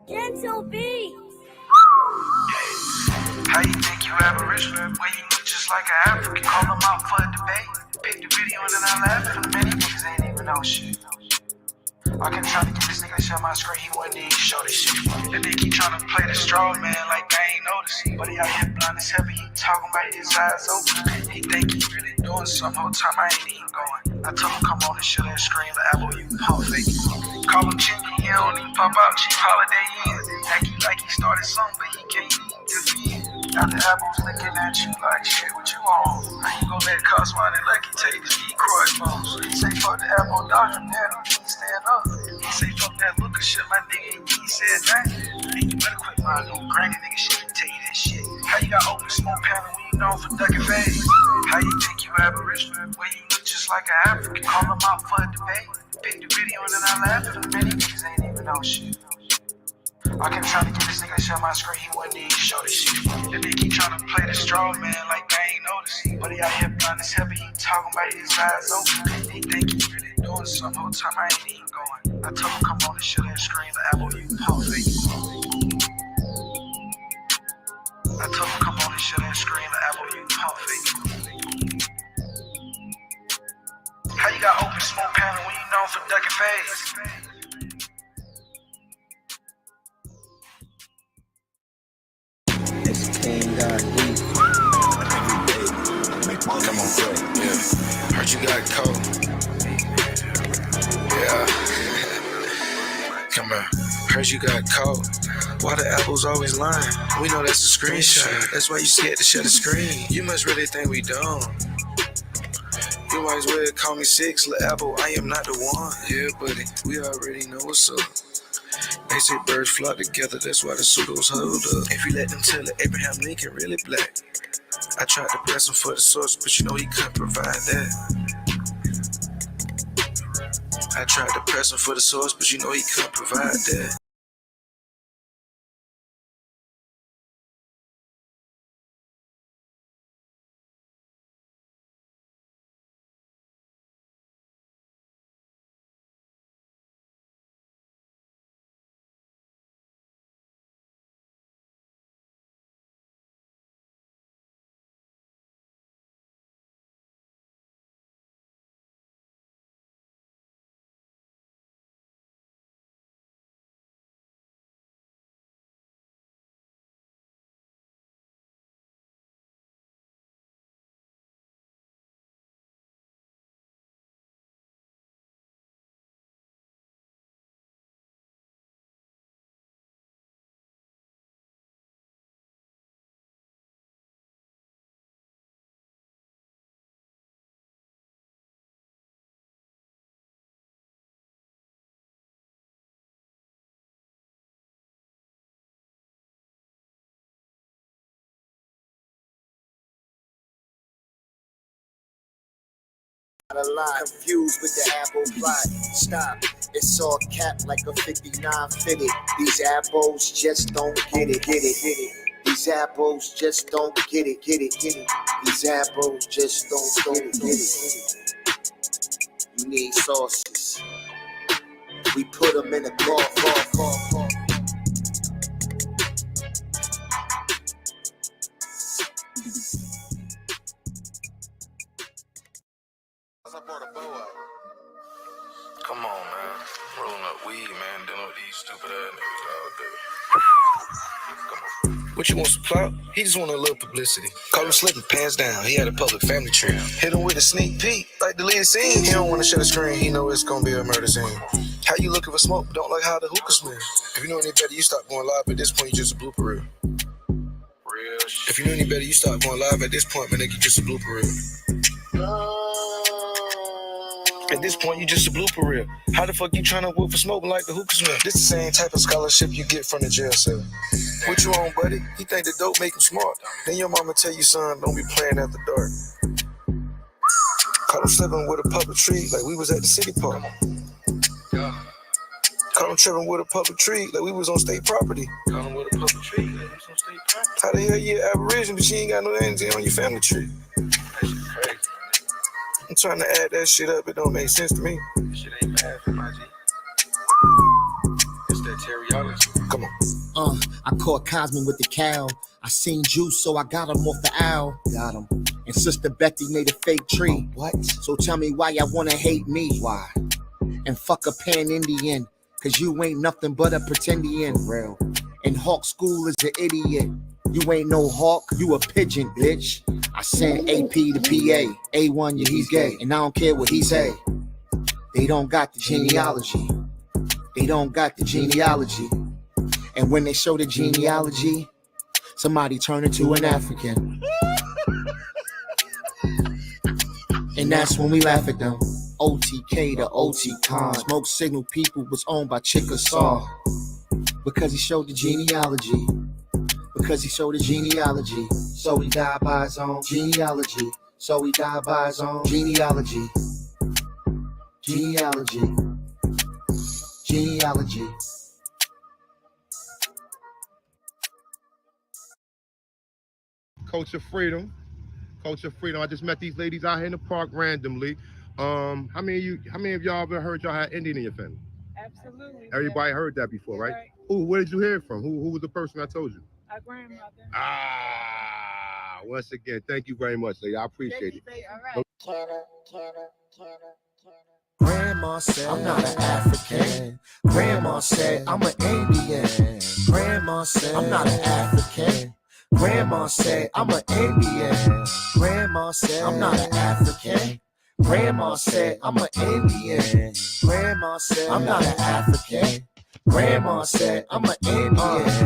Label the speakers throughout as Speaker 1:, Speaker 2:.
Speaker 1: Gentle beats.
Speaker 2: How you think you Aboriginal when you look just like an African? Call them out for a debate. Pick the video and then I laugh at them. Many niggas ain't even know shit. I can try to get this nigga to share my screen, he wouldn't even show this shit. That nigga keep trying to play the straw man like I ain't noticing. But he out here blind as hell, he talking about his eyes open. He think he really doing something, whole time I ain't even going. I told him come on and show that screen, like Abos, you pump fake. Call him Chinky, he don't even pop out, cheap holiday ends. Act like he started something, but he can't even defend. After Abos looking at you like shit, what you on? How you gon' let Cosmo and Lucky take the decoy bones? He say fuck the Abos doctrine, man, he can't stand up. He say fuck that look of shit, my nigga, he said that. Man, you better quit lying, no granny nigga shit, tell you that shit. How you got open smoke panel when you known for ducking phase? How you think you Aboriginal when you look just like an African? Call them out for a debate. Pick the video and then I laugh at them. Many niggas ain't even know shit. I kept trying to get this nigga to share my screen, he wouldn't even show this shit. That nigga keep trying to play the straw man like I ain't noticing. But he out here blind as hell, he talking about his eyes open. He think he really doing something, whole time I ain't even going. I told him come on and show that screen, like Abos, you pump fake. I told him come on and show that screen, like Abos, you pump fake. How you got open smoke panel when you known for ducking phase?
Speaker 3: Come on, bro. Yeah. Heard you got cold. Yeah. Come on. Heard you got cold. Why the Abos always lying? We know that's a screenshot. That's why you scared to share the screen. You must really think we dumb. You might as well call me six, lil' Abo. I am not the one. Yeah, buddy. We already know what's up. They say birds flock together. That's why the pseudos hold up. If you let them tell it, Abraham Lincoln really black. I tried to press him for the source, but you know he couldn't provide that. I tried to press him for the source, but you know he couldn't provide that.
Speaker 4: Confused with the Abos plot. Stop. It's all capped like a 59 fitted. These Abos just don't get it. These Abos just don't get it. These Abos just don't get it. You need sauces. We put them in a car.
Speaker 3: Come on, man. Rolling up weed, man. Dealing with these stupid ass niggas all day. Come on. What you want, some clout? He just want a little publicity. Call him slipping pants down. He had a public family trip. Hit him with a sneak peek, like deleted scene. He don't want to shut the screen. He know it's gonna be a murder scene. How you looking for smoke, but don't like how the hookah smell? If you know any better, you stop going live. At this point, you just a blooper reel. Real shit. If you know any better, you stop going live. At this point, man, nigga, you just a blooper reel. At this point, you just a blooper reel. How the fuck you trying to whoop for smoking like the hookah smell? This the same type of scholarship you get from the jail cell. What you on, buddy? He think the dope make him smart. Then your mama tell you, son, don't be playing after dark. Caught him slipping with a public tree like we was at the city park. Caught him tripping with a public tree like we was on state property. Caught him with a public tree like we was on state property. How the hell you Aboriginal but you ain't got no names on your family tree? That shit crazy. I'm trying to add that shit up, it don't make sense to me. This shit ain't bad for my G. It's that teriology. Come on.
Speaker 4: I caught Cosman with the cow. I seen Juice, so I got him off the owl. Got him. And Sister Becky made a fake tree. What? So tell me why y'all wanna hate me. Why? And fuck a pan-Indian, cause you ain't nothing but a pretendian. For real. And Hawk School is an idiot. You ain't no hawk, you a pigeon, bitch. I sent AP to PA. A1, yeah, he's gay. And I don't care what he say. They don't got the genealogy. They don't got the genealogy. And when they show the genealogy, somebody turn into an African. And that's when we laugh at them. OTK to OT Con. Smoke Signal People was owned by Chickasaw. Because he showed the genealogy. Because he showed the genealogy. So he died by his own genealogy. So he died by his own genealogy. Genealogy. Genealogy.
Speaker 1: Culture freedom. Culture freedom. I just met these ladies out here in the park randomly. How many of y'all ever heard y'all had Indian in your family?
Speaker 5: Absolutely.
Speaker 1: Everybody heard that before, right? Who? Where did you hear it from? Who was the person that told you?
Speaker 5: Our grandmother.
Speaker 1: Once again, thank you very much, lady. I appreciate it.
Speaker 5: All right.
Speaker 4: Grandma said, I'm not an African. Grandma said, I'm an Indian. Grandma said, I'm not an African. Grandma said, I'm an Indian. Grandma said, I'm not an African. Grandma said, I'm an Indian. Grandma said, I'm not an African. Grandma said, I'm an Indian.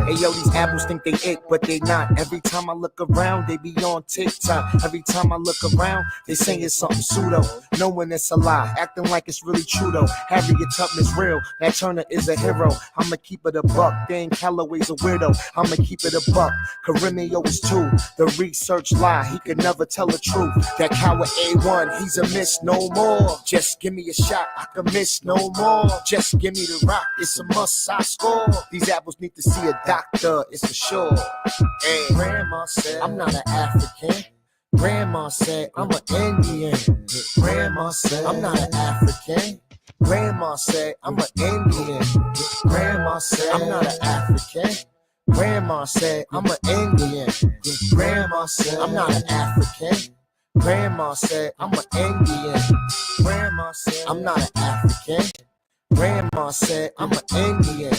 Speaker 4: Hey yo, these apples think they it, but they not. Every time I look around, they be on TikTok. Every time I look around, they saying something pseudo, knowing it's a lie, acting like it's really true though. Harriet Tubman's real, Nat Turner is a hero. I'ma keep it a buck, Dan Calloway's a weirdo. I'ma keep it a buck, Carimio is too. The research lie, he could never tell the truth. That coward A1, he's a miss no more. Just give me a shot, I can miss no more. Just give me the rock, it's a must. I score. These apples need to see a doctor, it's for sure. Hey, Grandma said, I'm not an African. Grandma said, I'm an Indian. Grandma said, I'm not an African. Grandma said, I'm an Indian. Grandma said, I'm not an African. Grandma said, I'm an Indian. Grandma said, I'm not an African. Grandma said, I'm an Indian. Grandma said, I'm not an African. Grandma said, I'm an Indian.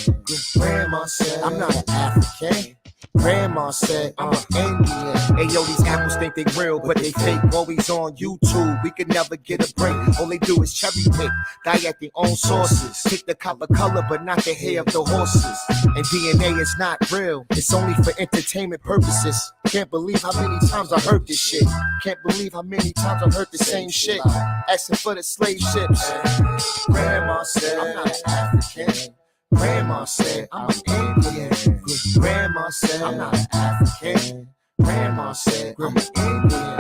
Speaker 4: Grandma said, I'm not an African. Grandma said, I'm an Indian. Hey yo, these apples think they real, but they fake. Always on YouTube, we could never get a break. All they do is cherry pick, die at their own sources. Pick the copper color, but not the hair of the horses. And DNA is not real, it's only for entertainment purposes. Can't believe how many times I heard this shit. Can't believe how many times I heard the same shit. Asking for the slave ships. Grandma said, I'm not an African. Grandma said, I'm an Indian. Grandma said, I'm not an African. Grandma said, I'm an Indian.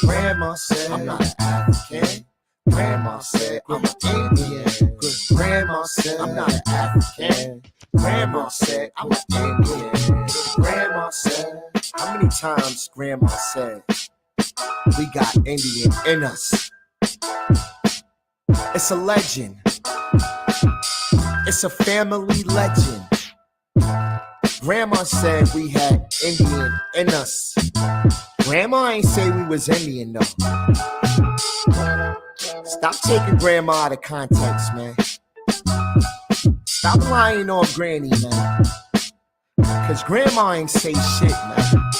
Speaker 4: Grandma said, I'm not an African. Grandma said, I'm an Indian. Grandma said, I'm not an African. Grandma said, I'm an Indian. Grandma said, how many times Grandma said, we got Indian in us? It's a legend. It's a family legend. Grandma said we had Indian in us. Grandma ain't say we was Indian though. Stop taking grandma out of context, man. Stop lying on granny, man. Cause grandma ain't say shit, man.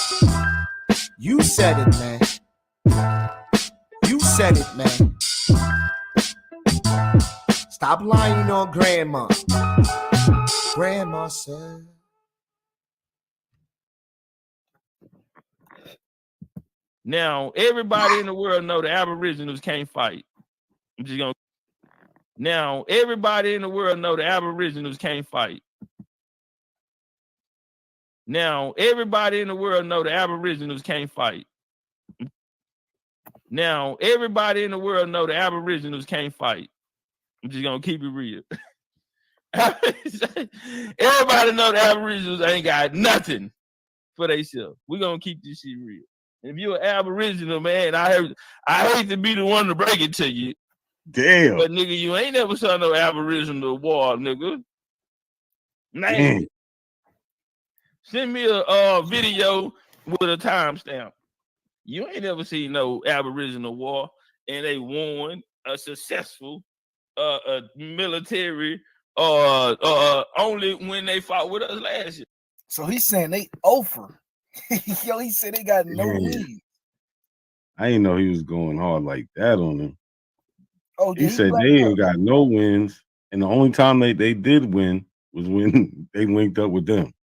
Speaker 4: You said it, man. You said it, man. Stop lying on grandma. Grandma said.
Speaker 6: Now, everybody in the world know the Aboriginals can't fight. I'm just gonna. Now, everybody in the world know the Aboriginals can't fight. Now, everybody in the world know the Aboriginals can't fight. Now, everybody in the world know the Aboriginals can't fight. I'm just gonna keep it real. Everybody know the Aboriginals ain't got nothing for themselves. We're gonna keep this shit real. If you're an Aboriginal, man, I hate to be the one to break it to you,
Speaker 5: Damn.
Speaker 6: But nigga, you ain't never saw no Aboriginal war, nigga. Man, send me a video with a timestamp. You ain't never seen no Aboriginal war, and they won a successful military only when they fought with us last year.
Speaker 7: So he's saying they over. Yo, he said they got no wins.
Speaker 5: I didn't know he was going hard like that on them.
Speaker 7: Oh,
Speaker 5: he said they ain't got no wins, and the only time they did win was when they linked up with them.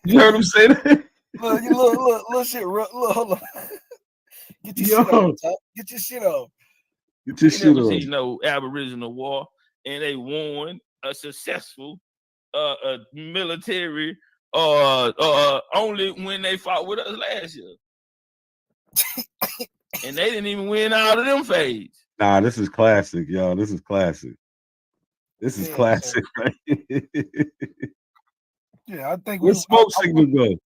Speaker 5: You heard him say that?
Speaker 7: Look, shit. Look, hold on. Get your shit off. Top. Get your shit off.
Speaker 5: Get your shit off.
Speaker 6: See no Aboriginal war, and they won a successful military only when they fought with us last year. And they didn't even win out of them phase.
Speaker 5: Nah, this is classic, y'all. This is classic. This is classic, right?
Speaker 7: Yeah, I think
Speaker 5: let's smoke signal go.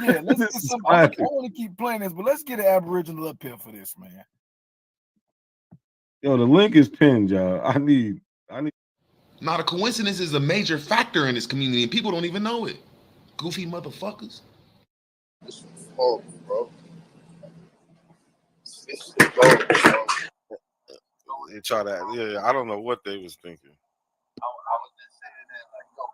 Speaker 7: Yeah, let's get some. I want to keep playing this, but let's get an Aboriginal up here for this, man.
Speaker 5: Yo, the link is pinned, y'all. I need.
Speaker 8: Now, the coincidence is a major factor in this community, and people don't even know it. Goofy motherfuckers.
Speaker 1: This is horrible, bro. This is horrible, bro.
Speaker 9: They try that. Yeah, I don't know what they was thinking.
Speaker 1: I was just saying that, like, yo,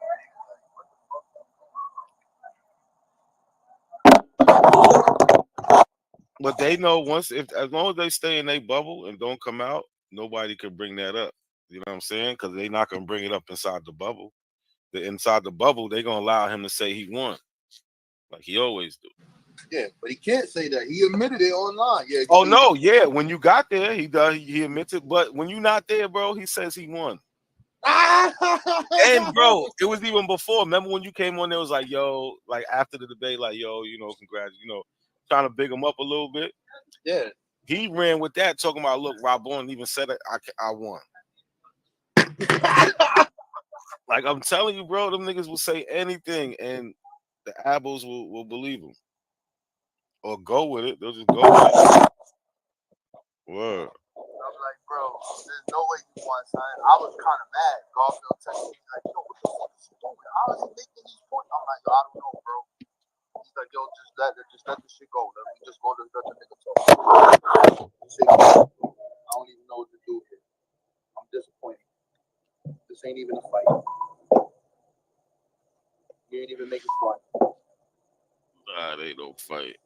Speaker 9: But they know once, as long as they stay in their bubble and don't come out, nobody can bring that up. You know what I'm saying? Because they're not gonna bring it up inside the bubble. Inside the bubble, they're gonna allow him to say he won, like he always do.
Speaker 1: Yeah, but he can't say that. He admitted it online. Yeah.
Speaker 9: Oh no, yeah. When you got there, he does. He admits it. But when you're not there, bro, he says he won. And bro, it was even before. Remember when you came on there? It was like, yo, like after the debate, like, yo, you know, congrats, you know, trying to big him up a little bit.
Speaker 1: Yeah.
Speaker 9: He ran with that, talking about, look, Rob Bourne even said it. I won. Like I'm telling you, bro, them niggas will say anything, and the Abos will believe them or go with it. They'll just go with it. Word.
Speaker 1: I'm like, bro, there's no way you won, son. I was kind of mad. Garfield texted me like, yo, what the fuck is he doing? How is he making these points? I'm like, yo, I don't know, bro. He's like, yo, just let the shit go. Let me just go to let the nigga talk. I don't even know what to do here. I'm disappointed. This ain't even a fight. You ain't even make it fun.
Speaker 9: Nah, they don't fight.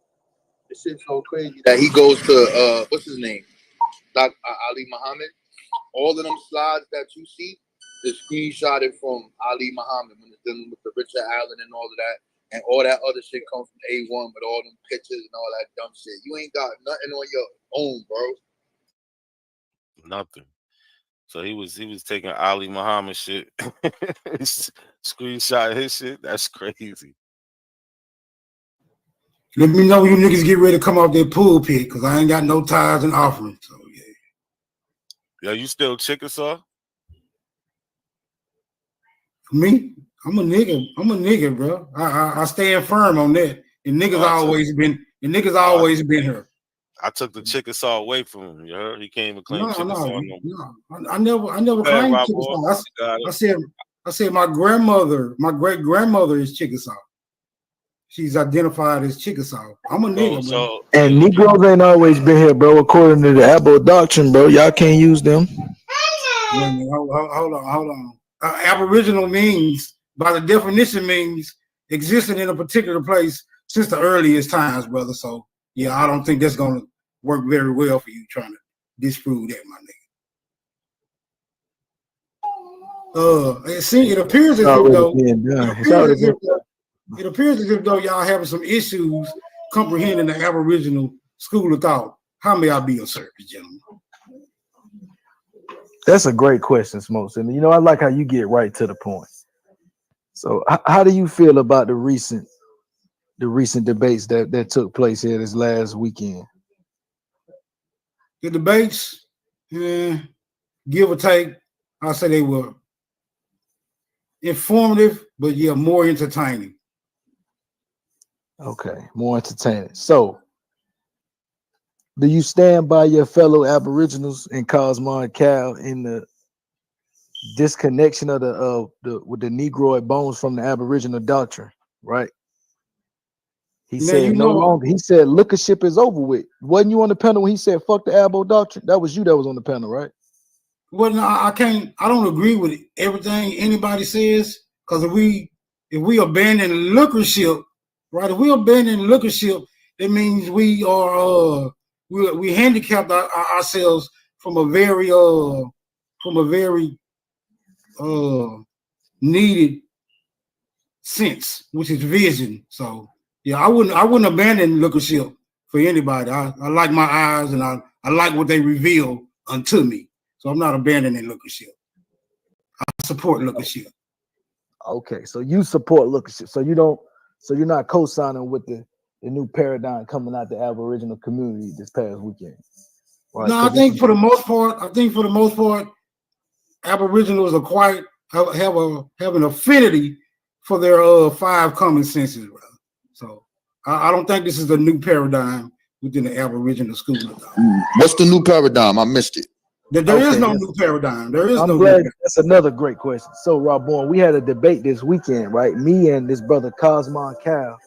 Speaker 1: This shit's so crazy that he goes to what's his name? Dr. Ali Muhammad. All of them slides that you see is screenshotted from Ali Muhammad when it's dealing with the Richard Allen and all of that. And all that other shit comes from A1 with all them pictures and all that dumb shit. You ain't got nothing on your own, bro.
Speaker 9: Nothing. So he was taking Ali Muhammad shit, screenshot his shit. That's crazy.
Speaker 10: Let me know when you niggas get ready to come off that pulpit, because I ain't got no tithes and offerings. So yeah.
Speaker 9: Yo, you still Chickasaw?
Speaker 10: For me, I'm a nigga, bro. I stand firm on that. And niggas always been here.
Speaker 9: I took the Chickasaw away from him. You heard? He can't even claim Chickasaw no more.
Speaker 10: I never claimed Chickasaw. I said my great grandmother is Chickasaw. She's identified as Chickasaw. I'm a nigga, bro.
Speaker 7: And Negroes ain't always been here, bro. According to the Abo doctrine, bro, y'all can't use them.
Speaker 10: Hold on. Aboriginal means, by the definition, means existing in a particular place since the earliest times, brother. So yeah, I don't think that's gonna work very well for you trying to disprove that, my nigga. It appears as if though y'all having some issues comprehending the Aboriginal school of thought. How may I be of service, gentlemen?
Speaker 7: That's a great question, Smokes. And you know, I like how you get right to the point. So how do you feel about the recent debates that took place here this last weekend?
Speaker 10: The debates, give or take, I'll say they were informative, but yeah, more entertaining.
Speaker 7: Okay, more entertaining. So Do you stand by your fellow Aboriginals and Cosmo and Cal in the disconnection of the with the Negroid bones from the Aboriginal doctrine? Right. He
Speaker 10: Now
Speaker 7: said
Speaker 10: you
Speaker 7: no
Speaker 10: know.
Speaker 7: longer. He said lookership is over with. Wasn't you on the panel when he said fuck the Abo doctrine? That was you that was on the panel, right?
Speaker 10: Well, no, I can't. I don't agree with everything anybody says because if we abandon lookership, right? If we abandon lookership, that means we are we handicapped ourselves from a very needed sense, which is vision. So yeah, I wouldn't abandon lookership for anybody. I like my eyes and I like what they reveal unto me. So I'm not abandoning lookership. I support lookership.
Speaker 7: Okay, so you support lookership. So you don't. So you're not co-signing with the new paradigm coming out the Aboriginal community this past weekend, right?
Speaker 10: No, I think for the most part, Aboriginals are quite have an affinity for their 5 common senses, brother. So I don't think this is a new paradigm within the Aboriginal school of thought.
Speaker 1: What's the new paradigm? I missed it.
Speaker 10: There is no new paradigm. There is
Speaker 7: I'm
Speaker 10: no.
Speaker 7: glad that's another great question. So, Robborn, we had a debate this weekend, right? Me and this brother Cosmo and Cal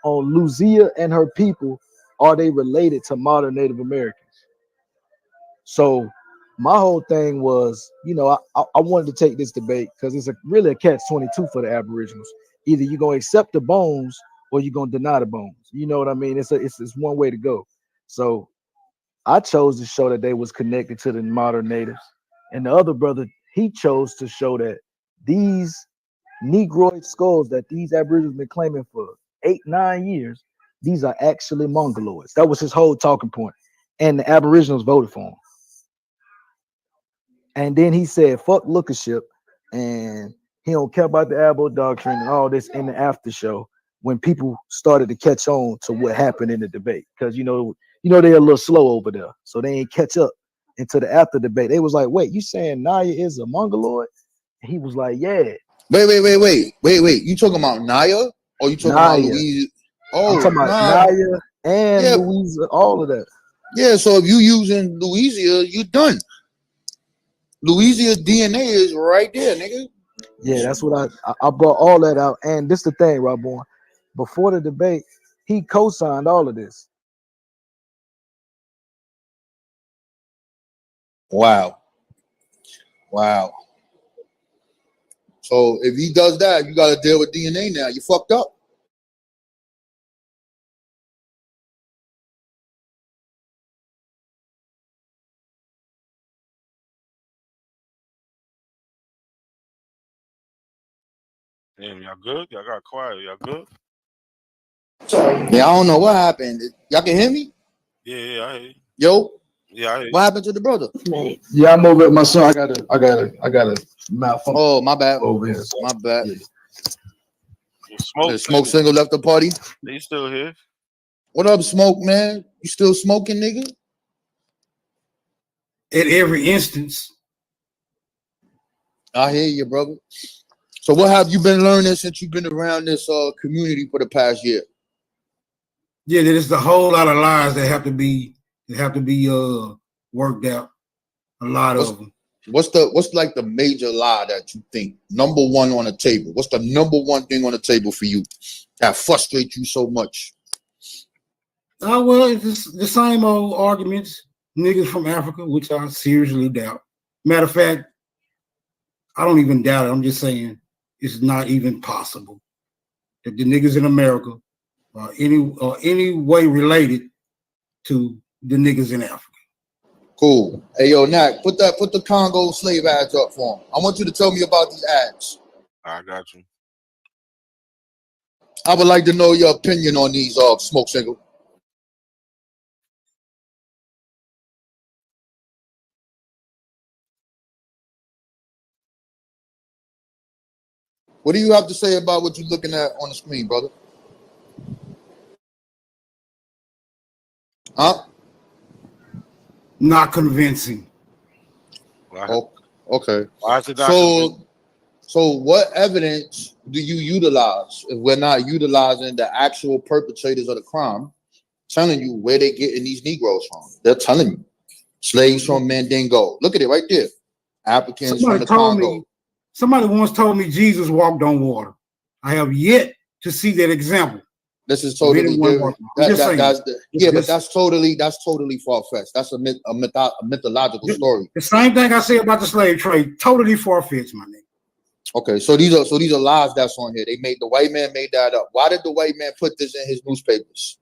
Speaker 7: on Lucia and her people. Are they related to modern Native Americans? So, my whole thing was, you know, I wanted to take this debate because it's really a catch-22 for the Aboriginals. Either you're gonna accept the bones or you're gonna deny the bones. You know what I mean? It's one way to go. So I chose to show that they was connected to the modern natives, and the other brother, he chose to show that these Negroid skulls that these Aboriginals been claiming for 8-9 years, these are actually Mongoloids. That was his whole talking point, and the Aboriginals voted for him. And then he said, "Fuck lookership," and he don't care about the Abo doctrine and all this in the after show when people started to catch on to what happened in the debate, because you know they're a little slow over there, so they ain't catch up into the after debate. They was like, "Wait, you saying Naya is a Mongoloid?" And he was like, "Yeah."
Speaker 1: Wait. You talking about Naya or you talking about
Speaker 7: Naya.
Speaker 1: Louise?
Speaker 7: I'm
Speaker 1: Oh,
Speaker 7: talking about
Speaker 1: nah.
Speaker 7: Naya and
Speaker 1: Yeah.
Speaker 7: Louisa, all of that.
Speaker 1: Yeah, so if you using Louisiana, you done. Louisiana's DNA is right there, nigga.
Speaker 7: Yeah, that's what I brought all that out. And this the thing, Robborn. Before the debate, he co-signed all of this.
Speaker 1: Wow. So if he does that, you got to deal with DNA now. You fucked up.
Speaker 9: Damn, y'all good? Y'all got quiet. Y'all good?
Speaker 1: Yeah, I don't know what happened. Y'all can hear me?
Speaker 9: Yeah, I hear you.
Speaker 1: Yo,
Speaker 9: Yeah, I hear you.
Speaker 1: what happened to the brother?
Speaker 7: Yeah, I'm over at my son. I got a malfunction.
Speaker 1: Oh, my bad.
Speaker 7: Over here.
Speaker 1: My bad.
Speaker 9: Yeah.
Speaker 1: Smoke single left the party.
Speaker 9: They still here.
Speaker 1: What up, Smoke, man? You still smoking, nigga?
Speaker 10: At every instance.
Speaker 1: I hear you, brother. So what have you been learning since you've been around this community for the past year?
Speaker 10: Yeah, there's a whole lot of lies that have to be worked out. A lot of them.
Speaker 1: What's like the major lie that you think number one on the table? What's the number one thing on the table for you that frustrates you so much?
Speaker 10: Well, it's just the same old arguments. Niggas from Africa, which I seriously doubt. Matter of fact, I don't even doubt it. I'm just saying it's not even possible that the niggas in America are any way related to the niggas in Africa.
Speaker 1: Cool. Hey, yo, Nak, put the Congo slave ads up for him. I want you to tell me about these ads.
Speaker 9: I got you.
Speaker 1: I would like to know your opinion on these Smoke Single. What do you have to say about what you're looking at on the screen, brother? Huh?
Speaker 10: Not convincing.
Speaker 1: Oh, okay.
Speaker 9: Why is it not convincing?
Speaker 1: So what evidence do you utilize if we're not utilizing the actual perpetrators of the crime telling you where they getting these Negroes from. They're telling you. Slaves from Mandingo. Look at it right there. Africans from the Congo.
Speaker 10: Somebody once told me Jesus walked on water. I have yet to see that example.
Speaker 1: This is totally different. But that's totally far-fetched. That's a mythological story.
Speaker 10: The same thing I say about the slave trade, totally far-fetched, my nigga.
Speaker 1: Okay, so these are lies that's on here. The white man made that up. Why did the white man put this in his newspapers?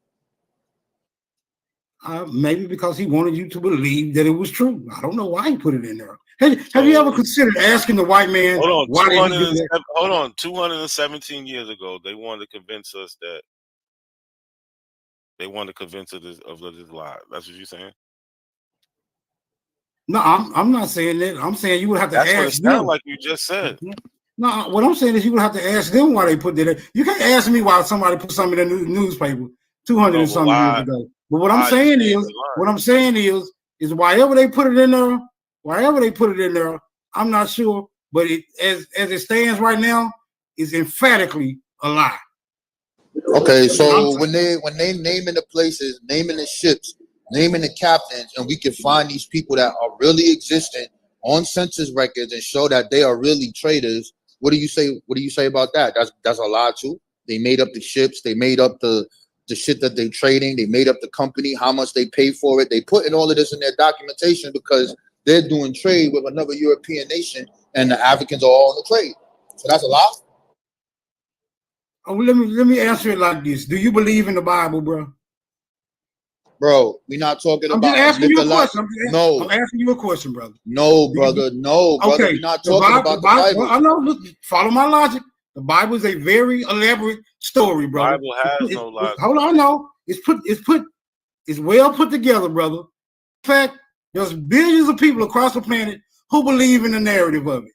Speaker 10: Maybe because he wanted you to believe that it was true. I don't know why he put it in there. Have you ever considered asking the white man why did he do that?
Speaker 9: Hold on, 217 years ago, they wanted to convince us that of this lie. That's what you're saying?
Speaker 10: No, I'm not saying that. I'm saying you would have to ask them. That's what it sounds
Speaker 9: like you just said.
Speaker 10: No, what I'm saying is you would have to ask them why they put that in. You can't ask me why somebody put something in the newspaper 200 and something years ago. But what I'm saying is wherever they put it in there, I'm not sure. But it as it stands right now, is emphatically a lie.
Speaker 1: Okay, so when they naming the places, naming the ships, naming the captains, and we can find these people that are really existent on census records and show that they are really traders, what do you say? What do you say about that? That's a lie too. They made up the ships, they made up the shit that they trading, they made up the company, how much they pay for it. They put in all of this in their documentation because they're doing trade with another European nation, and the Africans are all in the trade. So that's a lie.
Speaker 10: Oh, let me answer it like this. Do you believe in the Bible, bro?
Speaker 1: Bro, we're not talking
Speaker 10: I'm
Speaker 1: about.
Speaker 10: just asking you a question.
Speaker 1: I'm
Speaker 10: asking you a question, brother.
Speaker 1: No, brother. Okay. We're not talking about the Bible.
Speaker 10: I know. Look, follow my logic. The Bible is a very elaborate story, brother.
Speaker 9: The Bible has no logic.
Speaker 10: Hold on, no. It's well put together, brother. In fact, there's billions of people across the planet who believe in the narrative of it.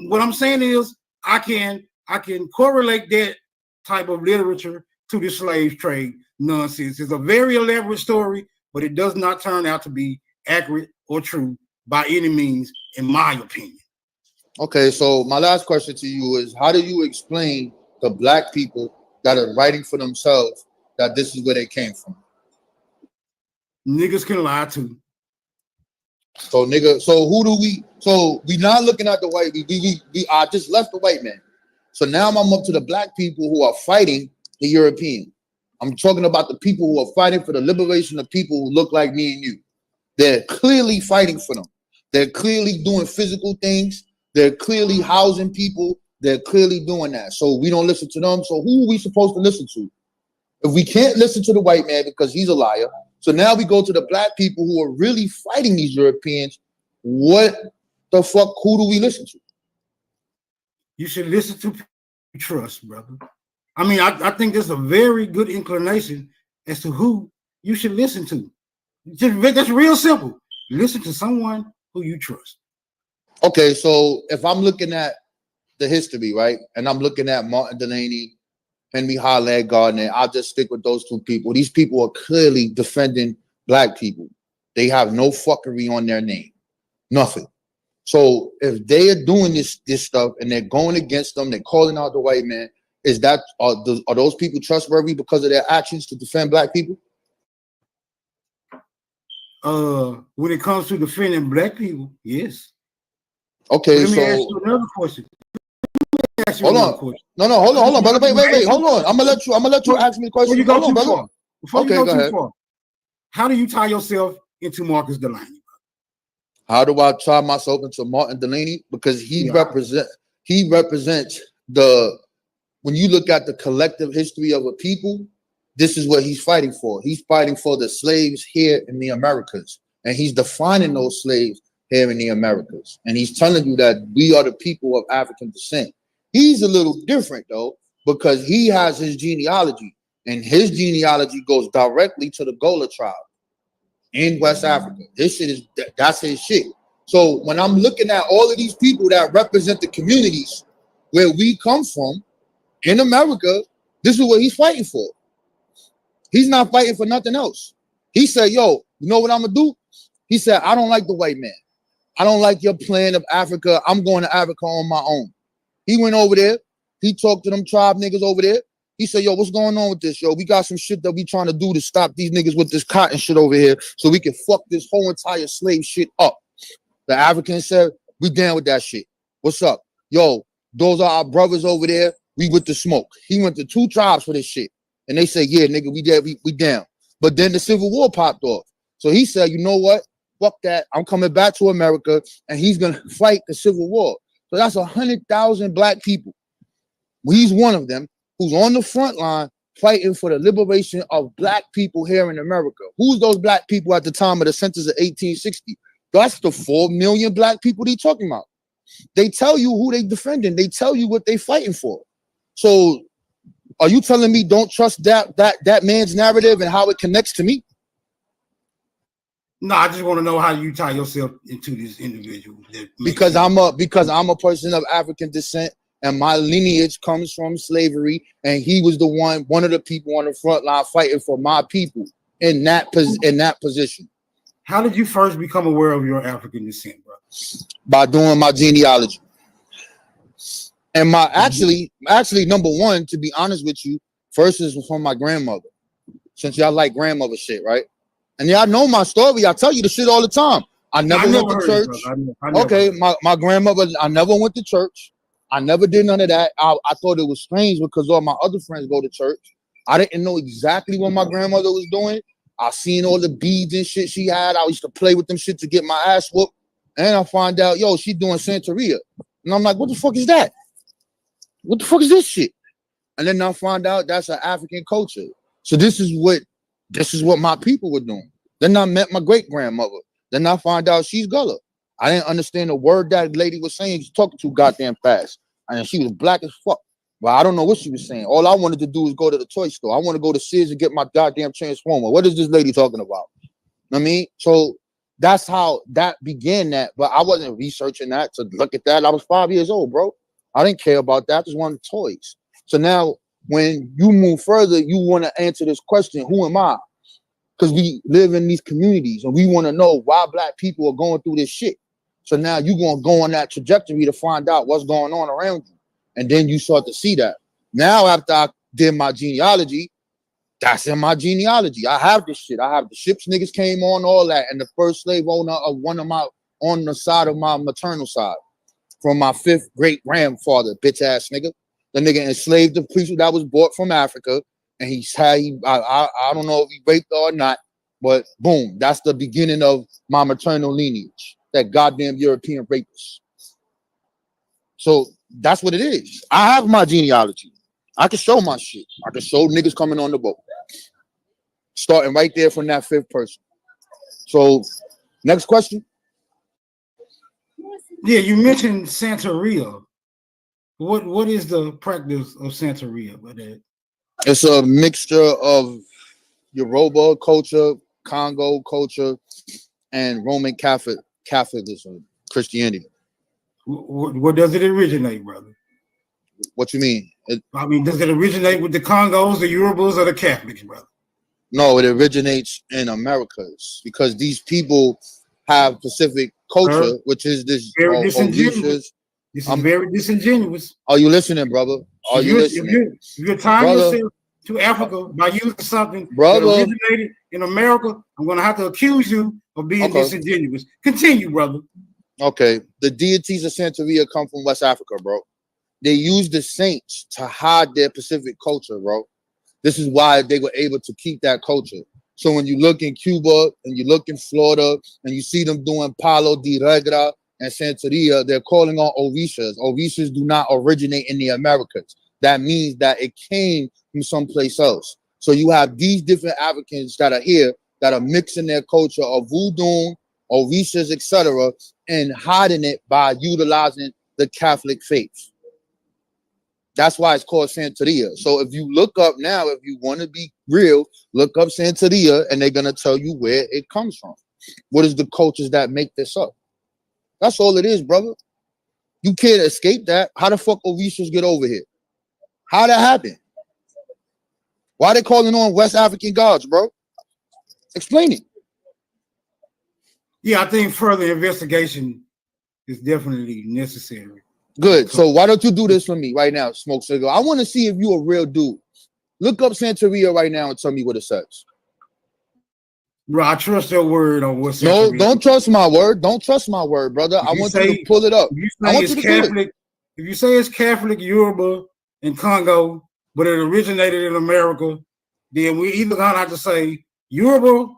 Speaker 10: What I'm saying is, I can correlate that type of literature to the slave trade nonsense. It's a very elaborate story, but it does not turn out to be accurate or true by any means, in my opinion.
Speaker 1: Okay, so my last question to you is, how do you explain to black people that are writing for themselves that this is where they came from?
Speaker 10: Niggas can lie too.
Speaker 1: So we not looking at the white, I just left the white man. So now I'm up to the black people who are fighting the European. I'm talking about the people who are fighting for the liberation of people who look like me and you. They're clearly fighting for them. They're clearly doing physical things. They're clearly housing people. They're clearly doing that. So we don't listen to them. So who are we supposed to listen to? If we can't listen to the white man because he's a liar, so now we go to the black people who are really fighting these Europeans. What the fuck? Who do we listen to?
Speaker 10: You should listen to trust, brother. I mean, I think there's a very good inclination as to who you should listen to. That's real simple. Listen to someone who you trust.
Speaker 1: Okay, so if I'm looking at the history, right, and I'm looking at Martin Delaney, Henry Highland Gardner, I'll just stick with those two people. These people are clearly defending black people. They have no fuckery on their name, nothing. So if they are doing this stuff and they're going against them, they're calling out the white man, are those people trustworthy because of their actions to defend black people?
Speaker 10: When it comes to defending black people, yes.
Speaker 1: Okay,
Speaker 10: let me ask you another question.
Speaker 1: Hold on, brother. Wait. Hold on. I'm gonna let you ask me the question.
Speaker 10: Before you go too far, how do you tie yourself into Marcus Delaney?
Speaker 1: How do I tie myself into Martin Delaney? Because he represents the, when you look at the collective history of a people, this is what he's fighting for. He's fighting for the slaves here in the Americas, and he's defining those slaves here in the Americas. And he's telling you that we are the people of African descent. He's a little different though, because he has his genealogy, and his genealogy goes directly to the Gola tribe in West Africa. That's his shit. So when I'm looking at all of these people that represent the communities where we come from in America, this is what he's fighting for. He's not fighting for nothing else. He said, yo, you know what I'm gonna do? He said, I don't like the white man. I don't like your plan of Africa. I'm going to Africa on my own. He went over there. He talked to them tribe niggas over there. He said, yo, what's going on with this, yo? We got some shit that we trying to do to stop these niggas with this cotton shit over here so we can fuck this whole entire slave shit up. The African said, we down with that shit. What's up? Yo, those are our brothers over there. We with the smoke. He went to 2 tribes for this shit. And they said, yeah, nigga, we down. But then the Civil War popped off. So he said, you know what? Fuck that. I'm coming back to America, and he's going to fight the Civil War. So that's 100,000 black people. He's one of them who's on the front line fighting for the liberation of black people here in America. Who's those black people at the time of the census of 1860? That's the 4 million black people they talking about. They tell you who they defending. They tell you what they fighting for. So are you telling me don't trust that man's narrative and how it connects to me?
Speaker 10: No, I just want to know how you tie yourself into this individual.
Speaker 1: Because I'm a person of African descent, and my lineage comes from slavery, and he was one of the people on the front line fighting for my people in that position.
Speaker 10: How did you first become aware of your African descent, bro?
Speaker 1: By doing my genealogy. And my actually number one, to be honest with you, first is from my grandmother. Since y'all like grandmother shit, right? And y'all know my story. I tell you the shit all the time. I never went to church. Okay, my grandmother, I never went to church. I never did none of that. I thought it was strange because all my other friends go to church. I didn't know exactly what my grandmother was doing. I seen all the beads and shit she had. I used to play with them shit to get my ass whooped. And I find out, yo, she doing Santeria. And I'm like, what the fuck is that? What the fuck is this shit? And then I find out that's an African culture. So this is what my people were doing. Then I met my great grandmother. Then I find out she's Gullah. I didn't understand the word that lady was saying. She's talking too goddamn fast. And she was black as fuck. Well, I don't know what she was saying. All I wanted to do was go to the toy store. I want to go to Sears and get my goddamn Transformer. What is this lady talking about? I mean, so that's how that began that. But I wasn't researching that to look at that. I was 5 years old, bro. I didn't care about that. I just wanted toys. So now when you move further, you want to answer this question, who am I? Because we live in these communities and we want to know why black people are going through this shit. So now you're going to go on that trajectory to find out what's going on around you. And then you start to see that. Now, after I did my genealogy, that's in my genealogy. I have this shit. I have the ships niggas came on, all that. And the first slave owner of one of my, on the side of my maternal side, from my 5th great grandfather, bitch ass nigga. The nigga enslaved the people that was brought from Africa. And I don't know if he raped her or not, but boom, that's the beginning of my maternal lineage. That goddamn European rapist. So that's what it is. I have my genealogy. I can show my shit. I can show niggas coming on the boat. Starting right there from that 5th person. So next question.
Speaker 10: Yeah, you mentioned Santeria. What is the practice of Santeria?
Speaker 1: It's a mixture of Yoruba culture, Congo culture, and Roman Catholicism, Christianity.
Speaker 10: Where does it originate, brother?
Speaker 1: What you mean?
Speaker 10: Does it originate with the Congos, the Yorubas, or the Catholics, brother?
Speaker 1: No, it originates in Americas because these people have Pacific culture, which is this
Speaker 10: very disingenuous. This is very disingenuous.
Speaker 1: Are you listening, brother? Are you listening?
Speaker 10: If you're tying yourself to Africa by using something that originated in America, I'm going to have to accuse you of being disingenuous. Continue, brother.
Speaker 1: Okay. The deities of Santeria come from West Africa, bro. They use the saints to hide their Pacific culture, bro. This is why they were able to keep that culture. So when you look in Cuba and you look in Florida and you see them doing Palo de Regra and Santeria, they're calling on Orishas. Orishas do not originate in the Americas. That means that it came from someplace else. So you have these different Africans that are here that are mixing their culture of voodoo, Orishas, etc., and hiding it by utilizing the Catholic faith. That's why it's called Santeria. So if you look up now, if you want to be real, look up Santeria and they're going to tell you where it comes from. What is the cultures that make this up? That's all it is, brother. You can't escape that. How the fuck Orishas get over here? How that happen? Why they calling on West African gods, bro? Explain it.
Speaker 10: Yeah, I think further investigation is definitely necessary.
Speaker 1: Good. So why don't you do this for me right now, Smoke Cigar? I want to see if you a real dude. Look up Santeria right now and tell me what it says.
Speaker 10: Bro, I trust your word on what
Speaker 1: No,
Speaker 10: Santeria.
Speaker 1: don't trust my word. Don't trust my word, brother. I want you to pull it up.
Speaker 10: If you
Speaker 1: I
Speaker 10: say
Speaker 1: want
Speaker 10: it's
Speaker 1: you to do it.
Speaker 10: Catholic, if you say it's Catholic Yoruba and Congo, but it originated in America, then we either gonna have to say Yoruba,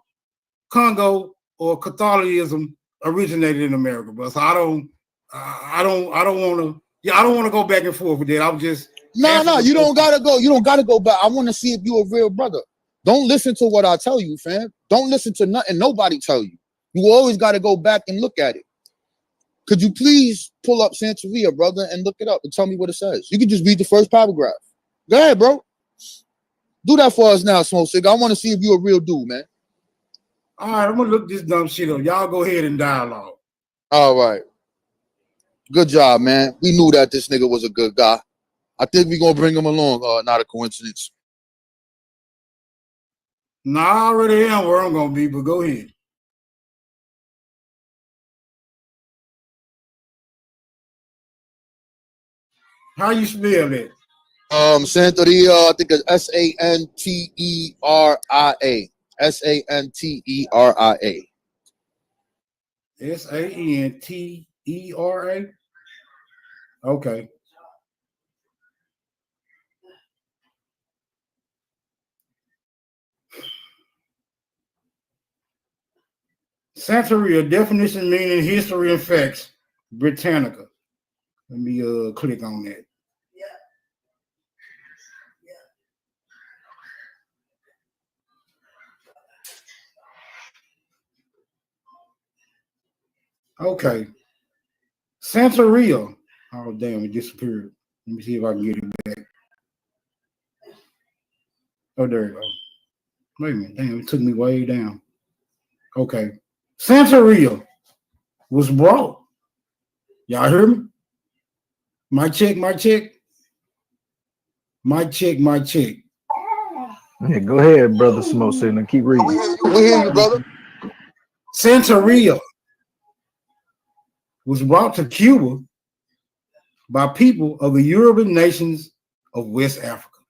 Speaker 10: Congo, or Catholicism originated in America, bro. So I don't want to. Yeah, I don't want to go back and forth with that. I'm just
Speaker 1: No, you don't gotta go. You don't gotta go back. I want to see if you a real brother. Don't listen to what I tell you, fam. Don't listen to nothing nobody tell you. You always got to go back and look at it. Could you please pull up Santeria, brother, and look it up and tell me what it says? You can just read the first paragraph. Go ahead, bro. Do that for us now, Smoke Sig. I want to see if you a real dude, man.
Speaker 10: All right, I'm gonna look this dumb shit up. Y'all go ahead and dialogue.
Speaker 1: All right. Good job, man. We knew that this nigga was a good guy. I think we're gonna bring him along. Not a coincidence.
Speaker 10: Nah, I already am where I'm gonna be, but go ahead. How you spell that?
Speaker 1: Santeria, I think it's Santeria. Santeria.
Speaker 10: Santera. Okay. Santeria, definition meaning history and facts, Britannica. Let me click on that. Okay. Santeria. Oh, damn, it disappeared. Let me see if I can get it back. Oh, there you go. Wait a minute. Damn, it took me way down. Okay. Santeria was brought. Y'all hear me? Mic check, mic check. Mic check, mic check.
Speaker 7: Yeah, go ahead, brother Smoke Signal. Keep reading.
Speaker 1: We hear you, brother.
Speaker 10: Santeria was brought to Cuba by people of the Yoruban nations of West Africa,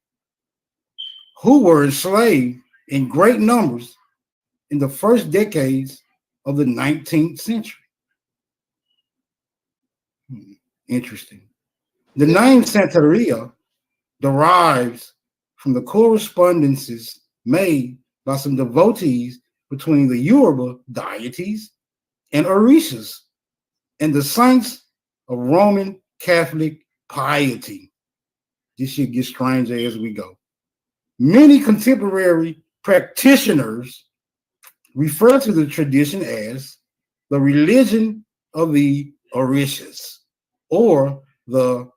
Speaker 10: who were enslaved in great numbers in the first decades of the 19th century. Interesting. The name Santeria derives from the correspondences made by some devotees between the Yoruba deities and Orishas and the saints of Roman Catholic piety. This shit gets stranger as we go. Many contemporary practitioners refer to the tradition as the religion of the Orishas, or the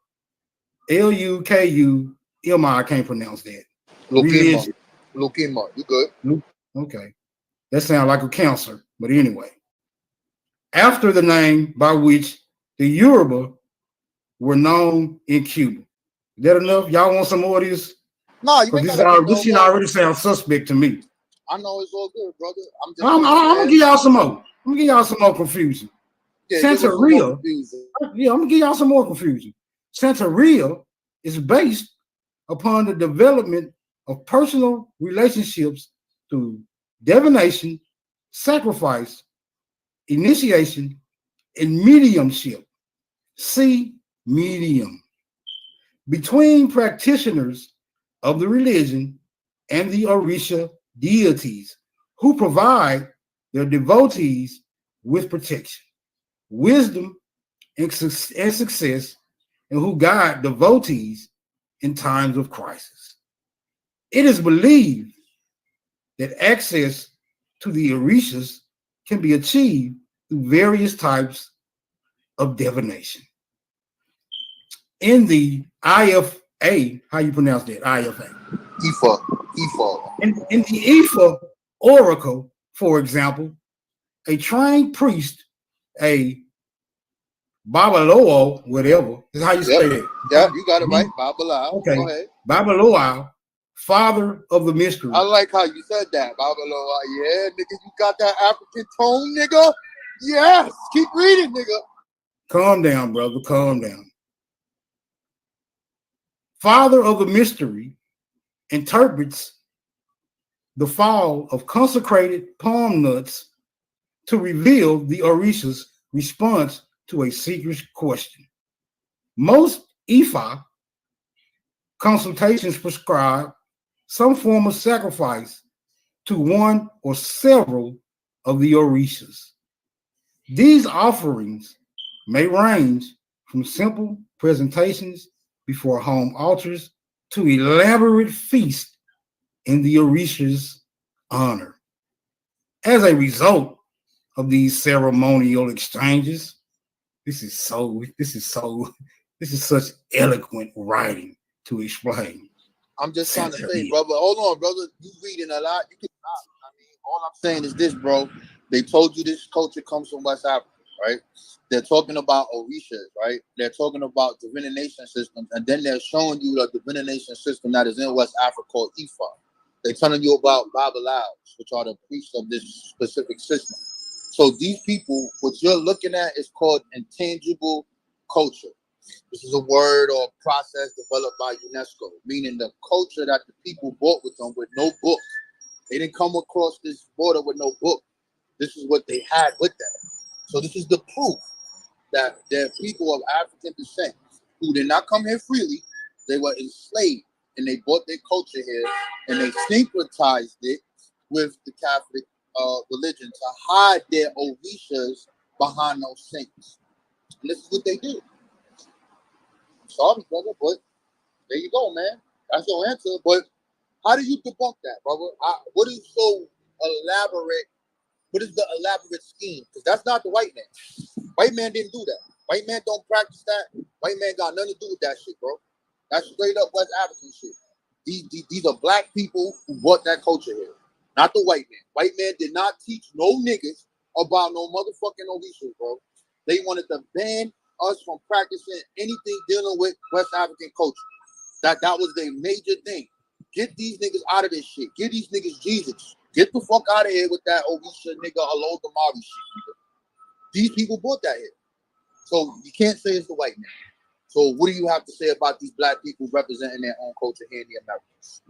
Speaker 10: L-U-K-U-M-I, I can't pronounce that.
Speaker 1: Lukima, you good?
Speaker 10: Okay. That sounds like a counselor, but anyway. After the name by which the Yoruba were known in Cuba. Is that enough? Y'all want some more of this?
Speaker 1: No, you ain't
Speaker 10: this shit already sounds suspect to me.
Speaker 1: I know it's all good, brother.
Speaker 10: I'm gonna give y'all some more. I'm gonna give y'all some more confusion.
Speaker 1: Yeah,
Speaker 10: Santeria. Yeah, I'm gonna give y'all some more confusion. Santeria is based upon the development of personal relationships through divination, sacrifice, initiation, and mediumship. See medium. Between practitioners of the religion and the Orisha deities, who provide their devotees with protection, wisdom, and success, and who guide devotees in times of crisis. It is believed that access to the Orishas can be achieved through various types of divination. In the IFA, how you pronounce that? IFA.
Speaker 1: Ifa.
Speaker 10: In the Ifa oracle, for example, a trained priest, a Babaloa, whatever, is how you say that.
Speaker 1: Yeah, you got it right. Babaloa.
Speaker 10: Okay.
Speaker 1: Go ahead.
Speaker 10: Babaloa, father of the mystery.
Speaker 1: I like how you said that. Babaloa. Yeah, nigga, you got that African tone, nigga. Yes. Keep reading, nigga.
Speaker 10: Calm down, brother. Calm down. Father of the mystery interprets the fall of consecrated palm nuts to reveal the Orisha's response to a secret question. Most Ifa consultations prescribe some form of sacrifice to one or several of the Orishas. These offerings may range from simple presentations before home altars to elaborate feasts in the Orisha's honor. As a result of these ceremonial exchanges, this is such eloquent writing to explain.
Speaker 1: I'm just trying to say, brother. Hold on, brother. You reading a lot. You can stop. I mean, all I'm saying is this, bro. They told you this culture comes from West Africa, right? They're talking about Orishas, right? They're talking about divination systems, and then they're showing you the divination system that is in West Africa called Ifa. They're telling you about Babalaos, which are the priests of this specific system. So these people, what you're looking at is called intangible culture. This is a word or process developed by UNESCO, meaning the culture that the people brought with them with no book. They didn't come across this border with no book. This is what they had with them. So this is the proof that they're people of African descent who did not come here freely. They were enslaved and they brought their culture here and they syncretized it with the Catholic religion to hide their Orishas behind those saints. And this is what they did. Sorry, brother, but there you go, man. That's your answer. But how do you debunk that, brother? What is so elaborate? What is the elaborate scheme? Because that's not the white man. White man didn't do that. White man don't practice that. White man got nothing to do with that shit, bro. That's straight up West African shit. These are black people who brought that culture here, not the white man. White man did not teach no niggas about no motherfucking Orishas, bro. They wanted to ban us from practicing anything dealing with West African culture. That was their major thing. Get these niggas out of this shit. Get these niggas Jesus. Get the fuck out of here with that Orisha nigga Alo Damari shit, nigga. These people brought that here. So you can't say it's the white man. So what do you have to say about these black people representing their own culture here in the Americas?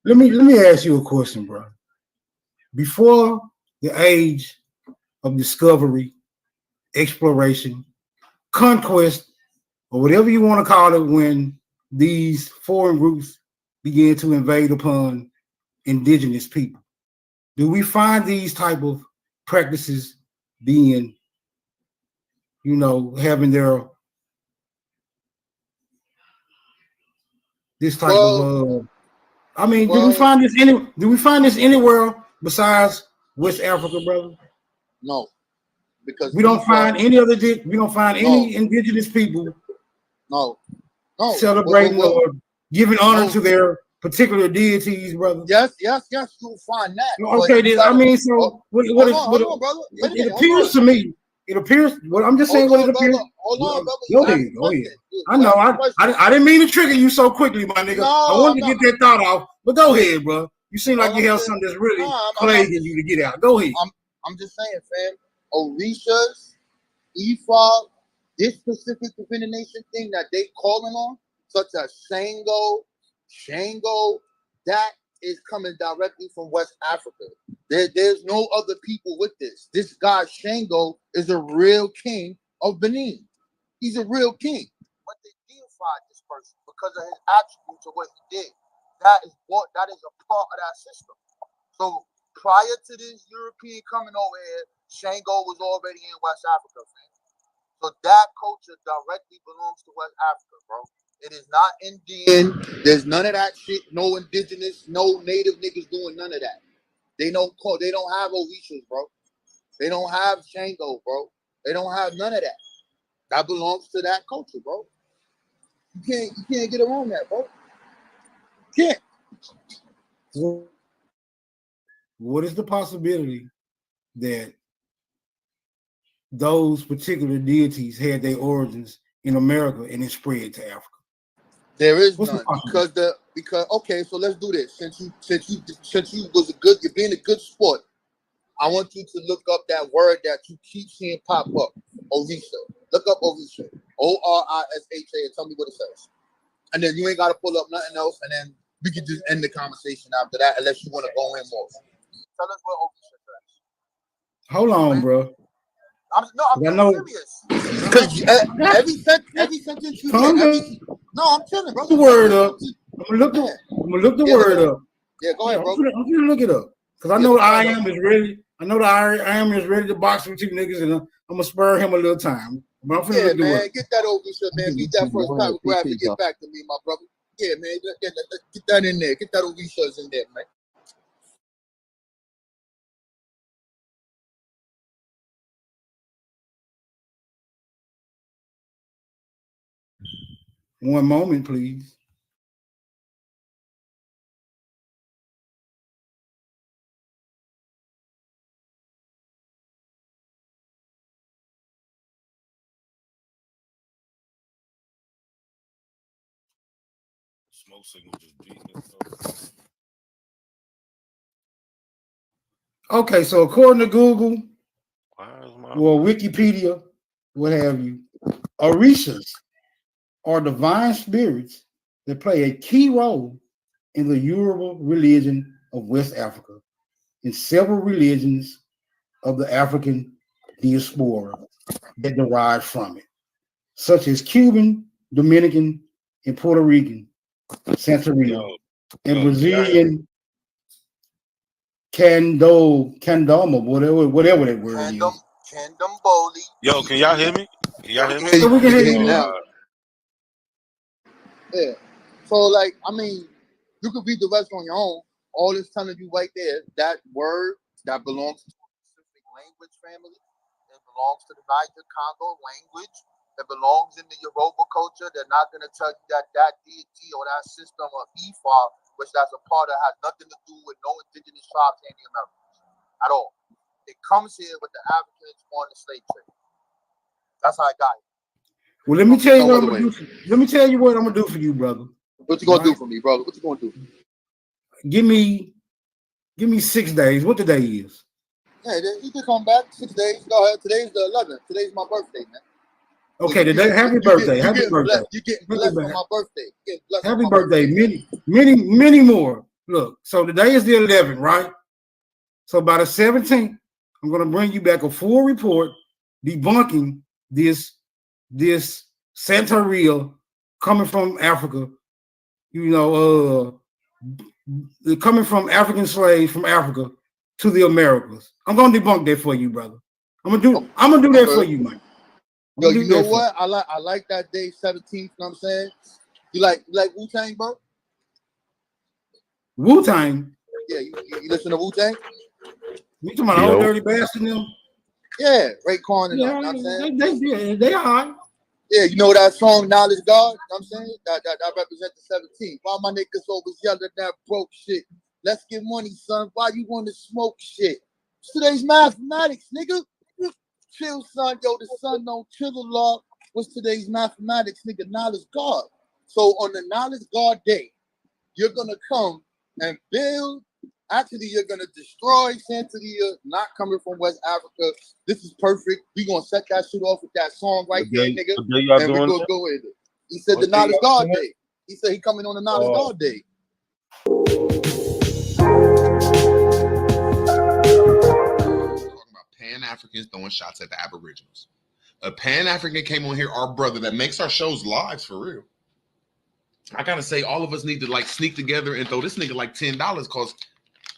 Speaker 10: Let me ask you a question, bro. Before the age of discovery, exploration, conquest, or whatever you want to call it, when these foreign groups began to invade upon indigenous people, do we find these type of practices being, having their this type of do we find this anywhere besides West Africa, brother?
Speaker 1: No, because
Speaker 10: we don't find any indigenous people celebrating or giving honor to their particular deities, brother.
Speaker 1: Yes, you'll find that.
Speaker 10: Okay, then hold on, brother. It appears to me. It appears. Well, I'm just saying what it appears.
Speaker 1: Hold on, brother.
Speaker 10: Go ahead. I know. I didn't mean to trigger you so quickly, my nigga. I wanted to get that thought off, but go ahead, bro. You seem like you have something that's really plaguing you to get out. Go ahead.
Speaker 1: I'm just saying, fam. Orishas, Ifa, this specific divination thing that they calling on, such as Shango, that is coming directly from West Africa. There's no other people with this. This guy Shango is a real king of Benin. He's a real king. But they deified this person because of his attributes of what he did. That is a part of that system. So prior to this European coming over here, Shango was already in West Africa, man. So that culture directly belongs to West Africa, bro. It is not Indian. There's none of that shit. No indigenous, no native niggas doing none of that. They don't have Orishas, bro. They don't have Shango, bro. They don't have none of that. That belongs to that culture, bro. You can't get around that, bro. You can't.
Speaker 10: What is the possibility that those particular deities had their origins in America and it spread to Africa?
Speaker 1: There is none because okay, so let's do this. Since you was you're being a good sport, I want you to look up that word that you keep seeing pop up, Orisha. Look up Orisha, Orisha, and tell me what it says. And then you ain't got to pull up nothing else, and then we could just end the conversation after that, unless you want to go in more. Tell us what Ovisha says.
Speaker 10: Hold on, bro.
Speaker 1: I'm serious. Because every sentence you say, I'm chilling, bro.
Speaker 10: The word up. I'm gonna look the word up.
Speaker 1: Yeah, go ahead, bro.
Speaker 10: I'm gonna look it up. Because I know the I am is ready. I know the I am is ready to box with you niggas, and I'm gonna spur him a little time. But I'm finna look the word.
Speaker 1: Get that Ovisha, man. Beat that first paragraph and get back to me, my brother. Yeah, man. Get that in there. Get that Ovisha's in there, man.
Speaker 10: One moment, please.
Speaker 9: Smoke signal just beating itself.
Speaker 10: Okay, so according to Google
Speaker 9: or
Speaker 10: Wikipedia, what have you, Orishas are divine spirits that play a key role in the Yoruba religion of West Africa and several religions of the African diaspora that derive from it, such as Cuban, Dominican, and Puerto Rican, Santeria, and Brazilian Candoma, whatever that word is.
Speaker 1: Candomboli.
Speaker 9: Yo, can y'all hear me? Can y'all hear me?
Speaker 10: Yeah, we can hear you now.
Speaker 1: Yeah. So, like, I mean, you could read the rest on your own. All it's telling you right there, that word that belongs to a specific language family. It belongs to the Niger Congo language. It belongs in the Yoruba culture. They're not going to tell you that deity or that system of Ifa, which that's a part of, has nothing to do with no indigenous tribes in the Americas at all. It comes here with the Africans on the slave trade. That's how I got it.
Speaker 10: Well, let me tell you what I'm gonna do. Let me tell you what I'm gonna do for you, brother.
Speaker 1: What you gonna do for me, brother? What you gonna do?
Speaker 10: Give me 6 days. What the day is?
Speaker 1: Yeah, you can come back 6 days. Go ahead. Today's the 11th. Today's my birthday, man.
Speaker 10: Okay, today. Happy birthday. Happy birthday.
Speaker 1: You're getting blessed for my birthday.
Speaker 10: Happy birthday. Many more. Look, so today is the 11th, right? So by the 17th, I'm gonna bring you back a full report debunking this Santeria coming from Africa, coming from African slaves from Africa to the Americas. I'm gonna debunk that for you, brother. I'm gonna do that for you, Mike.
Speaker 1: Yo, you know what? I like that day 17th. You know what I'm saying? You like Wu-Tang, bro?
Speaker 10: Wu-Tang?
Speaker 1: Yeah, you listen to Wu-Tang?
Speaker 10: You talking about old dirty bastard them?
Speaker 1: Yeah, Raekwon and
Speaker 10: yeah,
Speaker 1: them, you know what I'm saying?
Speaker 10: They all right.
Speaker 1: Yeah, you know that song, Knowledge God? You know what I'm saying? That represents the 17th. Why my niggas always yelling that broke shit? Let's get money, son. Why you want to smoke shit? Today's mathematics, nigga. Chill, son. Yo, the sun don't chill a lot. What's today's mathematics, nigga? Knowledge God. So on the Knowledge God Day, you're going to come and build. Actually, you're going to destroy Santeria, not coming from West Africa. This is perfect. We're going to set that shit off with that song right there, nigga. And we're going to go with it. He said the Knowledge God Day. He said he coming on the Knowledge God Day.
Speaker 8: Talking about Pan-Africans throwing shots at the Aboriginals. A Pan-African came on here, our brother, that makes our shows live for real. I gotta say, all of us need to like sneak together and throw this nigga like $10 because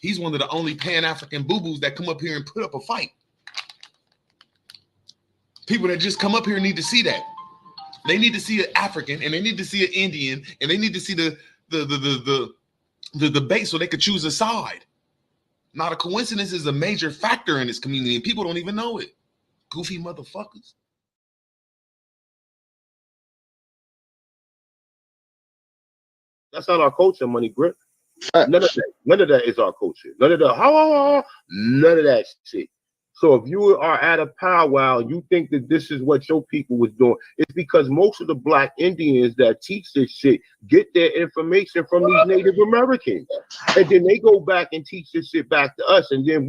Speaker 8: he's one of the only Pan-African boo-boos that come up here and put up a fight. People that just come up here need to see that. They need to see an African and they need to see an Indian and they need to see the debate so they could choose a side. Not a coincidence is a major factor in this community and people don't even know it. Goofy motherfuckers.
Speaker 11: That's not our culture, Money Grip. None of that is our culture. None of that shit. So if you are at a powwow, you think that this is what your people was doing. It's because most of the Black Indians that teach this shit get their information from these Native Americans. And then they go back and teach this shit back to us. And then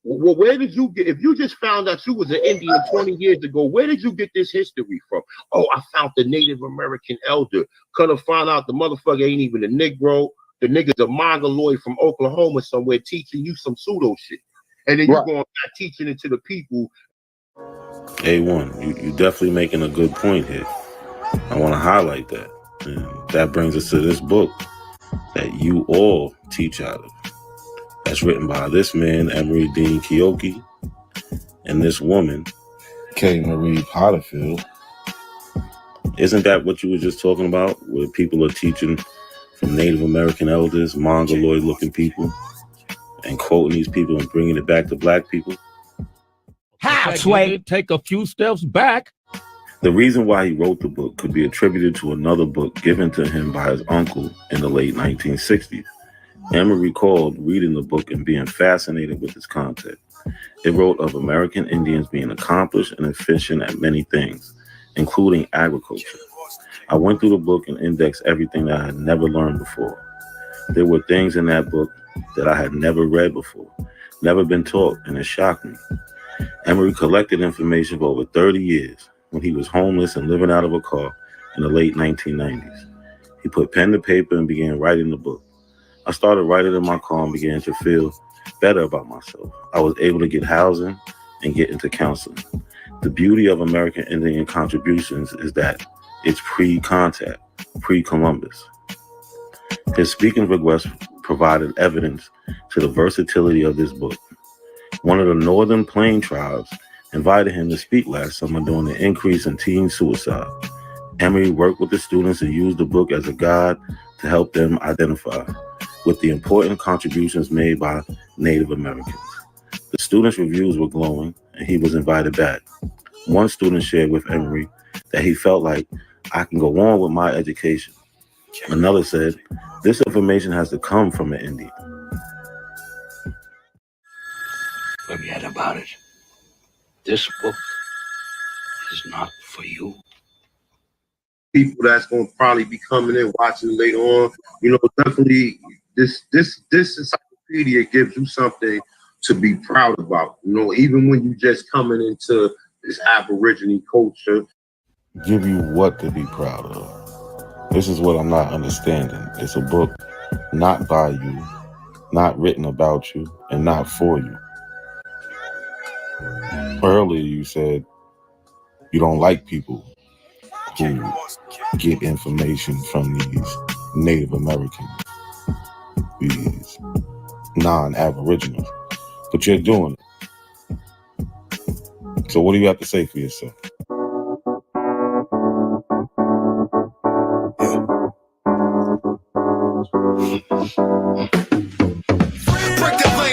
Speaker 11: Well, where did you get, if you just found out you was an Indian 20 years ago, where did you get this history from? Oh, I found the Native American elder. Could have found out the motherfucker ain't even a Negro. The nigga's a Mongoloid from Oklahoma somewhere teaching you some pseudo shit. And then you're going back teaching it to the people.
Speaker 5: A1, you definitely making a good point here. I want to highlight that. And that brings us to this book that you all teach out of. That's written by this man, Emery Dean Keoki, and this woman, K. Marie Potterfield. Isn't that what you were just talking about, where people are teaching from Native American elders, Mongoloid-looking people, and quoting these people and bringing it back to black people?
Speaker 12: How, Sway? Take a few steps back.
Speaker 5: The reason why he wrote the book could be attributed to another book given to him by his uncle in the late 1960s. Emery recalled reading the book and being fascinated with its content. It wrote of American Indians being accomplished and efficient at many things, including agriculture. I went through the book and indexed everything that I had never learned before. There were things in that book that I had never read before, never been taught, and it shocked me. Emery collected information for over 30 years when he was homeless and living out of a car in the late 1990s. He put pen to paper and began writing the book. I started writing in my car and began to feel better about myself. I was able to get housing and get into counseling. The beauty of American Indian contributions is that it's pre-contact, pre-Columbus. His speaking request provided evidence to the versatility of this book. One of the Northern Plain tribes invited him to speak last summer during the increase in teen suicide. Emery worked with the students and used the book as a guide to help them identify with the important contributions made by Native Americans. The students' reviews were glowing, and he was invited back. One student shared with Emery that he felt like, I can go on with my education. Another said, this information has to come from an Indian.
Speaker 12: Forget about it. This book is not for you.
Speaker 11: People that's going to probably be coming in, watching later on, you know, definitely this encyclopedia gives you something to be proud about. You know, even when you just coming into this Aborigine culture.
Speaker 5: Give you what to be proud of. This is what I'm not understanding. It's a book not by you, not written about you, and not for you. Earlier you said you don't like people who get information from these Native Americans, these non-Aboriginals, but you're doing it. So what do you have to say for yourself?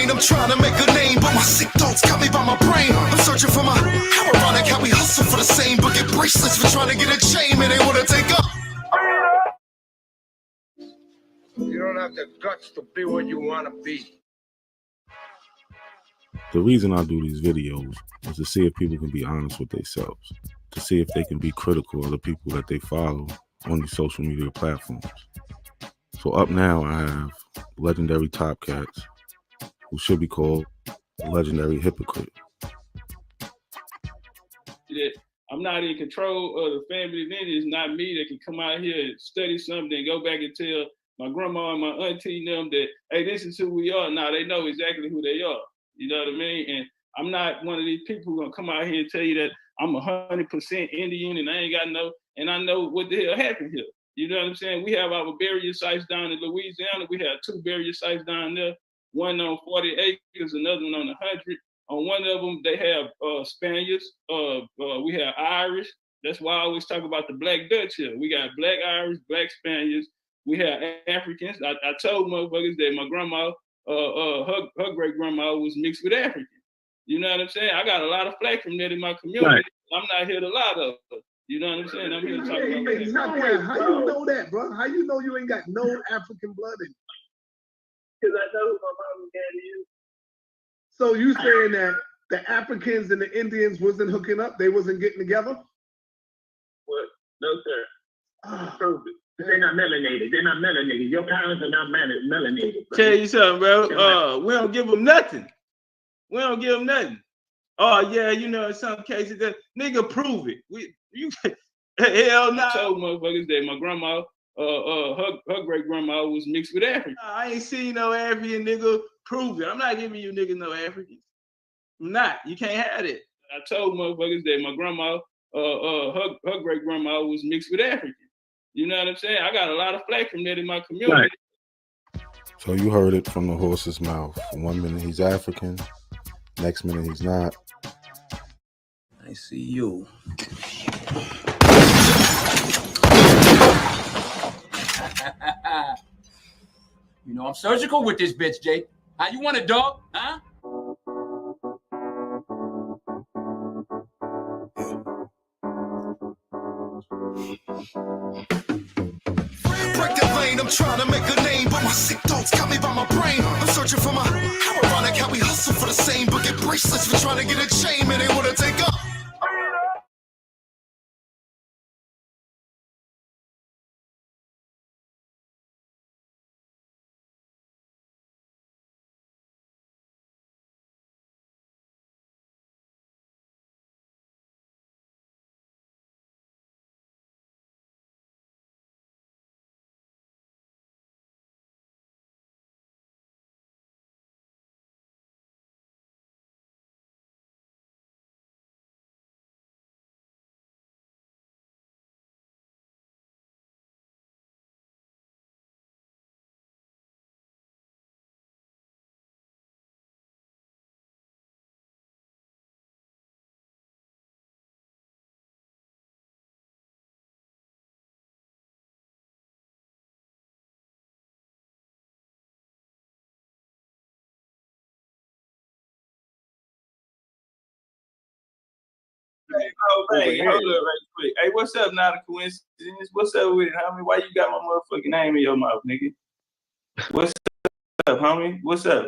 Speaker 3: I'm trying to make a name, but my sick thoughts got me by my brain. I'm searching for my, how ironic how we hustle for the same, but get bracelets for trying to get a chain, and they want to take up.
Speaker 13: You don't have the guts to be what you want to be.
Speaker 5: The reason I do these videos is to see if people can be honest with themselves, to see if they can be critical of the people that they follow on these social media platforms. So up now I have legendary top cats who should be called legendary hypocrite.
Speaker 14: I'm not in control of the family lineage. It's not me that can come out here and study something and go back and tell my grandma and my auntie and them that, hey, this is who we are. Now they know exactly who they are. You know what I mean? And I'm not one of these people who gonna come out here and tell you that I'm 100% Indian and I ain't got no, and I know what the hell happened here. You know what I'm saying? We have our burial sites down in Louisiana. We have 2 burial sites down there, one on 40 acres, another one on 100. On one of them, they have Spaniards. We have Irish. That's why I always talk about the Black Dutch here. We got Black Irish, Black Spaniards. We have Africans. I told motherfuckers that my grandma, her great grandma was mixed with African. You know what I'm saying? I got a lot of flack from that in my community. Right. I'm not here to lie to her. You know what I'm saying? I'm here to talk about that.
Speaker 15: How you know that, bro? How you know you ain't got no African blood in you?
Speaker 16: Because I know who my mom and daddy is.
Speaker 15: So you saying that the Africans and the Indians wasn't hooking up? They wasn't getting together?
Speaker 16: What? No, sir. Prove it. They're not melanated. They're not melanated. Your parents are not melanated.
Speaker 14: Tell you something, bro. We don't give them nothing. We don't give them nothing. Oh yeah, you know, in some cases, that nigga prove it. Hell no. I told motherfuckers that my grandma, her great grandma was mixed with African. I ain't seen no African, nigga. Prove it. I'm not giving you niggas no Africans. I'm not. You can't have it. I told motherfuckers that my grandma, her great grandma was mixed with African. You know what I'm saying? I got a lot of flack from that in my community.
Speaker 17: Right.
Speaker 3: So you heard it from the horse's mouth. 1 minute he's African, next minute he's not.
Speaker 12: I see you.
Speaker 18: You know, I'm surgical with this bitch, Jake. How you want it, dog? Huh?
Speaker 19: Break the lane, I'm trying to make a name, but my sick thoughts got me by my brain. I'm searching for my how ironic how we hustle for the same, but get bracelets for trying to get a chain, man, they wanna take up.
Speaker 14: Hey, hold up right quick. Hey, what's up, not a coincidence? What's up with it, homie? Why you got my motherfucking name in your mouth, nigga? What's up, homie? What's up?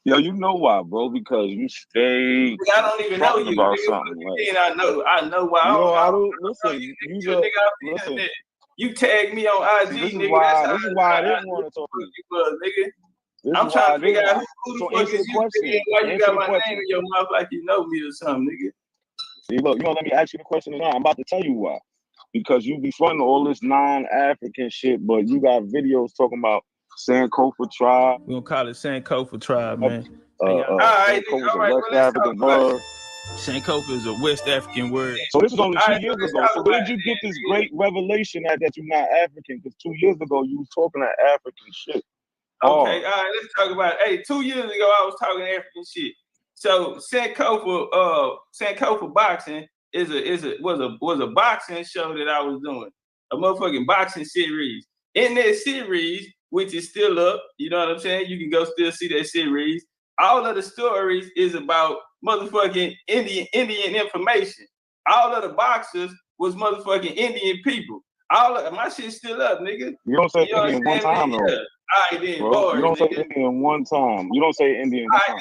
Speaker 20: Yo, you know why, bro? Because you stay
Speaker 14: I don't even know you,
Speaker 20: about
Speaker 14: nigga.
Speaker 20: something. Like,
Speaker 14: I know why.
Speaker 20: yo,
Speaker 14: I
Speaker 20: I
Speaker 14: don't
Speaker 20: don't listen.
Speaker 14: listen. You tag me on IG,
Speaker 20: This is
Speaker 14: nigga.
Speaker 20: why. This is why I didn't want to talk to you.
Speaker 14: Nigga.
Speaker 20: This
Speaker 14: I'm
Speaker 20: is
Speaker 14: trying
Speaker 20: why
Speaker 14: to figure
Speaker 20: I
Speaker 14: out
Speaker 20: didn't.
Speaker 14: who
Speaker 20: So
Speaker 14: the fuck
Speaker 20: answer
Speaker 14: is
Speaker 20: the
Speaker 14: you,
Speaker 20: question.
Speaker 14: nigga, and why you
Speaker 20: Answer
Speaker 14: got
Speaker 20: the
Speaker 14: my
Speaker 20: question.
Speaker 14: name in your mouth like you know me or something, nigga.
Speaker 20: See, look, you know, let me ask you the question now. I'm about to tell you why. Because you be fronting all this non-African shit, but you got videos talking about Sankofa tribe.
Speaker 6: We gonna call it Sankofa tribe, man.
Speaker 20: Sankofa is a West African word.
Speaker 6: Sankofa is a West African word.
Speaker 20: So this is only 2 years ago. So where did you get this great revelation that you're not African? Because 2 years ago you was talking that African shit.
Speaker 14: Okay, all right, let's talk about it. Hey, 2 years ago I was talking African shit. So Sankofa boxing was a boxing show that I was doing, a motherfucking boxing series. In that series, which is still up, you know what I'm saying? You can go still see that series. All of the stories is about motherfucking Indian information. All of the boxers was motherfucking Indian people. All of my shit's still up, nigga.
Speaker 20: You don't say Indian one time, though.
Speaker 14: All right, then,
Speaker 20: Bro, you don't say
Speaker 14: nigga.
Speaker 20: Indian one time. You don't say Indian one time.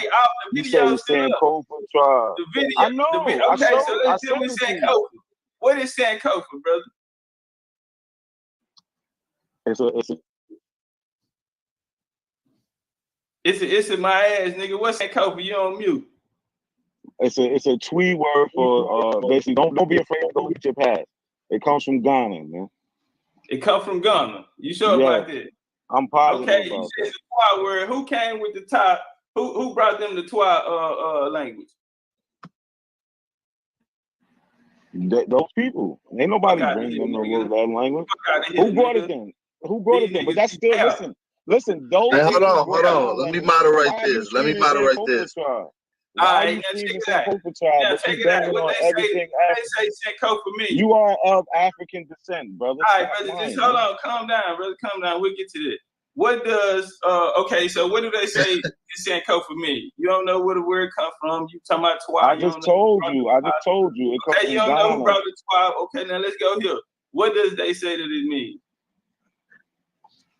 Speaker 14: The
Speaker 20: You say Sankofa tribe.
Speaker 14: The video.
Speaker 20: I know.
Speaker 14: Okay, so let's deal with Sankofa. What is Sankofa, brother? It's in my ass, nigga. What's Sankofa? You on mute?
Speaker 20: It's a tweet word for basically don't be afraid to go look at your past. It comes from Ghana, man.
Speaker 14: It comes from Ghana. You sure about that?
Speaker 20: I'm positive
Speaker 14: okay,
Speaker 20: about
Speaker 14: you said it's a Twa word. Who came with the top? Who brought them the Twa language?
Speaker 20: Those people. Ain't nobody bring them no that language. Who brought it then? Who brought it then? But that's still listen. Those.
Speaker 1: Hey, hold on. Let me moderate this.
Speaker 14: All right, now check it out. Now check it out. What they say Sankofa for me.
Speaker 20: You are of African descent, brother.
Speaker 14: All right, brother. Just hold on. Calm down, brother. Calm down. We'll get to that. What does okay? So what do they say is Sankofa mean? You don't know where the word come from. You talking about Twa?
Speaker 20: I just told you. It comes
Speaker 14: from you don't know who brought the Twa? Okay, now let's go here. What does they say that it means?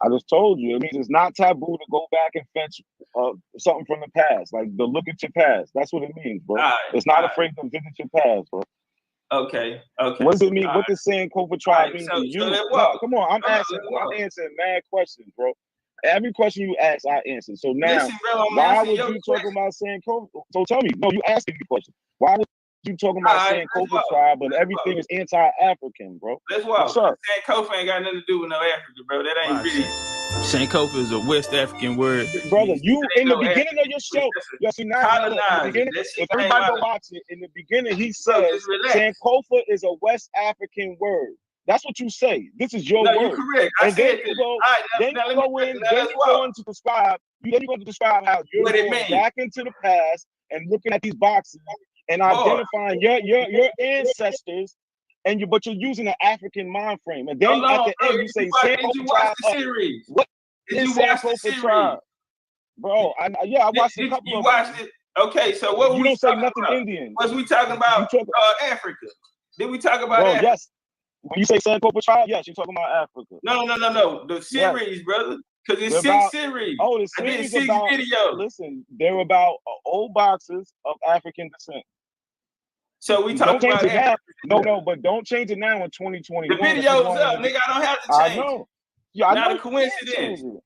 Speaker 20: I just told you. It means it's not taboo to go back and fetch something from the past. Like to look at your past. That's what it means, bro. It's not afraid to visit your past, bro.
Speaker 14: Okay.
Speaker 20: What does it mean? What does Sankofa tribe mean to you? No, come on, I'm answering mad questions, bro. Every question you ask, I answer. So now,
Speaker 6: Listen, bro, I'm
Speaker 20: why
Speaker 6: answering
Speaker 20: would
Speaker 6: your
Speaker 20: you talk
Speaker 6: question.
Speaker 20: about Sankofa? So tell me, no, you asking me question. Why would you talking about
Speaker 6: All right, let's
Speaker 20: Sankofa
Speaker 6: walk.
Speaker 20: tribe, but
Speaker 6: Let's
Speaker 20: everything
Speaker 6: walk.
Speaker 20: is anti-African, bro?
Speaker 6: Let's walk.
Speaker 20: What's up?
Speaker 6: Sankofa ain't got nothing to do with no Africa, bro. That ain't really. Sankofa is a West African word.
Speaker 20: Brother, you
Speaker 6: That
Speaker 20: in the
Speaker 6: ain't no
Speaker 20: beginning
Speaker 6: African.
Speaker 20: of your show, yo, see now, look, in the
Speaker 6: Colonizer.
Speaker 20: beginning,
Speaker 6: That shit
Speaker 20: if
Speaker 6: came
Speaker 20: everybody
Speaker 6: out
Speaker 20: go
Speaker 6: of.
Speaker 20: watch it, in the beginning he
Speaker 6: Bro,
Speaker 20: says
Speaker 6: just relax.
Speaker 20: Sankofa is a West African word. That's what you say. This is your
Speaker 6: No,
Speaker 20: word.
Speaker 6: you correct. I
Speaker 20: And then
Speaker 6: said
Speaker 20: you
Speaker 6: that.
Speaker 20: go,
Speaker 6: All right,
Speaker 20: then
Speaker 6: now
Speaker 20: you
Speaker 6: let me
Speaker 20: go in,
Speaker 6: now
Speaker 20: then
Speaker 6: let's
Speaker 20: you
Speaker 6: walk.
Speaker 20: go into describe, then you go to describe how you're
Speaker 6: What it
Speaker 20: going
Speaker 6: mean?
Speaker 20: back into the past and looking at these boxes and
Speaker 6: Boy.
Speaker 20: identifying your ancestors, and but you're using an African mind frame. And then
Speaker 6: Hold
Speaker 20: at
Speaker 6: on,
Speaker 20: the
Speaker 6: bro.
Speaker 20: end you
Speaker 6: Did
Speaker 20: say
Speaker 6: you watch
Speaker 20: Sankofa
Speaker 6: the
Speaker 20: tribe up.
Speaker 6: series?
Speaker 20: What
Speaker 6: Did
Speaker 20: is
Speaker 6: you watch the
Speaker 20: Sankofa
Speaker 6: series?
Speaker 20: tribe? Bro, yeah, I watched a couple
Speaker 6: You
Speaker 20: of
Speaker 6: watched
Speaker 20: them.
Speaker 6: it? Okay, so what were
Speaker 20: You
Speaker 6: we
Speaker 20: don't say
Speaker 6: talking
Speaker 20: nothing
Speaker 6: about?
Speaker 20: Indian.
Speaker 6: Was we talking about Africa? Did we talk about
Speaker 20: Bro,
Speaker 6: Africa?
Speaker 20: yes. When you say Sankofa tribe, yes, you're talking about Africa.
Speaker 6: No. The series, brother. Because it's
Speaker 20: They're
Speaker 6: 6 series.
Speaker 20: Oh, the
Speaker 6: I did
Speaker 20: series
Speaker 6: 6
Speaker 20: about,
Speaker 6: videos.
Speaker 20: listen, they're about old boxes of African descent.
Speaker 6: So we
Speaker 20: Don't
Speaker 6: talking
Speaker 20: change
Speaker 6: about
Speaker 20: it now.
Speaker 6: Africa.
Speaker 20: No, but don't change it now in 2021.
Speaker 6: The video's up, nigga. I don't have to
Speaker 20: I
Speaker 6: change
Speaker 20: know.
Speaker 6: it.
Speaker 20: Yeah, I
Speaker 6: Not
Speaker 20: know
Speaker 6: a
Speaker 20: you can't
Speaker 6: coincidence.
Speaker 20: change it.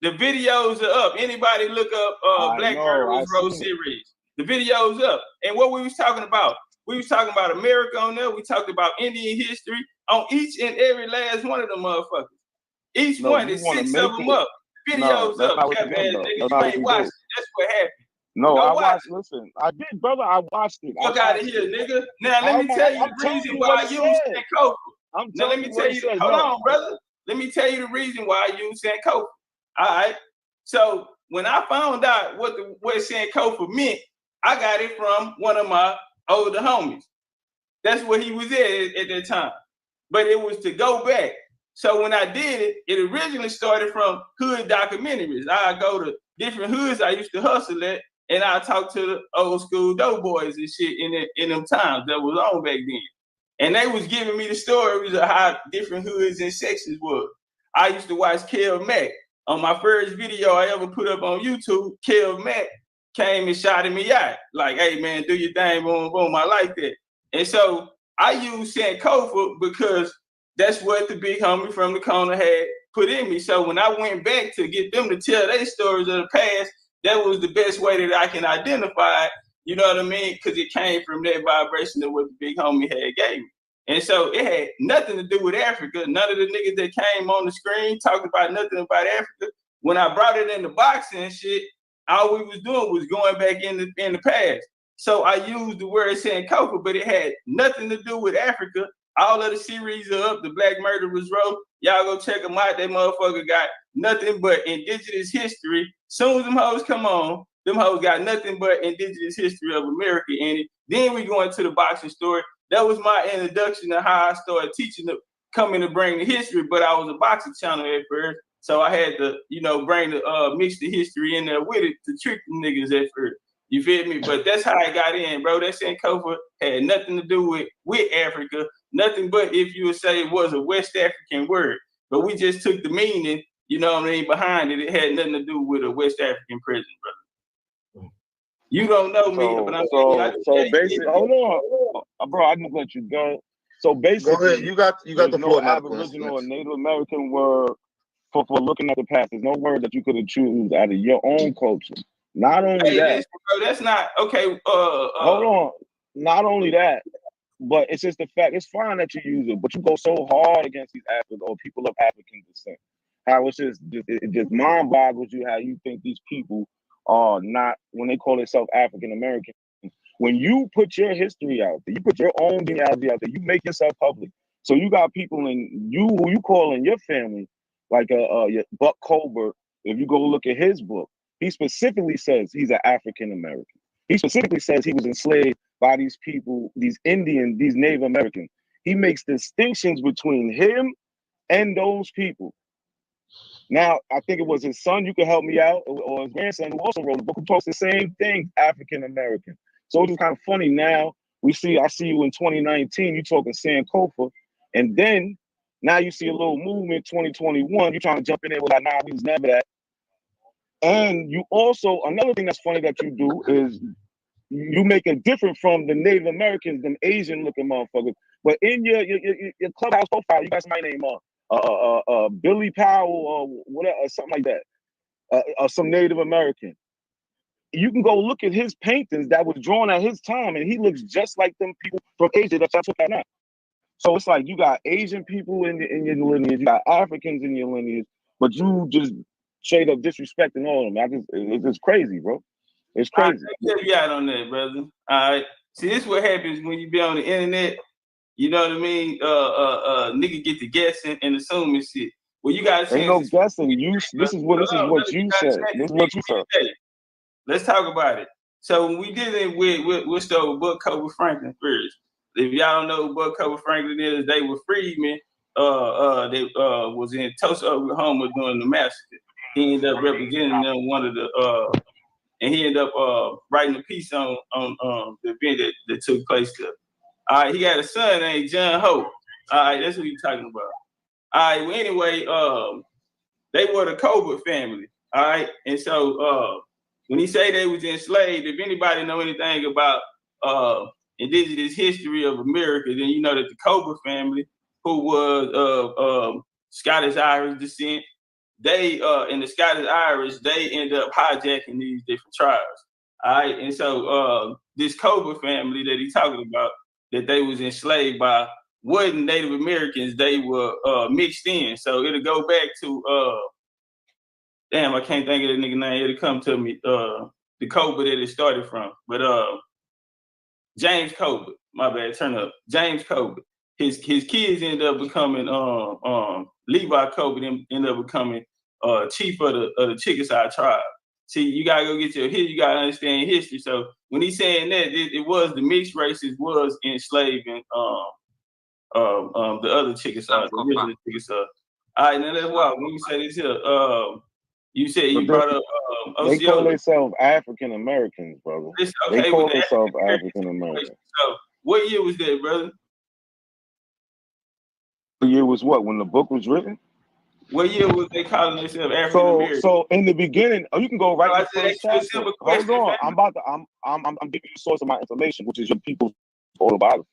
Speaker 6: The videos are up. Anybody look up Black Murderers Row series. The video's up. And what we was talking about? We was talking about America on there. We talked about Indian history on each and every last one of them motherfuckers. Each one is 6 of them up. The video's up. Cap ass nigga. You ain't watched it. That's what happened.
Speaker 20: No,
Speaker 6: Go
Speaker 20: I
Speaker 6: watch
Speaker 20: watched. Listen, I did, brother. I watched it.
Speaker 6: Fuck out of here, nigga. Now let me tell you the reason why I use Sankofa. Now let me tell you. Hold on, brother. Let me tell you the reason why I use Sankofa. All right. So when I found out what Sankofa meant, I got it from one of my older homies. That's where he was at that time. But it was to go back. So when I did it, it originally started from hood documentaries. I go to different hoods I used to hustle at, and I talk to the old school dope boys and shit in them times that was on back then. And they was giving me the stories of how different hoods and sections was. I used to watch Kel Mack. On my first video I ever put up on YouTube, Kel Mack came and shouted me out. Like, hey man, do your thing, boom, boom. I like that. And so I use Sankofa because that's what the big homie from the corner had put in me. So when I went back to get them to tell their stories of the past, that was the best way that I can identify it, you know what I mean? Because it came from that vibration of what the big homie had gave me. And so it had nothing to do with Africa. None of the niggas that came on the screen talked about nothing about Africa. When I brought it in the boxing and shit, all we was doing was going back in the past. So I used the word Sankofa, but it had nothing to do with Africa. All of the series are up. The Black Murderers Row. Y'all go check them out. That motherfucker got nothing but indigenous history. Soon as them hoes come on, them hoes got nothing but indigenous history of America in it. Then we go into the boxing story. That was my introduction to how I started teaching, coming to bring the history. But I was a boxing channel at first, so I had to, bring the mix the history in there with it to trick the niggas at first. You feel me? But that's how I got in, bro. That Sankofa had nothing to do with Africa. Nothing but, if you would say, it was a West African word. But we just took the meaning, behind it. It had nothing to do with a West African prison, brother. You don't know me, but I'm
Speaker 20: so basically, hold on, bro. I didn't let you go. So basically,
Speaker 1: go ahead. You got the floor,
Speaker 20: no Aboriginal or Native American word for looking at the past. There's no word that you could have chosen out of your own culture. Not only that,
Speaker 6: listen, bro, that's not okay.
Speaker 20: Hold on. Not only that, but it's just the fact. It's fine that you use it, but you go so hard against these African or people of African descent. How it's it just mind boggles you how you think these people are not, when they call themselves African American. When you put your history out there, you put your own genealogy out there, you make yourself public. So you got people in you who you call in your family, like Buck Colbert. If you go look at his book, he specifically says he's an African American. He specifically says he was enslaved by these people, these Indian, these Native Americans. He makes distinctions between him and those people. Now, I think it was his son, you can help me out, or his grandson who also wrote a book who talks the same thing, African American. So it's just kind of funny now. I see you in 2019, you talking Sankofa, and then now you see a little movement 2021, you're trying to jump in there with like, nah, we was never that. And you also, another thing that's funny that you do is you make it different from the Native Americans, them Asian looking motherfuckers. But in your clubhouse profile, you got somebody named Billy Powell or whatever, or something like that. some Native American. You can go look at his paintings that was drawn at his time, and he looks just like them people from Asia that y'all took out now. So it's like you got Asian people in your lineage, you got Africans in your lineage, but you just straight up disrespecting all of them. It's just crazy, bro. It's crazy.
Speaker 14: I'll help you out on that, brother. All right. See, this is what happens when you be on the internet. You know what I mean? Nigga get to guessing and assuming shit. Well, you got a
Speaker 20: Ain't no
Speaker 14: chance.
Speaker 20: guessing. This is what you said. This is what you said.
Speaker 14: Let's talk about it. So when we did it we'll start with Buck Cover Franklin first. If y'all don't know who Buck Cover Franklin is, they were freedmen. They was in Tulsa, Oklahoma during the massacre. He ended up representing them and he ended up writing a piece on the event that took place there. All right, he got a son named John Hope. All right, that's what he's talking about. All right, well, anyway, they were the Colbert family. All right, and so when he say they was enslaved, if anybody know anything about indigenous history of America, then you know that the Colbert family, who was of Scottish Irish descent, they in the Scottish Irish, they end up hijacking these different tribes. All right, and so this Colbert family that he's talking about, that they was enslaved by wasn't Native Americans, they were mixed in. So it'll go back to damn, I can't think of the nigga name. It'll come to me. The Colbert that it started from. But James Colbert, my bad, turn up. James Colbert. His kids ended up becoming Levi Colbert ended up becoming chief of the Chickasaw tribe. See, you gotta go get your history, you gotta understand history. So when he's saying that, it was the mixed races was enslaving the other Chickasaw, the original Chickasaw. All right, now let's walk. When you say this here, you said you brought up
Speaker 20: They call
Speaker 14: Osceola.
Speaker 20: themselves African Americans, brother.
Speaker 14: Okay,
Speaker 20: they call
Speaker 14: with the
Speaker 20: themselves African Americans.
Speaker 14: So what year was that, brother?
Speaker 20: The year was what? When the book was written?
Speaker 14: What year was they calling themselves African American?
Speaker 20: So in the beginning, you can go right to the first chapter.
Speaker 14: Hold
Speaker 20: on, I'm giving you the source of my information, which is your people's autobiography.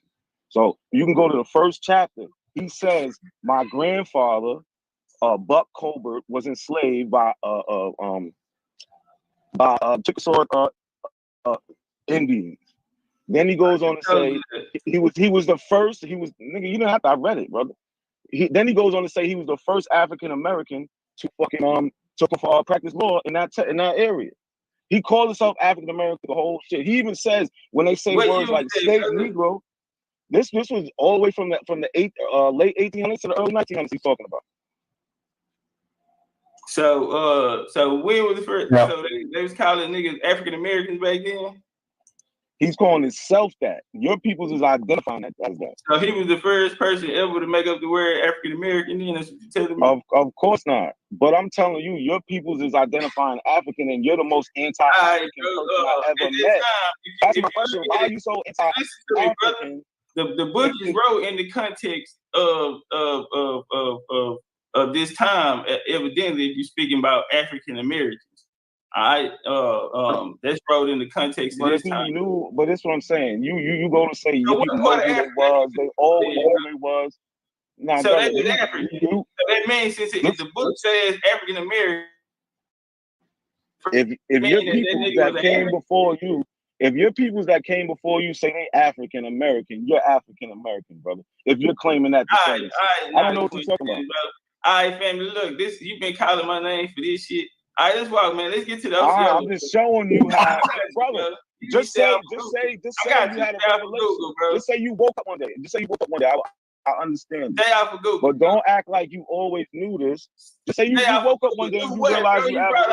Speaker 20: So you can go to the first chapter. He says, my grandfather, Buck Colbert, was enslaved by Chickasaw Indians. Then he goes on to say he was the first. He was nigga. You don't have to. I read it, brother. Then he goes on to say he was the first African American to fucking practice law in that area. He called himself African American. The whole shit. He even says when they say words like state Negro. This was all the way from the late 1800s to the early 1900s. He's talking about.
Speaker 14: So when was the first? Yeah. So they was calling niggas African Americans back then.
Speaker 20: He's calling himself that. Your peoples is identifying that as that.
Speaker 14: So he was the first person ever to make up the word African American. Then that's what you're telling me.
Speaker 20: Of course not. But I'm telling you, your peoples is identifying African, and you're the most anti-African person I ever met. That's my question. Why are you so anti-African?
Speaker 14: The book is wrote in the context of this time. Evidently, if you're speaking about African Americans. That's wrote in the context of this time.
Speaker 20: But that's what I'm saying. You go to say you people know who they was. They always knew who they was. Nah,
Speaker 14: so
Speaker 20: brother,
Speaker 14: they was African. So that means if the book says African American,
Speaker 20: if your people that came before you, if your peoples that came before you say they African American, you're African American, brother. If you're claiming that, I don't know what you're talking about.
Speaker 14: All right, family, look, you've been calling my name for this shit. All right, let's walk, man. Let's get to the
Speaker 20: Osceola. I'm just showing you how, brother. Just say you had a revelation. Just say you woke up one day. I understand.
Speaker 14: Stay out for Google.
Speaker 20: But don't act like you always knew this. Just say you woke up one day and you realized you
Speaker 14: brought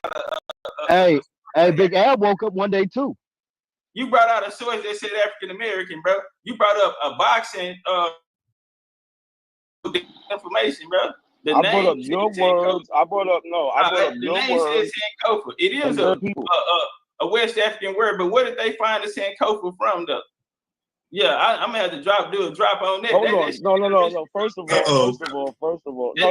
Speaker 12: out Hey, Big Al woke up one day too.
Speaker 14: You brought out a source that said African American, bro. You brought up a boxing information, bro.
Speaker 20: I brought up your words. I brought up your words.
Speaker 14: The name says Sankofa. It is a West African word, but where did they find the Sankofa from, though? Yeah, I'm gonna have to do a drop on that.
Speaker 20: Hold on. No. First of all. They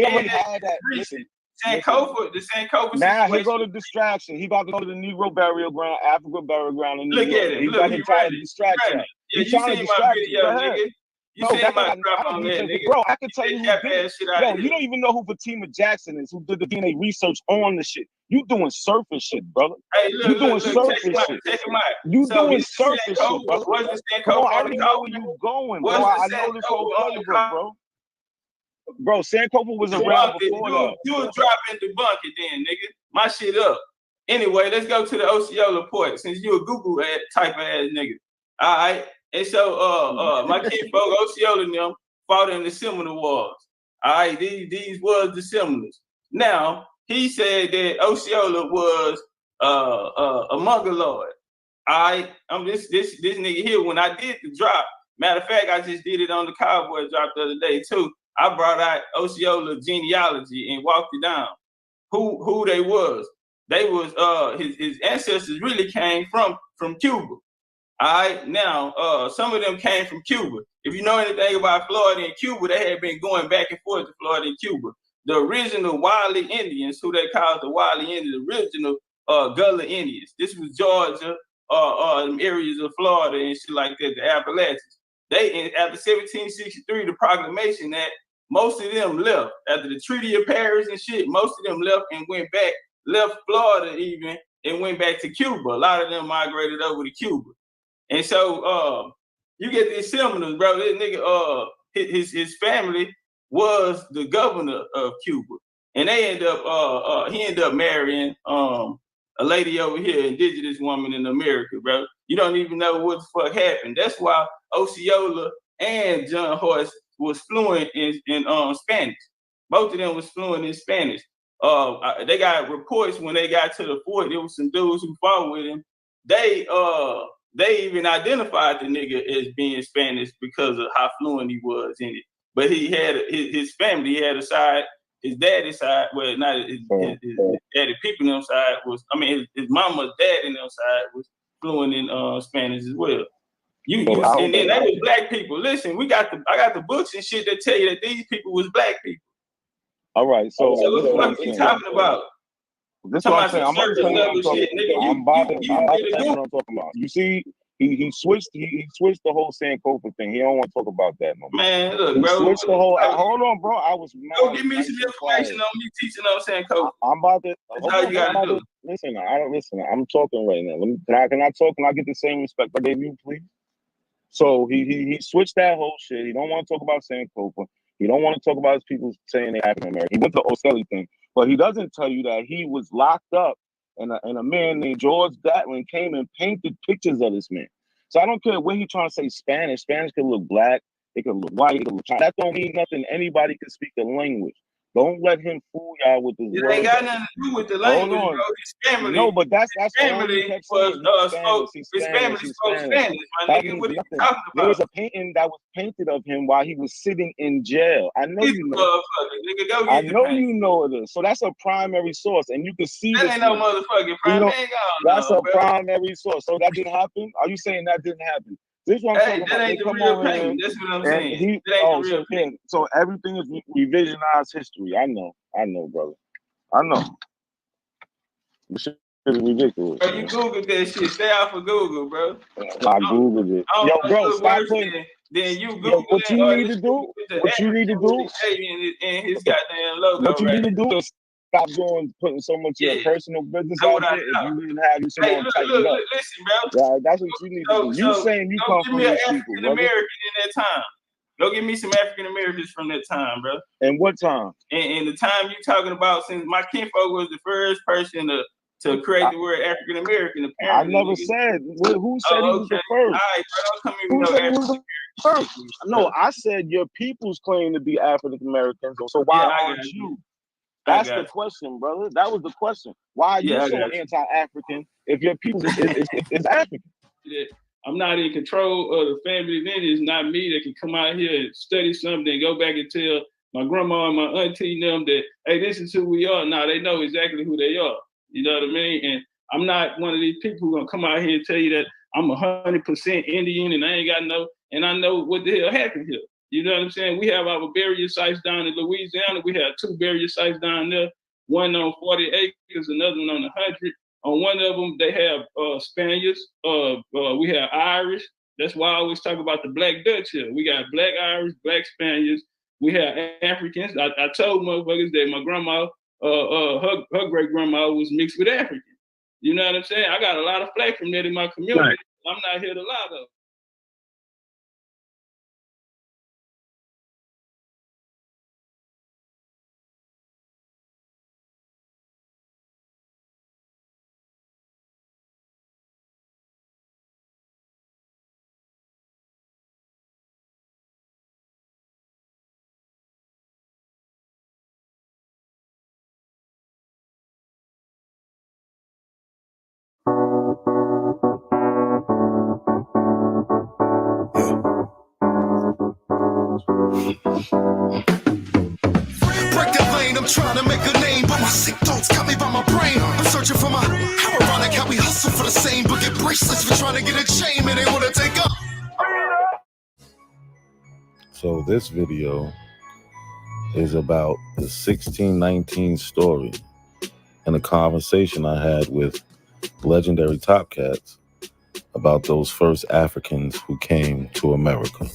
Speaker 20: already had that. Listen.
Speaker 14: Sankofa, the Sankofa.
Speaker 20: Now he go to distraction. He about to go to the Negro burial ground, Africa burial ground.
Speaker 14: Look at it.
Speaker 20: He's trying to distract you.
Speaker 14: Yeah, you seen my video, nigga.
Speaker 20: Bro,
Speaker 2: seen
Speaker 20: that's
Speaker 2: my
Speaker 20: not,
Speaker 2: drop
Speaker 20: I don't
Speaker 2: on
Speaker 20: be
Speaker 2: that,
Speaker 20: thinking,
Speaker 2: nigga.
Speaker 20: bro, I can tell you who
Speaker 2: That
Speaker 20: did it.
Speaker 2: shit out
Speaker 20: Yo,
Speaker 2: of
Speaker 20: you
Speaker 2: here.
Speaker 20: don't even know who Fatima Jackson is, who did the DNA research on the shit. You doing surface shit, brother.
Speaker 2: Hey,
Speaker 20: You doing
Speaker 2: look, check
Speaker 20: surface
Speaker 2: him out,
Speaker 20: shit.
Speaker 2: check him out.
Speaker 20: You
Speaker 2: So
Speaker 20: doing
Speaker 2: he's the
Speaker 20: surface shit,
Speaker 2: Sankofa.
Speaker 20: brother.
Speaker 2: Was the
Speaker 20: Come on,
Speaker 2: Sankofa
Speaker 20: I
Speaker 2: on the
Speaker 20: already know where
Speaker 2: coffin?
Speaker 20: you going, bro.
Speaker 2: Was the
Speaker 20: I know this whole
Speaker 2: Sankofa on the
Speaker 20: playbook,
Speaker 2: coffin?
Speaker 20: bro. Sankofa was around
Speaker 2: Debunk it.
Speaker 20: before that.
Speaker 2: You a drop and debunk it then, nigga. My shit up. Anyway, let's go to the Osceola report, since you a Google type of ass nigga. All right. And so my kinfolk Osceola and them fought in the Seminole Wars. All right, these was the Seminoles. Now, he said that Osceola was a mongoloid. All right, this nigga here, when I did the drop, matter of fact, I just did it on the Cowboy drop the other day too. I brought out Osceola genealogy and walked it down. Who they was. They was his ancestors really came from Cuba. All right, now some of them came from Cuba. If you know anything about Florida and Cuba, they had been going back and forth to Florida and Cuba. The original Wiley Indians, who they called the Wiley Indians, the original Gullah Indians. This was Georgia, areas of Florida and shit like that, the Appalachians. They, after 1763, the Proclamation Act, most of them left. After the Treaty of Paris and shit, most of them left and went back, left Florida even, and went back to Cuba. A lot of them migrated over to Cuba. And so you get these Seminoles, bro. This nigga, his family was the governor of Cuba. And they end up he ended up marrying a lady over here, indigenous woman in America, bro. You don't even know what the fuck happened. That's why Osceola and John Horse was fluent in Spanish. Both of them was fluent in Spanish. They got reports when they got to the fort. There was some dudes who fought with him. They even identified the nigga as being Spanish because of how fluent he was in it. But he had his family. He had a side. His daddy's side, well, not his daddy people in them side was. I mean, his mama's dad in them side was fluent in Spanish as well. And then they was black people. Listen, I got the books and shit that tell you that these people was black people.
Speaker 20: All right, so
Speaker 2: what the fuck are you talking about?
Speaker 20: This is what I'm saying. I'm about to tell you what I'm talking about. You see, he switched the whole Sankofa thing. He don't want to talk about that no more.
Speaker 2: Man, look,
Speaker 20: he
Speaker 2: bro.
Speaker 20: Switched the whole. Hold on, bro. I was.
Speaker 2: Go give me some information on me teaching on Sankofa.
Speaker 20: I'm about to.
Speaker 2: That's all you gotta do.
Speaker 20: Listen, I don't listen. I'm talking right now. Can I talk? Can I get the same respect I gave you, please? So he switched that whole shit. He don't want to talk about Sankofa. He don't want to talk about his people saying they're African American. He went to the O'Skelly thing, but he doesn't tell you that he was locked up and a man named George Gatlin came and painted pictures of this man. So I don't care what he trying to say Spanish. Spanish could look black. It could look white. It could look Chinese. That don't mean nothing. Anybody can speak the language. Don't let him fool y'all with this.
Speaker 2: It ain't got nothing to do with the language, bro. His family.
Speaker 20: No, but that's
Speaker 2: family was his family spoke Spanish. My nigga, what are you talking about?
Speaker 20: There was a painting that was painted of him while he was sitting in jail. I know you know.
Speaker 2: Nigga, go get
Speaker 20: I know you know it is. So that's a primary source, and you can see
Speaker 2: that ain't no motherfucking primary.
Speaker 20: That's a primary source. So that didn't happen. Are you saying that didn't happen? This one.
Speaker 2: Hey, that ain't the real pain. That's what I'm saying.
Speaker 20: So everything is revisionized history. I know, brother. I know. This shit is ridiculous.
Speaker 2: Bro, you Googled that shit. Stay off of Google, bro.
Speaker 20: I Googled it. Yo, bro, stop putting.
Speaker 2: Then you Google
Speaker 20: what you need to do? What you need to do?
Speaker 2: And his goddamn logo.
Speaker 20: What you need to do is stop putting so much of your personal business out there. If you didn't have you someone tighten up.
Speaker 2: Listen, bro.
Speaker 20: Yeah, that's what you need to do. You saying you come from these people,
Speaker 2: African American in that time. Go give me some African Americans from that time, bro.
Speaker 20: And what time?
Speaker 2: And the time you talking about, since my kinfolk was the first person to create the word African American. Apparently,
Speaker 20: I never said. Who said he was the first?
Speaker 2: All right, bro. Don't
Speaker 20: Who said he was the first? No, I said your people's claim to be African Americans. So why aren't you? That's the question, brother. That was the question. Why are you so anti-African if your people is African?
Speaker 14: I'm not in control of the family lineage. It's not me that can come out here and study something and go back and tell my grandma and my auntie and them that, hey, this is who we are. Now they know exactly who they are. You know what I mean? And I'm not one of these people who gonna come out here and tell you that I'm 100% Indian and I ain't got and I know what the hell happened here. You know what I'm saying? We have our burial sites down in Louisiana. We have 2 burial sites down there, one on 40 acres, another one on 100. On one of them, they have Spaniards. We have Irish. That's why I always talk about the Black Dutch here. We got Black Irish, Black Spaniards. We have Africans. I told motherfuckers that my grandma, her great grandma was mixed with African. You know what I'm saying? I got a lot of flack from that in my community. Right. I'm not here to lie though.
Speaker 19: Break the lane, I'm trying to make a name, but my sick thoughts got me by my brain. I'm searching for my how ironic how we hustle for the same, but get bracelets for trying to get a chain, and they want to take up.
Speaker 5: So this video is about the 1619 story and a conversation I had with legendary Top Cats about those first Africans who came to America.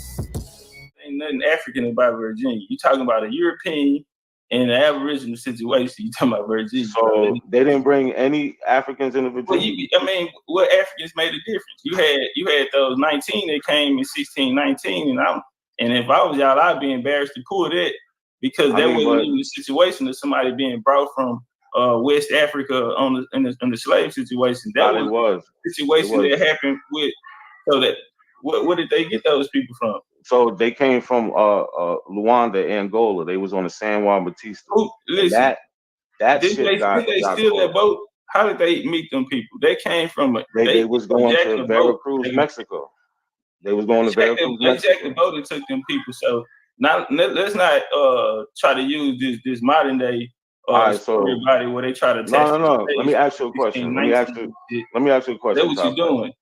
Speaker 14: Ain't nothing African about Virginia. You talking about a European and an Aboriginal situation. You talking about Virginia.
Speaker 20: So they didn't bring any Africans into Virginia.
Speaker 14: Well, what Africans made a difference? You had those 19 that came in 1619, and if I was y'all, I'd be embarrassed to pull that because that wasn't even the situation of somebody being brought from West Africa in the slave situation. That was the situation that happened with. So that where did they get those people from?
Speaker 20: So they came from Luanda, Angola. They was on the San Juan Batista.
Speaker 14: Listen,
Speaker 20: that
Speaker 14: did
Speaker 20: shit
Speaker 14: they steal that boat? How did they meet them people? They came from
Speaker 20: they was going to Veracruz, Mexico. They was going to Veracruz, Mexico.
Speaker 14: They jacked the boat and took them people. So now let's not try to use this modern day story body where they try to test.
Speaker 20: No. Let me ask you a question. Let me ask you a question.
Speaker 14: That's what you're doing.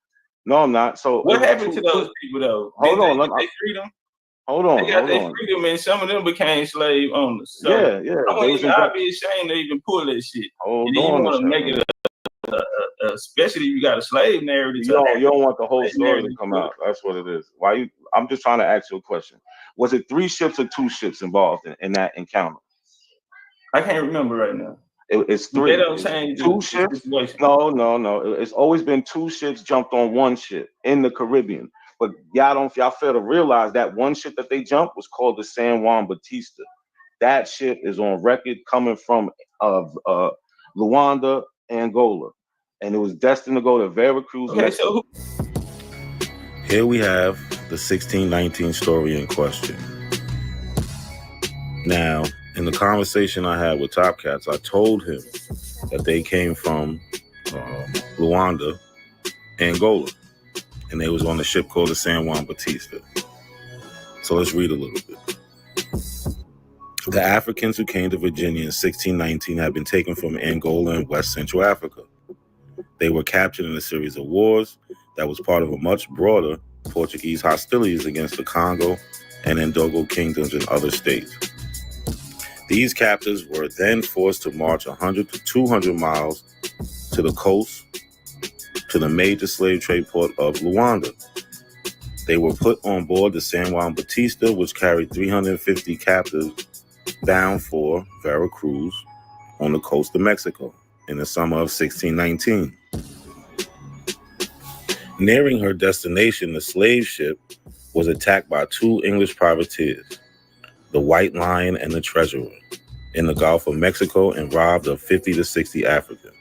Speaker 20: No, I'm not. So
Speaker 14: what happened to those people though?
Speaker 20: Hold on.
Speaker 14: They freedom?
Speaker 20: Hold on.
Speaker 14: They got their freedom, and some of them became slave owners. So
Speaker 20: yeah.
Speaker 14: I'd be ashamed to even pull that shit.
Speaker 20: Hold
Speaker 14: you
Speaker 20: on.
Speaker 14: Want to make it especially if you got a slave narrative.
Speaker 20: You don't want the whole story to come out. That's what it is. I'm just trying to ask you a question. Was it 3 ships or 2 ships involved in that encounter?
Speaker 14: I can't remember right now.
Speaker 20: It's 3.
Speaker 14: They don't change
Speaker 20: 2 ships. No. It's always been 2 ships jumped on 1 ship in the Caribbean. But y'all fail to realize that 1 ship that they jumped was called the San Juan Batista. That ship is on record coming from Luanda, Angola, and it was destined to go to Veracruz, Mexico.
Speaker 5: Here we have the 1619 story in question. Now, in the conversation I had with Top Cats, I told him that they came from Luanda, Angola, and they was on a ship called the San Juan Batista. So let's read a little bit. The Africans who came to Virginia in 1619 had been taken from Angola and West Central Africa. They were captured in a series of wars that was part of a much broader Portuguese hostilities against the Congo and Ndogo kingdoms in other states. These captives were then forced to march 100 to 200 miles to the coast to the major slave trade port of Luanda. They were put on board the San Juan Batista, which carried 350 captives bound for Veracruz on the coast of Mexico in the summer of 1619. Nearing her destination, the slave ship was attacked by 2 English privateers, the White Lion and the Treasurer, in the Gulf of Mexico and robbed of 50 to 60 Africans.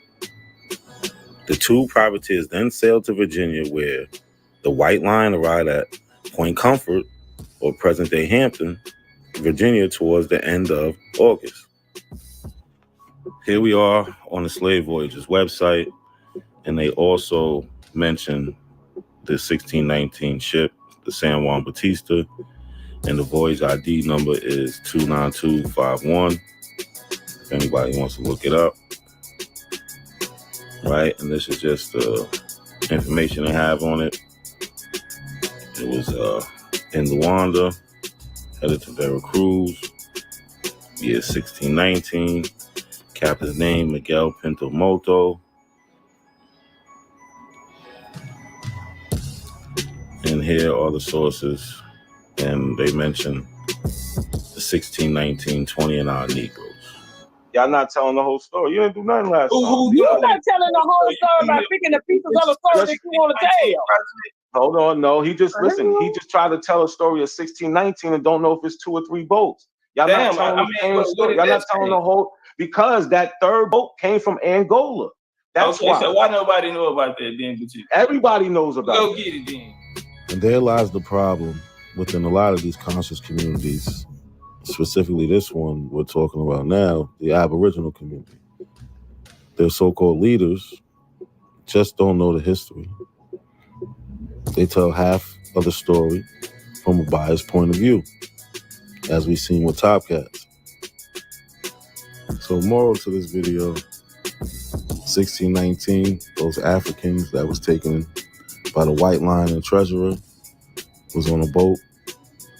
Speaker 5: The 2 privateers then sailed to Virginia, where the White Lion arrived at Point Comfort, or present-day Hampton, Virginia, towards the end of August. Here we are on the Slave Voyagers website, and they also mention the 1619 ship, the San Juan Batista, and the voyage ID number is 29251. If anybody wants to look it up. Right, and this is just the information they have on it. It was in Luanda, headed to Veracruz, year 1619. Captain's name, Miguel Pinto Moto. And here are the sources, and they mention the 16, 19, 20 and our Negroes.
Speaker 20: Y'all not telling the whole story. You didn't do nothing last time.
Speaker 18: You're not telling the whole story by picking the pieces of the story that you want to tell.
Speaker 20: Hold on, no. He just listen. He just tried to tell a story of 1619 and don't know if it's 2 or 3 boats. Y'all not telling the same story. Y'all not telling the whole because that third boat came from Angola. That's
Speaker 14: okay,
Speaker 20: why.
Speaker 14: so why nobody know about that then? But you
Speaker 20: Everybody knows about
Speaker 14: go
Speaker 20: it.
Speaker 14: get it then.
Speaker 5: And there lies the problem within a lot of these conscious communities, specifically this one we're talking about now, the Aboriginal community. Their so-called leaders just don't know the history. They tell half of the story from a biased point of view, as we've seen with Top Cats. So moral to this video, 1619, those Africans that was taken by the White Lion and Treasurer was on a boat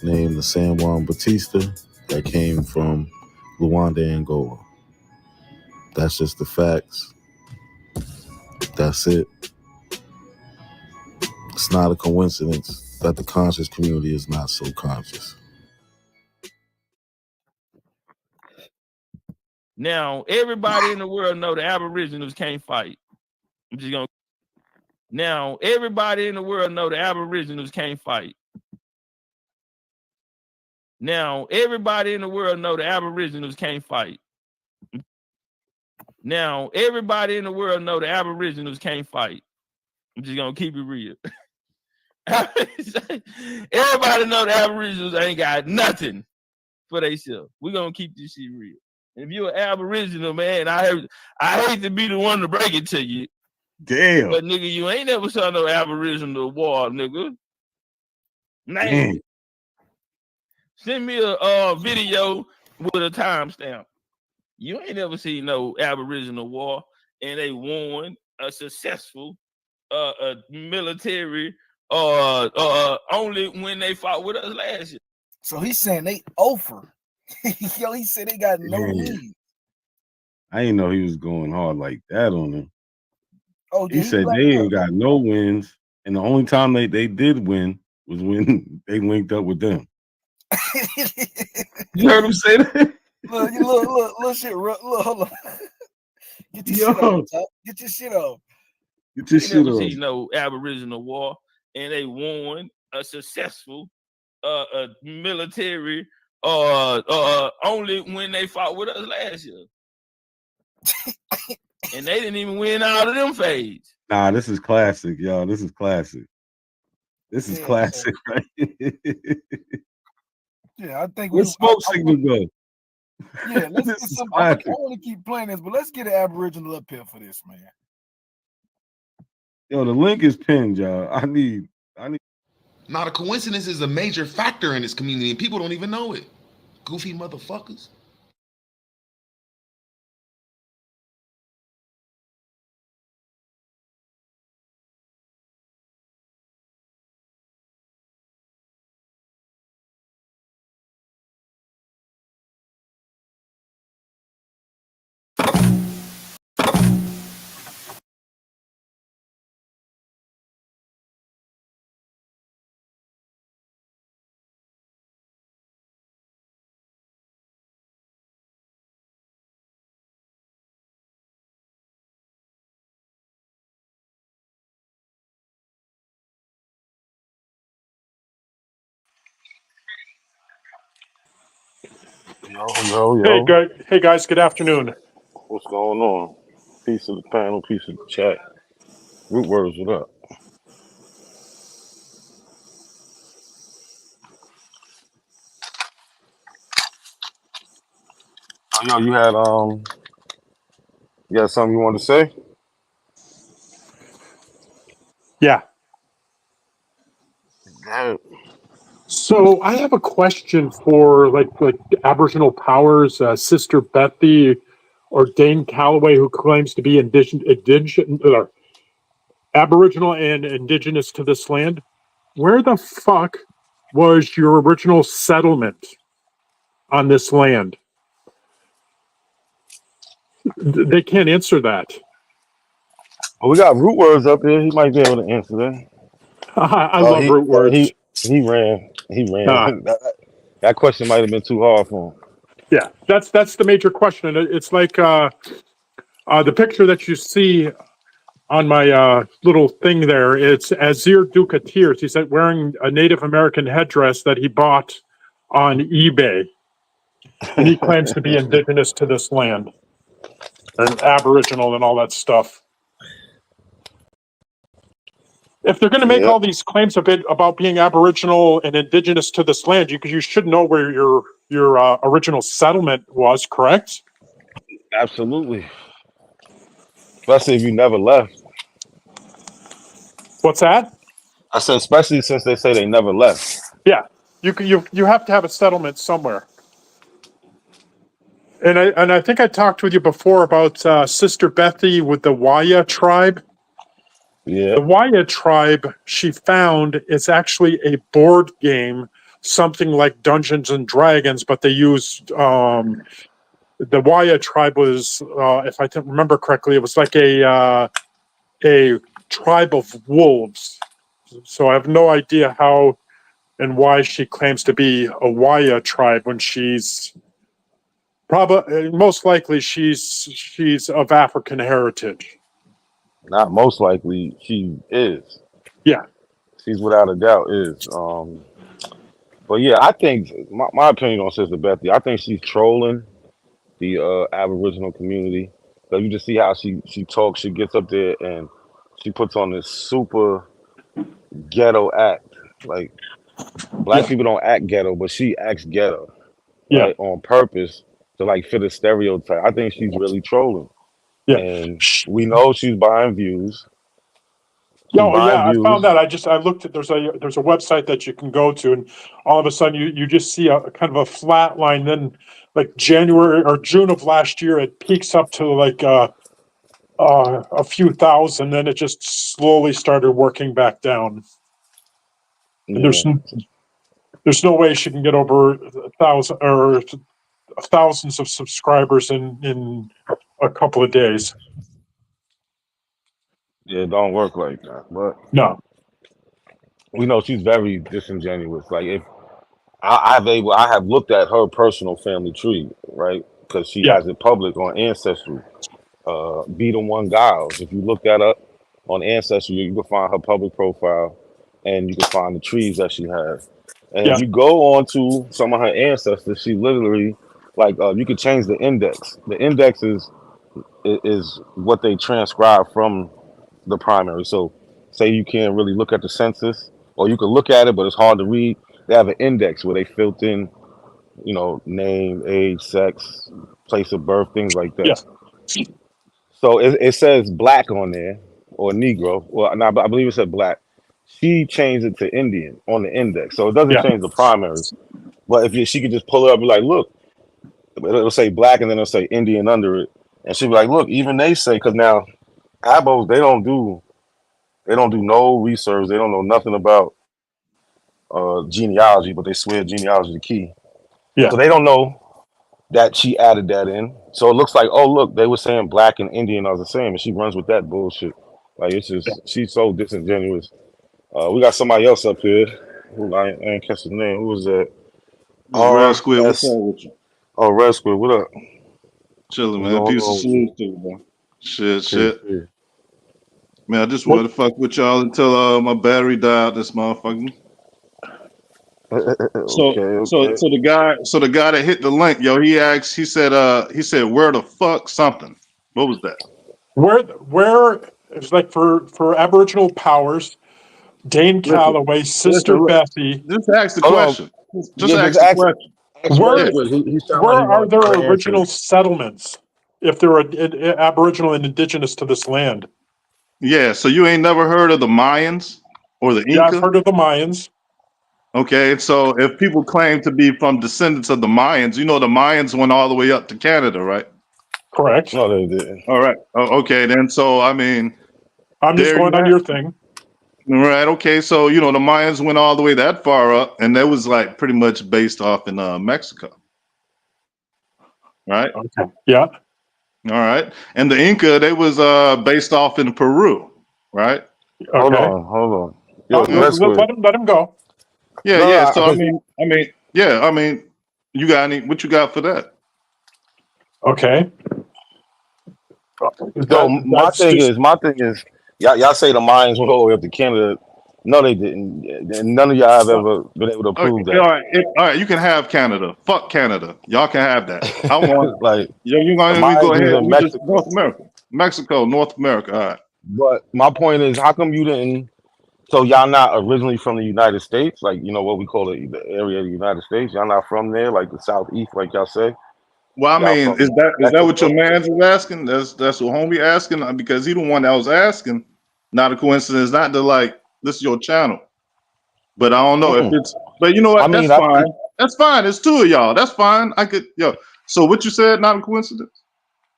Speaker 5: named the San Juan Batista that came from Luanda, Angola. That's just the facts. That's it. It's not a coincidence that the conscious community is not so conscious.
Speaker 6: Now, everybody in the world know the Aboriginals can't fight. I'm just gonna. Now, everybody in the world know the Aboriginals can't fight. Now, everybody in the world know the Aboriginals can't fight. Now, everybody in the world know the Aboriginals can't fight. I'm just gonna keep it real. Everybody know the Aboriginals ain't got nothing for themselves. We're gonna keep this shit real. And if you're an Aboriginal, man, I hate to be the one to break it to you.
Speaker 5: Damn.
Speaker 6: But nigga, you ain't never saw no Aboriginal war, nigga. Name it. Send me a video with a timestamp. You ain't never seen no Aboriginal war, and they won a successful military only when they fought with us last year.
Speaker 7: So he's saying they over. Yo, he said they got no lead.
Speaker 5: I didn't know he was going hard like that on them.
Speaker 7: Oh,
Speaker 5: he said they ain't got no wins, and the only time they did win was when they linked up with them. You heard him say that?
Speaker 7: Look, shit. Look, hold on. Get your shit off. Get your shit off.
Speaker 5: Get your shit off.
Speaker 6: See no Aboriginal war, and they won a successful military only when they fought with us last year. And they didn't even win out of them phase.
Speaker 5: Nah, this is classic, y'all. This is classic. This is classic, right?
Speaker 7: Yeah, I think
Speaker 5: Let's smoke signal go.
Speaker 7: Yeah, let's get some. I want to keep playing this, but let's get an Aboriginal up here for this, man.
Speaker 5: Yo, the link is pinned, y'all. I need.
Speaker 8: Not a coincidence is a major factor in this community, and people don't even know it. Goofy motherfuckers.
Speaker 5: Yo.
Speaker 17: Hey guys, good afternoon.
Speaker 5: What's going on? Piece of the panel, piece of the chat. Root words, what up? Oh, yo, you got something you wanted to say?
Speaker 17: Yeah. So I have a question for like Aboriginal powers, Sister Bethy or Dane Calloway, who claims to be Aboriginal and indigenous to this land. Where the fuck was your original settlement on this land? They can't answer that.
Speaker 5: Well, we got root words up here. He might be able to answer that.
Speaker 17: I
Speaker 9: Oh,
Speaker 17: love root words.
Speaker 9: he ran. He
Speaker 17: Uh,
Speaker 9: ran. That question might have been too hard for him.
Speaker 17: yeah, that's the major question. It's like the picture that you see on my little thing there. It's Azir Dukatir. He's wearing a Native American headdress that he bought on eBay, and he claims to be indigenous to this land and Aboriginal and all that stuff. If they're going to make
Speaker 9: Yep.
Speaker 17: all these claims about being Aboriginal and indigenous to this land, you should know where your original settlement was, correct?
Speaker 9: Absolutely. Especially if you never left.
Speaker 17: What's that?
Speaker 9: I said, especially since they say they never left.
Speaker 17: Yeah, you have to have a settlement somewhere. And I think I talked with you before about Sister Bethy with the Waya tribe.
Speaker 9: Yeah.
Speaker 17: The Waya tribe she found is actually a board game, something like Dungeons and Dragons, but they used the Waya tribe was, if I remember correctly, it was like a tribe of wolves. So I have no idea how and why she claims to be a Waya tribe when she's probably most likely she's of African heritage.
Speaker 9: Not most likely, she is.
Speaker 17: Yeah.
Speaker 9: She's without a doubt is. But yeah, I think my opinion on Sister Bethy, I think she's trolling the Aboriginal community. So you just see how she talks. She gets up there and she puts on this super ghetto act. Like black people don't act ghetto, but she acts ghetto,
Speaker 17: Yeah.
Speaker 9: right? On purpose to like fit a stereotype. I think she's really trolling.
Speaker 17: Yeah.
Speaker 9: And we know she's buying views. She's
Speaker 17: Oh yeah,
Speaker 9: buying
Speaker 17: I found
Speaker 9: views.
Speaker 17: that. I looked at there's a website that you can go to, and all of a sudden you just see a kind of a flat line. Then like January or June of last year, it peaks up to like a few thousand. Then it just slowly started working back down. And
Speaker 9: Yeah.
Speaker 17: there's no way she can get over 1,000 or thousands of subscribers in a couple of days.
Speaker 9: Yeah, it don't work like that. But
Speaker 17: No.
Speaker 9: we know she's very disingenuous. Like if I have looked at her personal family tree, right? Because she
Speaker 17: Yeah.
Speaker 9: has it public on Ancestry. Be the one Giles. If you look that up on Ancestry, you can find her public profile and you can find the trees that she has. And
Speaker 17: Yeah.
Speaker 9: if you go on to some of her ancestors, she literally like you could change the index. The index is what they transcribe from the primary. So say you can't really look at the census, or you can look at it, but it's hard to read. They have an index where they filter in, you know, name, age, sex, place of birth, things like that.
Speaker 17: Yeah.
Speaker 9: So it says black on there or Negro. Well, no, I believe it said black. She changed it to Indian on the index, so it doesn't
Speaker 17: Yeah.
Speaker 9: change the primary. But if she could just pull it up and be like, look, it'll say black and then it'll say Indian under it, and she'll be like, look, even they say, because now Abos they don't do no research. They don't know nothing about genealogy, but they swear genealogy is the key.
Speaker 17: Yeah.
Speaker 9: So they don't know that she added that in. So it looks like, oh look, they were saying black and Indian are the same, and she runs with that bullshit. Like it's just she's so disingenuous. We got somebody else up here. Who I ain't catch his name. Who was that?
Speaker 21: Red Squid, what's
Speaker 9: RS.
Speaker 21: up with you?
Speaker 9: Oh, Red Squid, what up?
Speaker 21: Chilling,
Speaker 9: What's
Speaker 21: man.
Speaker 9: going
Speaker 21: Peace and
Speaker 9: on?
Speaker 21: smooth too, bro. Shit.
Speaker 9: Peace.
Speaker 21: Man, I just wanted to fuck with y'all until my battery died. This motherfucker. So the guy that hit the link, yo, he said where the fuck something. What was that?
Speaker 17: Where it's like for Aboriginal powers, Dane Calloway, Sister Bethy.
Speaker 21: Just ask the
Speaker 9: Hold on.
Speaker 21: question.
Speaker 9: Yeah,
Speaker 21: Just ask the question.
Speaker 9: He sound like he
Speaker 17: Where are
Speaker 9: want
Speaker 17: there
Speaker 9: an answer.
Speaker 17: original settlements if they're Aboriginal and indigenous to this land?
Speaker 21: Yeah, so you ain't never heard of the Mayans or the Inca?
Speaker 17: Yeah, I've heard of the Mayans.
Speaker 21: Okay, so if people claim to be from descendants of the Mayans, you know the Mayans went all the way up to Canada, right?
Speaker 17: Correct.
Speaker 9: No, they didn't.
Speaker 21: All right. Okay, then. So I mean,
Speaker 17: I'm just going on your thing.
Speaker 21: Right. Okay. So you know the Mayans went all the way that far up, and that was like pretty much based off in Mexico. Right.
Speaker 17: Okay. Yeah.
Speaker 21: All right. And the Inca, they was based off in Peru. Right.
Speaker 9: Hold on.
Speaker 21: Yo, Red Squid.
Speaker 17: Let him go.
Speaker 21: Yeah,
Speaker 9: No,
Speaker 21: yeah.
Speaker 9: I-
Speaker 21: So
Speaker 9: 'cause-
Speaker 21: I mean, you got what you got for that?
Speaker 17: Okay.
Speaker 9: So my thing is, y'all say the Mayans went all the way up to Canada. No, they didn't. And none of y'all have ever been able to prove
Speaker 21: Okay,
Speaker 9: that.
Speaker 21: all right. You can have Canada. Fuck Canada. Y'all can have that. I want
Speaker 9: Like,
Speaker 21: you
Speaker 9: the
Speaker 21: gonna we
Speaker 9: Mayans
Speaker 21: go
Speaker 9: was
Speaker 21: ahead.
Speaker 9: in
Speaker 21: We just
Speaker 9: Mexico.
Speaker 21: North America, Mexico, North America. All right.
Speaker 9: But my point is, how come you didn't? So y'all not originally from the United States, like what we call it, the area of the United States. Y'all not from there, like the southeast, like y'all say.
Speaker 21: Well, I
Speaker 9: Y'all
Speaker 21: mean,
Speaker 9: from
Speaker 21: is that what your
Speaker 9: Mexico.
Speaker 21: man's is asking? That's what homie asking because he the one that was asking. Not a coincidence. Not to like this is your channel, but I don't know if it's. But you know what?
Speaker 9: I mean,
Speaker 21: That's fine. That's fine. It's two of y'all. That's fine. I could. So what you said? Not a coincidence.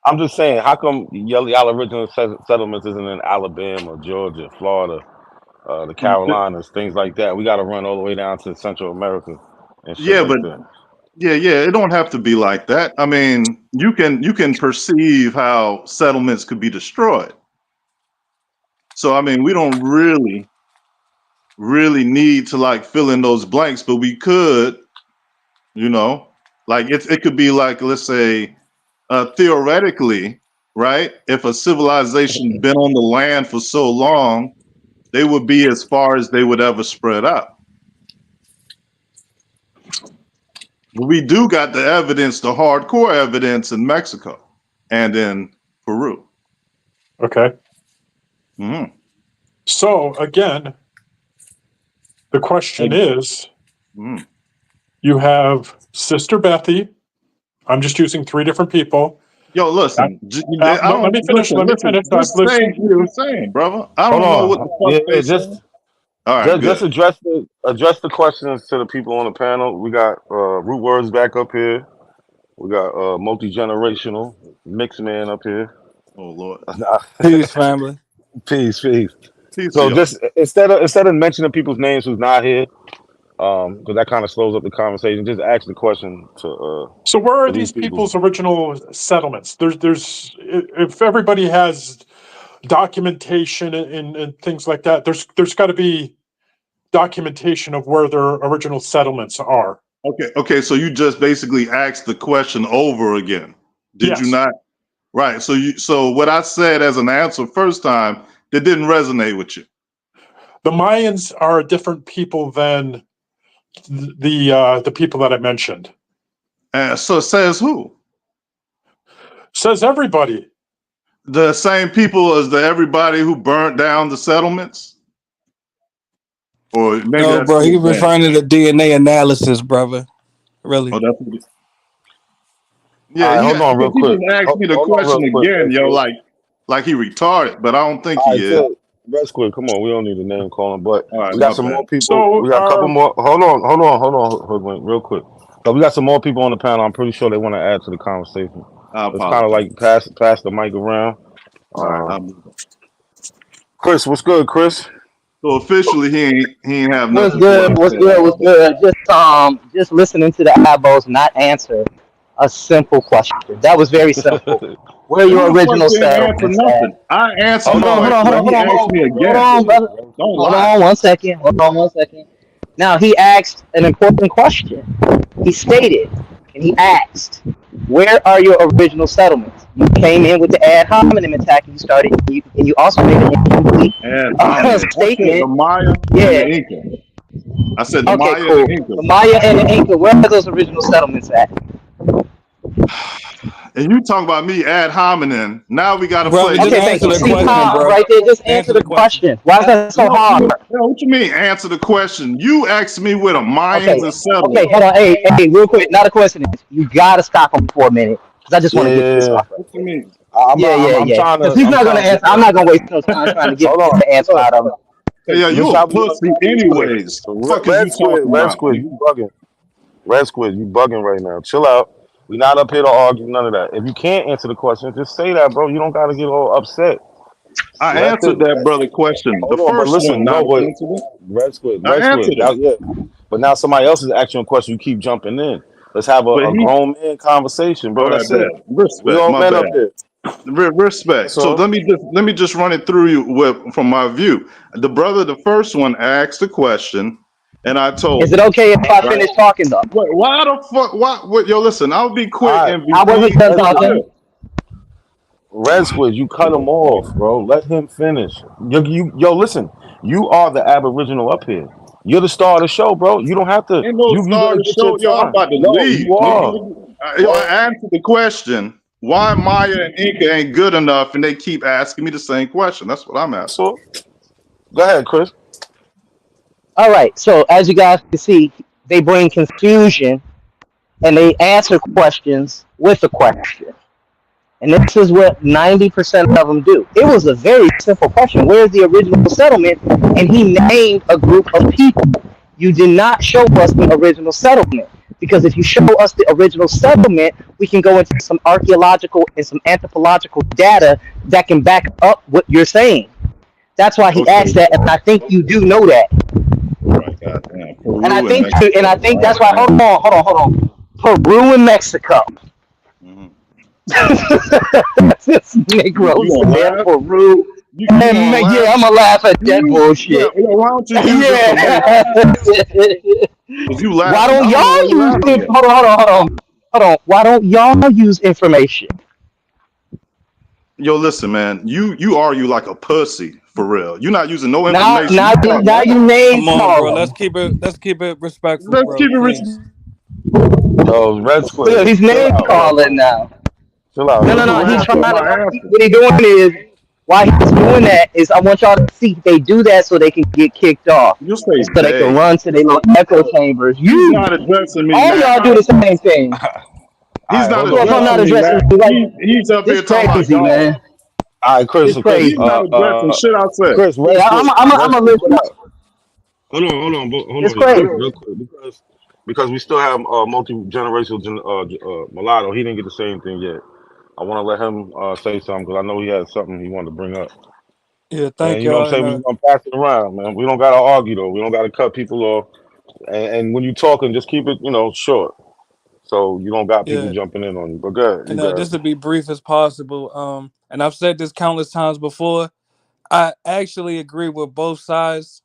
Speaker 9: I'm just saying, how come y'all original settlements isn't in Alabama, Georgia, Florida, the Carolinas, things like that? We got to run all the way down to Central America and shit
Speaker 21: Yeah,
Speaker 9: like
Speaker 21: but
Speaker 9: that.
Speaker 21: yeah. It don't have to be like that. I mean, you can perceive how settlements could be destroyed. So I mean, we don't really need to like fill in those blanks, but we could, like it could be like, let's say, theoretically, right? If a civilization been on the land for so long, they would be as far as they would ever spread out. But we do got the evidence, the hardcore evidence in Mexico and in Peru.
Speaker 17: Okay.
Speaker 21: Mm-hmm.
Speaker 17: So again, the question is, you have Sister Bethy. I'm just using 3 different people.
Speaker 21: Yo, listen.
Speaker 17: Let me finish.
Speaker 21: Just say what you're saying, brother. I don't know what the fuck they saying. All right, good.
Speaker 9: Just address the questions to the people on the panel. We got Root Words back up here. We got multi-generational mixed man up here.
Speaker 21: Oh Lord.
Speaker 4: Peace, family.
Speaker 9: Peace.
Speaker 21: Peace
Speaker 9: So
Speaker 21: to
Speaker 9: just instead of mentioning people's names who's not here, because that kind of slows up the conversation, just ask the question to.
Speaker 17: So where are
Speaker 9: to
Speaker 17: these
Speaker 9: people.
Speaker 17: people's original settlements? There's if everybody has documentation and things like that, there's got to be documentation of where their original settlements are.
Speaker 21: Okay. So you just basically asked the question over again. Did you not? Right. So what I said as an answer first time, that didn't resonate with you.
Speaker 17: The Mayans are a different people than the people that I mentioned.
Speaker 21: So says who?
Speaker 17: Says everybody.
Speaker 21: The same people as everybody who burnt down the settlements? Or maybe
Speaker 4: No,
Speaker 21: that's
Speaker 4: bro, he
Speaker 21: too bad.
Speaker 4: referring to the DNA analysis, brother. Really?
Speaker 21: Oh, that's what it,
Speaker 9: All right, hold on real
Speaker 21: he
Speaker 9: quick.
Speaker 21: just asked me the
Speaker 9: Hold on
Speaker 21: question
Speaker 9: real quick,
Speaker 21: again,
Speaker 9: Red
Speaker 21: yo,
Speaker 9: Squid.
Speaker 21: like he retarded, but I don't think
Speaker 9: All
Speaker 21: he
Speaker 9: right,
Speaker 21: is.
Speaker 9: so Red Squid, come on, we don't need a name calling, but
Speaker 21: All right,
Speaker 9: we got
Speaker 21: my
Speaker 9: some
Speaker 21: bad.
Speaker 9: more people.
Speaker 17: So,
Speaker 9: we got a couple more. Hold on, real quick. So we got some more people on the panel. I'm pretty sure they want to add to the conversation.
Speaker 21: I
Speaker 9: It's kind of like pass the mic around.
Speaker 21: All right,
Speaker 9: Chris, what's good, Chris?
Speaker 21: So officially, he ain't have
Speaker 22: What's
Speaker 21: nothing for
Speaker 22: good?
Speaker 21: us.
Speaker 22: What's good? What's good? Just listening to the Abos not answer a simple question. That was very simple. Where are
Speaker 21: Who
Speaker 22: your
Speaker 21: the fuck
Speaker 22: original
Speaker 21: didn't answer
Speaker 22: settlements at?
Speaker 21: nothing? I answered
Speaker 22: Hold
Speaker 21: the
Speaker 22: on, hold on,
Speaker 21: question.
Speaker 22: hold on,
Speaker 21: He
Speaker 22: hold on,
Speaker 21: asked me
Speaker 22: hold
Speaker 21: again.
Speaker 22: on, brother.
Speaker 21: Don't
Speaker 22: Hold
Speaker 21: lie.
Speaker 22: on 1 second. Hold on 1 second. Now he asked an important question. He stated, and he asked, "Where are your original settlements?" You came in with the ad hominem attack, and you started, and you also made an incomplete
Speaker 21: I said
Speaker 22: statement.
Speaker 21: the Maya and the Inca. I said the
Speaker 22: Okay,
Speaker 21: Maya
Speaker 22: cool.
Speaker 21: and the Inca.
Speaker 22: The Maya and the Inca, where are those original settlements at?
Speaker 21: And you talking about me ad hominem. Now we got to
Speaker 4: Brother,
Speaker 21: play.
Speaker 4: just
Speaker 22: Okay, thank
Speaker 4: answer
Speaker 22: you.
Speaker 4: the
Speaker 22: See
Speaker 4: question,
Speaker 22: how
Speaker 4: bro.
Speaker 22: right there, just
Speaker 4: Answer
Speaker 22: answer
Speaker 4: the
Speaker 22: the
Speaker 4: question.
Speaker 22: question. Why is that so hard?
Speaker 21: What you mean? Answer the question. You asked me where the
Speaker 22: Okay,
Speaker 21: Mayans and settled.
Speaker 22: okay, hold on. Hey, real quick, not a coincidence. You gotta stop him for a minute because I just want to get this
Speaker 9: Yeah,
Speaker 22: off.
Speaker 21: What you mean?
Speaker 9: I'm trying
Speaker 22: Because
Speaker 9: to.
Speaker 22: he's
Speaker 9: I'm
Speaker 22: not gonna
Speaker 9: trying to
Speaker 22: answer.
Speaker 9: get.
Speaker 22: I'm not gonna waste no time trying to get
Speaker 9: Hold on.
Speaker 22: the answer
Speaker 9: Look,
Speaker 22: out of him.
Speaker 21: Hey, yo,
Speaker 9: this
Speaker 21: you
Speaker 9: how
Speaker 21: a
Speaker 9: we do
Speaker 21: pussy
Speaker 9: it.
Speaker 21: anyways. Fuck is you talking
Speaker 9: Red
Speaker 21: about?
Speaker 9: Squid, you bugging. Red Squid, you bugging right now. Chill out. We not up here to argue none of that. If you can't answer the question, just say that, bro. You don't got to get all upset.
Speaker 21: I
Speaker 9: Let
Speaker 21: answered that brother question. The
Speaker 9: Hold on, but
Speaker 21: first one,
Speaker 9: listen,
Speaker 21: not
Speaker 9: no,
Speaker 21: the
Speaker 9: but
Speaker 21: incident.
Speaker 9: Red Squid,
Speaker 21: I answered
Speaker 9: Now,
Speaker 21: it.
Speaker 9: yeah. But now somebody else is asking you a question. You keep jumping in. Let's have
Speaker 21: But
Speaker 9: a
Speaker 21: he,
Speaker 9: grown man conversation, bro.
Speaker 21: all right,
Speaker 9: That's it.
Speaker 21: bad.
Speaker 9: We
Speaker 21: Respect,
Speaker 9: all
Speaker 21: my
Speaker 9: men
Speaker 21: bad.
Speaker 9: up here.
Speaker 21: Respect. So let me just run it through you from my view. The first one asked the question, and I told
Speaker 22: Is it
Speaker 21: him.
Speaker 22: okay if I
Speaker 21: Right?
Speaker 22: finish talking though?
Speaker 21: Why the fuck? Why? Yo, listen. I'll be quick
Speaker 5: All right,
Speaker 21: and be
Speaker 22: I wasn't done talking.
Speaker 5: Red Squid, you cut him off, bro. Let him finish. Yo, listen. You are the Aboriginal up here. You're the star of the show, bro. You don't have to.
Speaker 21: Ain't no
Speaker 5: You
Speaker 21: star
Speaker 5: gonna
Speaker 21: to
Speaker 5: get your
Speaker 21: show. Yo, I'm
Speaker 5: time.
Speaker 21: about to
Speaker 5: No,
Speaker 21: leave,
Speaker 5: you are.
Speaker 21: nigga. Yo, I answered the question. Why Maya and Inca ain't good enough, and they keep asking me the same question. That's what I'm asking.
Speaker 5: So, go ahead, Chris.
Speaker 22: All right. So as you guys can see, they bring confusion and they answer questions with a question. And this is what 90% of them do. It was a very simple question. Where's the original settlement? And he named a group of people. You did not show us the original settlement. Because if you show us the original settlement, we can go into some archaeological and some anthropological data that can back up what you're saying. That's why he asked that, and I think you do know that.
Speaker 21: Right, goddamn. Peru
Speaker 22: And I
Speaker 21: and
Speaker 22: think
Speaker 21: Mexico.
Speaker 22: that's why. Hold on. Peru and Mexico.
Speaker 21: Mm-hmm.
Speaker 22: This Negro
Speaker 21: You gonna
Speaker 22: said
Speaker 21: laugh?
Speaker 22: Peru.
Speaker 21: You gonna laugh?
Speaker 22: Yeah, I'm gonna laugh at that
Speaker 21: Yeah,
Speaker 22: bullshit.
Speaker 21: why don't you use information?
Speaker 22: Yeah.
Speaker 21: Cause you
Speaker 22: Why
Speaker 21: laughing.
Speaker 22: don't
Speaker 21: I don't know why
Speaker 22: y'all
Speaker 21: you
Speaker 22: use
Speaker 21: laughing
Speaker 22: it?
Speaker 21: at.
Speaker 22: Hold on. Why don't y'all use information?
Speaker 21: Yo, listen, man. You argue like a pussy for real. You're not using no
Speaker 22: Now,
Speaker 21: information.
Speaker 22: now,
Speaker 21: You talk
Speaker 22: now you name
Speaker 4: Come on,
Speaker 22: call
Speaker 4: bro. Let's
Speaker 22: him.
Speaker 4: keep it respectful,
Speaker 21: Let's
Speaker 4: bro.
Speaker 21: keep it
Speaker 4: Please.
Speaker 5: Yo, Red
Speaker 22: Look,
Speaker 5: Squid,
Speaker 22: he's
Speaker 5: chill
Speaker 22: name
Speaker 5: out, bro.
Speaker 22: calling now.
Speaker 5: Chill out,
Speaker 22: No,
Speaker 5: Red
Speaker 22: no,
Speaker 21: Just
Speaker 22: no.
Speaker 5: Squid.
Speaker 22: He's
Speaker 21: laugh
Speaker 22: trying
Speaker 21: at
Speaker 22: to.
Speaker 21: my answer.
Speaker 22: What he's doing is why he's doing that is I want y'all to see they do that so they can get kicked off,
Speaker 21: You say
Speaker 22: and so they can
Speaker 21: they.
Speaker 22: run to their little echo chambers.
Speaker 21: He's
Speaker 22: You,
Speaker 21: not addressing me
Speaker 22: all y'all do
Speaker 21: now.
Speaker 22: the same thing.
Speaker 5: All
Speaker 21: He's
Speaker 5: right,
Speaker 21: not
Speaker 5: hold
Speaker 22: So
Speaker 5: on,
Speaker 22: if I'm not
Speaker 21: addressing
Speaker 5: y'all.
Speaker 21: me
Speaker 22: addressing
Speaker 21: now.
Speaker 22: you, like
Speaker 21: He's up
Speaker 22: this
Speaker 21: here talking about
Speaker 22: crazy,
Speaker 21: y'all.
Speaker 22: man.
Speaker 5: All right, Chris.
Speaker 22: It's
Speaker 5: So Chris,
Speaker 21: He's
Speaker 22: crazy.
Speaker 21: not addressing shit I said.
Speaker 5: Chris, Red
Speaker 22: Yeah,
Speaker 5: Squid,
Speaker 22: I'm
Speaker 5: Red
Speaker 22: a
Speaker 5: Squid, chill
Speaker 22: listen.
Speaker 5: out. Hold
Speaker 22: It's
Speaker 5: on, y'all,
Speaker 22: crazy.
Speaker 5: real quick, because we still have multi generational mulatto. He didn't get to say anything yet. I want to let him say something because I know he has something he wanted to bring up.
Speaker 4: Yeah,
Speaker 5: And
Speaker 4: thank
Speaker 5: you know what I'm
Speaker 4: y'all.
Speaker 5: saying?
Speaker 4: And
Speaker 5: We're just gonna pass it around, man. We don't gotta argue though. We don't gotta cut people off. And when you talking, just keep it, short. So you don't got people
Speaker 4: yeah,
Speaker 5: jumping in on you. But good, you
Speaker 4: and
Speaker 5: got it.
Speaker 4: just to be brief as possible. And I've said this countless times before. I actually agree with both sides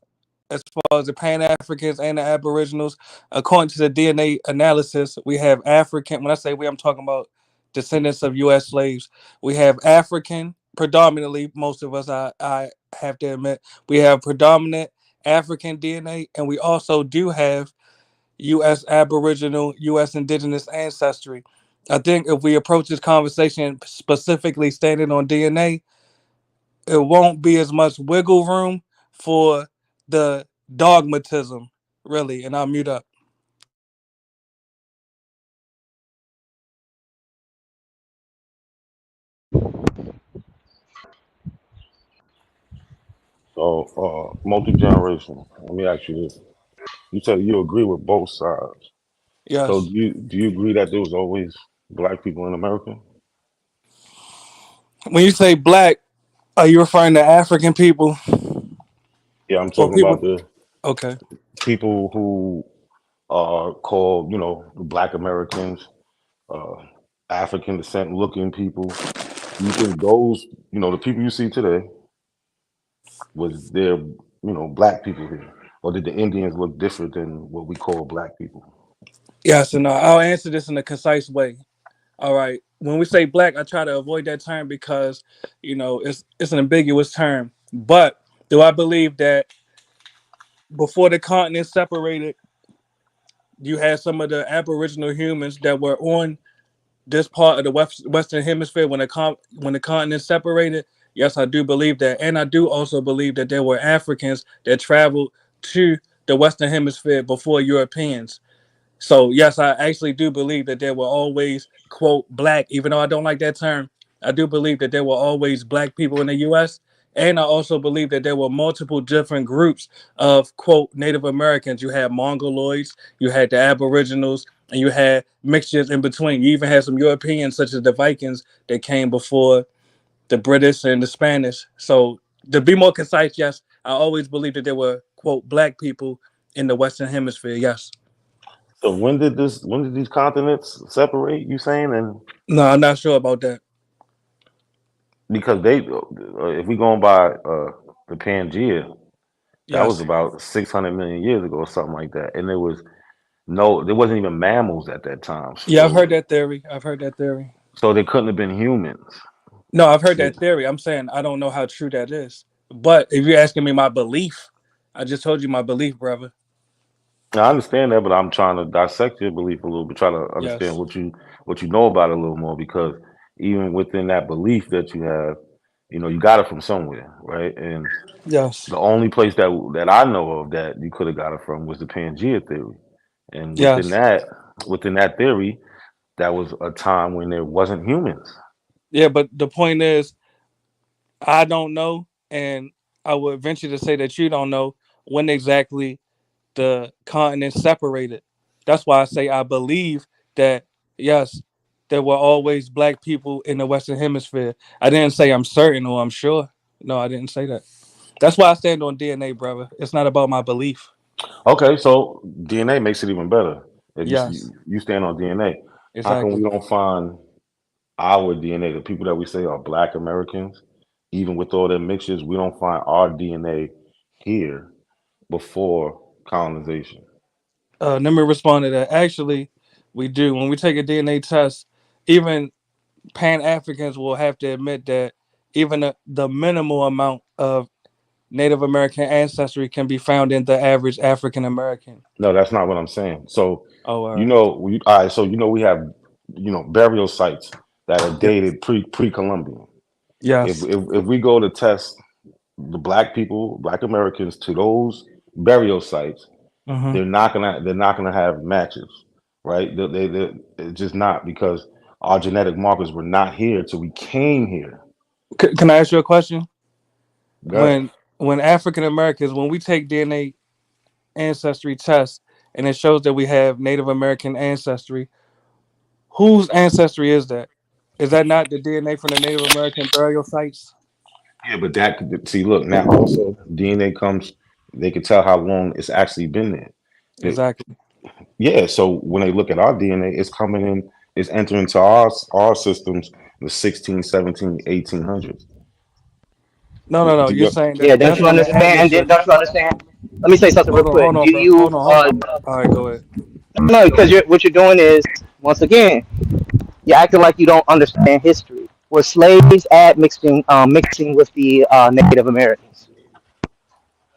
Speaker 4: as far as the Pan Africans and the Aboriginals. According to the DNA analysis, we have African. When I say we, I'm talking about descendants of U.S. slaves. We have African, predominantly. Most of us, I have to admit, we have predominant African DNA, and we also do have U.S. Aboriginal, U.S. indigenous ancestry. I think if we approach this conversation specifically standing on DNA, it won't be as much wiggle room for the dogmatism, really. And I'll mute up.
Speaker 5: So multi generational. Let me ask you this. You said you agree with both sides. So
Speaker 4: Yes.
Speaker 5: do you agree that there was always black people in America?
Speaker 4: When you say black, are you referring to African people
Speaker 5: Yeah, I'm
Speaker 4: or
Speaker 5: talking about
Speaker 4: people?
Speaker 5: the
Speaker 4: Okay.
Speaker 5: people who are called, Black Americans, uh, African descent looking people. You think those, the people you see today, was there, black people here? Or did the Indians look different than what we call black people?
Speaker 4: Yes, and I'll answer this in a concise way. All right. When we say black, I try to avoid that term because, it's an ambiguous term. But do I believe that before the continent separated, you had some of the Aboriginal humans that were on this part of the Western Hemisphere when the continent separated? Yes, I do believe that, and I do also believe that there were Africans that traveled to the Western Hemisphere before Europeans. So yes, I actually do believe that there were always quote black, even though I don't like that term. I do believe that there were always black people in the U.S. And I also believe that there were multiple different groups of quote Native Americans. You had Mongoloids, you had the Aboriginals, and you had mixtures in between. You even had some Europeans, such as the Vikings, that came before the British and the Spanish. So to be more concise, yes, I always believed that there were quote black people in the Western Hemisphere. Yes.
Speaker 5: So when did these continents separate, you saying? And
Speaker 4: No, I'm not sure about that.
Speaker 5: because they, if we going by the Pangea, that was
Speaker 4: Yes.
Speaker 5: about 600 million years ago or something like that, and there wasn't even mammals at that time,
Speaker 4: Yeah, I've heard that theory. I've heard that theory.
Speaker 5: so they couldn't have been humans.
Speaker 4: No, I've heard that theory. I'm saying I don't know how true that is. But if you're asking me my belief, I just told you my belief, brother.
Speaker 5: I understand that, but I'm trying to dissect your belief a little bit, try to understand
Speaker 4: Yes.
Speaker 5: what you know about it a little more, because even within that belief that you have, you got it from somewhere, right? And
Speaker 4: Yes.
Speaker 5: the only place that I know of that you could have got it from was the Pangea theory, and
Speaker 4: Yes.
Speaker 5: within that theory, that was a time when there wasn't humans.
Speaker 4: Yeah, but the point is, I don't know, and I would venture to say that you don't know when exactly the continents separated. That's why I say I believe that yes, there were always black people in the Western Hemisphere. I didn't say I'm certain or I'm sure. No, I didn't say that. That's why I stand on DNA, brother. It's not about my belief.
Speaker 5: Okay, so DNA makes it even better. If
Speaker 4: Yes,
Speaker 5: you stand on DNA, how come we
Speaker 4: exactly.
Speaker 5: don't find our DNA, the people that we say are Black Americans, even with all their mixtures, we don't find our DNA here before colonization?
Speaker 4: Let me respond to that. Actually, we do. When we take a DNA test, even Pan Africans will have to admit that even the minimal amount of Native American ancestry can be found in the average African American.
Speaker 5: No, that's not what I'm saying. So,
Speaker 4: Oh, all right.
Speaker 5: all right. So we have burial sites that are
Speaker 4: Yeah.
Speaker 5: dated pre-Columbian. If,
Speaker 4: Yes.
Speaker 5: if if we go to test the Black Americans to those burial sites,
Speaker 4: Hmm.
Speaker 5: they're not gonna have matches, right? They it's just not, because our genetic markers were not here till we came here.
Speaker 4: Can I ask you a question?
Speaker 5: Good.
Speaker 4: When African Americans, when we take DNA ancestry tests and it shows that we have Native American ancestry, whose ancestry is that? Is that not the DNA from the Native American burial sites?
Speaker 5: Yeah, but that could see. Look, now also DNA comes. They can tell how long it's actually been there. The-
Speaker 4: Exactly.
Speaker 5: yeah, so when they look at our DNA, it's coming in, it's entering into our systems in the 16, 17, 1800s.
Speaker 4: No, no, no. You're
Speaker 5: Yeah,
Speaker 4: saying
Speaker 22: Yeah, don't
Speaker 4: that's
Speaker 22: you
Speaker 4: on the
Speaker 22: understand?
Speaker 4: average of.
Speaker 22: Don't you understand? Let me say something real
Speaker 4: Hold on,
Speaker 22: quick.
Speaker 4: hold on,
Speaker 22: Do
Speaker 4: bro.
Speaker 22: you
Speaker 4: Hold on, hold on. All right, go ahead.
Speaker 22: no, because what you're doing is, once again, you're acting like you don't understand history. Were slaves at mixing with the Native Americans?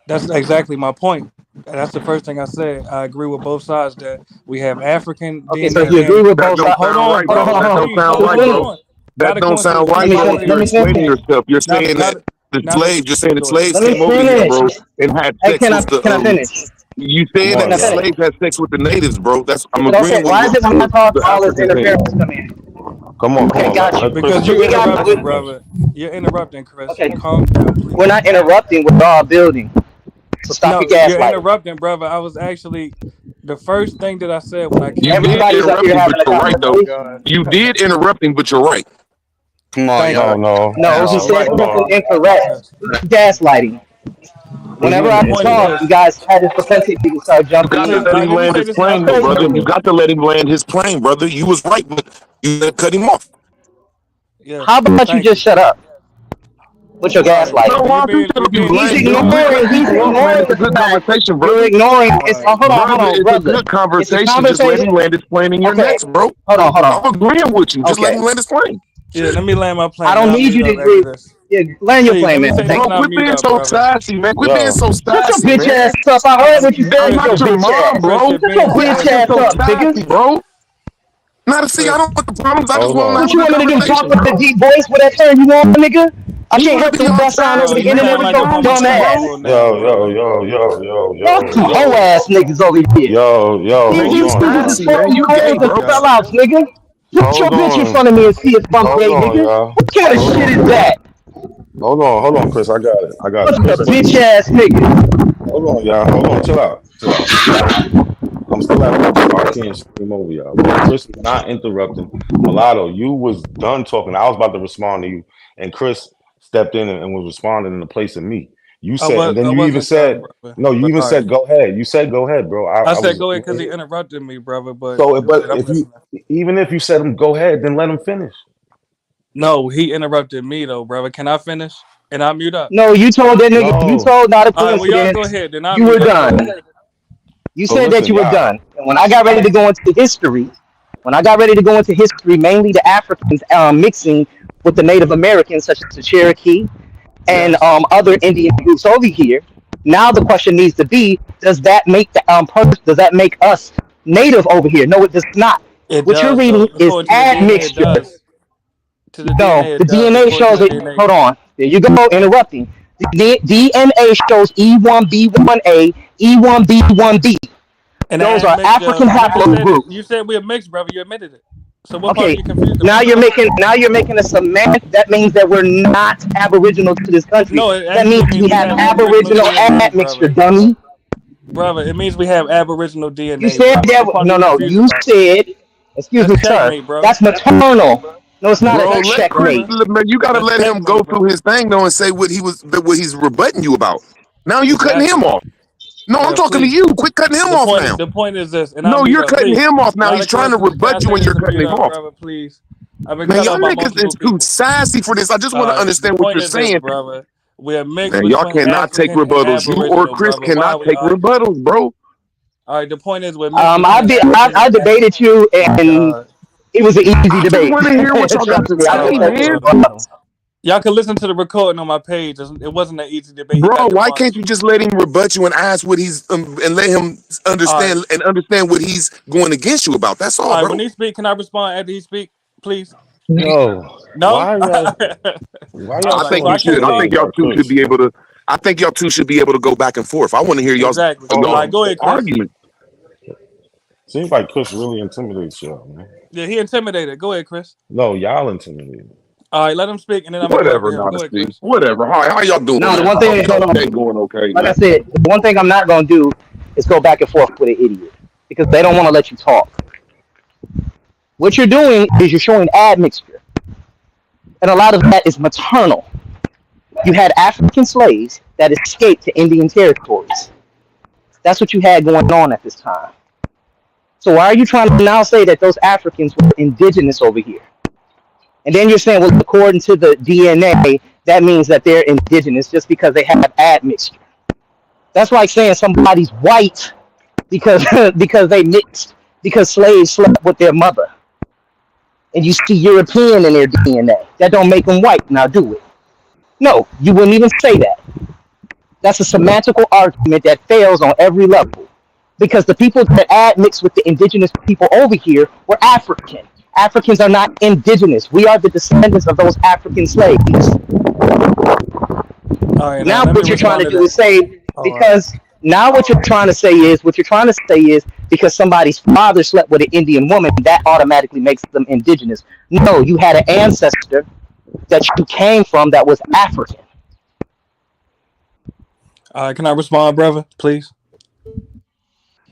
Speaker 4: That's exactly my point. That's the first thing I said. I agree with both sides that we have African
Speaker 22: Okay, so
Speaker 4: DNA
Speaker 22: if you agree
Speaker 4: and
Speaker 22: with
Speaker 10: That
Speaker 22: both
Speaker 10: don't
Speaker 22: sides,
Speaker 4: hold
Speaker 10: sound
Speaker 4: on,
Speaker 10: right,
Speaker 22: hold on,
Speaker 10: bro.
Speaker 22: hold
Speaker 4: brother.
Speaker 22: on,
Speaker 10: That
Speaker 22: hold
Speaker 10: don't
Speaker 22: on.
Speaker 4: Please,
Speaker 10: sound
Speaker 4: hold
Speaker 22: Since
Speaker 10: right,
Speaker 4: on, hold
Speaker 22: when?
Speaker 10: bro.
Speaker 4: on.
Speaker 10: That
Speaker 4: Gotta
Speaker 10: don't
Speaker 4: go into the
Speaker 10: sound
Speaker 22: Let
Speaker 10: right,
Speaker 22: me
Speaker 10: bro.
Speaker 22: fin-
Speaker 4: genealogy
Speaker 22: let
Speaker 10: You're
Speaker 22: me
Speaker 4: real
Speaker 10: explaining
Speaker 22: finish.
Speaker 4: quick.
Speaker 10: yourself. You're
Speaker 4: Now,
Speaker 10: saying
Speaker 4: now,
Speaker 10: that the
Speaker 4: now let's
Speaker 10: slaves, you're
Speaker 4: just
Speaker 10: saying
Speaker 4: get
Speaker 10: the
Speaker 4: to it.
Speaker 10: slaves
Speaker 22: Let me
Speaker 10: came over here, bro,
Speaker 22: finish.
Speaker 10: and had
Speaker 22: Hey,
Speaker 10: sex with the
Speaker 22: can I finish?
Speaker 10: you
Speaker 5: come
Speaker 10: saying
Speaker 5: on,
Speaker 10: that
Speaker 22: Can I
Speaker 10: the
Speaker 22: finish?
Speaker 5: y'all.
Speaker 10: slaves had sex with the natives, bro. That's I'm
Speaker 22: But okay,
Speaker 10: agreeing with
Speaker 22: why is it when I talk,
Speaker 10: the
Speaker 22: all this
Speaker 10: African thing.
Speaker 22: interference come in?
Speaker 5: Come
Speaker 22: Okay,
Speaker 5: on.
Speaker 22: got you.
Speaker 5: Let Chris
Speaker 4: Because
Speaker 22: So
Speaker 4: you're
Speaker 22: we
Speaker 5: finish.
Speaker 22: got
Speaker 5: Let him
Speaker 4: interrupting,
Speaker 22: we,
Speaker 5: finish.
Speaker 4: brother. You're interrupting, Chris.
Speaker 22: okay.
Speaker 4: Calm down,
Speaker 22: We're
Speaker 4: please.
Speaker 22: not interrupting. We're all building. So stop your
Speaker 4: No, you're
Speaker 22: gaslighting.
Speaker 4: interrupting, brother. I was actually the first thing that I said when I
Speaker 10: You
Speaker 4: came
Speaker 10: did
Speaker 4: off.
Speaker 22: Everybody's up
Speaker 10: interrupt
Speaker 22: here
Speaker 10: him, but
Speaker 22: having a
Speaker 10: you're right
Speaker 4: Oh
Speaker 10: though.
Speaker 4: my
Speaker 22: conversation.
Speaker 4: God.
Speaker 10: You did interrupt him, but you're right.
Speaker 20: Come on,
Speaker 4: Thank
Speaker 20: y'all.
Speaker 5: No,
Speaker 4: you.
Speaker 5: no,
Speaker 22: No, he
Speaker 5: no.
Speaker 22: said
Speaker 5: Hold
Speaker 22: something
Speaker 5: on.
Speaker 22: incorrect.
Speaker 4: Yes.
Speaker 22: Gaslighting.
Speaker 5: Cause you
Speaker 22: Whenever I
Speaker 4: The
Speaker 5: ain't
Speaker 4: point
Speaker 5: answer.
Speaker 22: talk, you
Speaker 4: is,
Speaker 22: guys had this propensity to start
Speaker 10: You
Speaker 22: jumping
Speaker 10: got to
Speaker 22: in.
Speaker 10: let him
Speaker 4: let me
Speaker 10: land
Speaker 4: say
Speaker 10: his
Speaker 4: this and I'll
Speaker 10: plane,
Speaker 4: say
Speaker 10: though,
Speaker 22: Okay,
Speaker 4: this
Speaker 10: brother.
Speaker 4: real
Speaker 22: so
Speaker 10: You
Speaker 4: quick.
Speaker 10: got to let him land his plane, brother. You was right, but you cut him off.
Speaker 4: Yes.
Speaker 22: how about you
Speaker 4: Thank
Speaker 22: just
Speaker 4: you.
Speaker 22: shut up with your
Speaker 4: All right.
Speaker 22: gaslighting?
Speaker 10: No, why don't you shut
Speaker 4: You're
Speaker 10: up, you
Speaker 4: being
Speaker 22: He's
Speaker 10: lame
Speaker 4: ignorant,
Speaker 10: dude? We
Speaker 4: brother.
Speaker 10: cut
Speaker 22: ignoring. He's
Speaker 10: people off, man.
Speaker 22: ignoring
Speaker 10: It's a
Speaker 22: the
Speaker 10: good
Speaker 22: fact.
Speaker 10: conversation,
Speaker 22: You're
Speaker 10: brother.
Speaker 22: ignoring.
Speaker 4: All
Speaker 22: It's
Speaker 4: right.
Speaker 22: hold on,
Speaker 10: Brother, it's a
Speaker 22: brother.
Speaker 10: good
Speaker 22: It's a
Speaker 10: conversation. Just let
Speaker 22: conversation.
Speaker 10: him land his plane in your
Speaker 22: Okay,
Speaker 10: next, bro.
Speaker 22: hold
Speaker 10: I'm
Speaker 22: on.
Speaker 10: agreeing with you. Just let
Speaker 22: Okay,
Speaker 10: him land his plane.
Speaker 4: Yeah,
Speaker 10: Shit.
Speaker 4: let me land my
Speaker 22: I
Speaker 4: plane and
Speaker 22: don't
Speaker 4: I'll
Speaker 22: need
Speaker 4: mute
Speaker 22: you to
Speaker 4: up
Speaker 22: agree.
Speaker 4: after this.
Speaker 22: Yeah, land your
Speaker 4: Please,
Speaker 22: plane,
Speaker 4: let me
Speaker 22: man.
Speaker 4: say this
Speaker 22: Thank
Speaker 10: Bro,
Speaker 4: and
Speaker 22: you.
Speaker 4: I'll
Speaker 10: quit
Speaker 4: mute
Speaker 10: being
Speaker 4: up,
Speaker 10: so
Speaker 4: brother.
Speaker 10: sassy, man. Quit being
Speaker 5: Yo,
Speaker 10: so
Speaker 22: Shut your
Speaker 10: sassy,
Speaker 22: bitch
Speaker 10: man.
Speaker 22: ass up. I heard what you
Speaker 10: That's
Speaker 22: said,
Speaker 10: not
Speaker 22: your
Speaker 4: Chris,
Speaker 10: your
Speaker 22: bitch
Speaker 10: mom,
Speaker 22: ass.
Speaker 4: Chris,
Speaker 10: bro.
Speaker 4: you're
Speaker 22: Shut
Speaker 4: being
Speaker 22: your
Speaker 10: Quit
Speaker 22: bitch
Speaker 10: acting
Speaker 22: ass
Speaker 10: so
Speaker 22: up,
Speaker 4: sassy.
Speaker 22: nigga.
Speaker 10: sassy, bro. Now to see, I
Speaker 4: Chris,
Speaker 10: don't want the problems. I just
Speaker 5: hold
Speaker 10: want to
Speaker 5: on.
Speaker 22: What
Speaker 10: have a
Speaker 22: you
Speaker 10: good
Speaker 22: want me to do? Talk
Speaker 10: conversation,
Speaker 22: with the
Speaker 10: bro.
Speaker 22: deep voice with that turn you want, nigga? I
Speaker 10: You
Speaker 22: can't
Speaker 10: want to
Speaker 22: help
Speaker 10: be
Speaker 22: them
Speaker 10: all
Speaker 22: bust sound over
Speaker 4: bro,
Speaker 22: the
Speaker 10: sassy,
Speaker 4: you
Speaker 10: man.
Speaker 22: internet
Speaker 4: sound
Speaker 22: with
Speaker 4: like
Speaker 22: your
Speaker 4: a
Speaker 22: dumb ass.
Speaker 4: homosexual now, brother.
Speaker 22: Fuck hoe ass niggas over here.
Speaker 10: Man,
Speaker 22: These
Speaker 10: you
Speaker 5: Hold on,
Speaker 22: niggas is
Speaker 5: y'all.
Speaker 10: sassy, man.
Speaker 22: fucking
Speaker 10: You
Speaker 22: hoes
Speaker 10: gay,
Speaker 22: and
Speaker 10: bro.
Speaker 4: God.
Speaker 22: sellouts, nigga. Put your
Speaker 5: Hold
Speaker 22: bitch in
Speaker 5: on.
Speaker 22: front of me and see if I'm
Speaker 5: Hold
Speaker 22: gay,
Speaker 5: on,
Speaker 22: nigga.
Speaker 5: y'all.
Speaker 22: What kind of
Speaker 5: Hold
Speaker 22: shit
Speaker 5: on.
Speaker 22: is that?
Speaker 5: Hold on, Chris. I got it.
Speaker 22: Bunch
Speaker 5: Chris,
Speaker 22: of bitch ass niggas.
Speaker 5: hold on, y'all. Hold on. Chill out. Chill out. I'm still at work, so I can't scream over y'all. But Chris was not interrupting. Mulatto, you was done talking. I was about to respond to you, and Chris stepped in and was responding in the place of me. You said, and then
Speaker 4: I
Speaker 5: you even
Speaker 4: wasn't done,
Speaker 5: said,
Speaker 4: brother.
Speaker 5: no, you
Speaker 4: But
Speaker 5: even
Speaker 4: all right.
Speaker 5: said, go ahead. You said, go ahead, bro.
Speaker 4: I
Speaker 5: I
Speaker 4: said
Speaker 5: was
Speaker 4: go ahead because he interrupted me, brother. But
Speaker 5: so,
Speaker 4: go ahead.
Speaker 5: but
Speaker 4: I'm
Speaker 5: if you,
Speaker 4: listening.
Speaker 5: even if you said him, go ahead, then let him finish.
Speaker 4: No, he interrupted me though, brother. Can I finish? And I mute up.
Speaker 22: No, you told that nigga. You
Speaker 5: No.
Speaker 22: told, not a
Speaker 4: All right, well y'all go
Speaker 22: coincidence.
Speaker 4: ahead. Then I'll
Speaker 22: You were
Speaker 4: mute up. Go
Speaker 22: done.
Speaker 4: ahead.
Speaker 22: You
Speaker 5: So
Speaker 22: said that
Speaker 5: listen,
Speaker 22: you were
Speaker 5: y'all.
Speaker 22: done. And when I got ready to go into history, mainly the Africans mixing with the Native Americans, such as the Cherokee and
Speaker 4: Yes,
Speaker 22: other Indian groups over here. Now the question needs to be: does that make the does that make us native over here? No, it does not.
Speaker 4: it
Speaker 22: What you're
Speaker 4: does though.
Speaker 22: reading is
Speaker 4: According to the DNA, it
Speaker 22: admixture.
Speaker 4: does. To the
Speaker 22: No,
Speaker 4: DNA,
Speaker 22: the
Speaker 4: it does.
Speaker 22: DNA
Speaker 4: According to
Speaker 22: shows
Speaker 4: the
Speaker 22: it.
Speaker 4: DNA,
Speaker 22: Hold on. There you go, interrupting. The DNA shows E1B1A, E1B1B.
Speaker 4: and the
Speaker 22: Those are
Speaker 4: admixture.
Speaker 22: African
Speaker 4: I never said it.
Speaker 22: haplogroups.
Speaker 4: You said we're mixed, brother. You admitted it. So what part are
Speaker 22: Okay,
Speaker 4: you confused
Speaker 22: now
Speaker 4: about?
Speaker 22: you're making a semantic. That means that we're not aboriginal to this country.
Speaker 4: No, it
Speaker 22: That means
Speaker 4: actually means
Speaker 22: we
Speaker 4: we
Speaker 22: have
Speaker 4: have aboriginal
Speaker 22: aboriginal
Speaker 4: DNA,
Speaker 22: admixture,
Speaker 4: brother.
Speaker 22: dummy.
Speaker 4: Brother, it means we have aboriginal
Speaker 22: You
Speaker 4: DNA,
Speaker 22: said
Speaker 4: brother.
Speaker 22: that.
Speaker 4: What part are
Speaker 22: No,
Speaker 4: you
Speaker 22: no.
Speaker 4: confused
Speaker 22: You
Speaker 4: about?
Speaker 22: said, excuse
Speaker 4: That's
Speaker 22: me, sir.
Speaker 4: checkmate, bro.
Speaker 22: That's maternal. No, it's not
Speaker 4: That's
Speaker 22: a
Speaker 8: Bro, let
Speaker 4: checkmate,
Speaker 8: Chris.
Speaker 22: checkmate.
Speaker 4: brother.
Speaker 8: Man, you got to
Speaker 4: That's
Speaker 8: let him go
Speaker 4: checkmate,
Speaker 8: through
Speaker 4: brother.
Speaker 8: his thing though and say what he's rebutting you about. Now you cutting him
Speaker 4: Exactly.
Speaker 8: off. No, I'm talking to
Speaker 4: Please.
Speaker 8: you. Quit cutting him off now.
Speaker 4: The point is this, and I'll
Speaker 8: No,
Speaker 4: mute
Speaker 8: you're
Speaker 4: up.
Speaker 8: cutting
Speaker 4: Please.
Speaker 8: him off now.
Speaker 4: Not
Speaker 8: He's
Speaker 4: a
Speaker 8: trying to
Speaker 4: question. Can I
Speaker 8: rebut you
Speaker 4: say
Speaker 8: and
Speaker 4: this
Speaker 8: you're
Speaker 4: and
Speaker 8: cutting
Speaker 4: mute
Speaker 8: him
Speaker 4: up,
Speaker 8: off.
Speaker 4: brother? Please. I've been
Speaker 8: Man,
Speaker 4: cut
Speaker 8: y'all
Speaker 4: off by
Speaker 8: niggas
Speaker 4: multiple
Speaker 8: is too
Speaker 4: people.
Speaker 8: sassy for this. I just want to
Speaker 4: The
Speaker 8: understand what
Speaker 4: point
Speaker 8: you're
Speaker 4: is this,
Speaker 8: saying.
Speaker 4: brother. We're mixed
Speaker 8: Man, y'all
Speaker 4: between
Speaker 8: cannot take
Speaker 4: African and
Speaker 8: rebuttals. You or
Speaker 4: Aboriginal,
Speaker 8: Chris
Speaker 4: brother. Why are
Speaker 8: cannot
Speaker 4: we
Speaker 8: take
Speaker 4: arguing?
Speaker 8: rebuttals, bro.
Speaker 4: All right, the point is we're mixed
Speaker 22: I
Speaker 4: between
Speaker 22: did.
Speaker 4: African
Speaker 22: I
Speaker 4: and
Speaker 22: debated you,
Speaker 4: my
Speaker 22: and
Speaker 4: God.
Speaker 22: it was an easy
Speaker 8: I just
Speaker 22: debate.
Speaker 8: want to hear what y'all got
Speaker 22: Trust
Speaker 8: to
Speaker 22: me, I
Speaker 8: say,
Speaker 22: didn't
Speaker 4: All
Speaker 22: take
Speaker 4: right,
Speaker 22: any
Speaker 8: man.
Speaker 4: brother.
Speaker 22: bucks.
Speaker 4: Y'all can listen to the recording on my page. It wasn't an easy debate. He
Speaker 8: Bro,
Speaker 4: got
Speaker 8: why can't you
Speaker 4: debunked.
Speaker 8: just let him rebut you and ask what he's and let him
Speaker 4: All right.
Speaker 8: understand what he's going against you about? That's all,
Speaker 4: All right. When
Speaker 8: bro.
Speaker 4: he speak, can I respond after he speak, please?
Speaker 5: Yo,
Speaker 4: No?
Speaker 5: why y'all
Speaker 4: All
Speaker 8: I
Speaker 4: right.
Speaker 8: think
Speaker 4: So
Speaker 5: showing
Speaker 8: he
Speaker 4: I can't
Speaker 8: should. I
Speaker 4: speak?
Speaker 8: think
Speaker 5: intimidated by
Speaker 8: y'all two should
Speaker 5: Kush?
Speaker 8: be able to. I think y'all two should be able to go back and forth. I want to hear
Speaker 4: Exactly. All right. Go ahead, Chris.
Speaker 8: argument.
Speaker 5: Seems like Kush really intimidates y'all, man.
Speaker 4: Yeah, he intimidated. Go ahead, Chris.
Speaker 5: No, y'all intimidated.
Speaker 4: All right. Let him speak, and then I'm going to go after
Speaker 8: Whatever,
Speaker 4: him. Go ahead,
Speaker 8: Dynasty.
Speaker 4: Chris.
Speaker 8: Whatever. How y'all doing,
Speaker 22: No, the
Speaker 8: man?
Speaker 22: one
Speaker 8: I hope
Speaker 22: thing, hold
Speaker 8: y'all day
Speaker 22: on.
Speaker 8: going okay,
Speaker 22: Like I
Speaker 8: man.
Speaker 22: said, the one thing I'm not gonna do is go back and forth with an idiot because they don't want to let you talk. What you're doing is you're showing admixture, and a lot of that is maternal. You had African slaves that escaped to Indian territories. That's what you had going on at this time. So why are you trying to now say that those Africans were indigenous over here? And then you're saying, well, according to the DNA, that means that they're indigenous just because they have admixture. That's like saying somebody's white because because they mixed, because slaves slept with their mother, and you see European in their DNA. That don't make them white. Now do it. No, you wouldn't even say that. That's a semantical argument that fails on every level. Because the people that admixed with the indigenous people over here were African. Africans are not indigenous. We are the descendants of those African slaves.
Speaker 4: All right. Now
Speaker 22: Now
Speaker 4: let me
Speaker 22: what you're trying
Speaker 4: respond
Speaker 22: to
Speaker 4: to
Speaker 22: do
Speaker 4: that.
Speaker 22: is say,
Speaker 4: All right.
Speaker 22: because now what you're trying to say is because somebody's father slept with an Indian woman, that automatically makes them indigenous. No, you had an ancestor that you came from that was African.
Speaker 4: All right. Can I respond, brother, please?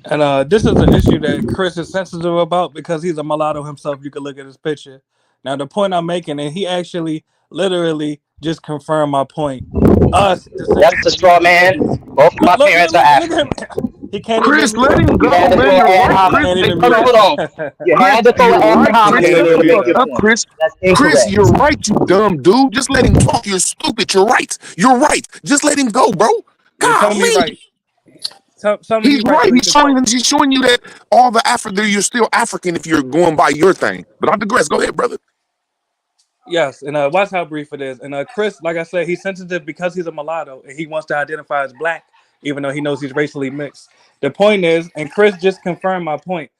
Speaker 4: And this is an issue that Chris is sensitive about because he's a mulatto himself. You can look at his picture. Now, the point I'm making, and he actually literally just confirmed my point. Us, descendants
Speaker 22: That's a
Speaker 4: of
Speaker 22: straw
Speaker 4: U.S.
Speaker 22: man.
Speaker 4: slaves.
Speaker 22: Both
Speaker 4: Look,
Speaker 22: my
Speaker 4: look, look,
Speaker 22: parents are
Speaker 4: look, look at him.
Speaker 22: African.
Speaker 4: He can't even
Speaker 8: Chris,
Speaker 4: mute
Speaker 8: let
Speaker 4: up.
Speaker 8: him
Speaker 22: You
Speaker 8: go,
Speaker 22: had to
Speaker 8: man.
Speaker 22: throw an
Speaker 8: You're
Speaker 22: ad
Speaker 8: right,
Speaker 22: hominem.
Speaker 4: He
Speaker 8: Chris.
Speaker 4: can't even
Speaker 22: Hold
Speaker 4: mute
Speaker 22: on,
Speaker 4: up.
Speaker 22: hold on. You
Speaker 8: Chris,
Speaker 22: had to throw
Speaker 8: you're
Speaker 22: an ad
Speaker 8: right,
Speaker 4: He
Speaker 8: Chris.
Speaker 22: hominem
Speaker 4: can't
Speaker 22: in
Speaker 8: Shut
Speaker 22: there
Speaker 4: even
Speaker 22: to
Speaker 8: the
Speaker 4: mute
Speaker 22: make
Speaker 8: fuck
Speaker 22: your
Speaker 4: up.
Speaker 8: up,
Speaker 22: point.
Speaker 8: Chris.
Speaker 22: That's
Speaker 8: Chris,
Speaker 22: incorrect.
Speaker 8: you're right, you dumb dude. Just let him talk. You're stupid. You're right. You're right. Just let him go, bro.
Speaker 4: Yeah, tell me he
Speaker 8: Golly.
Speaker 4: right. Tell me he
Speaker 8: He's
Speaker 4: right
Speaker 8: right.
Speaker 4: so he can talk.
Speaker 8: He's showing you that all the Africa you're still African if you're going by your thing. But I digress. Go ahead, brother.
Speaker 4: Yes, and watch how brief it is. And Chris, like I said, he's sensitive because he's a mulatto and he wants to identify as black, even though he knows he's racially mixed. The point is, and Chris just confirmed my point.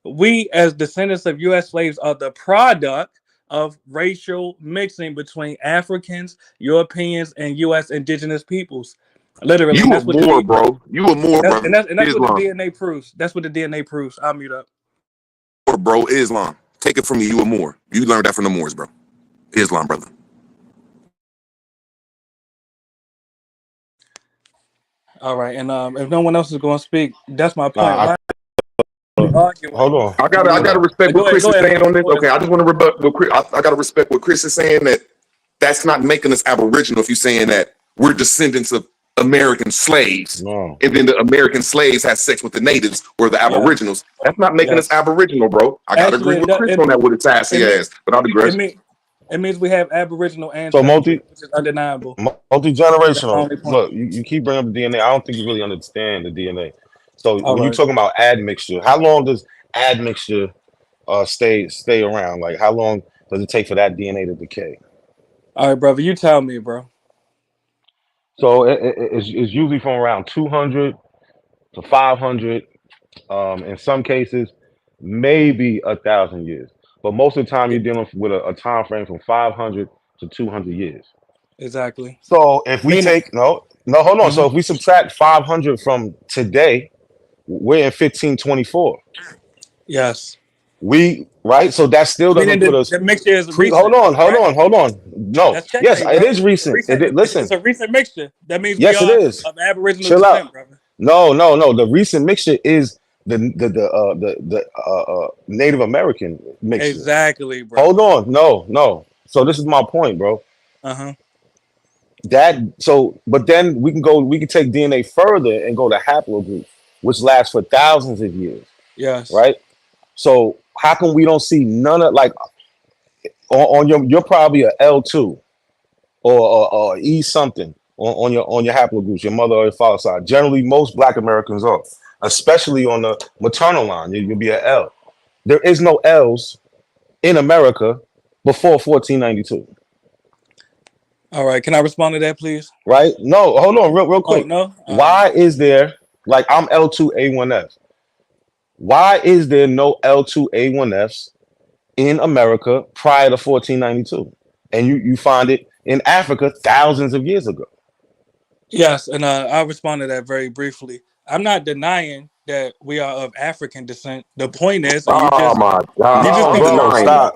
Speaker 4: We, as descendants of U.S. slaves, are the product of racial mixing between Africans, Europeans, and U.S. indigenous peoples. Literally,
Speaker 8: You
Speaker 4: and
Speaker 8: were
Speaker 4: that's what
Speaker 8: more, bro. You were more, brother.
Speaker 4: that's what the
Speaker 8: Islam.
Speaker 4: DNA proves. That's what the DNA proves. I'll mute up.
Speaker 8: Or, bro, Islam. Take it from me. You were more. You learned that from the Moors, bro. Islam, brother.
Speaker 4: All right, and if no one else is going to speak, that's my point.
Speaker 5: Nah,
Speaker 4: Why are we arguing?
Speaker 5: hold on.
Speaker 8: I gotta respect what Chris
Speaker 4: Go
Speaker 8: is
Speaker 4: ahead,
Speaker 8: saying
Speaker 4: Lord.
Speaker 8: on this.
Speaker 4: Go ahead,
Speaker 8: Okay, I
Speaker 4: Lord.
Speaker 8: just want to rebut what Chris. I gotta respect what Chris is saying, that that's not making us Aboriginal. If you're saying that we're descendants of American slaves,
Speaker 5: No.
Speaker 8: and then the American slaves had sex with the natives or the
Speaker 4: Yes,
Speaker 8: Aboriginals, that's not making us
Speaker 4: yes.
Speaker 8: Aboriginal, bro. I gotta agree
Speaker 4: Actually,
Speaker 8: with Chris on that with his
Speaker 4: it
Speaker 8: sassy
Speaker 4: mean
Speaker 8: ass. But I
Speaker 4: it
Speaker 8: digress.
Speaker 4: mean It means we have Aboriginal
Speaker 5: So
Speaker 4: ancestry, which is undeniable. That's my
Speaker 5: multi-generational.
Speaker 4: only point.
Speaker 5: Look, you keep bringing up the DNA. I don't think you really understand the DNA. So
Speaker 4: All
Speaker 5: when you
Speaker 4: right.
Speaker 5: talking about admixture, how long does admixture stay around? Like how long does it take for that DNA to decay?
Speaker 4: All right, brother. You tell me, bro.
Speaker 5: So it's usually from around 200 to 500. In some cases, maybe 1,000 years. But most of the time, you're dealing with a time frame from 500 to 200 years.
Speaker 4: Exactly.
Speaker 5: So if we
Speaker 4: Meaning,
Speaker 5: take hold on. So
Speaker 4: Mhm.
Speaker 5: if we subtract 500 from today, we're in 1524.
Speaker 4: Yes.
Speaker 5: Right. So that still
Speaker 4: Meaning
Speaker 5: doesn't put us
Speaker 4: the mixture is
Speaker 5: Hold
Speaker 4: recent,
Speaker 5: on, hold
Speaker 4: correct?
Speaker 5: on, hold on. No,
Speaker 4: That's
Speaker 5: yes,
Speaker 4: checkmate,
Speaker 5: it
Speaker 4: bro.
Speaker 5: is
Speaker 4: It's a
Speaker 5: recent.
Speaker 4: recent.
Speaker 5: Listen,
Speaker 4: It's a recent mixture. That means we
Speaker 5: yes, it
Speaker 4: are
Speaker 5: is.
Speaker 4: of Aboriginal
Speaker 5: Chill out.
Speaker 4: descent, brother.
Speaker 5: No. The recent mixture is the Native American mixture.
Speaker 4: Exactly,
Speaker 5: Hold
Speaker 4: brother.
Speaker 5: on. No. So this is my point, bro.
Speaker 4: Uh-huh.
Speaker 5: But then we can take DNA further and go to haplogroup, which lasts for thousands of years,
Speaker 4: Yes.
Speaker 5: right? So how come we don't see none of like on you're probably a L2 or E something on your haplogroups, your mother or your father side. Generally, most Black Americans are, especially on the maternal line, you'll be an L. There is no L's in America before 1492.
Speaker 4: All right. Can I respond to that, please?
Speaker 5: Right? No, hold on, real
Speaker 4: Oh
Speaker 5: quick.
Speaker 4: no. All right.
Speaker 5: Why is there like I'm L2A1F? Why is there no L2A1Fs in America prior to 1492? And you find it in Africa thousands of years ago.
Speaker 4: Yes, and I'll respond to that very briefly. I'm not denying that we are of African descent. The point is, and
Speaker 10: Oh my
Speaker 4: you
Speaker 10: God.
Speaker 4: just
Speaker 5: No,
Speaker 10: I'm
Speaker 4: completely
Speaker 5: bro,
Speaker 10: denying it.
Speaker 5: stop.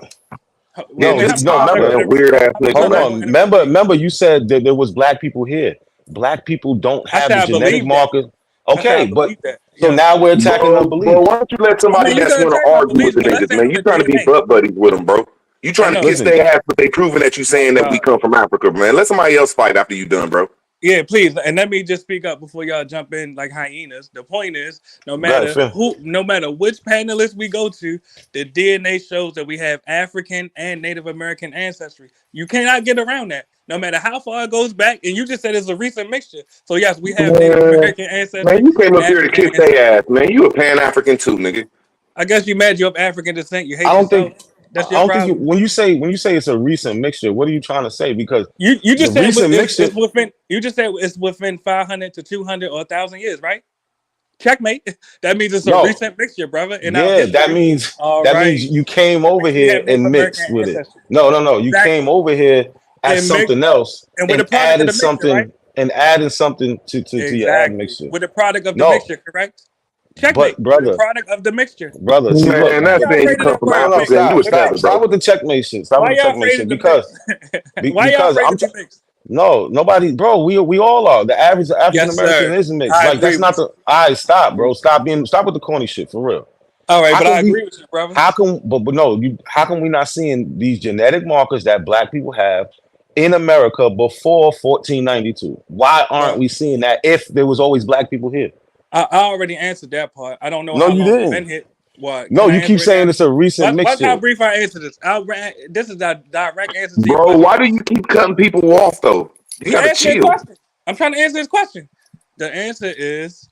Speaker 4: wait,
Speaker 10: Getting
Speaker 5: No,
Speaker 4: wait,
Speaker 10: his
Speaker 4: how
Speaker 5: no,
Speaker 4: about
Speaker 10: time,
Speaker 4: let
Speaker 5: remember,
Speaker 10: man.
Speaker 4: him
Speaker 10: Weird
Speaker 4: respond?
Speaker 10: ass
Speaker 4: How about
Speaker 10: nigga,
Speaker 4: you
Speaker 5: hold
Speaker 4: let
Speaker 10: man.
Speaker 5: on.
Speaker 4: him respond?
Speaker 5: Remember, you said that there was Black people here. Black people don't
Speaker 4: I
Speaker 5: have
Speaker 4: said
Speaker 5: the
Speaker 4: I
Speaker 5: genetic
Speaker 4: believe that.
Speaker 5: markers.
Speaker 4: I said I
Speaker 5: Okay, but
Speaker 4: believe that.
Speaker 5: so
Speaker 4: Yes.
Speaker 5: now we're attacking her
Speaker 10: Bro,
Speaker 5: beliefs.
Speaker 10: why don't you let
Speaker 4: I
Speaker 10: somebody
Speaker 4: mean, you
Speaker 10: that's
Speaker 4: can
Speaker 10: going to
Speaker 4: attack my
Speaker 10: argue with
Speaker 4: beliefs,
Speaker 10: the
Speaker 4: but let's
Speaker 10: niggas,
Speaker 4: say
Speaker 10: man?
Speaker 4: on
Speaker 10: You
Speaker 4: the
Speaker 10: trying to be
Speaker 4: DNA.
Speaker 10: butt buddies with them, bro. You
Speaker 4: I
Speaker 10: trying to
Speaker 4: know.
Speaker 10: kiss
Speaker 5: Listen,
Speaker 10: their ass, but they proving that you
Speaker 4: My
Speaker 10: saying that we
Speaker 4: God.
Speaker 10: come from Africa, man. Let somebody else fight after you done, bro.
Speaker 4: Yeah, please, and let me just speak up before y'all jump in like hyenas. The point is,
Speaker 5: go ahead, Finn.
Speaker 4: no matter which panelist we go to, the DNA shows that we have African and Native American ancestry. You cannot get around that, no matter how far it goes back. And you just said it's a recent mixture. So yes, we have Native
Speaker 10: Man,
Speaker 4: American
Speaker 10: man,
Speaker 4: ancestry
Speaker 10: you came
Speaker 4: and
Speaker 10: up here to
Speaker 4: African
Speaker 10: kiss their
Speaker 4: ancestry.
Speaker 10: ass, man. You a Pan-African too, nigga.
Speaker 4: I guess you mad you're of African descent. You
Speaker 5: I
Speaker 4: hate
Speaker 5: don't
Speaker 4: yourself.
Speaker 5: think
Speaker 4: That's
Speaker 5: I
Speaker 4: your
Speaker 5: don't think
Speaker 4: problem.
Speaker 5: when you say it's a recent mixture, what are you trying to say? Because
Speaker 4: You
Speaker 5: the
Speaker 4: just said
Speaker 5: recent mixture,
Speaker 4: it's within. You just said it's within 500 to 200 or 1,000 years, right? Checkmate. That means it's a
Speaker 5: no,
Speaker 4: recent mixture, brother. In our
Speaker 5: yeah, that
Speaker 4: history,
Speaker 5: means
Speaker 4: all
Speaker 5: that means
Speaker 4: right.
Speaker 5: you came
Speaker 4: That
Speaker 5: over
Speaker 4: means we
Speaker 5: here
Speaker 4: have Native
Speaker 5: and
Speaker 4: American
Speaker 5: mixed with it.
Speaker 4: ancestry.
Speaker 5: No, you
Speaker 4: Exactly.
Speaker 5: came over here as
Speaker 4: And mix
Speaker 5: something else
Speaker 4: and we're the
Speaker 5: and
Speaker 4: product of the mixture, right?
Speaker 5: added something to your
Speaker 4: Exactly.
Speaker 5: admixture.
Speaker 4: We're the product of the
Speaker 5: No,
Speaker 4: mixture, correct?
Speaker 5: but
Speaker 4: Checkmate. We're the product of the mixture.
Speaker 5: see, look,
Speaker 10: Man,
Speaker 4: Why
Speaker 10: that's
Speaker 4: y'all
Speaker 10: saying you
Speaker 4: afraid of
Speaker 10: come
Speaker 4: that
Speaker 10: from
Speaker 4: word
Speaker 5: no,
Speaker 10: Africa
Speaker 4: mix?
Speaker 10: and you a
Speaker 5: stop,
Speaker 10: seven,
Speaker 5: stop
Speaker 10: bro.
Speaker 5: with the checkmate shit. Stop with
Speaker 4: Why
Speaker 5: the
Speaker 4: y'all
Speaker 5: checkmate
Speaker 4: afraid of
Speaker 5: shit
Speaker 4: the mix? Why y'all
Speaker 5: because
Speaker 4: afraid
Speaker 5: I'm
Speaker 4: to be mixed?
Speaker 5: no nobody, bro. We all are. The average African
Speaker 4: Yes,
Speaker 5: American
Speaker 4: sir.
Speaker 5: is mixed.
Speaker 4: I
Speaker 5: Like
Speaker 4: agree
Speaker 5: that's not
Speaker 4: with
Speaker 5: the.
Speaker 4: you.
Speaker 5: All right, stop, bro. Stop with the corny shit for real.
Speaker 4: All right,
Speaker 5: How
Speaker 4: but
Speaker 5: can
Speaker 4: I
Speaker 5: we?
Speaker 4: agree with you, brother.
Speaker 5: How come? But no, how come we not seeing these genetic markers that Black people have in America before 1492? Why aren't
Speaker 4: Bro,
Speaker 5: we seeing that if there was always Black people here?
Speaker 4: I already answered that part. I don't know
Speaker 5: No,
Speaker 4: how
Speaker 5: you
Speaker 4: long we've
Speaker 5: didn't.
Speaker 4: been here. What?
Speaker 5: No,
Speaker 4: Can I
Speaker 5: you keep
Speaker 4: answer it now?
Speaker 5: saying it's a recent
Speaker 4: Watch how
Speaker 5: mixture.
Speaker 4: brief I answer this. This is a direct answer to your
Speaker 10: Bro,
Speaker 4: question.
Speaker 10: why do you keep cutting people off though? You
Speaker 4: He
Speaker 10: gotta
Speaker 4: asked me a
Speaker 10: chill.
Speaker 4: question. I'm trying to answer his question. The answer is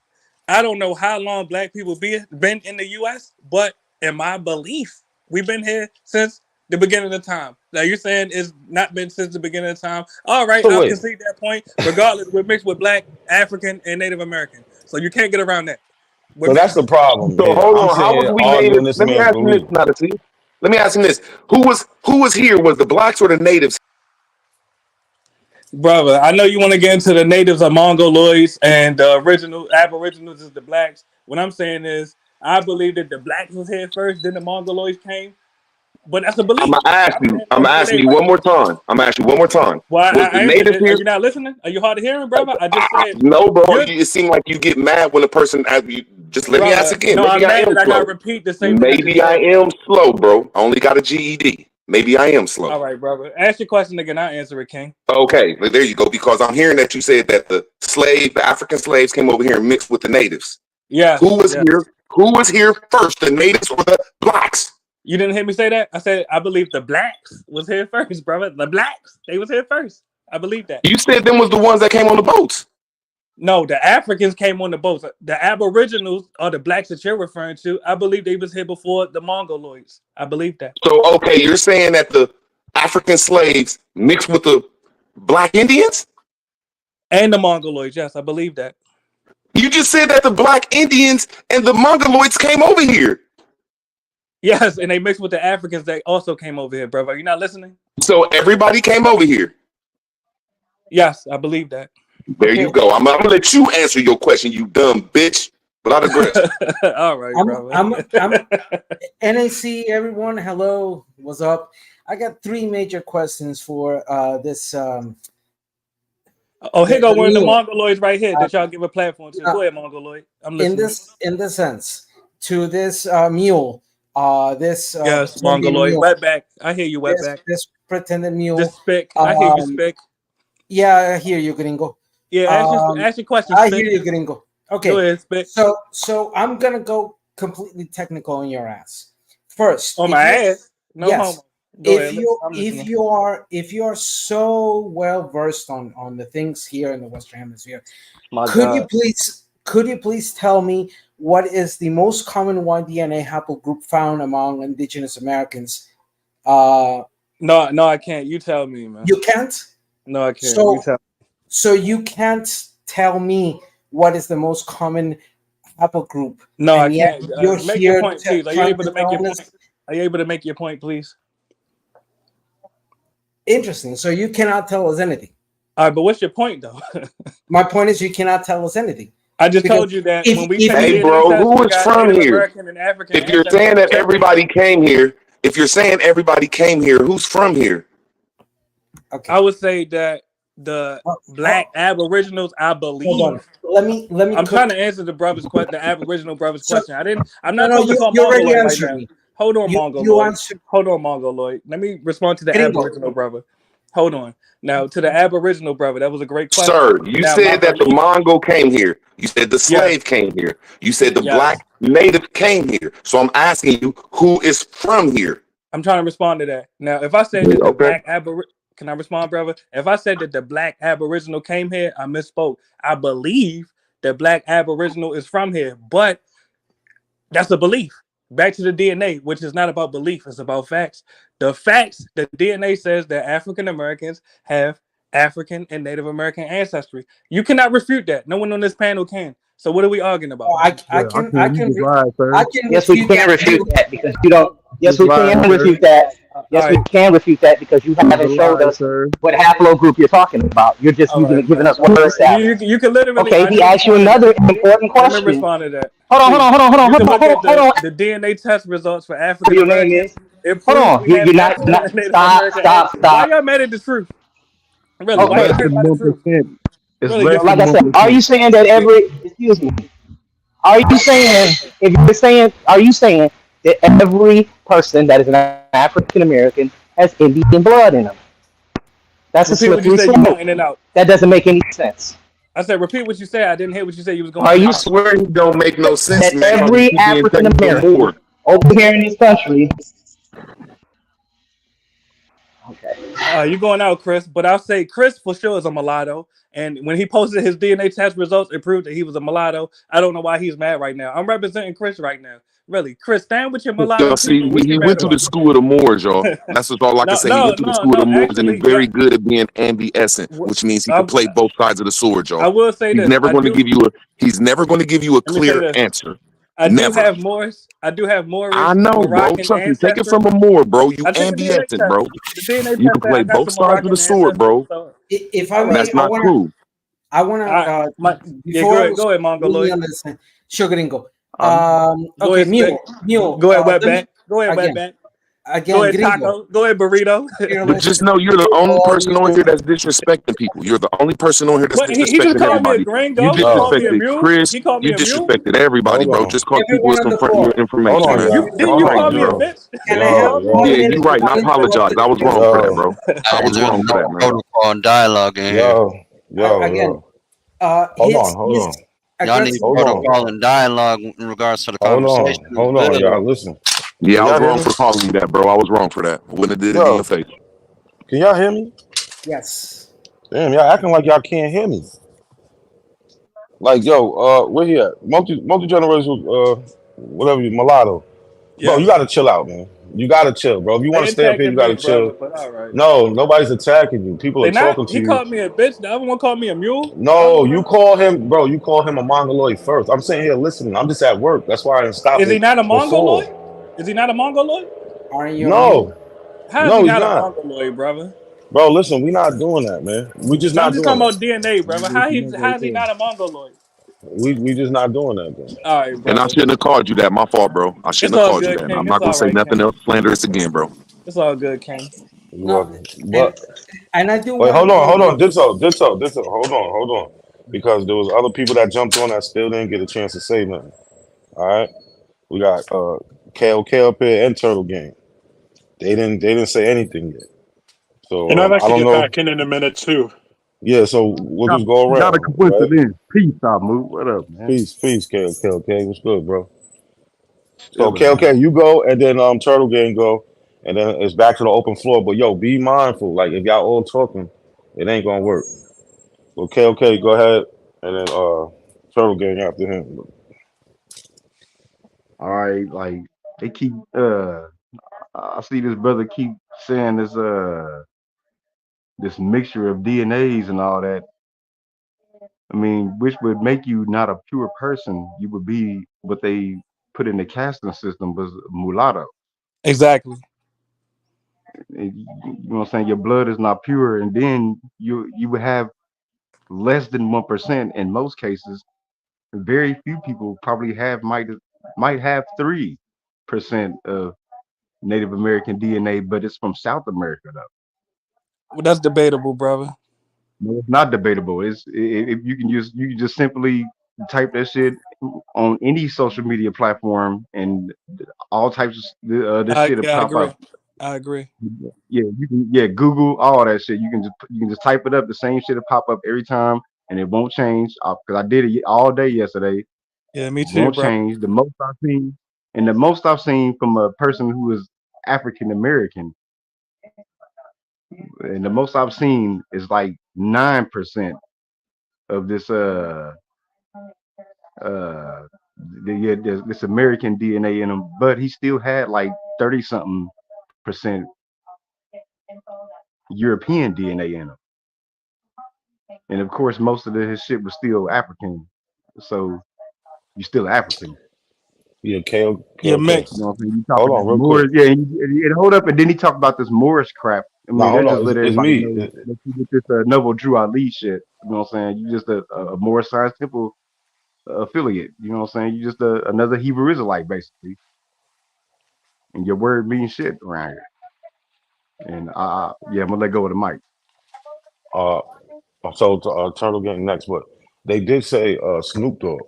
Speaker 4: I don't know how long Black people been in the U.S., but in my belief, we've been here since the beginning of time. Now you're saying it's not been since the beginning of time. All right,
Speaker 5: So
Speaker 4: I'll
Speaker 5: wait.
Speaker 4: concede that point. Regardless, we're mixed with Black, African, and Native American, so you can't get around that. We're
Speaker 5: So that's
Speaker 4: mixed.
Speaker 5: the problem
Speaker 10: So
Speaker 5: here.
Speaker 10: hold
Speaker 5: I'm
Speaker 10: on,
Speaker 5: sitting
Speaker 10: how was
Speaker 5: here
Speaker 10: we
Speaker 5: arguing
Speaker 10: natives?
Speaker 5: this
Speaker 10: Let me
Speaker 5: man's
Speaker 10: ask him this,
Speaker 5: belief.
Speaker 10: Madison. Let me ask him this: who was here? Was the blacks or the natives?
Speaker 4: Brother, I know you want to get into the natives of Mongoloids and the original Aboriginals is the blacks. What I'm saying is, I believe that the blacks was here first, then the Mongoloids came. But that's a
Speaker 10: I'm
Speaker 4: belief.
Speaker 10: gonna ask
Speaker 4: I'm
Speaker 10: you.
Speaker 4: saying
Speaker 10: I'm
Speaker 4: before
Speaker 10: asking
Speaker 4: they
Speaker 10: you one
Speaker 4: race.
Speaker 10: more time. I'm asking you one more time.
Speaker 4: Well,
Speaker 10: Was the
Speaker 4: I answered
Speaker 10: natives
Speaker 4: it. Are
Speaker 10: here?
Speaker 4: you not listening? Are you hard of hearing, brother? I just said,
Speaker 10: No, bro.
Speaker 4: you're
Speaker 10: It seemed like you get mad when a person asks you. Just let me ask
Speaker 4: brother.
Speaker 10: again.
Speaker 4: No,
Speaker 10: Maybe
Speaker 4: I'm
Speaker 10: I
Speaker 4: mad
Speaker 10: am
Speaker 4: that I got to
Speaker 10: slow.
Speaker 4: repeat the same thing I just
Speaker 10: Maybe I
Speaker 4: said.
Speaker 10: am slow, bro. I only got a GED. Maybe I am slow.
Speaker 4: All right, brother. Ask your question again. I'll answer it, King.
Speaker 10: Okay, well, there you go. Because I'm hearing that you said that the African slaves came over here and mixed with the natives. Who
Speaker 4: Yes,
Speaker 10: was
Speaker 4: yes,
Speaker 10: here? Who was here first, the natives or the blacks?
Speaker 4: You didn't hear me say that? I said I believe the blacks was here first, brother. The blacks, they was here first. I believe that.
Speaker 10: You said them was the ones that came on the boats.
Speaker 4: No, the Africans came on the boats. The Aboriginals are the blacks that you're referring to. I believe they was here before the Mongoloids. I believe that.
Speaker 10: So okay, you're saying that the African slaves mixed with the Black Indians?
Speaker 4: And the Mongoloids, yes, I believe that.
Speaker 10: You just said that the Black Indians and the Mongoloids came over here.
Speaker 4: Yes, and they mixed with the Africans that also came over here, brother. Are you not listening?
Speaker 10: So everybody came over here.
Speaker 4: Yes, I believe that.
Speaker 10: There you go. I'm gonna let you answer your question, you dumb bitch. But I digress.
Speaker 4: All right, brother.
Speaker 11: I'm NAC, everyone. Hello, what's up? I got three major questions for this.
Speaker 4: Oh, here go one of the Mongoloids right here that y'all give a platform to. Go ahead, Mongoloid. I'm listening.
Speaker 11: In this sense, to this mule,
Speaker 4: yes, Mongoloid, wetback. I hear you, wetback.
Speaker 11: This pretended mule.
Speaker 4: This spick. I hear you, spick.
Speaker 11: Yeah, I hear you, gringo.
Speaker 4: Yeah, ask your question.
Speaker 11: I hear you, gringo. Okay,
Speaker 4: go ahead, spick.
Speaker 11: So I'm gonna go completely technical on your ass. First,
Speaker 4: on my ass. No
Speaker 11: yes.
Speaker 4: homo.
Speaker 11: If you are so well versed on the things here in the Western Hemisphere, could you please tell me what is the most common Y DNA haplogroup found among indigenous Americans?
Speaker 4: No, I can't. You tell me, man.
Speaker 11: You can't?
Speaker 4: No, I can't.
Speaker 11: So you can't tell me what is the most common haplogroup.
Speaker 4: No, I can't.
Speaker 11: You're
Speaker 4: make
Speaker 11: here
Speaker 4: your point, please. Are you able to make your point? Are you able to make your point, please?
Speaker 11: Interesting. So you cannot tell us anything.
Speaker 4: All right, but what's your point, though?
Speaker 11: My point is you cannot tell us anything.
Speaker 4: I just told you that when we
Speaker 10: hey, bro, who is from here? If you're saying that everybody came here, who's from here?
Speaker 11: Okay.
Speaker 4: I would say that the Black Aboriginals, I believe.
Speaker 11: Hold on. Let me.
Speaker 4: I'm trying to answer the brother's question, the Aboriginal brother's question. I'm not
Speaker 11: No,
Speaker 4: talking about
Speaker 11: you already
Speaker 4: Mongoloid
Speaker 11: answered
Speaker 4: right
Speaker 11: me.
Speaker 4: now. Hold on, Mongoloid. Hold on, Mongoloid. Let me respond to the Aboriginal brother. Hold on. Now, to the Aboriginal brother, that was a great question.
Speaker 10: Sir, you said that the Mongol came here. You said the slave came here. You said the Black native came here. So I'm asking you, who is from here?
Speaker 4: I'm trying to respond to that. Now, if I said that the Black Aboriginal, can I respond, brother? If I said that the Black Aboriginal came here, I misspoke. I believe that Black Aboriginal is from here, but that's a belief. Back to the DNA, which is not about belief, it's about facts. The facts, the DNA says that African Americans have African and Native American ancestry. You cannot refute that. No one on this panel can. So what are we arguing about?
Speaker 11: I can
Speaker 22: Yes, we can refute that because you don't. Yes, we can refute that. Yes, we can refute that because you haven't showed us what haplogroup you're talking about. You're just giving us one established.
Speaker 4: You can literally.
Speaker 22: Okay, he asked you another important question.
Speaker 4: Let me respond to that.
Speaker 22: Hold on.
Speaker 4: You can look at the DNA test results for African
Speaker 22: Your name is.
Speaker 4: Hold
Speaker 22: on. You're not. Stop.
Speaker 4: Why y'all mad at the truth? Really?
Speaker 22: Okay.
Speaker 4: Why y'all hurt by the truth?
Speaker 22: Really, like I said, are you saying that excuse me? Are you saying are you saying that every person that is an African American has Indian blood in them? That's a slippery slope. That doesn't make any sense.
Speaker 4: I said, repeat what you said. I didn't hear what you said. You was going.
Speaker 22: Are you
Speaker 10: swear you don't make no sense?
Speaker 22: That every African American over here in this country.
Speaker 4: Okay. You going out, Chris? But I'll say Chris for sure is a mulatto. And when he posted his DNA test results, it proved that he was a mulatto. I don't know why he's mad right now. I'm representing Chris right now. Really, Chris, stand with your mulatto.
Speaker 10: See, he went to the school of the Moors, y'all. That's all I can say. He went to the school of the Moors, and he's very good at being ambidextrent, which means he can play both sides of the sword, y'all.
Speaker 4: I will say
Speaker 10: he's never going to give you he's never going to give you a clear answer.
Speaker 4: I do have Moors. I
Speaker 10: know, bro. Trust me. Take it from a Moor, bro. You ambidextrent, bro. You can play both sides of the sword, bro.
Speaker 11: If I may,
Speaker 10: that's not cool.
Speaker 11: I want to
Speaker 4: before go ahead, Mongoloid.
Speaker 11: Sure, gringo.
Speaker 4: Go
Speaker 11: okay,
Speaker 4: ahead,
Speaker 11: mule.
Speaker 4: Go ahead, wetback. Go ahead, wetback.
Speaker 11: Again,
Speaker 4: go ahead,
Speaker 11: gringo.
Speaker 4: taco. Go ahead, burrito.
Speaker 10: But just know you're the only person on here that's disrespecting people. You're the only person on here that's disrespecting everybody. You disrespected Chris. You disrespected everybody, bro. Just call people with some your information, man.
Speaker 4: Didn't you call me a bitch?
Speaker 10: Yeah, you're right. I apologize. I was wrong for that, bro. I was wrong for that, man.
Speaker 13: Protocol and dialogue in here.
Speaker 11: Again,
Speaker 13: hold on. Y'all need protocol and dialogue in regards to the conversation.
Speaker 23: Hold on, y'all. Listen.
Speaker 10: Yeah,
Speaker 5: Can
Speaker 10: I was
Speaker 5: y'all hear
Speaker 10: wrong
Speaker 5: me?
Speaker 10: for calling you that, bro. I was wrong for that. Wouldn't have did it in
Speaker 5: Yo,
Speaker 10: your face.
Speaker 5: can y'all hear me?
Speaker 11: Yes.
Speaker 5: Damn, y'all acting like y'all can't hear me. Like, yo, where he at? Multi generational, whatever, mulatto. Bro,
Speaker 4: Yeah.
Speaker 5: you gotta chill out, man. You gotta chill, bro. If you want
Speaker 4: They
Speaker 5: to stay up here, you
Speaker 4: attacking me,
Speaker 5: gotta
Speaker 4: brother,
Speaker 5: chill.
Speaker 4: but all right.
Speaker 5: No, nobody's attacking you. People are
Speaker 4: They not.
Speaker 5: talking to
Speaker 4: He
Speaker 5: you.
Speaker 4: called me a bitch. The other one called me a mule. The other
Speaker 5: No, you
Speaker 4: one.
Speaker 5: call him, bro. You call him a mongoloid first. I'm sitting here listening. I'm just at work. That's why I didn't stop
Speaker 4: Is he
Speaker 5: it
Speaker 4: not a
Speaker 5: before.
Speaker 4: mongoloid? Is he not a mongoloid?
Speaker 11: Aren't you a mule?
Speaker 5: No,
Speaker 4: How is he
Speaker 5: no, he's
Speaker 4: not a
Speaker 5: not,
Speaker 4: mongoloid, brother?
Speaker 5: bro. Listen, we not doing that, man. We just
Speaker 4: I'm
Speaker 5: not
Speaker 4: just
Speaker 5: doing
Speaker 4: talking
Speaker 5: that.
Speaker 4: about DNA, brother. How is he not a mongoloid?
Speaker 5: We just not doing that, bro.
Speaker 4: All right,
Speaker 10: And I
Speaker 4: brother.
Speaker 10: shouldn't have called you that. My fault, bro. I
Speaker 4: It's
Speaker 10: shouldn't have
Speaker 4: all
Speaker 10: called you
Speaker 4: good,
Speaker 10: that.
Speaker 4: King.
Speaker 10: I'm
Speaker 4: It's
Speaker 10: not gonna
Speaker 4: all
Speaker 10: say
Speaker 4: right,
Speaker 10: nothing
Speaker 4: King.
Speaker 10: else slanderous again, bro.
Speaker 4: It's all good, King.
Speaker 5: You're
Speaker 11: No,
Speaker 5: welcome.
Speaker 11: and
Speaker 5: But
Speaker 11: I do
Speaker 5: wait,
Speaker 11: want to go
Speaker 5: hold
Speaker 11: here.
Speaker 5: on. Ditto. Hold on. Because there was other people that jumped on that still didn't get a chance to say nothing. All right. We got KOK up here and Turtle Gang. They didn't say anything yet.
Speaker 17: And
Speaker 5: So
Speaker 17: I'd like
Speaker 5: I
Speaker 17: to
Speaker 5: don't
Speaker 17: get
Speaker 5: know.
Speaker 17: back in a minute too.
Speaker 5: Yeah, so we'll
Speaker 15: Not,
Speaker 5: just go
Speaker 15: not a
Speaker 5: around, right?
Speaker 15: coincidence. Peace out, move. What up, man?
Speaker 5: Peace, KOK. What's good, bro? So
Speaker 15: Chilling, man.
Speaker 5: KOK, you go, and then Turtle Gang go, and then it's back to the open floor. But yo, be mindful. Like if y'all all talking, it ain't gonna work. Okay, go ahead, and then Turtle Gang after him.
Speaker 15: All right, like they keep. I see this brother keep saying this mixture of DNAs and all that. I mean, which would make you not a pure person. You would be what they put in the casting system was mulatto.
Speaker 4: Exactly.
Speaker 15: You know what I'm saying? Your blood is not pure, and then you would have less than 1% in most cases. Very few people probably might have 3% of Native American DNA, but it's from South America though.
Speaker 4: Well, that's debatable, brother.
Speaker 15: No, it's not debatable. If you can just simply type that shit on any social media platform, and all types of this shit will
Speaker 4: I
Speaker 15: pop
Speaker 4: agree.
Speaker 15: up.
Speaker 4: I agree.
Speaker 15: Yeah, Google all that shit. You can just type it up. The same shit will pop up every time, and it won't change. Because I did it all day yesterday.
Speaker 4: Yeah, me too,
Speaker 15: Won't
Speaker 4: bro.
Speaker 15: change. The most I've seen from a person who is African American, and the most I've seen is like 9% of this this American DNA in him, but he still had like 30 something percent European DNA in him, and of course most of his shit was still African, so you're still African.
Speaker 5: Yeah, KOK.
Speaker 4: You're
Speaker 15: You know
Speaker 4: mixed.
Speaker 15: what I'm saying? You
Speaker 5: Hold
Speaker 15: talking
Speaker 5: on,
Speaker 15: that
Speaker 5: real quick.
Speaker 15: Moorish, yeah, and hold up, and then he talked about this Moorish crap. I
Speaker 5: Nah,
Speaker 15: mean,
Speaker 5: hold
Speaker 15: that just
Speaker 5: on.
Speaker 15: let
Speaker 5: It's
Speaker 15: everybody
Speaker 5: me.
Speaker 15: know that you get this Noble Drew Ali shit. You know what I'm saying? You just a Moorish Science Temple affiliate. You know what I'm saying? You just another Hebrew Israelite basically, and your word means shit around here. And yeah, I'm gonna let go of the mic.
Speaker 5: Uh, so Turtle Gang next, but they did say Snoop Dogg.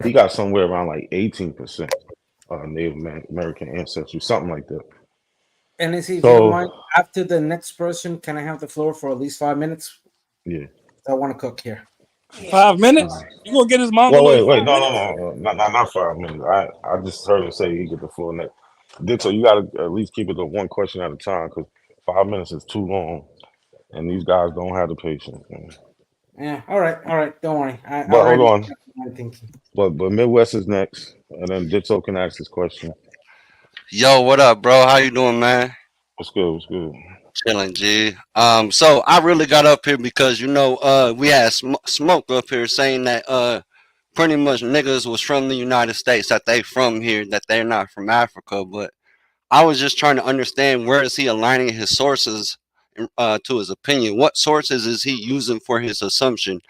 Speaker 5: He got somewhere around like 18% Native American ancestry, something like that.
Speaker 11: And if you don't
Speaker 5: So
Speaker 11: mind, after the next person, can I have the floor for at least 5 minutes?
Speaker 5: yeah.
Speaker 11: I want to cook here.
Speaker 4: 5 minutes? You gonna get his
Speaker 5: Well,
Speaker 4: mongoloid
Speaker 5: wait,
Speaker 4: 5 minutes?
Speaker 5: no, not 5 minutes. I just heard him say he get the full neck. Ditto, you gotta at least keep it to one question at a time because 5 minutes is too long, and these guys don't have the patience. Man.
Speaker 11: Yeah, all right. Don't worry. I
Speaker 5: But hold
Speaker 11: already
Speaker 5: on,
Speaker 11: my thinking.
Speaker 5: but Midwest is next, and then Ditto can ask this question.
Speaker 13: Yo, what up, bro? How you doing, man?
Speaker 5: What's good? What's good?
Speaker 13: Chilling, G. So I really got up here because we had smoke up here saying that pretty much niggas was from the United States, that they from here, that they're not from Africa. But I was just trying to understand, where is he aligning his sources to his opinion? What sources is he using for his assumption?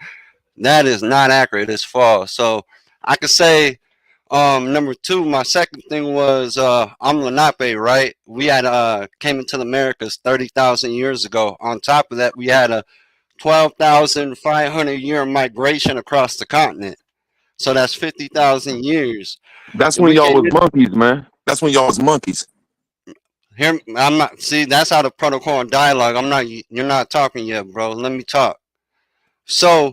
Speaker 13: That is not accurate. It's false. So I could say, number two, my second thing was I'm Lenape, right? We had came into the Americas 30,000 years ago. On top of that, we had a 12,500 year migration across the continent. So that's 50,000 years.
Speaker 10: That's
Speaker 13: If
Speaker 10: when
Speaker 13: we
Speaker 10: y'all
Speaker 13: get
Speaker 10: was monkeys, man. That's when y'all was monkeys.
Speaker 13: here, I'm not. See, that's out of protocol and dialogue. I'm not. You're not talking yet, bro. Let me talk. So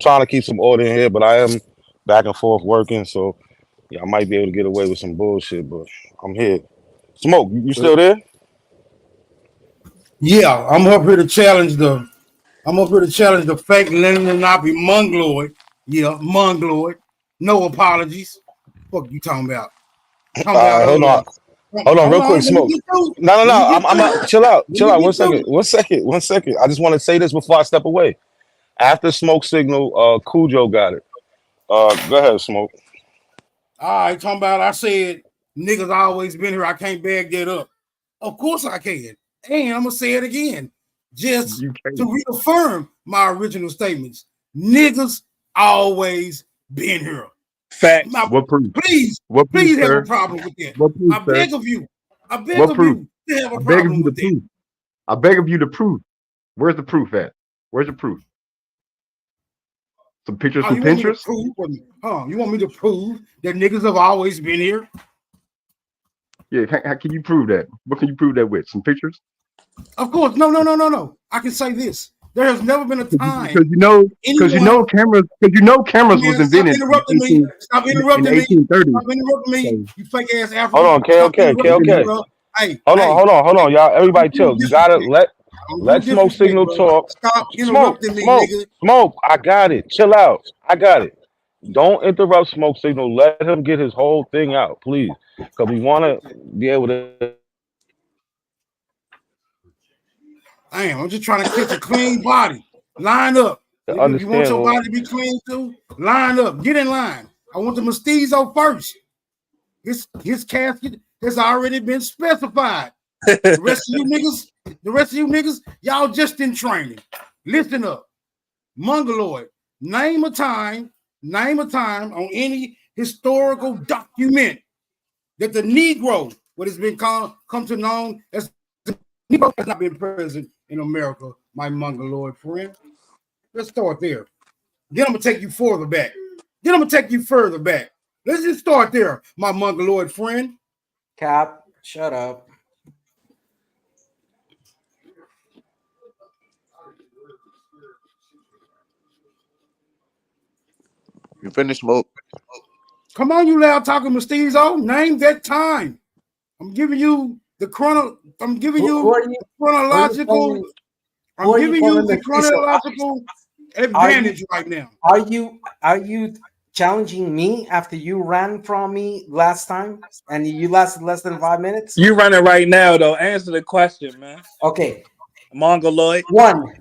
Speaker 9: Trying to keep some order in here, but I am back and forth working, so Yeah, I might be able to get away with some bullshit, but I'm here. Smoke, you still there?
Speaker 3: Yeah, I'm up here to challenge the. I'm up here to challenge the fake Lenape Mongoloid. Yeah, Mongoloid. No apologies. Fuck you talking about? Talking about
Speaker 9: Hold on. Hold on,
Speaker 3: Hold
Speaker 9: real quick,
Speaker 3: on. Let me
Speaker 9: Smoke.
Speaker 3: get through.
Speaker 9: No.
Speaker 3: Let me get
Speaker 9: I'm
Speaker 3: through.
Speaker 9: not. Chill out.
Speaker 3: Let
Speaker 9: Chill
Speaker 3: me
Speaker 9: out.
Speaker 3: get
Speaker 9: 1 second.
Speaker 3: through.
Speaker 9: 1 second. 1 second. I just want to say this before I step away. After Smoke signal, Cujo got it. Go ahead, Smoke.
Speaker 3: All right, talking about. I said niggas always been here. I can't bag that up. Of course I can. And I'm gonna say it again, just to reaffirm my original statements. Niggas always been here.
Speaker 4: Facts.
Speaker 15: What proof?
Speaker 3: Please
Speaker 15: What proof,
Speaker 3: have a
Speaker 15: sir?
Speaker 3: problem with that.
Speaker 15: What proof,
Speaker 3: I
Speaker 15: sir?
Speaker 3: beg of you. I beg
Speaker 15: What
Speaker 3: of
Speaker 15: proof?
Speaker 3: you to have a
Speaker 15: I beg of
Speaker 3: problem
Speaker 15: you to
Speaker 3: with that.
Speaker 15: prove. I beg of you to prove. Where's the proof at? Where's the proof? Some pictures
Speaker 3: Oh,
Speaker 15: from
Speaker 3: you want me to
Speaker 15: Pinterest?
Speaker 3: prove? You want me to prove that niggas have always been here?
Speaker 15: Yeah, how can you prove that? What can you prove that with? Some pictures?
Speaker 3: Of course. No. I can say this. There has never been a time
Speaker 15: Because you know cameras was
Speaker 3: Stop
Speaker 15: invented
Speaker 3: interrupting me. Stop
Speaker 15: in
Speaker 3: interrupting me.
Speaker 15: 1830.
Speaker 3: Stop interrupting me.
Speaker 15: So,
Speaker 3: You fake ass
Speaker 9: Hold
Speaker 3: African.
Speaker 9: on,
Speaker 3: Stop
Speaker 9: KOK,
Speaker 3: interrupting me,
Speaker 9: KOK.
Speaker 3: bro. Hey,
Speaker 9: Hold on, y'all. Everybody
Speaker 3: do
Speaker 9: chill. You gotta
Speaker 3: disrespect.
Speaker 9: let
Speaker 3: Do
Speaker 9: Smoke
Speaker 3: disrespect,
Speaker 9: signal
Speaker 3: bro.
Speaker 9: talk.
Speaker 3: Stop interrupting me, nigga.
Speaker 9: Smoke. I got it. Chill out. I got it. Don't interrupt Smoke signal. Let him get his whole thing out, please. Because we want to be able to
Speaker 3: Damn, I'm just trying to catch a clean body. Line up. Nigga, if you want
Speaker 9: understand.
Speaker 3: your body to be clean too, line up. Get in line. I want the mestizo first. His casket has already been specified. The rest of you niggas, y'all just in training. Listen up. Mongoloid. Name a time on any historical document that the Negro, what has been come to known as the Negro, has not been present in America, my Mongoloid friend. Let's start there. Then I'm gonna take you further back. Let's just start there, my Mongoloid friend.
Speaker 11: Cap, shut up.
Speaker 23: You finished, Smoke?
Speaker 3: Come on, you loud talking mestizo. Name that time. I'm giving you the chronological. I'm giving you the chronological advantage right now.
Speaker 11: Are you challenging me after you ran from me last time and you lasted less than 5 minutes?
Speaker 4: You running right now though. Answer the question, man.
Speaker 11: Okay.
Speaker 4: Mongoloid.
Speaker 11: One.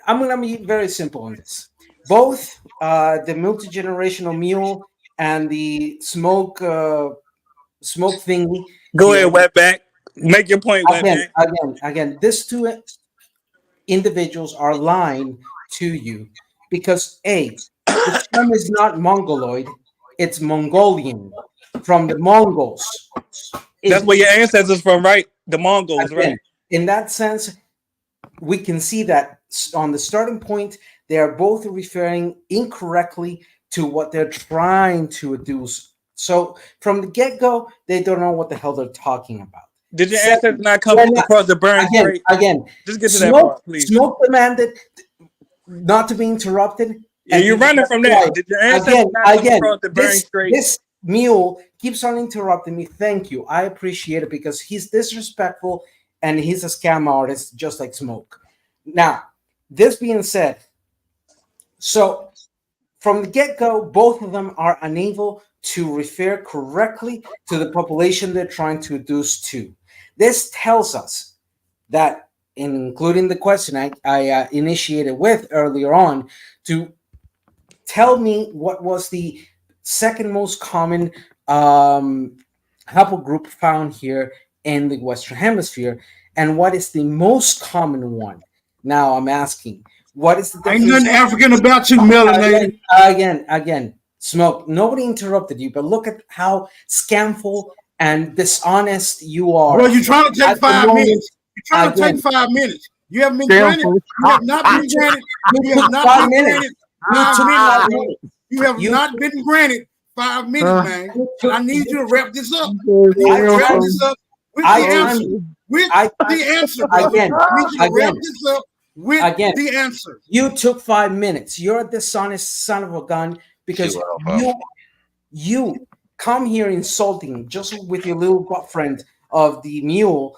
Speaker 11: I'm gonna be very simple on this. Both the multi-generational mule and the smoke thingy.
Speaker 4: Go ahead, Wetback. Make your point, Wetback.
Speaker 11: Again, these two individuals are lying to you because the term is not Mongoloid, it's Mongolian from the Mongols.
Speaker 4: That's where your ancestors from, right? The Mongols, right?
Speaker 11: In that sense, we can see that on the starting point, they are both referring incorrectly to what they're trying to adduce. So from the get-go, they don't know what the hell they're talking about.
Speaker 4: Did your ancestors not come across the Bering Strait?
Speaker 11: Again,
Speaker 4: just get to that part, please.
Speaker 11: Smoke demanded not to be interrupted.
Speaker 4: Yeah, you're running from that. Did your ancestors not come across the Bering Strait?
Speaker 11: This mule keeps on interrupting me. Thank you. I appreciate it because he's disrespectful and he's a scam artist just like Smoke. Now, this being said, so from the get-go, both of them are unable to refer correctly to the population they're trying to reduce to. This tells us that, including the question I initiated with earlier on, to tell me what was the second most common haplogroup found here in the Western Hemisphere, and what is the most common one. Now I'm asking, what is the difference?
Speaker 3: Ain't nothing African about you, melanated.
Speaker 11: Again, Smoke, nobody interrupted you, but look at how scamful and dishonest you are.
Speaker 3: Bro, you're trying to take 5 minutes. You're trying to take 5 minutes. You haven't been granted. You have not been granted. You have not been granted 5 minutes. You have not been granted 5 minutes, man. I need you to wrap this up. I need you to wrap this up with the answer. With the answer, bro. I need you to wrap this up with the answer.
Speaker 11: You took 5 minutes. You're a dishonest son of a gun because you come here insulting just with your little butt friend of the mule,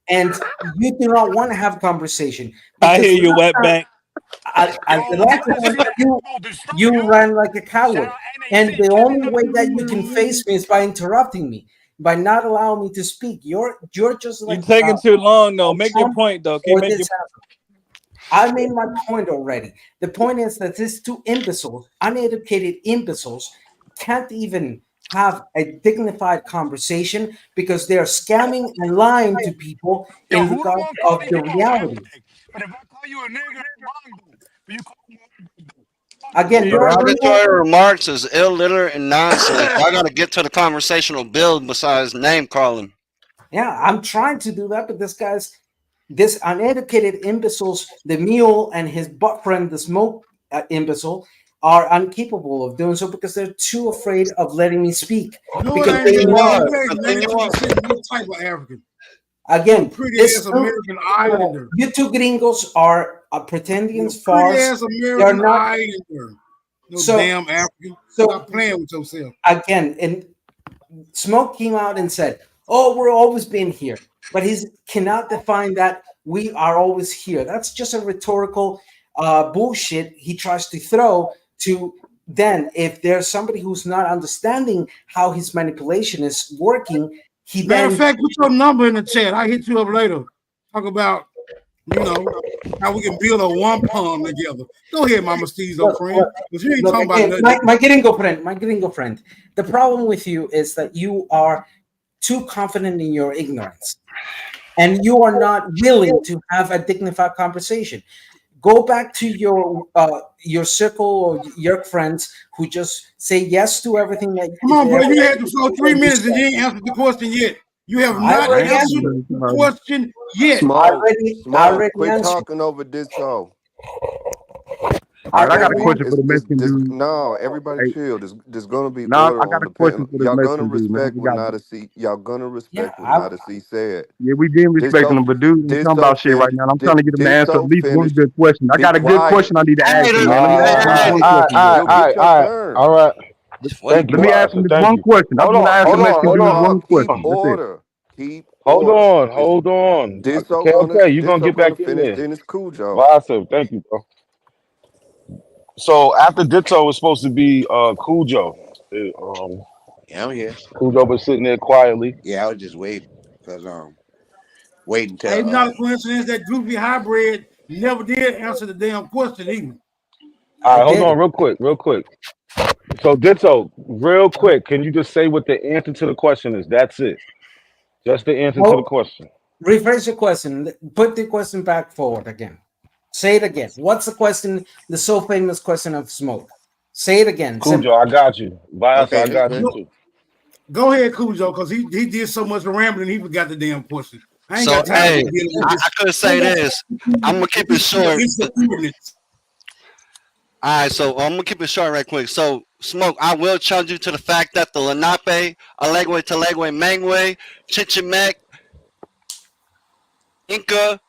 Speaker 11: and you do not want to have a conversation.
Speaker 4: I hear you, wetback.
Speaker 11: You ran like a coward, and the only way that you can face me is by interrupting me, by not allowing me to speak. You're just like
Speaker 4: You're taking too long, though. Make your point, though. Keep making your
Speaker 11: I made my point already. The point is that these two imbeciles, uneducated imbeciles, can't even have a dignified conversation because they're scamming and lying to people in regard of the reality. Again,
Speaker 13: your derogatory remarks is illiterate and nonsense. I gotta get to the conversational build besides name calling.
Speaker 11: Yeah, I'm trying to do that, but this uneducated imbeciles, the mule and his butt friend, the smoke imbecile, are incapable of doing so because they're too afraid of letting me speak. Because they know.
Speaker 3: Type of African.
Speaker 11: Again,
Speaker 3: Pretty ass American Islander.
Speaker 11: You two gringos are pretendians,
Speaker 3: Pretty
Speaker 11: farce.
Speaker 3: ass American Islander. No
Speaker 11: So-
Speaker 3: damn African.
Speaker 11: so-
Speaker 3: Stop playing with yourself.
Speaker 11: Again, and Smoke came out and said, "Oh, we're always been here," but he cannot define that we are always here. That's just a rhetorical bullshit he tries to throw to. Then, if there's somebody who's not understanding how his manipulation is working,
Speaker 3: Matter of fact, put your number in the chat. I hit you up later. Talk about, how we can build a wampum together. Go ahead, my mestizo friend. Because you ain't talking about nothing.
Speaker 11: My gringo friend. The problem with you is that you are too confident in your ignorance, and you are not willing to have a dignified conversation. Go back to your circle or your friends who just say yes to everything that.
Speaker 3: Come on, bro. You had to flow 3 minutes and you ain't answered the question yet. You have not answered the question yet.
Speaker 1: Smoke, quit talking over this show.
Speaker 15: I got a question for the Mexican dude.
Speaker 1: No, everybody chill. There's gonna be
Speaker 15: No,
Speaker 1: order
Speaker 15: I got
Speaker 1: on
Speaker 15: a
Speaker 1: the
Speaker 15: question
Speaker 1: panel.
Speaker 15: for this
Speaker 1: Y'all gonna
Speaker 15: Mexican dude, man.
Speaker 1: respect what Nada y'all gonna respect what Nada C said.
Speaker 15: Yeah, we been respecting him, but dude, we're talking about shit right now. I'm trying to get him to answer at least one good question. I got a good question I need to ask him, man. Let me ask him one question.
Speaker 23: All right.
Speaker 15: Let me ask him this one question. I'm gonna ask the Mexican dude one question.
Speaker 1: Order. Keep
Speaker 23: Hold
Speaker 1: order.
Speaker 23: on.
Speaker 1: Okay,
Speaker 23: you're gonna get back in
Speaker 1: finish,
Speaker 23: there.
Speaker 1: then it's cool, Joe.
Speaker 23: Awesome, thank you, bro. So after Ditto was supposed to be Cujo.
Speaker 2: Yeah, I'm here.
Speaker 23: Cujo was sitting there quietly.
Speaker 2: Yeah, I was just waiting because waiting till.
Speaker 3: It's not a coincidence that goofy hybrid never did answer the damn question either.
Speaker 23: All right, hold on, real quick. So Ditto, real quick, can you just say what the answer to the question is? That's it. Just the answer to the question.
Speaker 11: Rephrase your question. Put the question back forward again. Say it again. What's the question? The so famous question of Smoke. Say it again.
Speaker 23: Cujo, I got you. Bias, I got you too.
Speaker 3: Go ahead, Cujo, because he did so much rambling, he forgot the damn question. I ain't
Speaker 13: So,
Speaker 3: got time
Speaker 13: hey,
Speaker 3: to deal with
Speaker 13: I
Speaker 3: this.
Speaker 13: could say this. I'm gonna keep it short. All right, so I'm gonna keep it short right quick. So, Smoke, I will challenge you to the fact that the Lenape, Alegwe, Telegwe, Mangwe, Chichimek, Inca,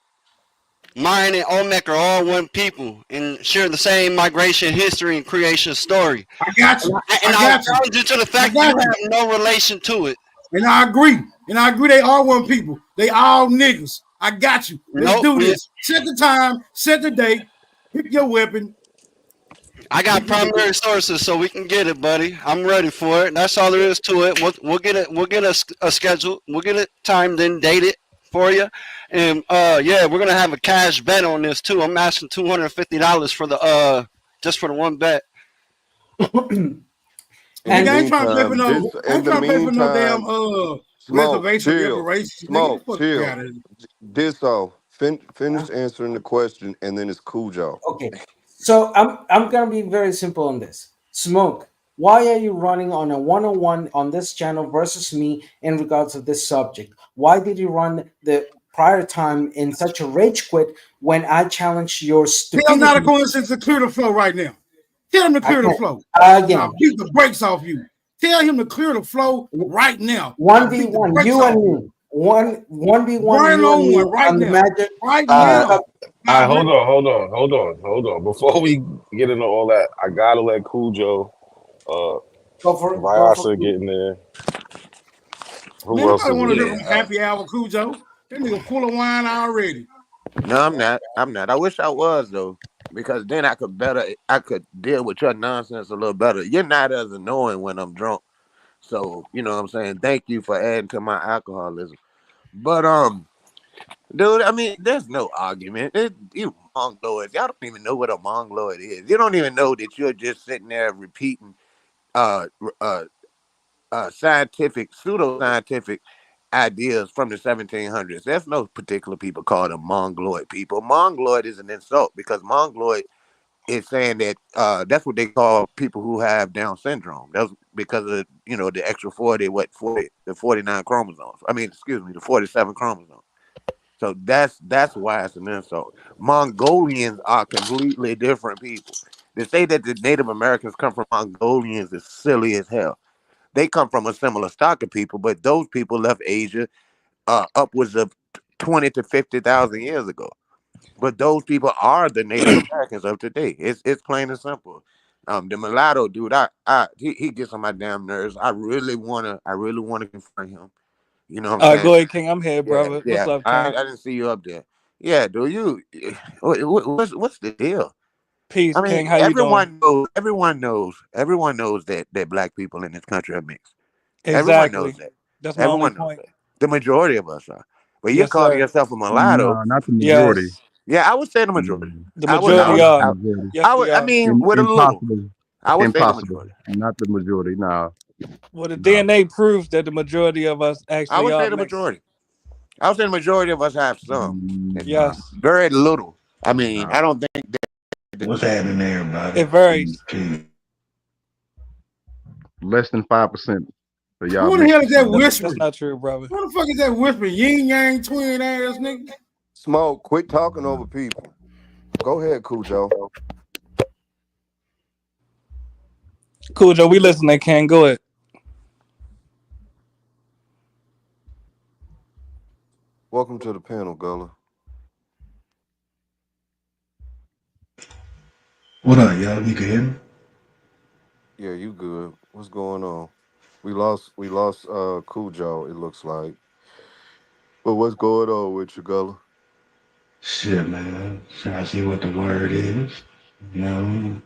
Speaker 13: Mayan, and Olmec are all one people and share the same migration history and creation story.
Speaker 3: I got you.
Speaker 13: And I challenge you to the fact that you have no relation to it.
Speaker 3: And I agree. They are one people. They all niggas. I got you. Let's do this. Set the time, set the date, pick your weapon.
Speaker 13: I got primary sources, so we can get it, buddy. I'm ready for it. That's all there is to it. We'll get it. We'll get a schedule. We'll get it timed and dated for you. And yeah, we're gonna have a cash bet on this too. I'm asking $250 for the just for the one bet.
Speaker 3: And I ain't trying to pay for no. I ain't trying to pay for no damn reservation reparations.
Speaker 1: Smoke, chill. Ditto. Finish answering the question, and then it's Cujo.
Speaker 11: Okay. So I'm gonna be very simple on this. Smoke, why are you running on a 101 on this channel versus me in regards to this subject? Why did you run the prior time in such a rage quit when I challenged your stupidity?
Speaker 3: Tell not a coincidence to clear the flow right now. Tell him to clear the flow.
Speaker 11: Again.
Speaker 3: I'll beat the brakes off you. Tell him to clear the flow right now.
Speaker 11: 1v1, you and me. 1v1
Speaker 3: Brian
Speaker 11: you and me
Speaker 3: on right
Speaker 11: on the
Speaker 3: now.
Speaker 11: magic.
Speaker 3: Right now.
Speaker 23: All right, hold on. Before we get into all that, I gotta let Cujo
Speaker 11: Go for
Speaker 23: Vyasa getting there.
Speaker 3: Man,
Speaker 23: Who else
Speaker 3: nobody
Speaker 23: is
Speaker 3: want to
Speaker 23: there?
Speaker 3: hear from Happy Hour Cujo. That nigga full of wine already.
Speaker 2: No, I'm not. I'm not. I wish I was though, because then I could deal with your nonsense a little better. You're not as annoying when I'm drunk. So, you know what I'm saying? Thank you for adding to my alcoholism. But dude, I mean, there's no argument. You mongoloids, y'all don't even know what a mongoloid is. You don't even know that you're just sitting there repeating uh uh scientific, pseudo-scientific ideas from the 1700s. There's no particular people called a mongoloid people. Mongoloid is an insult because mongoloid is saying that that's what they call people who have Down syndrome. That's because of the extra 49 chromosomes. I mean, excuse me, the 47 chromosomes. So that's why it's an insult. Mongolians are completely different people. To say that the Native Americans come from Mongolians is silly as hell. They come from a similar stock of people, but those people left Asia upwards of 20 to 50,000 years ago. But those people are the Native Americans of today. It's plain and simple. The mulatto dude, he gets on my damn nerves. I really wanna confront him. You know what I'm
Speaker 4: All right,
Speaker 2: saying?
Speaker 4: go ahead, King. I'm here,
Speaker 2: Yeah,
Speaker 4: brother. What's
Speaker 2: yeah.
Speaker 4: up,
Speaker 2: I
Speaker 4: King?
Speaker 2: didn't see you up there. Yeah, do you? What's the deal?
Speaker 4: Peace,
Speaker 2: I mean,
Speaker 4: King. How you doing?
Speaker 2: everyone knows that black people in this country are mixed. Everyone knows
Speaker 4: Exactly.
Speaker 2: that.
Speaker 4: That's my only
Speaker 2: Everyone knows
Speaker 4: point.
Speaker 2: that. The majority of us are. But you're
Speaker 4: Yes,
Speaker 2: calling
Speaker 4: sir.
Speaker 2: yourself a mulatto.
Speaker 15: No, not the majority.
Speaker 4: Yes.
Speaker 2: Yeah, I would say the majority.
Speaker 15: Mm,
Speaker 4: The
Speaker 2: I would. I
Speaker 4: majority
Speaker 2: would.
Speaker 15: no, not the
Speaker 4: are.
Speaker 2: I,
Speaker 15: majority.
Speaker 4: Yes,
Speaker 2: I
Speaker 4: we
Speaker 2: would. I
Speaker 4: are.
Speaker 2: mean, with a little.
Speaker 15: Impossible.
Speaker 2: I would say the
Speaker 15: Impossible.
Speaker 2: majority.
Speaker 15: Not the majority. No,
Speaker 4: Well, the
Speaker 15: no.
Speaker 4: DNA proves that the majority of us
Speaker 2: I
Speaker 4: actually
Speaker 2: would
Speaker 4: are
Speaker 2: say the
Speaker 4: mixed.
Speaker 2: majority. I would say the majority of us have some.
Speaker 15: Nah,
Speaker 4: Yes.
Speaker 2: Very little. I mean,
Speaker 15: nah.
Speaker 2: I don't think that.
Speaker 12: What's happening, everybody?
Speaker 4: It varies.
Speaker 15: Less than 5% of y'all
Speaker 3: Who the
Speaker 15: mixed
Speaker 3: hell is that
Speaker 15: descent.
Speaker 4: That's
Speaker 3: whispering?
Speaker 4: not true, brother.
Speaker 3: Who the fuck is that whispering? Yin yang twin ass nigga.
Speaker 1: Smoke, quit talking over people. Go ahead, Cujo.
Speaker 4: Cool, Joe. We listening, King. Go ahead.
Speaker 1: Welcome to the panel, Gullah.
Speaker 12: What up, y'all? You can hear me?
Speaker 1: Yeah, you good. What's going on? We lost Cujo, it looks like. But what's going on with you, Gullah?
Speaker 12: Shit, man. Trying to see what the word is. You know what I mean?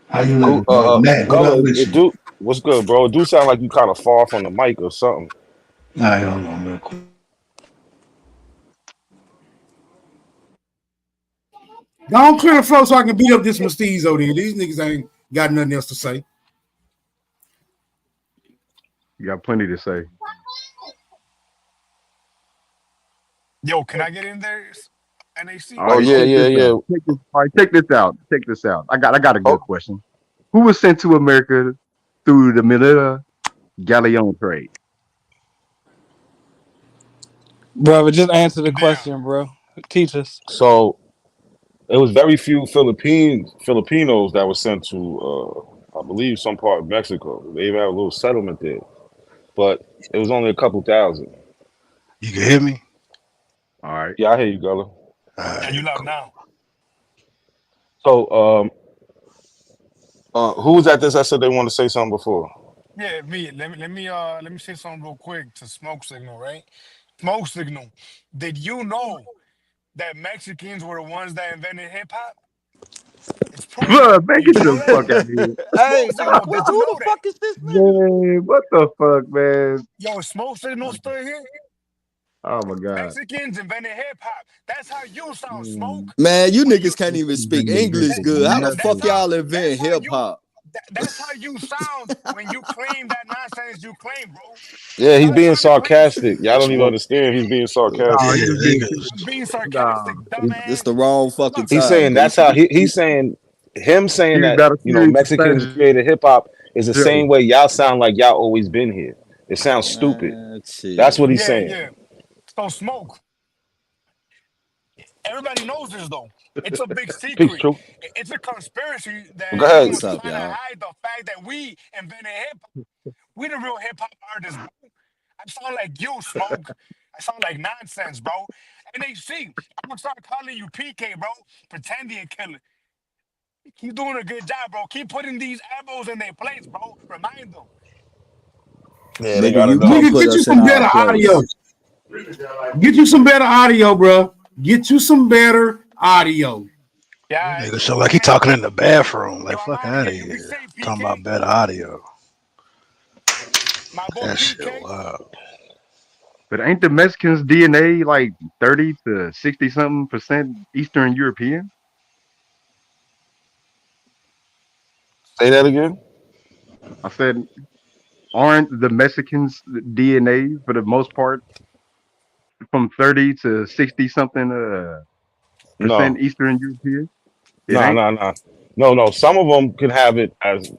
Speaker 12: How you living,
Speaker 23: Cool.
Speaker 12: bro? Matt, what up
Speaker 23: Gullah,
Speaker 12: with
Speaker 23: it
Speaker 12: you?
Speaker 23: do. What's good, bro? It do sound like you kind of far from the mic or something.
Speaker 12: All right, hold on real quick.
Speaker 3: Don't clear the floor so I can beat up this mestizo then. These niggas ain't got nothing else to say.
Speaker 15: You got plenty to say.
Speaker 18: Yo, can I get in there? NAC?
Speaker 15: All
Speaker 23: Oh
Speaker 15: right,
Speaker 23: yeah,
Speaker 15: check
Speaker 23: yeah,
Speaker 15: this
Speaker 23: yeah.
Speaker 15: out. All right, check this out. Check this out. I got a good
Speaker 23: Oh,
Speaker 15: question. Who was sent to America through the Manila Galleon trade?
Speaker 4: Brother, just answer the
Speaker 18: Damn.
Speaker 4: question, bro. Teach us.
Speaker 23: so it was very few Filipinos that were sent to, I believe, some part of Mexico. They even had a little settlement there, but it was only a couple thousand.
Speaker 12: You can hear me?
Speaker 15: All right.
Speaker 23: Yeah, I hear you, Gullah.
Speaker 12: All
Speaker 18: Yeah,
Speaker 12: right,
Speaker 18: you loud
Speaker 12: cool.
Speaker 18: now.
Speaker 23: So, who was at this? I said they wanted to say something before.
Speaker 18: Yeah, me. Let me say something real quick to Smoke Signal, right? Smoke Signal. Did you know that Mexicans were the ones that invented hip hop? It's proven.
Speaker 15: Look, man,
Speaker 18: Did
Speaker 15: get
Speaker 18: you know
Speaker 15: the
Speaker 18: that?
Speaker 15: fuck out of here.
Speaker 18: Smoke
Speaker 1: Hey,
Speaker 18: Signal,
Speaker 1: who
Speaker 18: did you know
Speaker 1: the
Speaker 18: that?
Speaker 1: fuck is this nigga?
Speaker 15: Man, what the fuck, man?
Speaker 18: Yo, Smoke Signal still here?
Speaker 15: Oh my god.
Speaker 18: Mexicans invented hip hop. That's how you sound,
Speaker 15: Mm,
Speaker 18: Smoke.
Speaker 19: Man, you
Speaker 18: When you
Speaker 19: niggas can't even speak English
Speaker 18: that,
Speaker 19: good. How the
Speaker 18: that's
Speaker 19: fuck
Speaker 18: how
Speaker 19: y'all
Speaker 18: that's
Speaker 19: invent
Speaker 18: how
Speaker 19: hip
Speaker 18: you
Speaker 19: hop?
Speaker 18: that's how you sound when you claim that nonsense you claim, bro.
Speaker 23: Yeah, he's
Speaker 18: Stop
Speaker 23: being
Speaker 18: trying to claim
Speaker 23: sarcastic. Y'all don't even
Speaker 12: Smoke.
Speaker 23: understand. He's being
Speaker 15: no,
Speaker 23: sarcastic.
Speaker 15: he
Speaker 12: Yeah,
Speaker 15: was being
Speaker 12: nigga.
Speaker 15: serious.
Speaker 18: I'm being sarcastic,
Speaker 15: No,
Speaker 19: It's
Speaker 18: dumbass.
Speaker 19: the wrong fucking
Speaker 18: Look,
Speaker 23: He's
Speaker 19: time,
Speaker 23: saying that's how
Speaker 19: goofy.
Speaker 23: he's saying him saying
Speaker 15: he was
Speaker 23: that
Speaker 15: about a serious
Speaker 23: Mexicans
Speaker 15: Spanish
Speaker 23: created hip hop is the
Speaker 15: joke.
Speaker 23: same way y'all sound like y'all always been here. It sounds stupid.
Speaker 19: Man,
Speaker 23: That's what
Speaker 19: chill.
Speaker 23: he's
Speaker 18: yeah,
Speaker 23: saying.
Speaker 18: yeah. So Smoke, everybody knows this though. It's a big
Speaker 23: Peace,
Speaker 18: secret.
Speaker 23: true.
Speaker 18: It's a conspiracy
Speaker 23: Go
Speaker 18: that
Speaker 23: ahead.
Speaker 18: everyone's
Speaker 19: What's up,
Speaker 18: trying to
Speaker 19: y'all?
Speaker 18: hide the fact that we invented hip hop. We the real hip hop artists, bro. I sound like you, Smoke. I sound like nonsense, bro. NAC, I'm gonna start calling you PK, bro. Pretendian killer. He's doing a good job, bro. Keep putting these Abos in their place, bro. Remind them.
Speaker 23: Yeah, they
Speaker 6: Nigga,
Speaker 23: gotta
Speaker 6: you
Speaker 23: go.
Speaker 6: can't
Speaker 3: Nigga,
Speaker 6: put
Speaker 3: get you
Speaker 6: us in
Speaker 3: some
Speaker 6: our
Speaker 3: better audio.
Speaker 6: place.
Speaker 3: Get you some better audio, bro. Get you some better audio.
Speaker 18: Yeah,
Speaker 14: Nigga, so like he talking in the bathroom.
Speaker 18: yo,
Speaker 14: Like
Speaker 18: I'm
Speaker 14: fuck
Speaker 18: out of
Speaker 14: out of
Speaker 18: here. You be
Speaker 14: here.
Speaker 18: safe,
Speaker 14: Talking
Speaker 18: PK.
Speaker 14: about better audio.
Speaker 18: My boy
Speaker 14: That shit
Speaker 18: PK.
Speaker 14: wild.
Speaker 15: But ain't the Mexicans DNA like 30 to 60 something percent Eastern European?
Speaker 23: Say that again.
Speaker 15: I said, aren't the Mexicans DNA for the most part from 30 to 60 something percent
Speaker 23: No,
Speaker 15: Eastern European? It
Speaker 23: no,
Speaker 15: ain't.
Speaker 23: no, no, no, no. Some of them can have it as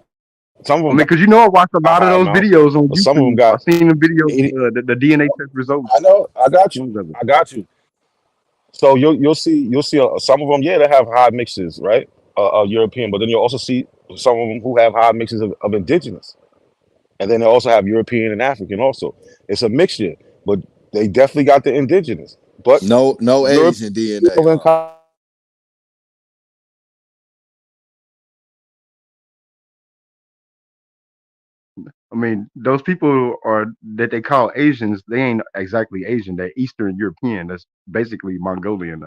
Speaker 23: some of
Speaker 15: I
Speaker 23: them
Speaker 15: mean,
Speaker 23: got
Speaker 15: because you know, I watched a lot of
Speaker 23: high
Speaker 15: those
Speaker 23: amounts,
Speaker 15: videos on
Speaker 23: but some of them
Speaker 15: YouTube. I
Speaker 23: got
Speaker 15: seen the videos,
Speaker 23: 80.
Speaker 15: the DNA test
Speaker 23: I
Speaker 15: results.
Speaker 23: know. I got you.
Speaker 15: Tons of it.
Speaker 23: I got you. So you'll see some of them. Yeah, they have high mixes, right? Of European, but then you'll also see some of them who have high mixes of indigenous, and then they also have European and African. Also, it's a mixture, but they definitely got the indigenous. But
Speaker 6: No
Speaker 23: Europe,
Speaker 6: Asian DNA,
Speaker 23: and
Speaker 6: huh?
Speaker 15: I mean, those people are that they call Asians. They ain't exactly Asian. They're Eastern European. That's basically Mongolian,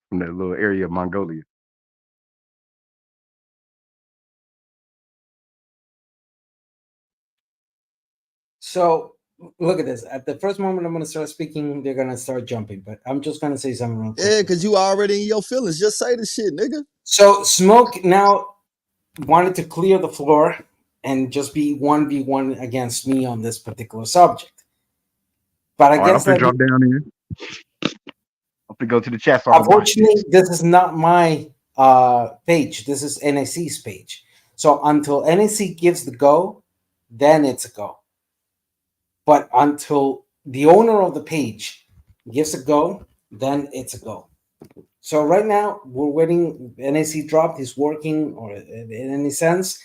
Speaker 15: from that little area of Mongolia.
Speaker 11: So look at this. At the first moment I'm going to start speaking, they're going to start jumping. But I'm just going to say something real quick.
Speaker 6: Yeah, because you already in your feelings. Just say the shit, nigga.
Speaker 11: So Smoke now wanted to clear the floor and just be 1v1 against me on this particular subject. But I
Speaker 15: All right, I'm
Speaker 11: guess
Speaker 15: gonna
Speaker 11: that
Speaker 15: drop down here. I'm gonna go to the chat so I can watch
Speaker 11: unfortunately,
Speaker 15: this.
Speaker 11: this is not my page. This is NAC's page. So until NAC gives the go, then it's a go. But until the owner of the page gives a go, then it's a go. So right now we're waiting. NAC dropped. He's working, or in any sense.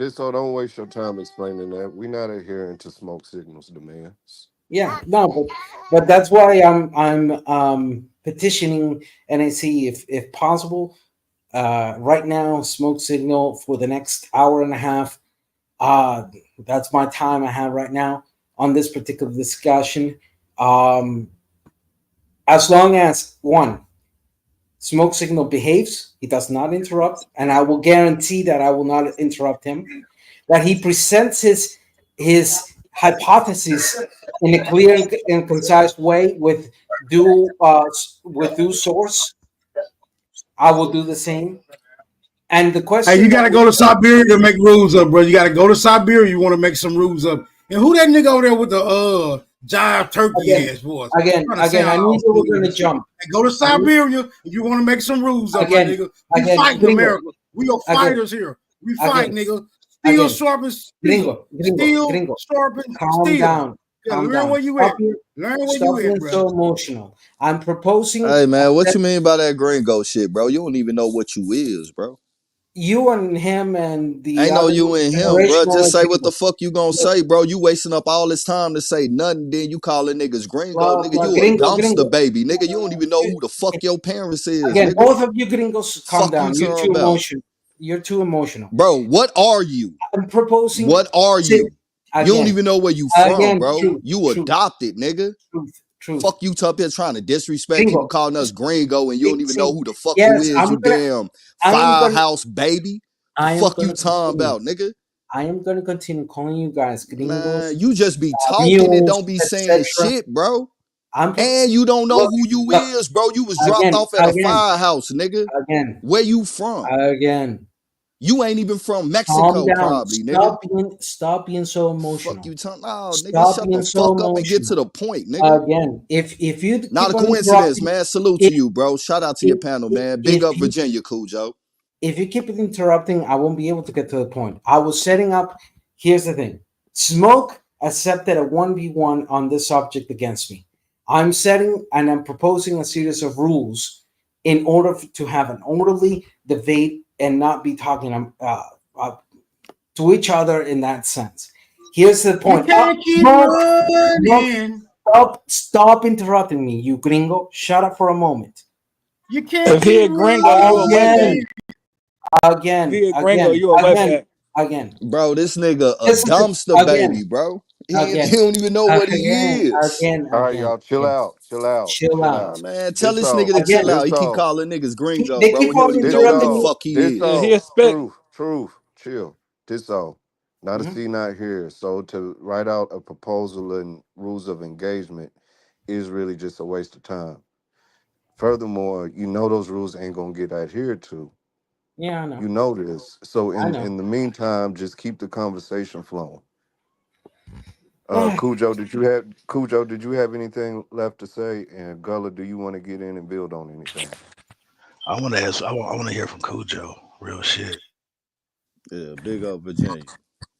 Speaker 1: So don't waste your time explaining that. We're not adhering to smoke signals demands.
Speaker 11: Yeah, no, but that's why I'm petitioning NAC if possible. Right now, smoke signal for the next hour and a half. That's my time I have right now on this particular discussion. As long as one smoke signal behaves, he does not interrupt, and I will guarantee that I will not interrupt him. That he presents his hypothesis in a clear and concise way with due source. I will do the same. And the
Speaker 3: Hey,
Speaker 11: question
Speaker 3: you
Speaker 11: that
Speaker 3: gotta go to Siberia to make rules up, bro. You gotta go to Siberia. You want to make some rules up. And who that nigga over there with the jive turkey ass voice? Trying to
Speaker 11: again, I
Speaker 3: sound
Speaker 11: knew
Speaker 3: all
Speaker 11: you were
Speaker 3: cool
Speaker 11: going
Speaker 3: and
Speaker 11: to
Speaker 3: shit.
Speaker 11: jump.
Speaker 3: Hey, go to Siberia if you want to make some rules up, my
Speaker 11: Again,
Speaker 3: nigga. We fighting
Speaker 11: gringo.
Speaker 3: America. We are
Speaker 11: Again,
Speaker 3: fighters here. We fight,
Speaker 11: again,
Speaker 3: nigga. Steel
Speaker 11: again.
Speaker 3: sharpens steel.
Speaker 11: Gringo,
Speaker 3: Steel
Speaker 11: gringo.
Speaker 3: sharpens
Speaker 11: Calm
Speaker 3: steel.
Speaker 11: down.
Speaker 3: Yeah,
Speaker 11: Calm
Speaker 3: learn
Speaker 11: down.
Speaker 3: where you at. Learn where
Speaker 11: Stop
Speaker 3: you at,
Speaker 11: being
Speaker 3: bro.
Speaker 11: so emotional. I'm proposing
Speaker 6: Hey man, what you mean by that gringo shit, bro? You don't even know what you is, bro.
Speaker 11: you and him and the
Speaker 6: Ain't no
Speaker 11: other
Speaker 6: you and him, bro.
Speaker 11: generational
Speaker 6: Just say what the
Speaker 11: people.
Speaker 6: fuck you gonna
Speaker 11: Look,
Speaker 6: say, bro. You wasting up all this time to say nothing, then you calling niggas gringo. Nigga, you a
Speaker 11: gringo,
Speaker 6: dumpster
Speaker 11: gringo.
Speaker 6: baby. Nigga, you don't even know who the fuck your parents is,
Speaker 11: Again,
Speaker 6: nigga.
Speaker 11: both of you gringos, calm
Speaker 6: Fuck you
Speaker 11: down. You're
Speaker 6: talking
Speaker 11: too
Speaker 6: about.
Speaker 11: emotional. You're too emotional.
Speaker 6: Bro, what are you?
Speaker 11: I'm proposing.
Speaker 6: What are you? You don't
Speaker 11: Again,
Speaker 6: even know where you from, bro.
Speaker 11: truth,
Speaker 6: You
Speaker 11: truth,
Speaker 6: adopted, nigga.
Speaker 11: truth.
Speaker 6: Fuck you up here trying to disrespect people
Speaker 11: Gringo.
Speaker 6: calling us gringo and you don't even know
Speaker 11: See,
Speaker 6: who the fuck you
Speaker 11: yes,
Speaker 6: is, you damn
Speaker 11: I am gonna,
Speaker 6: firehouse baby. The
Speaker 11: I am
Speaker 6: fuck you
Speaker 11: gonna
Speaker 6: talking
Speaker 11: continue.
Speaker 6: about, nigga?
Speaker 11: I am gonna continue calling you guys
Speaker 6: Man,
Speaker 11: gringos,
Speaker 6: you just be talking and
Speaker 11: mules,
Speaker 6: don't be saying
Speaker 11: etc.
Speaker 6: shit, bro.
Speaker 11: I'm
Speaker 6: And you don't know
Speaker 11: look,
Speaker 6: who you
Speaker 11: look
Speaker 6: is, bro. You was dropped off at a firehouse, nigga.
Speaker 11: again.
Speaker 6: Where you from? You ain't even from
Speaker 11: Calm
Speaker 6: Mexico,
Speaker 11: down.
Speaker 6: probably, nigga.
Speaker 11: Stop being so
Speaker 6: Fuck
Speaker 11: emotional.
Speaker 6: you talking. Oh, nigga,
Speaker 11: Stop
Speaker 6: shut
Speaker 11: being
Speaker 6: the
Speaker 11: so
Speaker 6: fuck up and get to
Speaker 11: emotional.
Speaker 6: the point, nigga.
Speaker 11: Again, if you
Speaker 6: Not
Speaker 11: keep
Speaker 6: a
Speaker 11: on
Speaker 6: coincidence,
Speaker 11: interrupting,
Speaker 6: man. Salute to
Speaker 11: if
Speaker 6: you, bro. Shout out to your panel, man. Big
Speaker 11: if
Speaker 6: up
Speaker 11: you
Speaker 6: Virginia, Cujo.
Speaker 11: if you keep interrupting, I won't be able to get to the point. I was setting up. Here's the thing: Smoke accepted a 1v1 on this subject against me. I'm setting and I'm proposing a series of rules in order to have an orderly debate and not be talking to each other in that sense. Here's the
Speaker 3: You
Speaker 11: point.
Speaker 3: can't keep running.
Speaker 11: Stop interrupting me, you gringo. Shut up for a moment.
Speaker 3: You can't
Speaker 4: If
Speaker 3: keep
Speaker 4: he a gringo, you a
Speaker 11: Again,
Speaker 4: Wingo.
Speaker 3: running.
Speaker 11: Again,
Speaker 4: Gringo, you a wetback.
Speaker 11: again.
Speaker 6: Bro, this nigga a
Speaker 11: This is
Speaker 6: dumpster
Speaker 11: again,
Speaker 6: baby, bro. He
Speaker 11: again,
Speaker 6: don't even know what he is.
Speaker 1: All right, y'all, chill out, chill out,
Speaker 11: chill
Speaker 1: chill
Speaker 6: Nah,
Speaker 11: out.
Speaker 1: out.
Speaker 6: man, tell
Speaker 1: This
Speaker 6: this nigga to
Speaker 1: all,
Speaker 6: chill
Speaker 11: Again,
Speaker 6: out.
Speaker 1: this
Speaker 6: He keep
Speaker 1: all,
Speaker 6: calling niggas gringo,
Speaker 11: they
Speaker 6: bro.
Speaker 11: keep
Speaker 6: He don't
Speaker 11: on
Speaker 6: even know who
Speaker 1: this
Speaker 6: the
Speaker 11: interrupting me.
Speaker 1: all,
Speaker 6: fuck he
Speaker 1: this
Speaker 4: Yeah,
Speaker 6: is.
Speaker 4: he a
Speaker 1: all.
Speaker 4: spit.
Speaker 1: Chill. This all. Not a
Speaker 11: Mhm.
Speaker 1: see, not here. So to write out a proposal and rules of engagement is really just a waste of time. Furthermore, you know those rules ain't gonna get adhered to.
Speaker 11: Yeah, I know.
Speaker 1: You know this. So
Speaker 11: I
Speaker 1: in
Speaker 11: know.
Speaker 1: the meantime, just keep the conversation flowing. Cujo, did you have anything left to say? And Gullah, do you want to get in and build on anything?
Speaker 14: I want to ask. I want to hear from Cujo. Real shit.
Speaker 6: Yeah, big up Virginia.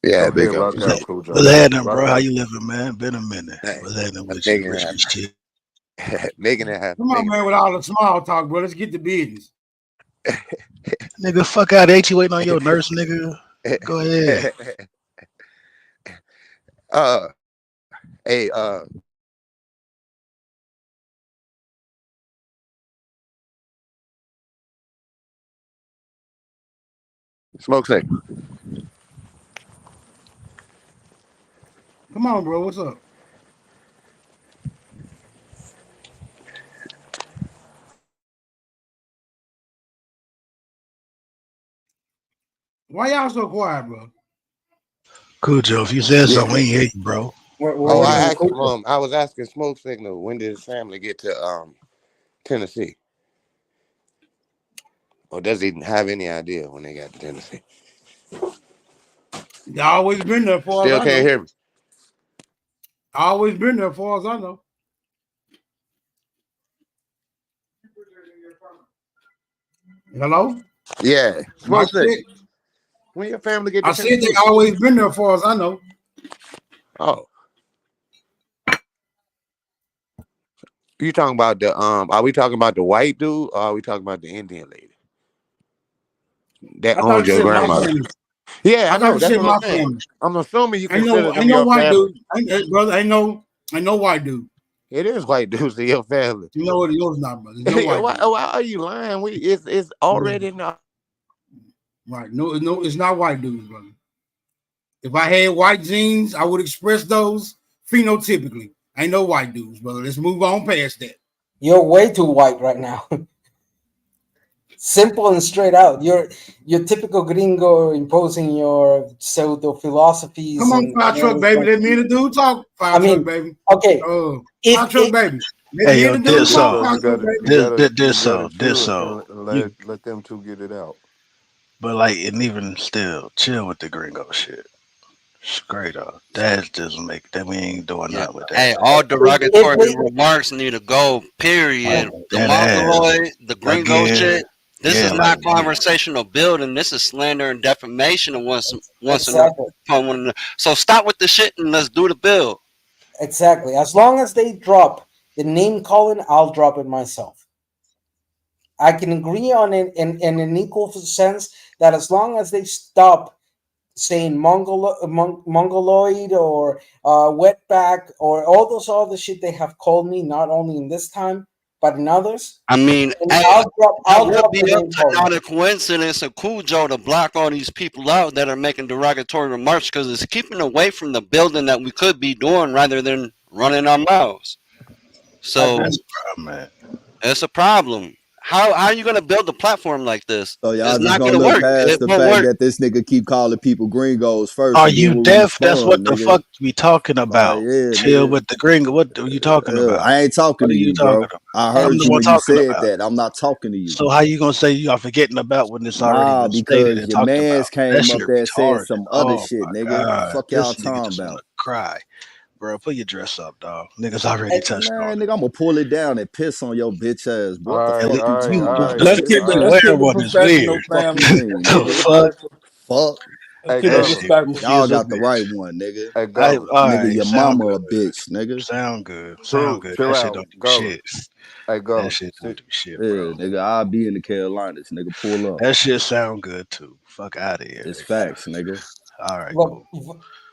Speaker 2: Yeah,
Speaker 1: Go
Speaker 2: big
Speaker 1: ahead,
Speaker 2: up
Speaker 1: rock
Speaker 2: Virginia.
Speaker 1: out,
Speaker 14: What's
Speaker 1: Cujo.
Speaker 14: happening,
Speaker 1: Rock
Speaker 14: bro? How
Speaker 1: out.
Speaker 14: you living, man? Been a minute.
Speaker 2: Hey,
Speaker 14: What's happening
Speaker 2: I'm
Speaker 14: with you?
Speaker 2: making it
Speaker 14: Rich
Speaker 2: happen.
Speaker 14: shit.
Speaker 2: Making it happen.
Speaker 3: Come on,
Speaker 2: Making
Speaker 3: man, with all the small talk, bro. Let's get to business.
Speaker 14: Nigga, fuck out. Ain't you waiting on your nurse, nigga? Go ahead.
Speaker 2: it. uh, hey, smoke say.
Speaker 3: Come on, bro. What's up? Why y'all so quiet, bro?
Speaker 14: Cujo, if you said
Speaker 2: Yeah.
Speaker 14: something, we ain't hear you, bro.
Speaker 2: Oh,
Speaker 11: We're
Speaker 2: I
Speaker 11: waiting on
Speaker 2: asked him.
Speaker 11: Coco.
Speaker 2: I was asking Smoke Signal when did his family get to Tennessee, or does he have any idea when they got to Tennessee?
Speaker 3: They always been there, as far as
Speaker 2: Still
Speaker 3: I
Speaker 2: can't
Speaker 3: know.
Speaker 2: hear me.
Speaker 3: Always been there, as far as I know. Hello?
Speaker 2: Yeah,
Speaker 3: I
Speaker 2: Smoke Signal.
Speaker 3: said,
Speaker 2: When your family get
Speaker 3: I
Speaker 2: to
Speaker 3: said they
Speaker 2: Tennessee?
Speaker 3: always been there, as far as I know.
Speaker 2: Oh, you talking about the Are we talking about the white dude, or are we talking about the Indian lady that
Speaker 3: I thought
Speaker 2: owned
Speaker 3: you
Speaker 2: your
Speaker 3: said my
Speaker 2: grandmother?
Speaker 3: family.
Speaker 2: Yeah, I
Speaker 3: I thought
Speaker 2: know.
Speaker 3: you
Speaker 2: That's
Speaker 3: said
Speaker 2: what I'm
Speaker 3: my
Speaker 2: saying.
Speaker 3: family.
Speaker 2: I'm assuming you consider
Speaker 3: Ain't
Speaker 2: them
Speaker 3: no
Speaker 2: your
Speaker 3: white
Speaker 2: family.
Speaker 3: dude. Brother, ain't no white dude.
Speaker 2: It is white dudes in your family.
Speaker 3: You know what? Yours not, brother. There's no white
Speaker 2: why,
Speaker 3: dude.
Speaker 2: why are you lying? It's already in the.
Speaker 3: Right. No, it's not white dudes, brother. If I had white genes, I would express those phenotypically. Ain't no white dudes, brother. Let's move on past that.
Speaker 11: You're way too white right now. Simple and straight out. You're typical gringo imposing your pseudo philosophies
Speaker 3: Come on,
Speaker 11: and
Speaker 3: fire truck, baby.
Speaker 11: everything.
Speaker 3: Let me and the dude talk.
Speaker 11: I
Speaker 3: Fire truck,
Speaker 11: mean,
Speaker 3: baby.
Speaker 11: okay,
Speaker 3: Fire truck,
Speaker 11: if
Speaker 3: baby. Let
Speaker 14: Hey,
Speaker 3: me
Speaker 14: yo,
Speaker 3: and the
Speaker 14: this
Speaker 3: dude
Speaker 1: This
Speaker 3: talk.
Speaker 14: so,
Speaker 1: so
Speaker 3: Fire
Speaker 1: you
Speaker 3: truck,
Speaker 1: gotta
Speaker 3: baby.
Speaker 1: you gotta you
Speaker 14: this
Speaker 1: gotta
Speaker 14: so, this
Speaker 1: chill
Speaker 14: so.
Speaker 1: and
Speaker 14: You,
Speaker 1: let them two get it out.
Speaker 14: but like, and even still, chill with the gringo shit. Straight up. That doesn't make that we ain't doing
Speaker 13: Yeah.
Speaker 14: nothing with that,
Speaker 13: Hey,
Speaker 14: man.
Speaker 13: all
Speaker 11: if
Speaker 13: derogatory
Speaker 11: we
Speaker 13: remarks need to go. Period.
Speaker 14: Like
Speaker 13: The
Speaker 14: that ass.
Speaker 13: mongoloid, the gringo
Speaker 14: Again.
Speaker 13: shit. This
Speaker 14: Yeah,
Speaker 13: is
Speaker 14: like
Speaker 13: not conversational building. This is slander and defamation of once in a
Speaker 11: exactly,
Speaker 13: upon one another. So stop with the shit and let's do the build.
Speaker 11: exactly. As long as they drop the name calling, I'll drop it myself. I can agree on it in an equal sense that as long as they stop saying mongoloid or wetback or all those other shit they have called me, not only in this time but in others,
Speaker 13: I mean,
Speaker 11: and
Speaker 13: hey, that
Speaker 11: I'll
Speaker 13: would
Speaker 11: drop
Speaker 13: be
Speaker 11: the
Speaker 13: up
Speaker 11: name
Speaker 13: to
Speaker 11: calling.
Speaker 13: not a coincidence of Cujo to block all these people out that are making derogatory remarks because it's keeping away from the building that we could be doing rather than running our mouths. So
Speaker 14: that's the problem, man.
Speaker 13: it's a problem. How are you going to build a platform like this?
Speaker 6: So y'all
Speaker 13: It's
Speaker 6: just
Speaker 13: not
Speaker 6: gonna
Speaker 13: going to
Speaker 6: look
Speaker 13: work.
Speaker 6: past
Speaker 13: It
Speaker 6: the
Speaker 13: won't
Speaker 6: fact
Speaker 13: work.
Speaker 6: that this nigga keep calling people gringos first,
Speaker 14: Are
Speaker 6: and then
Speaker 14: you
Speaker 6: we'll
Speaker 14: deaf? That's what
Speaker 6: respond,
Speaker 14: the
Speaker 6: nigga.
Speaker 14: fuck we talking
Speaker 6: Like,
Speaker 14: about.
Speaker 6: yeah,
Speaker 14: Chill
Speaker 6: nigga.
Speaker 14: with the gringo. What are you talking about?
Speaker 6: I ain't talking
Speaker 14: What
Speaker 6: to
Speaker 14: are you
Speaker 6: you,
Speaker 14: talking
Speaker 6: bro.
Speaker 14: about?
Speaker 6: I
Speaker 14: I'm
Speaker 6: heard
Speaker 14: the
Speaker 6: you
Speaker 14: one
Speaker 6: when you
Speaker 14: talking
Speaker 6: said
Speaker 14: about.
Speaker 6: that. I'm not talking to you.
Speaker 14: So how you gonna say you are forgetting about when it's already
Speaker 6: Nah,
Speaker 14: been stated
Speaker 6: because
Speaker 14: and
Speaker 6: your
Speaker 14: talked about?
Speaker 6: mans
Speaker 14: That
Speaker 6: came
Speaker 14: shit
Speaker 6: up there and said
Speaker 14: retarded.
Speaker 6: some other
Speaker 14: Oh
Speaker 6: shit,
Speaker 14: my
Speaker 6: nigga.
Speaker 14: god,
Speaker 6: Fuck y'all
Speaker 14: this nigga
Speaker 6: talking
Speaker 14: just want
Speaker 6: about.
Speaker 14: to cry, bro. Put your dress up, dog. Niggas already touched on
Speaker 6: Man,
Speaker 14: it.
Speaker 6: nigga, I'm gonna pull it down and piss on your bitch ass.
Speaker 1: All
Speaker 6: What the
Speaker 1: right,
Speaker 6: fuck
Speaker 1: all
Speaker 6: you
Speaker 1: right,
Speaker 6: talking
Speaker 1: all
Speaker 6: about,
Speaker 1: right,
Speaker 4: Let's
Speaker 6: nigga?
Speaker 4: keep
Speaker 1: all
Speaker 4: it.
Speaker 1: right.
Speaker 4: Let's keep it
Speaker 14: One is
Speaker 4: professional,
Speaker 14: weird.
Speaker 6: Fuck you
Speaker 4: family.
Speaker 6: mean,
Speaker 4: Let's keep
Speaker 14: The
Speaker 4: it
Speaker 6: nigga?
Speaker 14: fuck?
Speaker 4: respectful.
Speaker 6: Fuck.
Speaker 4: Let's
Speaker 1: Hey
Speaker 4: keep it
Speaker 14: That
Speaker 1: Gullah.
Speaker 14: shit
Speaker 4: respectful.
Speaker 14: goofy
Speaker 6: Y'all
Speaker 14: as a
Speaker 6: got the right
Speaker 14: bitch.
Speaker 6: one, nigga.
Speaker 1: Hey
Speaker 14: I
Speaker 1: Gullah.
Speaker 14: all
Speaker 6: Nigga,
Speaker 14: right,
Speaker 6: your
Speaker 14: sound
Speaker 6: mama
Speaker 14: good.
Speaker 6: a bitch, nigga.
Speaker 14: Sound good. Sound
Speaker 1: True.
Speaker 14: good.
Speaker 1: Chill
Speaker 14: That shit
Speaker 1: out.
Speaker 14: don't do
Speaker 1: Gullah.
Speaker 14: shit.
Speaker 1: Hey
Speaker 14: That
Speaker 1: Gullah.
Speaker 14: shit don't do shit, bro.
Speaker 6: Yeah, nigga, I'll be in the Carolinas, nigga. Pull up.
Speaker 14: That shit sound good too. Fuck out of here,
Speaker 6: It's
Speaker 14: nigga.
Speaker 6: facts, nigga.
Speaker 14: All right,
Speaker 11: Look,
Speaker 14: cool.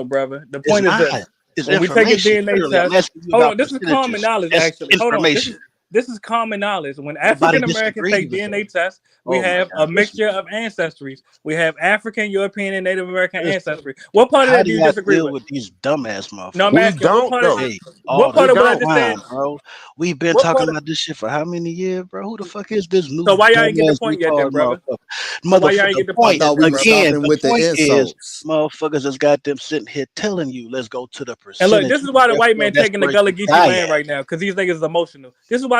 Speaker 4: emotional, brother. The
Speaker 14: It's
Speaker 4: point is
Speaker 14: not.
Speaker 4: this:
Speaker 14: It's
Speaker 4: when we take a
Speaker 14: information.
Speaker 4: DNA
Speaker 14: Literally, I'm
Speaker 4: test,
Speaker 14: asking you
Speaker 4: hold on,
Speaker 14: about
Speaker 4: this is common
Speaker 14: percentages.
Speaker 4: knowledge.
Speaker 14: That's
Speaker 4: Actually, hold on,
Speaker 14: information.
Speaker 4: this is common knowledge. When
Speaker 14: Nobody
Speaker 4: African Americans take
Speaker 14: disagrees with
Speaker 4: DNA
Speaker 14: that.
Speaker 4: tests, we
Speaker 14: Oh my
Speaker 4: have a
Speaker 14: God.
Speaker 4: mixture of ancestries. We have African, European, and Native American ancestry. What part of
Speaker 14: How
Speaker 4: that
Speaker 14: do
Speaker 4: do you
Speaker 14: y'all
Speaker 4: disagree
Speaker 14: deal
Speaker 4: with?
Speaker 14: with these dumbass
Speaker 4: No, I'm
Speaker 14: motherfuckers?
Speaker 23: We
Speaker 4: asking
Speaker 23: don't though.
Speaker 14: Hey,
Speaker 4: what
Speaker 14: all
Speaker 23: We
Speaker 4: part
Speaker 14: the
Speaker 4: of what I
Speaker 23: don't.
Speaker 4: just said?
Speaker 14: time, bro. We've been
Speaker 4: What part
Speaker 14: talking
Speaker 4: of,
Speaker 14: about this shit for how many years, bro? Who the fuck is this new
Speaker 4: so why y'all ain't get the
Speaker 14: dumbass
Speaker 4: point yet, then,
Speaker 14: retard
Speaker 4: brother?
Speaker 14: motherfucker?
Speaker 4: So why y'all ain't
Speaker 14: The
Speaker 4: get the
Speaker 6: I
Speaker 4: point
Speaker 14: point
Speaker 4: yet,
Speaker 6: thought
Speaker 4: then,
Speaker 6: we was
Speaker 4: brother?
Speaker 14: again,
Speaker 6: stopping
Speaker 14: the
Speaker 6: with the
Speaker 14: point is
Speaker 6: insults.
Speaker 14: motherfuckers has got them sitting here telling you, let's go to the
Speaker 4: And look, this
Speaker 14: percentage.
Speaker 4: is why the white
Speaker 14: Therefore,
Speaker 4: man
Speaker 14: that's
Speaker 4: taking the
Speaker 14: where it
Speaker 4: Gullah
Speaker 14: should
Speaker 4: Geechee
Speaker 14: die
Speaker 4: land
Speaker 14: at.
Speaker 4: right now, because these niggas is emotional. This is why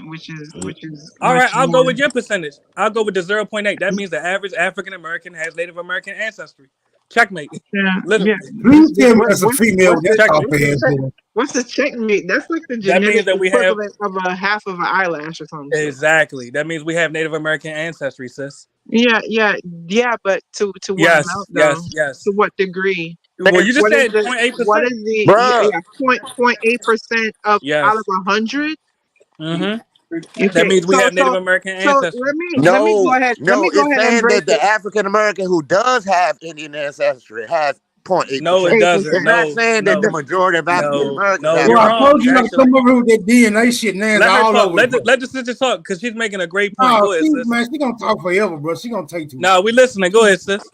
Speaker 7: 0.8%, which is
Speaker 4: all right.
Speaker 7: much
Speaker 4: I'll go
Speaker 7: more.
Speaker 4: with your percentage. I'll go with the 0.8. That means the average African American has Native American ancestry. Checkmate.
Speaker 7: Yeah,
Speaker 4: Literally.
Speaker 7: yeah.
Speaker 3: Please tell me
Speaker 7: What,
Speaker 3: that's a
Speaker 7: what,
Speaker 3: female
Speaker 7: what's
Speaker 3: with that
Speaker 7: the
Speaker 3: top of
Speaker 4: Checkmate.
Speaker 3: head.
Speaker 7: what's the checkmate? That's like the
Speaker 4: That means
Speaker 7: genetic
Speaker 4: that we have
Speaker 7: equivalent of a half of an eyelash or some shit.
Speaker 4: exactly. That means we have Native American ancestry, sis.
Speaker 7: Yeah, yeah, yeah. But to what
Speaker 4: Yes,
Speaker 7: amount though?
Speaker 4: yes, yes.
Speaker 7: To what degree?
Speaker 4: Well,
Speaker 7: And
Speaker 4: you just
Speaker 7: what is
Speaker 4: said
Speaker 7: the
Speaker 4: 0.8%.
Speaker 7: yeah,
Speaker 2: Bruh.
Speaker 7: yeah 0.8% of out of
Speaker 4: Yes.
Speaker 7: 100?
Speaker 4: Mm-hmm. That
Speaker 7: Okay,
Speaker 4: means we
Speaker 7: so
Speaker 4: have Native
Speaker 7: so
Speaker 4: American
Speaker 7: so
Speaker 4: ancestry.
Speaker 2: No,
Speaker 7: let me
Speaker 2: no,
Speaker 7: go
Speaker 2: it's
Speaker 7: ahead and
Speaker 2: saying
Speaker 7: break
Speaker 2: that
Speaker 7: it.
Speaker 2: the African American who does have Indian ancestry has
Speaker 4: No, it
Speaker 2: 0.8%.
Speaker 7: 8%.
Speaker 4: doesn't.
Speaker 2: It's not
Speaker 4: No,
Speaker 2: saying that the
Speaker 4: no,
Speaker 2: majority of African
Speaker 4: no,
Speaker 2: Americans
Speaker 4: no.
Speaker 2: have
Speaker 4: You're
Speaker 3: Bro, I
Speaker 4: wrong.
Speaker 3: told you not to
Speaker 2: actually.
Speaker 3: come over here with that DNA shit, Nan's
Speaker 4: Let her
Speaker 3: all
Speaker 4: talk.
Speaker 3: over the place.
Speaker 4: Let the sister talk because she's making a great point.
Speaker 3: No,
Speaker 4: Go ahead,
Speaker 3: she,
Speaker 4: sis.
Speaker 3: man, she gonna talk forever, bro. She gonna take too long.
Speaker 4: No, we listening. Go ahead, sis.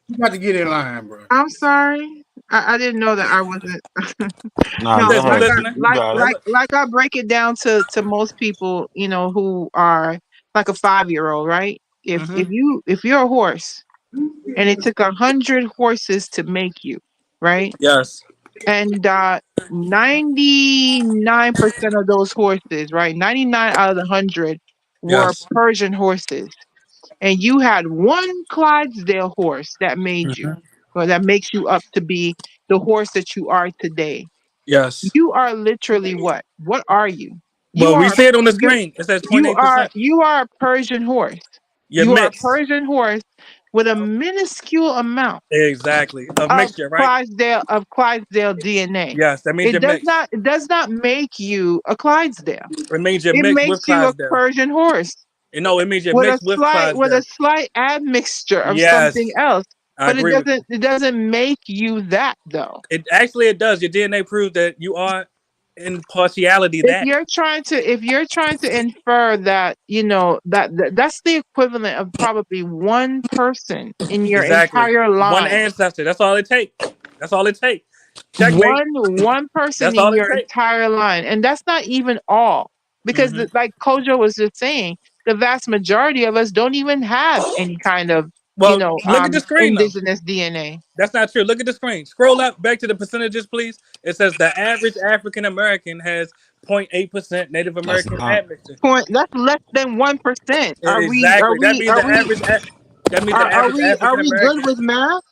Speaker 3: You got to get in line, bro.
Speaker 7: I'm sorry. I didn't know that I wasn't.
Speaker 23: Nah,
Speaker 7: No,
Speaker 23: go
Speaker 4: Sis, we
Speaker 7: like
Speaker 23: ahead.
Speaker 7: I
Speaker 4: listening.
Speaker 23: You got it.
Speaker 7: like I break it down to most people, who are like a 5-year-old, right?
Speaker 4: Mm-hmm.
Speaker 7: If you're a horse and it took 100 horses to make you, right?
Speaker 4: Yes.
Speaker 7: And 99% of those horses, right? 99 out of the 100 were
Speaker 4: Yes.
Speaker 7: Persian horses, and you had one Clydesdale horse that made you,
Speaker 4: Mm-hmm.
Speaker 7: or that makes you up to be the horse that you are today.
Speaker 4: Yes.
Speaker 7: You are literally what? What are you? You
Speaker 4: Well, we
Speaker 7: are
Speaker 4: see it on the
Speaker 7: you're,
Speaker 4: screen. It says 0.8%.
Speaker 7: you are a Persian horse.
Speaker 4: You're
Speaker 7: You are a
Speaker 4: mixed.
Speaker 7: Persian horse with a minuscule amount
Speaker 4: Exactly. Of
Speaker 7: of
Speaker 4: mixture, right?
Speaker 7: Clydesdale DNA.
Speaker 4: Yes. That means you're mixed.
Speaker 7: It does not make you a Clydesdale.
Speaker 4: It means you're
Speaker 7: It
Speaker 4: mixed
Speaker 7: makes
Speaker 4: with
Speaker 7: you a
Speaker 4: Clydesdale.
Speaker 7: Persian horse
Speaker 4: No, it means you're
Speaker 7: with a
Speaker 4: mixed with
Speaker 7: slight
Speaker 4: Clydesdale.
Speaker 7: admixture of something
Speaker 4: Yes.
Speaker 7: else.
Speaker 4: I
Speaker 7: But
Speaker 4: agree with you.
Speaker 7: it doesn't make you that though.
Speaker 4: It does. Your DNA proves that you are in partiality that.
Speaker 7: If you're trying to infer that, that's the equivalent of probably one person in your
Speaker 4: Exactly.
Speaker 7: entire
Speaker 4: One
Speaker 7: line.
Speaker 4: ancestor. That's all it takes. That's all it takes. Checkmate.
Speaker 7: One person
Speaker 4: That's
Speaker 7: in
Speaker 4: all it
Speaker 7: your
Speaker 4: takes.
Speaker 7: entire line, and that's not even all, because
Speaker 4: Mm-hmm.
Speaker 7: like Kojo was just saying, the vast majority of us don't even have any kind of
Speaker 4: Well, look at the screen though.
Speaker 7: indigenous DNA.
Speaker 4: That's not true. Look at the screen. Scroll up back to the percentages, please. It says the average African American has 0.8% Native
Speaker 23: That's
Speaker 4: American
Speaker 23: not.
Speaker 4: admixture.
Speaker 7: That's less than 1%.
Speaker 4: Exactly. That means the average. That means the average
Speaker 7: Are
Speaker 4: African
Speaker 7: we good
Speaker 4: American.
Speaker 7: with math?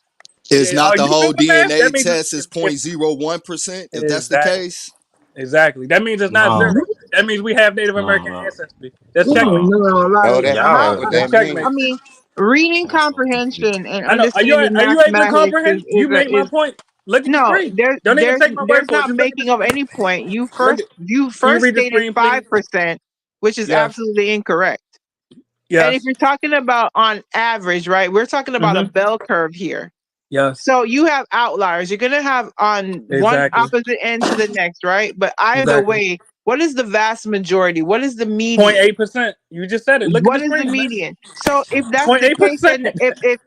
Speaker 6: It's not
Speaker 4: Are
Speaker 6: the
Speaker 4: you
Speaker 6: whole
Speaker 4: good with math?
Speaker 6: DNA
Speaker 4: That means
Speaker 6: test is
Speaker 4: if
Speaker 6: 0.01%. If that's the
Speaker 4: exactly.
Speaker 6: case,
Speaker 4: Exactly. That means it's not
Speaker 23: No.
Speaker 4: zero. That means we have Native
Speaker 23: No.
Speaker 4: American
Speaker 23: No.
Speaker 4: ancestry. That's
Speaker 7: Oh
Speaker 4: checkmate.
Speaker 23: No.
Speaker 7: no,
Speaker 2: No,
Speaker 7: like
Speaker 2: that's
Speaker 7: how
Speaker 2: not
Speaker 23: Y'all.
Speaker 2: what
Speaker 4: That's
Speaker 2: that
Speaker 4: checkmate.
Speaker 7: I
Speaker 2: means.
Speaker 7: mean, reading
Speaker 23: Y'all so
Speaker 7: comprehension
Speaker 23: confused.
Speaker 7: and
Speaker 4: I know.
Speaker 7: understanding
Speaker 4: Are you able to
Speaker 7: mathematics
Speaker 4: comprehend? You made my
Speaker 7: is
Speaker 4: point. Look at the
Speaker 7: no,
Speaker 4: screen. Don't even take my
Speaker 7: there's
Speaker 4: word for it.
Speaker 7: not
Speaker 4: Just look at the
Speaker 7: making of
Speaker 4: screen.
Speaker 7: any point.
Speaker 4: Look at.
Speaker 7: You
Speaker 4: Can you
Speaker 7: first
Speaker 4: read the
Speaker 7: stated
Speaker 4: screen, please?
Speaker 7: 5%, which is
Speaker 4: Yes.
Speaker 7: absolutely incorrect. And if
Speaker 4: Yes.
Speaker 7: you're talking about on average, right, we're talking about a
Speaker 4: Mm-hmm.
Speaker 7: bell curve here.
Speaker 4: Yes.
Speaker 7: So you have outliers. You're gonna have on one
Speaker 4: Exactly.
Speaker 7: opposite end to the next, right? But either
Speaker 4: Exactly.
Speaker 7: way, what is the vast majority? What is the median?
Speaker 4: 0.8%. You just said it. Look at the
Speaker 7: What is the
Speaker 4: screen, man.
Speaker 7: median? So if that's the case,
Speaker 4: 0.8%.
Speaker 7: then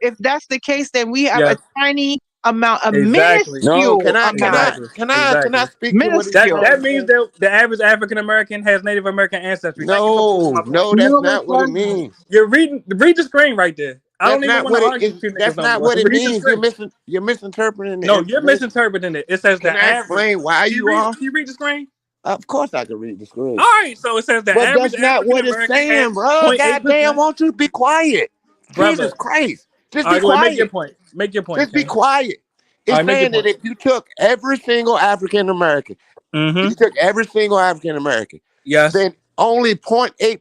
Speaker 7: if that's the case, then we have a
Speaker 4: Yes.
Speaker 7: tiny amount, a
Speaker 4: Exactly.
Speaker 2: No,
Speaker 7: minuscule amount,
Speaker 4: Exactly.
Speaker 2: can I
Speaker 4: Exactly.
Speaker 2: speak to what he's
Speaker 7: minuscule.
Speaker 4: That
Speaker 2: saying?
Speaker 4: means that the average African American has Native American ancestry. Thank you for proving my
Speaker 2: No,
Speaker 4: point.
Speaker 2: no, that's
Speaker 7: No,
Speaker 2: not what it
Speaker 7: it
Speaker 2: means.
Speaker 4: You're read the screen right there. I
Speaker 2: That's
Speaker 4: don't even
Speaker 2: not
Speaker 4: want to
Speaker 2: what it
Speaker 4: argue
Speaker 2: is.
Speaker 4: with you niggas
Speaker 2: That's
Speaker 4: no
Speaker 2: not
Speaker 4: more.
Speaker 2: what it
Speaker 4: Read the
Speaker 2: means.
Speaker 4: screen.
Speaker 2: You're misinterpreting the
Speaker 4: No, you're
Speaker 2: information.
Speaker 4: misinterpreting it. It says
Speaker 2: Can
Speaker 4: the
Speaker 2: I
Speaker 4: average.
Speaker 2: explain why
Speaker 4: Can you
Speaker 2: you
Speaker 4: read?
Speaker 2: are?
Speaker 4: Can you read the screen?
Speaker 2: Of course, I can read the screen.
Speaker 4: All right. So it says the
Speaker 2: But
Speaker 4: average
Speaker 2: that's not
Speaker 4: African
Speaker 2: what it's
Speaker 4: American has
Speaker 2: saying, bro.
Speaker 4: 0.8%.
Speaker 2: Goddamn, won't you be quiet? Jesus
Speaker 4: Brother.
Speaker 2: Christ. Just
Speaker 4: All
Speaker 2: be
Speaker 4: right, go ahead. Make your
Speaker 2: quiet.
Speaker 4: point. Make your point,
Speaker 2: Just be
Speaker 4: King.
Speaker 2: quiet.
Speaker 4: All
Speaker 2: It's
Speaker 4: right, make your
Speaker 2: saying that
Speaker 4: point.
Speaker 2: if you took every single African American,
Speaker 4: Mm-hmm.
Speaker 2: you took every single African American,
Speaker 4: Yes.
Speaker 2: then only 0.8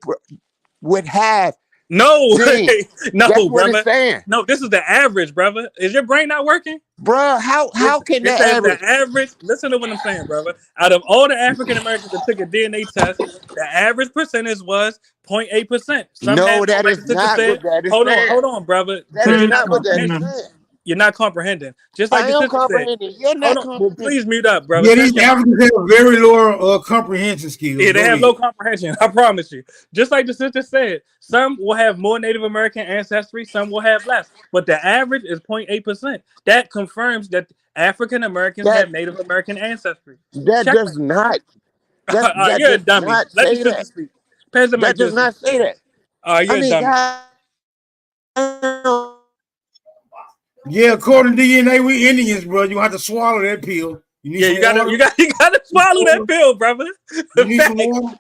Speaker 2: would have
Speaker 4: No,
Speaker 2: genes. That's
Speaker 4: no,
Speaker 2: what it's
Speaker 4: brother.
Speaker 2: saying.
Speaker 4: No, this is the average, brother. Is your brain not working?
Speaker 2: Bruh, how can
Speaker 4: It
Speaker 2: the
Speaker 4: says the
Speaker 2: average?
Speaker 4: average. Listen to what I'm saying, brother. Out of all the African Americans that took a DNA test, the average percentage was 0.8%. Some
Speaker 2: No,
Speaker 4: had more,
Speaker 2: that
Speaker 4: like
Speaker 2: is
Speaker 4: the sister
Speaker 2: not
Speaker 4: said.
Speaker 2: what that is saying.
Speaker 4: Hold on, brother,
Speaker 2: That
Speaker 4: because
Speaker 2: is
Speaker 4: you're not
Speaker 2: not what that is
Speaker 4: comprehending.
Speaker 2: saying.
Speaker 4: You're not comprehending. Just like
Speaker 2: I
Speaker 4: the
Speaker 2: am
Speaker 4: sister said.
Speaker 2: comprehending. You're
Speaker 4: Hold
Speaker 2: not
Speaker 4: on. Well,
Speaker 2: comprehending.
Speaker 4: please mute up, brother.
Speaker 3: Yeah,
Speaker 4: Thank
Speaker 3: these
Speaker 4: you.
Speaker 3: Africans have very low comprehension skills.
Speaker 4: Yeah, they
Speaker 3: Go
Speaker 4: have
Speaker 3: ahead.
Speaker 4: low comprehension. I promise you. Just like the sister said, some will have more Native American ancestry, some will have less. But the average is 0.8%. That confirms that African Americans
Speaker 2: That
Speaker 4: have Native American ancestry.
Speaker 2: that
Speaker 4: Checkmate.
Speaker 2: does not. That
Speaker 4: You're a
Speaker 2: does
Speaker 4: dummy.
Speaker 2: not
Speaker 4: Let the
Speaker 2: say
Speaker 4: sister
Speaker 2: that.
Speaker 4: speak. Pass the mic
Speaker 2: That
Speaker 4: to
Speaker 2: does
Speaker 4: the
Speaker 2: not
Speaker 4: sister.
Speaker 2: say that. I
Speaker 4: You're a
Speaker 2: mean,
Speaker 4: dummy.
Speaker 2: God.
Speaker 3: Yeah, according to DNA, we Indians, bro. You have to swallow that pill. You need
Speaker 4: Yeah,
Speaker 3: some water.
Speaker 4: you gotta swallow that pill, brother.
Speaker 3: You need some
Speaker 4: Facts.
Speaker 3: water.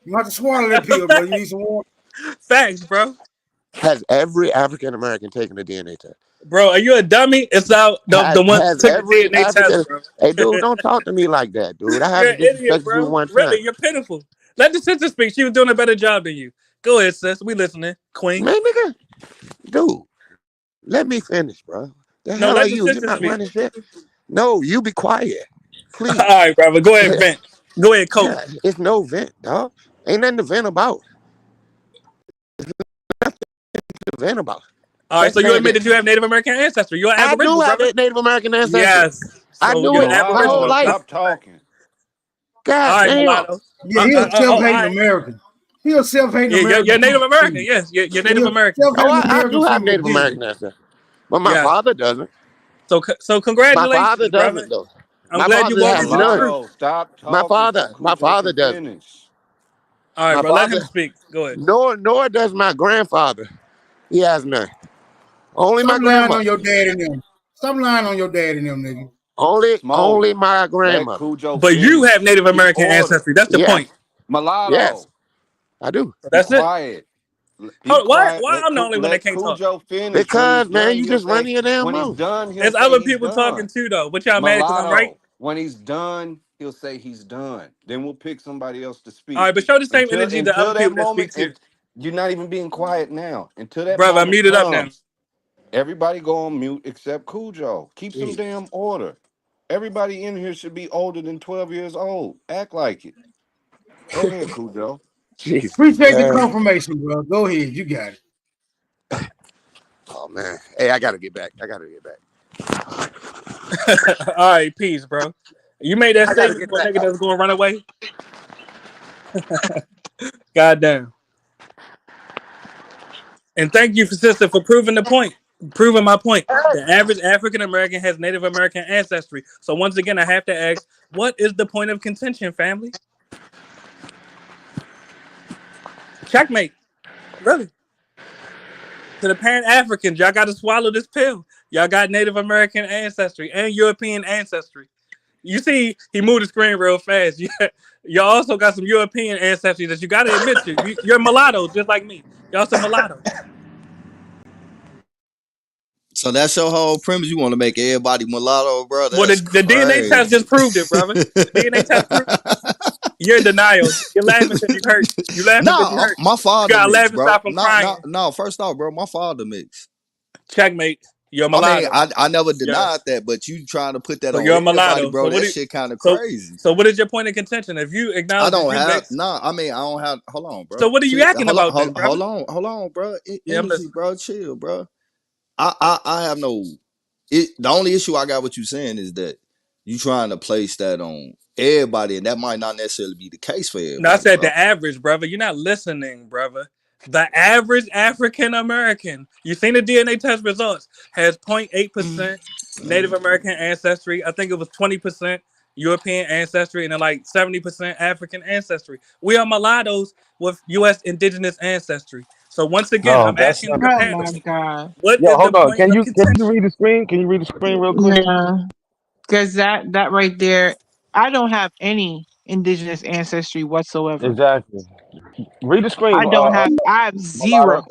Speaker 3: You have to swallow that pill, bro. You need some water.
Speaker 4: Facts, bro.
Speaker 2: Has every African American taken a DNA test?
Speaker 4: Bro, are you a dummy? It's out the ones that
Speaker 2: Has
Speaker 4: took the
Speaker 2: every
Speaker 4: DNA test,
Speaker 2: African?
Speaker 4: bro.
Speaker 2: Hey, dude, don't talk to me like that, dude. I
Speaker 4: You're
Speaker 2: haven't
Speaker 4: an idiot,
Speaker 2: disrespected you
Speaker 4: bro.
Speaker 2: one
Speaker 4: Really,
Speaker 2: time,
Speaker 4: you're pitiful. Let the sister speak. She was doing a better job than you. Go ahead, sis. We listening, Queen.
Speaker 2: man, nigga. Dude, let me finish, bro. The
Speaker 4: No,
Speaker 2: hell are
Speaker 4: let the
Speaker 2: you? You're
Speaker 4: sister
Speaker 2: not
Speaker 4: speak.
Speaker 2: running shit. No, you be quiet,
Speaker 4: All
Speaker 2: please.
Speaker 4: right, brother. Go ahead, vent. Go ahead, cope.
Speaker 2: Yeah, it's no vent, dog. Ain't nothing to vent about. To vent about.
Speaker 4: All right,
Speaker 2: That
Speaker 4: so you
Speaker 2: man,
Speaker 4: admit that you have Native American ancestry. You're an
Speaker 2: I do
Speaker 4: Aboriginal,
Speaker 2: have
Speaker 4: brother.
Speaker 2: that Native American ancestry.
Speaker 4: Yes.
Speaker 2: I
Speaker 4: So
Speaker 2: knew
Speaker 4: you're
Speaker 2: it
Speaker 4: an
Speaker 2: my whole
Speaker 1: Mulatto,
Speaker 4: Aboriginal.
Speaker 2: life.
Speaker 1: stop talking.
Speaker 4: All
Speaker 2: God
Speaker 4: right,
Speaker 2: damn.
Speaker 4: mulatto.
Speaker 3: Yeah, he a
Speaker 4: All
Speaker 3: self-hating
Speaker 4: right.
Speaker 3: American. He a self-hating
Speaker 4: Yeah, you're
Speaker 3: American
Speaker 4: Native American.
Speaker 3: too.
Speaker 4: Yes, you're
Speaker 3: He
Speaker 4: Native
Speaker 3: a
Speaker 4: American.
Speaker 2: Oh,
Speaker 3: self-hating
Speaker 2: I
Speaker 3: American
Speaker 2: do have
Speaker 3: from the
Speaker 2: Native
Speaker 3: beginning.
Speaker 2: American ancestry, but my
Speaker 4: Yes.
Speaker 2: father doesn't.
Speaker 4: So
Speaker 2: My father
Speaker 4: congratulations,
Speaker 2: doesn't
Speaker 4: brother.
Speaker 2: though.
Speaker 4: I'm
Speaker 2: My
Speaker 4: glad you
Speaker 2: father
Speaker 4: walked
Speaker 2: has
Speaker 4: into the
Speaker 2: none.
Speaker 4: truth.
Speaker 1: Mulatto, stop talking so
Speaker 2: My
Speaker 1: Cujo
Speaker 2: father
Speaker 1: can
Speaker 2: doesn't.
Speaker 1: finish.
Speaker 4: All right,
Speaker 2: My
Speaker 4: bro. Let him
Speaker 2: father,
Speaker 4: speak. Go ahead.
Speaker 2: nor does my grandfather. He has none. Only
Speaker 3: Stop
Speaker 2: my
Speaker 3: lying on
Speaker 2: grandmother.
Speaker 3: your dad and them. Stop lying on your dad and them, nigga.
Speaker 1: Smoke.
Speaker 2: Only my
Speaker 1: Let
Speaker 2: grandmother.
Speaker 1: Cujo
Speaker 4: But you have
Speaker 1: finish.
Speaker 4: Native
Speaker 1: Keep
Speaker 4: American
Speaker 1: order.
Speaker 4: ancestry. That's the
Speaker 2: Yes,
Speaker 4: point.
Speaker 2: yes,
Speaker 1: Mulatto,
Speaker 2: I do.
Speaker 4: So
Speaker 1: be
Speaker 4: that's it.
Speaker 1: quiet. Be
Speaker 4: Hold, why?
Speaker 1: quiet.
Speaker 4: Why I'm the only one that
Speaker 1: Let
Speaker 4: can't talk?
Speaker 1: Cujo finish. When he's
Speaker 2: Because man,
Speaker 1: done,
Speaker 2: you
Speaker 1: he'll
Speaker 2: just
Speaker 1: say.
Speaker 2: running your damn
Speaker 1: When he's
Speaker 2: mouth.
Speaker 1: done, he'll
Speaker 4: There's
Speaker 1: say
Speaker 4: other
Speaker 1: he's
Speaker 4: people talking
Speaker 1: done.
Speaker 4: too, though. But y'all mad because I'm right?
Speaker 1: Mulatto. When he's done, he'll say he's done. Then we'll pick somebody else to
Speaker 4: All
Speaker 1: speak.
Speaker 4: right, but show the same
Speaker 1: Until
Speaker 4: energy to other
Speaker 1: until that
Speaker 4: people that
Speaker 1: moment,
Speaker 4: speak too,
Speaker 1: and you're not even being quiet now. Until that
Speaker 4: brother. I'm
Speaker 1: moment
Speaker 4: muted up now.
Speaker 1: comes, everybody go on mute except Cujo. Keep some
Speaker 3: Jeez.
Speaker 1: damn order. Everybody in here should be older than 12 years old. Act like it. Go ahead, Cujo.
Speaker 2: Jesus,
Speaker 3: Appreciate the
Speaker 2: man.
Speaker 3: confirmation, bro. Go ahead, you got it.
Speaker 2: Oh man. Hey, I gotta get back. I gotta get back.
Speaker 4: All right, peace, bro. You made that
Speaker 2: I gotta
Speaker 4: statement
Speaker 2: get
Speaker 4: for a
Speaker 2: back.
Speaker 4: nigga that's going to run away. Goddamn. And thank you, sister, for proving the point. Proving my point. The average African American has Native American ancestry. So once again, I have to ask, what is the point of contention, family? Checkmate. Really. To the Pan Africans, y'all got to swallow this pill. Y'all got Native American ancestry and European ancestry. You see, he moved the screen real fast. Y'all also got some European ancestry that you got to admit to. You're mulattoes, just like me. Y'all some mulattoes.
Speaker 6: So that's your whole premise. You want to make everybody mulatto, bro?
Speaker 4: Well,
Speaker 6: That's
Speaker 4: the DNA test
Speaker 6: crazy.
Speaker 4: just proved it, brother. The DNA test proved it. You're in denial. You're laughing because you hurt. You laughing because you
Speaker 6: No,
Speaker 4: hurt.
Speaker 6: my
Speaker 4: You
Speaker 6: father
Speaker 4: gotta laugh
Speaker 6: mixed,
Speaker 4: and
Speaker 6: bro.
Speaker 4: stop from
Speaker 6: No, no,
Speaker 4: crying.
Speaker 6: no. First off, bro, my father mixed.
Speaker 4: Checkmate. You're a
Speaker 6: I mean,
Speaker 4: mulatto.
Speaker 6: I never denied
Speaker 4: Yes.
Speaker 6: that, but you trying to put that
Speaker 4: So
Speaker 6: on
Speaker 4: you're a
Speaker 6: everybody,
Speaker 4: mulatto.
Speaker 6: bro. That shit kind of
Speaker 4: So
Speaker 6: crazy.
Speaker 4: so what is your point of contention? If you
Speaker 6: I
Speaker 4: acknowledge that
Speaker 6: don't
Speaker 4: you
Speaker 6: have
Speaker 4: mix,
Speaker 6: no. I mean, I don't have. Hold on,
Speaker 4: so
Speaker 6: bro.
Speaker 4: what are you
Speaker 6: Chill,
Speaker 4: yakking about then, brother?
Speaker 6: hold on, bro.
Speaker 4: Yeah, I'm
Speaker 6: Energy,
Speaker 4: listening.
Speaker 6: bro. Chill, bro. I have no. The only issue I got what you saying is that you trying to place that on everybody, and that might not necessarily be the case for
Speaker 4: No, I
Speaker 6: everybody,
Speaker 4: said
Speaker 6: bro.
Speaker 4: the average, brother. You're not listening, brother. The average African American, you seen the DNA test results, has 0.8% Native American ancestry. I think it was 20% European ancestry and then like 70% African ancestry. We are mulattoes with U.S. indigenous ancestry. So once again,
Speaker 23: No,
Speaker 4: I'm
Speaker 23: that's
Speaker 4: asking
Speaker 23: not.
Speaker 4: the
Speaker 7: Oh
Speaker 4: panel,
Speaker 7: my God.
Speaker 4: what
Speaker 23: Yo,
Speaker 4: is the
Speaker 23: hold on.
Speaker 4: point
Speaker 23: Can
Speaker 4: of
Speaker 23: you
Speaker 4: contention?
Speaker 23: read the screen? Can you read the screen real quick?
Speaker 7: No, because that right there, I don't have any indigenous ancestry whatsoever.
Speaker 23: Exactly. Read the screen,
Speaker 7: I have zero.
Speaker 23: mulatto.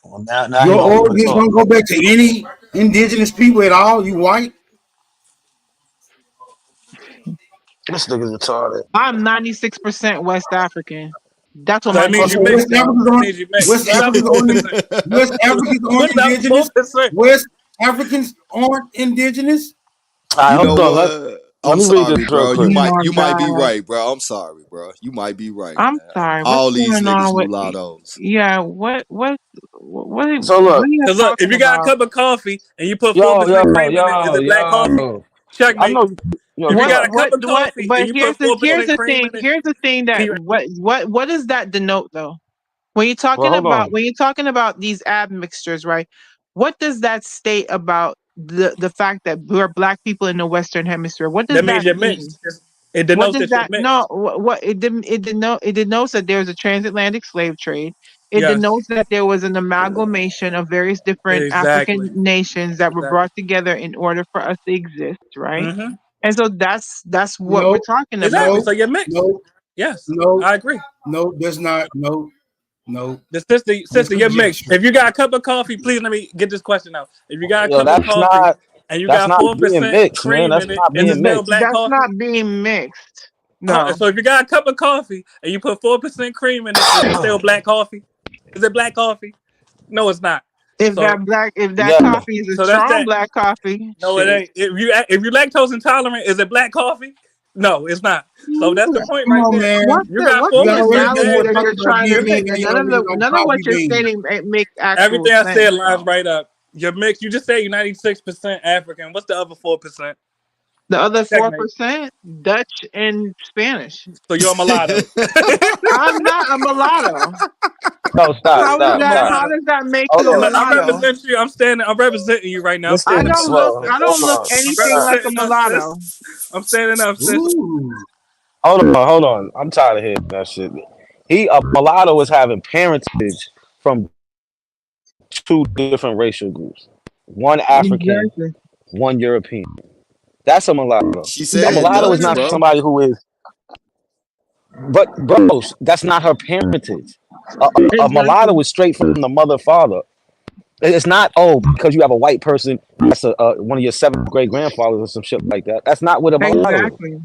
Speaker 23: Well, now he
Speaker 3: Your
Speaker 23: don't want to
Speaker 3: origins
Speaker 23: talk.
Speaker 3: don't go back to any indigenous people at all. You white?
Speaker 23: This nigga's retarded.
Speaker 7: I'm 96% West African. That's what
Speaker 4: So
Speaker 7: my
Speaker 4: that means
Speaker 3: So
Speaker 4: you
Speaker 7: DNA
Speaker 3: West
Speaker 4: mixed,
Speaker 7: says.
Speaker 4: y'all.
Speaker 3: Africans
Speaker 4: That
Speaker 3: aren't
Speaker 4: means you mixed.
Speaker 3: West
Speaker 4: What up,
Speaker 3: Africans aren't
Speaker 4: 4%?
Speaker 3: West Africans aren't
Speaker 4: What up,
Speaker 3: indigenous.
Speaker 4: 4%?
Speaker 3: West Africans aren't indigenous.
Speaker 23: All right,
Speaker 6: You know
Speaker 23: hold on.
Speaker 6: what?
Speaker 23: Let
Speaker 6: I'm
Speaker 23: me read this
Speaker 6: sorry,
Speaker 23: real
Speaker 6: bro.
Speaker 7: Oh
Speaker 23: quick.
Speaker 7: my
Speaker 6: You might be
Speaker 7: God.
Speaker 6: right, bro. I'm sorry, bro. You might be right,
Speaker 7: I'm
Speaker 6: man.
Speaker 7: sorry. What's
Speaker 6: All these
Speaker 7: going
Speaker 6: niggas
Speaker 7: on with?
Speaker 6: mulattoes.
Speaker 7: Yeah. What
Speaker 23: So
Speaker 7: are
Speaker 23: look,
Speaker 7: you
Speaker 4: Because look, if
Speaker 7: talking
Speaker 4: you got a
Speaker 7: about?
Speaker 4: cup of coffee and you put
Speaker 23: yo,
Speaker 4: 4%
Speaker 23: yo,
Speaker 4: cream in it, is
Speaker 23: yo,
Speaker 4: it black coffee?
Speaker 23: yo. I
Speaker 4: Checkmate.
Speaker 23: know. Yo,
Speaker 4: If you got
Speaker 23: chill.
Speaker 4: a cup of
Speaker 7: What?
Speaker 4: coffee and
Speaker 7: But
Speaker 4: you put 4% cream in it,
Speaker 7: here's the thing
Speaker 4: can
Speaker 7: that
Speaker 4: you?
Speaker 7: what does that denote though?
Speaker 23: Well, hold on.
Speaker 7: When you're talking about these admixtures, right? What does that state about the fact that we're black people in the Western Hemisphere? What does
Speaker 4: That means
Speaker 7: that
Speaker 4: you're
Speaker 7: mean?
Speaker 4: mixed. It
Speaker 7: What
Speaker 4: denotes
Speaker 7: does
Speaker 4: that you're
Speaker 7: that no?
Speaker 4: mixed.
Speaker 7: What it denotes that there's a transatlantic slave trade. It
Speaker 4: Yes,
Speaker 7: denotes that there was an amalgamation of various different
Speaker 4: exactly.
Speaker 7: African nations that were
Speaker 4: Exactly.
Speaker 7: brought together in order for us to exist, right?
Speaker 4: Mm-hmm.
Speaker 7: And so that's what we're
Speaker 3: No,
Speaker 7: talking about.
Speaker 4: Exactly.
Speaker 3: no,
Speaker 4: So you're mixed.
Speaker 3: no,
Speaker 4: Yes,
Speaker 3: no,
Speaker 4: I agree.
Speaker 3: no. That's not no. No.
Speaker 4: The sister, you're mixed. If you got a cup of coffee, please let me get this question out. If you got a
Speaker 23: Yo,
Speaker 4: cup of coffee and you
Speaker 23: that's
Speaker 4: got
Speaker 23: not being
Speaker 4: 4%
Speaker 23: mixed, man.
Speaker 4: cream
Speaker 23: That's
Speaker 4: in it,
Speaker 23: not
Speaker 4: is it
Speaker 23: being
Speaker 4: still
Speaker 23: mixed.
Speaker 4: black
Speaker 7: That's
Speaker 4: coffee?
Speaker 7: not being mixed. No.
Speaker 4: So if you got a cup of coffee and you put 4% cream in it, is it still black coffee? Is it black coffee? No, it's not.
Speaker 7: If
Speaker 4: So
Speaker 7: that coffee is a
Speaker 4: so that's
Speaker 7: strong
Speaker 4: that.
Speaker 7: black coffee,
Speaker 4: No, it
Speaker 7: shit.
Speaker 4: ain't. If you lactose intolerant, is it black coffee? No, it's not. So that's the point
Speaker 3: Come
Speaker 4: right
Speaker 3: on,
Speaker 4: there.
Speaker 3: man.
Speaker 4: You got
Speaker 7: What's
Speaker 3: We
Speaker 7: the
Speaker 4: 4%.
Speaker 3: already know
Speaker 7: analogy
Speaker 3: what
Speaker 7: that
Speaker 3: talking
Speaker 7: you're
Speaker 3: about
Speaker 7: trying to
Speaker 3: DNA
Speaker 7: make?
Speaker 3: ain't
Speaker 7: None of
Speaker 3: already
Speaker 7: the
Speaker 3: no
Speaker 7: none of what
Speaker 3: coffee
Speaker 7: you're
Speaker 3: bean.
Speaker 7: stating makes actual
Speaker 4: Everything I
Speaker 7: sense,
Speaker 4: said lines
Speaker 7: though.
Speaker 4: right up. You're mixed. You just say you're 96% African. What's the other 4%?
Speaker 7: The other
Speaker 4: Checkmate.
Speaker 7: 4%, Dutch and Spanish.
Speaker 4: So you're a mulatto.
Speaker 7: I'm not a mulatto.
Speaker 23: No, stop,
Speaker 7: How is
Speaker 4: You're a
Speaker 23: stop,
Speaker 7: that?
Speaker 23: stop.
Speaker 7: How
Speaker 4: mulatto.
Speaker 7: does that make
Speaker 23: Hold
Speaker 7: you a
Speaker 23: on.
Speaker 4: Look, I
Speaker 7: mulatto?
Speaker 4: represent you. I'm representing you right now. I'm
Speaker 23: Let's take
Speaker 4: standing
Speaker 23: it
Speaker 4: up,
Speaker 23: slow.
Speaker 7: I
Speaker 4: sis.
Speaker 7: don't
Speaker 23: Hold
Speaker 7: look
Speaker 23: on.
Speaker 4: I'm
Speaker 7: anything like a
Speaker 4: representing us, sis.
Speaker 7: mulatto.
Speaker 4: I'm standing up, sis.
Speaker 3: Ooh.
Speaker 23: Hold on. I'm tired of hearing that shit. A mulatto is having parentage from two different racial groups. One African,
Speaker 7: Exactly.
Speaker 23: one European. That's a mulatto.
Speaker 6: She
Speaker 23: A
Speaker 6: said
Speaker 23: mulatto is
Speaker 6: Dutch,
Speaker 23: not
Speaker 6: bro.
Speaker 23: somebody who is, but bros, that's not her parentage. A mulatto
Speaker 7: Exactly.
Speaker 23: is straight from the mother father. It's not because you have a white person that's one of your seventh great grandfathers or some shit like that. That's not what a mulatto is.
Speaker 7: Exactly.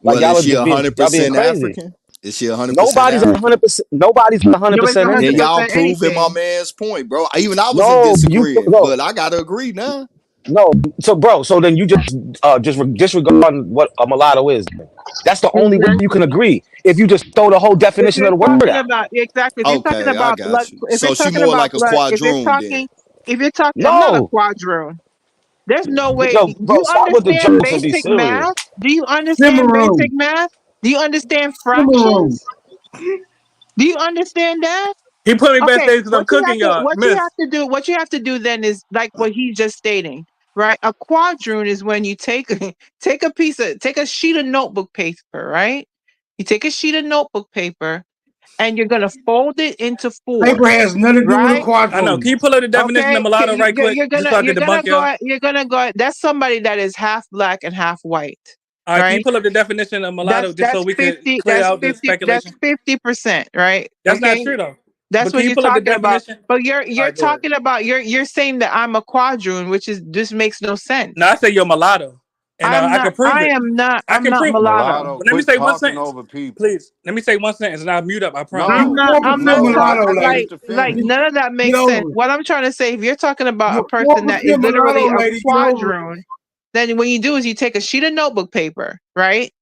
Speaker 23: Like
Speaker 6: Well, is she
Speaker 23: y'all being
Speaker 6: 100%
Speaker 23: crazy.
Speaker 6: African? Is she 100%
Speaker 23: Nobody's
Speaker 6: African?
Speaker 23: 100%. Nobody's
Speaker 7: Nobody's
Speaker 23: 100%
Speaker 6: Then
Speaker 23: anything.
Speaker 6: y'all
Speaker 7: 100%
Speaker 6: proving my
Speaker 7: anything.
Speaker 6: man's point, bro. Even I was in
Speaker 23: No, you
Speaker 6: disagreement,
Speaker 23: no
Speaker 6: but I gotta agree now.
Speaker 23: no. So bro, so then you just disregard what a mulatto is. That's the only way you can
Speaker 7: Exactly.
Speaker 23: agree. If you just throw the whole
Speaker 7: If
Speaker 23: definition of
Speaker 7: you're
Speaker 23: the word
Speaker 7: talking
Speaker 23: out.
Speaker 7: about exactly, if you're talking
Speaker 6: Okay, I
Speaker 7: about blood,
Speaker 6: got you. So she more like a quadroon then.
Speaker 7: if you're talking, I'm not a
Speaker 23: No,
Speaker 7: quadroon. There's no way.
Speaker 23: yo,
Speaker 7: Do
Speaker 23: bro,
Speaker 7: you
Speaker 23: stop with the
Speaker 7: understand
Speaker 23: jokes and be
Speaker 7: basic
Speaker 23: serious.
Speaker 7: math? Do you understand basic
Speaker 3: Cimarron.
Speaker 7: math? Do you understand
Speaker 3: Cimarron.
Speaker 7: fractions? Do you understand that?
Speaker 4: He put me
Speaker 7: Okay,
Speaker 4: backstage because I'm cooking y'all. Miss.
Speaker 7: what you have to do then is like what he's just stating, right? A quadroon is when you take take a sheet of notebook paper, right? You take a sheet of notebook paper and you're gonna fold it into four,
Speaker 3: Paper has nothing to do with a
Speaker 7: right?
Speaker 4: I know. Can
Speaker 3: quadroon.
Speaker 4: you pull up the definition of
Speaker 7: Okay,
Speaker 4: mulatto right quick? Just so I can debunk y'all.
Speaker 7: you're gonna go. That's somebody that is half black and half white,
Speaker 4: All right, can you
Speaker 7: right?
Speaker 4: pull up the definition of mulatto just so we could clear
Speaker 7: That's
Speaker 4: out the
Speaker 7: 50, that's
Speaker 4: speculation?
Speaker 7: 50%, right?
Speaker 4: That's not
Speaker 7: Okay,
Speaker 4: true though.
Speaker 7: that's
Speaker 4: But can
Speaker 7: what
Speaker 4: you
Speaker 7: you're
Speaker 4: pull up the
Speaker 7: talking about.
Speaker 4: definition?
Speaker 7: But
Speaker 4: All
Speaker 7: you're
Speaker 4: right, go ahead.
Speaker 7: talking about you're saying that I'm a quadroon, which is this makes no sense.
Speaker 4: No, I say you're mulatto, and I can prove it. I
Speaker 7: I'm
Speaker 4: can
Speaker 7: not
Speaker 4: prove it.
Speaker 7: mulatto.
Speaker 1: Mulatto,
Speaker 4: But let me
Speaker 1: quit
Speaker 4: say one
Speaker 1: talking
Speaker 4: sentence,
Speaker 1: over people.
Speaker 4: please. Let me say one sentence, and I'll mute up. I promise.
Speaker 3: You're
Speaker 1: No,
Speaker 7: I'm
Speaker 3: 4%
Speaker 7: not
Speaker 1: no,
Speaker 7: talking
Speaker 3: mulatto,
Speaker 1: finish
Speaker 3: lady.
Speaker 7: like
Speaker 1: the finish.
Speaker 7: none of that
Speaker 3: Get
Speaker 7: makes sense.
Speaker 3: over it.
Speaker 7: What I'm trying to say, if you're talking about a
Speaker 3: You're
Speaker 7: person that
Speaker 3: 4%
Speaker 7: is literally
Speaker 3: mulatto,
Speaker 7: a
Speaker 3: lady. Get over it.
Speaker 7: quadroon, then what you do is you take a sheet of notebook paper, right?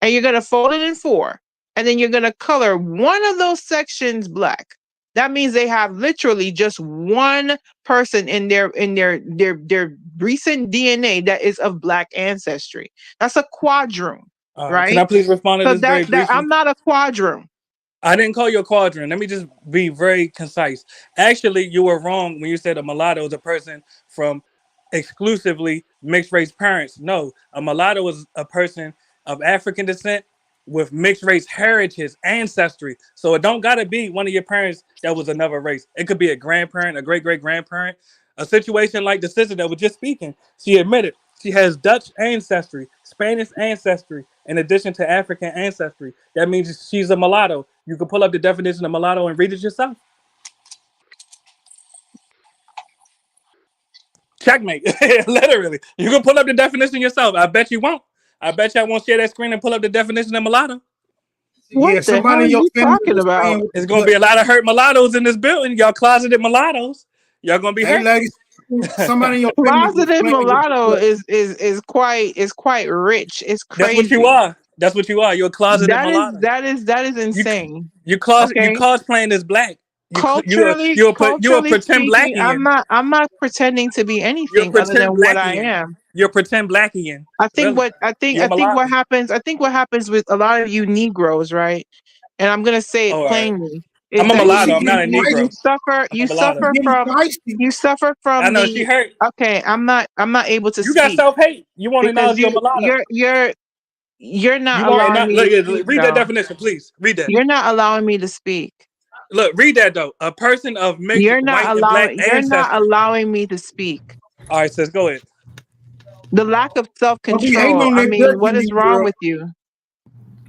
Speaker 7: And you're gonna fold it in four, and then you're gonna color one of those sections black. That means they have literally just one person in their recent DNA that is of black ancestry. That's a quadroon,
Speaker 4: Can I
Speaker 7: right?
Speaker 4: please respond to
Speaker 7: So
Speaker 4: this very
Speaker 7: that
Speaker 4: briefly?
Speaker 7: I'm not a quadroon.
Speaker 4: I didn't call you a quadrant. Let me just be very concise. Actually, you were wrong when you said a mulatto is a person from exclusively mixed race parents. No, a mulatto is a person of African descent with mixed race heritage, ancestry. So it don't gotta be one of your parents that was another race. It could be a grandparent, a great great grandparent. A situation like the sister that was just speaking. She admitted she has Dutch ancestry, Spanish ancestry, in addition to African ancestry. That means she's a mulatto. You can pull up the definition of mulatto and read it yourself. Checkmate. Literally. You can pull up the definition yourself. I bet you won't. I bet you I won't share that screen and pull up the definition of mulatto.
Speaker 7: What
Speaker 3: Yeah,
Speaker 7: the hell
Speaker 3: somebody
Speaker 7: are
Speaker 3: in your
Speaker 7: you
Speaker 3: family
Speaker 7: talking
Speaker 3: was
Speaker 7: about?
Speaker 3: playing with the
Speaker 4: It's gonna
Speaker 3: butt.
Speaker 4: be a lot of hurt mulattoes in this building. Y'all closeted mulattoes. Y'all gonna be
Speaker 3: Hey,
Speaker 4: hurt.
Speaker 3: ladies, somebody in your family was
Speaker 7: Closeted
Speaker 3: playing with the
Speaker 7: mulatto
Speaker 3: butt.
Speaker 7: is quite rich. It's
Speaker 4: That's what you
Speaker 7: crazy.
Speaker 4: are. That's what you are. You're a closeted mulatto.
Speaker 7: That is
Speaker 4: You
Speaker 7: insane.
Speaker 4: you
Speaker 7: Okay.
Speaker 4: cosplaying as black. You a
Speaker 7: Culturally
Speaker 4: pretend
Speaker 7: speaking,
Speaker 4: blackian.
Speaker 7: I'm not pretending to be
Speaker 4: You're a
Speaker 7: anything other than
Speaker 4: pretend
Speaker 7: what I
Speaker 4: blackian.
Speaker 7: am.
Speaker 4: You're a pretend blackian. Really. You're mulatto.
Speaker 7: I think what happens with a lot of you Negroes, right? And I'm gonna say it
Speaker 4: All right.
Speaker 7: plainly,
Speaker 4: I'm
Speaker 7: is
Speaker 4: a
Speaker 7: that
Speaker 3: Ooh, she
Speaker 4: mulatto. I'm
Speaker 3: getting
Speaker 4: not a
Speaker 7: you
Speaker 4: Negro.
Speaker 3: feisty.
Speaker 4: I'm a mulatto.
Speaker 3: Getting feisty.
Speaker 7: suffer
Speaker 4: I
Speaker 7: from
Speaker 4: know she
Speaker 7: the
Speaker 4: hurt.
Speaker 7: okay, I'm not able to
Speaker 4: You got
Speaker 7: speak
Speaker 4: self-hate. You won't
Speaker 7: because
Speaker 4: acknowledge your mulatto.
Speaker 7: you're
Speaker 4: You
Speaker 7: not
Speaker 4: won't
Speaker 7: allowing
Speaker 4: not
Speaker 7: me to speak
Speaker 4: read that
Speaker 7: though.
Speaker 4: definition, please. Read that.
Speaker 7: You're not allowing me to speak.
Speaker 4: Look, read that though. A person of mixed white and black
Speaker 7: You're not
Speaker 4: ancestry.
Speaker 7: allowing me to speak.
Speaker 4: All right, sis, go ahead.
Speaker 7: The lack of
Speaker 3: Don't be hating
Speaker 7: self-control.
Speaker 3: on
Speaker 7: I
Speaker 3: that
Speaker 7: mean,
Speaker 3: Dutch
Speaker 7: what
Speaker 3: in
Speaker 7: is
Speaker 3: you,
Speaker 7: wrong
Speaker 3: girl.
Speaker 7: with you?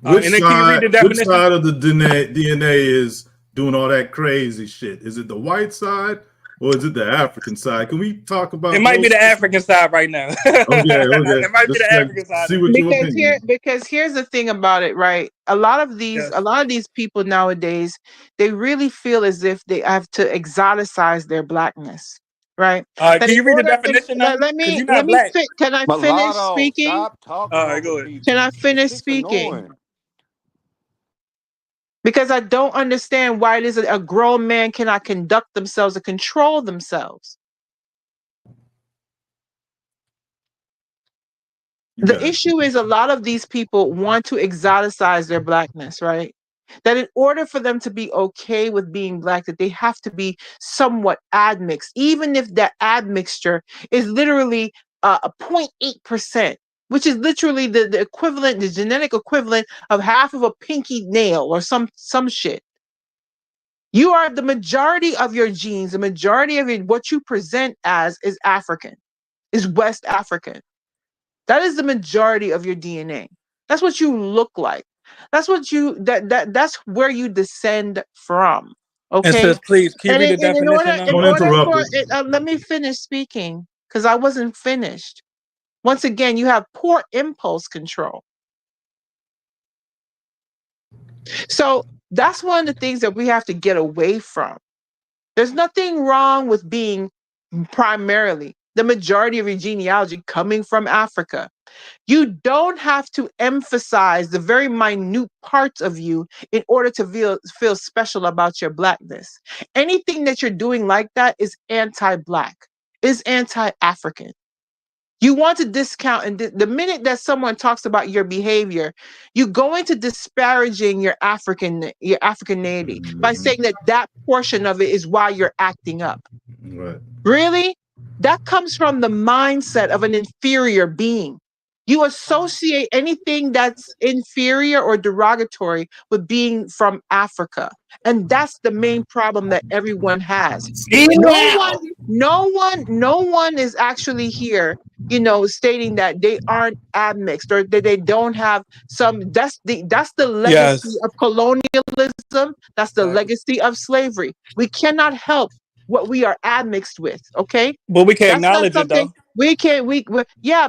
Speaker 4: And then can you read the
Speaker 19: Which
Speaker 4: definition?
Speaker 19: side of the DNA is doing all that crazy shit? Is it the white side or is it the African side? Can we talk about
Speaker 4: It might be
Speaker 19: those?
Speaker 4: the African side right now.
Speaker 19: Okay.
Speaker 4: It might be
Speaker 19: Just
Speaker 4: the
Speaker 19: like,
Speaker 4: African side.
Speaker 19: see what your opinion is.
Speaker 7: Because here's the thing about it, right? A lot of
Speaker 4: Yes.
Speaker 7: these people nowadays, they really feel as if they have to exoticize their blackness, right?
Speaker 4: All right,
Speaker 7: That
Speaker 4: can
Speaker 7: in
Speaker 4: you read the
Speaker 7: order,
Speaker 4: definition now?
Speaker 7: let
Speaker 4: Because
Speaker 7: me
Speaker 4: you're not black.
Speaker 7: can I finish
Speaker 1: Mulatto,
Speaker 7: speaking?
Speaker 1: stop talking
Speaker 4: All right,
Speaker 1: over
Speaker 4: go ahead.
Speaker 7: Can
Speaker 1: people.
Speaker 7: I
Speaker 1: This
Speaker 7: finish
Speaker 1: shit's
Speaker 7: speaking?
Speaker 1: annoying.
Speaker 7: Because I don't understand why it is that a grown man cannot conduct themselves or control themselves. The issue is a lot of these people want to exoticize their blackness, right? That in order for them to be okay with being black, that they have to be somewhat admixed, even if that admixture is literally a 0.8%, which is literally the equivalent, the genetic equivalent of half of a pinky nail or some shit. You are the majority of your genes, the majority of what you present as is African, is West African. That is the majority of your DNA. That's what you look like. That's what that's where you descend from.
Speaker 4: And
Speaker 7: Okay.
Speaker 4: says, please, can you
Speaker 7: And
Speaker 4: read the
Speaker 7: in order
Speaker 4: definition now?
Speaker 19: Don't interrupt
Speaker 7: for
Speaker 19: it.
Speaker 7: it, let me finish speaking because I wasn't finished. Once again, you have poor impulse control. So that's one of the things that we have to get away from. There's nothing wrong with being primarily the majority of your genealogy coming from Africa. You don't have to emphasize the very minute parts of you in order to feel special about your blackness. Anything that you're doing like that is anti-black, is anti-African. You want to discount, and the minute that someone talks about your behavior, you go into disparaging your Africanity by saying that that portion of it is why you're acting up.
Speaker 19: Right.
Speaker 7: Really? That comes from the mindset of an inferior being. You associate anything that's inferior or derogatory with being from Africa. And that's the main problem that everyone has. No one is actually here, stating that they aren't admixed or that they don't have that's the legacy
Speaker 4: Yes.
Speaker 7: of colonialism. That's the
Speaker 4: Exactly.
Speaker 7: legacy of slavery. We cannot help what we are admixed with, okay?
Speaker 4: But we can
Speaker 7: That's not
Speaker 4: acknowledge it
Speaker 7: something
Speaker 4: though.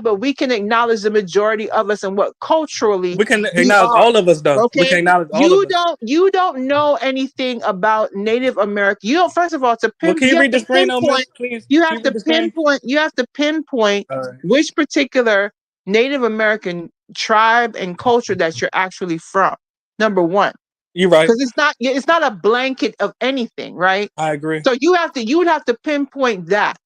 Speaker 7: but we can acknowledge the majority of us and what culturally
Speaker 4: We can
Speaker 7: we
Speaker 4: acknowledge
Speaker 7: are.
Speaker 4: all of us though. We can
Speaker 7: Okay,
Speaker 4: acknowledge all of us.
Speaker 7: you don't know anything about Native American. You don't. First of all,
Speaker 4: Well, can you
Speaker 7: you have
Speaker 4: read the
Speaker 7: to
Speaker 4: screen on
Speaker 7: pinpoint.
Speaker 4: Miss, please?
Speaker 7: You
Speaker 4: Can
Speaker 7: have
Speaker 4: you read
Speaker 7: to
Speaker 4: the screen?
Speaker 7: pinpoint. You have to pinpoint
Speaker 4: All right.
Speaker 7: which particular Native American tribe and culture that you're actually from. Number one,
Speaker 4: You're right.
Speaker 7: because it's not a blanket of anything, right?
Speaker 4: I agree.
Speaker 7: So you would have to pinpoint that.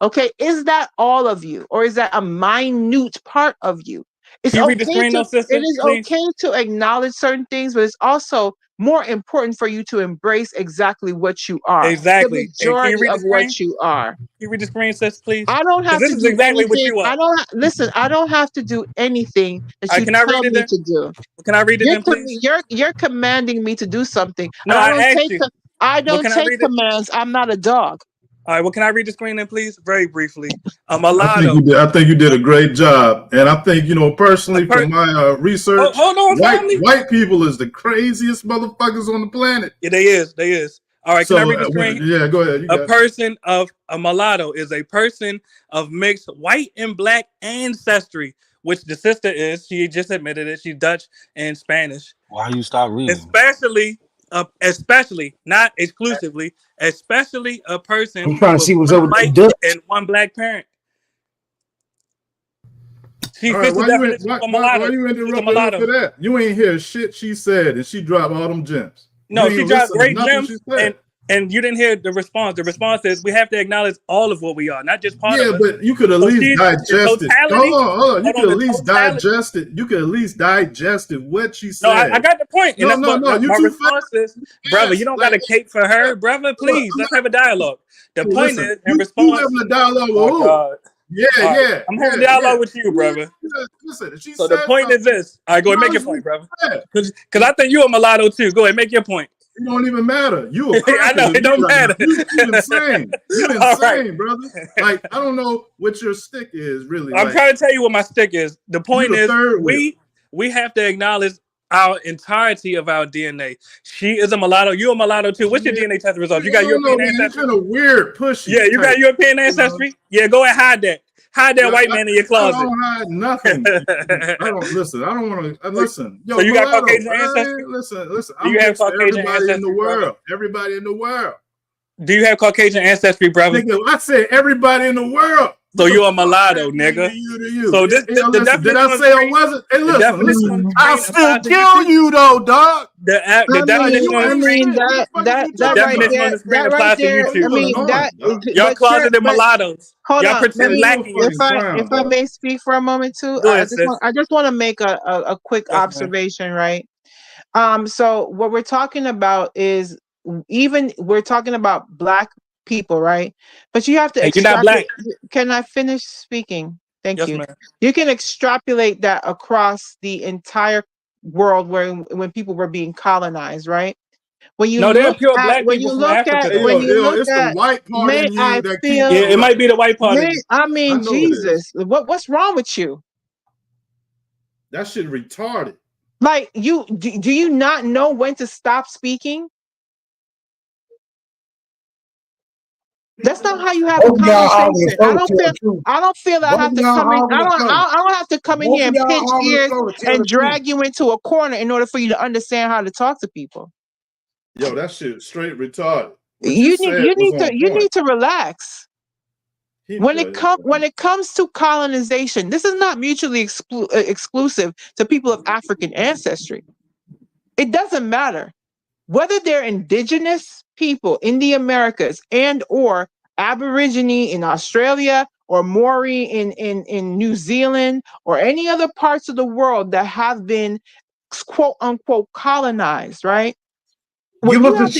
Speaker 7: Okay, is that all of you, or is that a minute part of you?
Speaker 4: Can you read the screen though,
Speaker 7: It
Speaker 4: sister?
Speaker 7: is
Speaker 4: Please.
Speaker 7: okay to acknowledge certain things, but it's also more important for you to embrace exactly what you are, the
Speaker 4: Exactly. And can you
Speaker 7: majority
Speaker 4: read the
Speaker 7: of
Speaker 4: screen?
Speaker 7: what you are.
Speaker 4: Can you read the screen, sis, please?
Speaker 7: I don't
Speaker 4: Because
Speaker 7: have
Speaker 4: this
Speaker 7: to
Speaker 4: is
Speaker 7: do
Speaker 4: exactly what
Speaker 7: anything.
Speaker 4: you are.
Speaker 7: Listen. I don't have to do anything that you
Speaker 4: Can I read
Speaker 7: tell
Speaker 4: it
Speaker 7: me
Speaker 4: then?
Speaker 7: to do.
Speaker 4: Can I read it then, please?
Speaker 7: You're commanding me to do something,
Speaker 4: No,
Speaker 7: and
Speaker 4: I asked you.
Speaker 7: I
Speaker 4: Well,
Speaker 7: don't
Speaker 4: can I
Speaker 7: take
Speaker 4: read it?
Speaker 7: commands. I'm not a dog.
Speaker 4: All right. Well, can I read the screen then, please? Very briefly.
Speaker 19: I think you did a great job, and I think personally from my research,
Speaker 4: hold on, family.
Speaker 19: white people is the craziest motherfuckers on the planet.
Speaker 4: Yeah, they is. All right,
Speaker 19: So
Speaker 4: can I read the screen?
Speaker 19: yeah, go ahead.
Speaker 4: A mulatto is a person of mixed white and black ancestry, which the sister is. She just admitted it. She's Dutch and Spanish.
Speaker 23: Why you stop reading?
Speaker 4: Especially, not exclusively, especially a person
Speaker 3: I'm trying to
Speaker 4: with
Speaker 3: see what's
Speaker 4: one
Speaker 3: over there.
Speaker 4: white
Speaker 3: Dutch.
Speaker 4: and one black parent. She
Speaker 19: All right,
Speaker 4: fits the definition of a
Speaker 19: why
Speaker 4: mulatto.
Speaker 19: you
Speaker 4: She's a
Speaker 19: interrupting her
Speaker 4: mulatto.
Speaker 19: for that? You ain't hear shit she said, and she dropped all them gems.
Speaker 4: No, she dropped great gems,
Speaker 19: she said.
Speaker 4: and you didn't hear the response. The response is we have to acknowledge all of what we are, not just part
Speaker 19: Yeah,
Speaker 4: of us.
Speaker 19: but you could at
Speaker 4: So
Speaker 19: least
Speaker 4: she's the
Speaker 19: digest it.
Speaker 4: totality.
Speaker 19: Hold on. You could at
Speaker 4: the
Speaker 19: least
Speaker 4: totality.
Speaker 19: digest it. You could at least digest it, what she
Speaker 4: No,
Speaker 19: said.
Speaker 4: I got the point, and
Speaker 19: No.
Speaker 4: that's
Speaker 19: You
Speaker 4: my
Speaker 19: too
Speaker 4: response is, brother, you don't got to cape for her, brother. Please, let's have a dialogue. The point
Speaker 19: Listen,
Speaker 4: is, in
Speaker 19: you
Speaker 4: response,
Speaker 19: having a dialogue with
Speaker 4: my
Speaker 19: who?
Speaker 4: God.
Speaker 19: Yeah,
Speaker 4: All right. I'm having a dialogue with you, brother.
Speaker 19: Listen, she
Speaker 4: So the
Speaker 19: said
Speaker 4: point is this. All right, go ahead, make your point, brother. Because I think you a mulatto too. Go ahead, make your point.
Speaker 19: It don't even matter. You a cracker.
Speaker 4: I know it don't matter.
Speaker 19: You insane. You
Speaker 4: All right.
Speaker 19: insane, brother. Like I don't know what your stick is really.
Speaker 4: I'm trying to tell you what my stick is. The point is we have to acknowledge our entirety of our DNA. She is a mulatto. You a mulatto too. What's your DNA test results? You got
Speaker 19: I don't know,
Speaker 4: European
Speaker 19: man. It's
Speaker 4: ancestry?
Speaker 19: been a weird pushy.
Speaker 4: Yeah, you got European ancestry? Yeah, go and hide that. Hide that white man in your
Speaker 19: I
Speaker 4: closet.
Speaker 19: don't hide nothing. I don't listen. I don't want to listen. Yo,
Speaker 4: So you got
Speaker 19: mulatto,
Speaker 4: Caucasian
Speaker 19: man,
Speaker 4: ancestry?
Speaker 19: listen.
Speaker 4: Do
Speaker 19: I'm
Speaker 4: you have
Speaker 19: mixed to
Speaker 4: Caucasian
Speaker 19: everybody in the
Speaker 4: ancestry, brother?
Speaker 19: world. Everybody in the world.
Speaker 4: Do you have Caucasian ancestry, brother?
Speaker 19: Nigga, I said everybody in the world.
Speaker 4: So you a mulatto, nigga.
Speaker 19: You.
Speaker 4: So this
Speaker 19: Yo,
Speaker 4: the
Speaker 19: listen, did
Speaker 4: definition
Speaker 19: I
Speaker 4: on the
Speaker 19: say I
Speaker 4: screen.
Speaker 19: wasn't? Hey,
Speaker 4: The definition on
Speaker 19: listen.
Speaker 4: the
Speaker 19: I'll
Speaker 4: screen
Speaker 19: still
Speaker 4: applies to you
Speaker 19: kill
Speaker 4: too.
Speaker 19: you though, dog.
Speaker 4: The definition on the screen.
Speaker 7: that
Speaker 4: The
Speaker 7: right
Speaker 4: definition
Speaker 7: there,
Speaker 4: on the screen applies to you too. Y'all
Speaker 7: but
Speaker 4: closeted mulattoes.
Speaker 7: hold
Speaker 4: Y'all
Speaker 7: on. Let
Speaker 4: pretend
Speaker 7: me,
Speaker 4: black in your shit.
Speaker 7: if I may speak for a moment too.
Speaker 4: Go ahead, sis.
Speaker 7: I just want to make a quick
Speaker 4: Yes, man.
Speaker 7: observation, right? So what we're talking about is we're talking about black people, right? But you have to
Speaker 4: Hey, you're not
Speaker 7: extrapolate.
Speaker 4: black.
Speaker 7: Can I finish speaking? Thank
Speaker 4: Yes,
Speaker 7: you.
Speaker 4: man.
Speaker 7: You can extrapolate that across the entire world when people were being colonized, right? When you
Speaker 4: No, there are
Speaker 7: look
Speaker 4: pure
Speaker 7: at
Speaker 4: black people from Africa, though.
Speaker 19: It's the white part
Speaker 7: may
Speaker 19: in you
Speaker 7: I
Speaker 19: that keeps
Speaker 7: feel
Speaker 4: Yeah, it might be the white part of you.
Speaker 7: I mean,
Speaker 19: know it is.
Speaker 7: Jesus, what's wrong with you?
Speaker 19: That shit retarded.
Speaker 7: Like, do you not know when to stop speaking? That's not how you have a
Speaker 3: Both of y'all hollering
Speaker 7: conversation. I
Speaker 3: tell the truth.
Speaker 7: don't feel I
Speaker 3: Both
Speaker 7: have
Speaker 3: of
Speaker 7: to
Speaker 3: y'all
Speaker 7: come in.
Speaker 3: hollering the flow.
Speaker 7: I don't have to come in
Speaker 3: Both
Speaker 7: here
Speaker 3: of
Speaker 7: and
Speaker 3: y'all
Speaker 7: pinch
Speaker 3: hollering the
Speaker 7: ears
Speaker 3: flow to tell
Speaker 7: and
Speaker 3: the truth.
Speaker 7: drag you into a corner in order for you to understand how to talk to people.
Speaker 19: Yo, that shit straight retarded. What
Speaker 7: You
Speaker 19: said
Speaker 7: need
Speaker 19: was on point.
Speaker 7: need to relax. When it comes to colonization, this is not mutually exclusive to people of African ancestry. It doesn't matter whether they're indigenous people in the Americas and or Aborigine in Australia or Maori in New Zealand or any other parts of the world that have been quote unquote colonized, right? When you have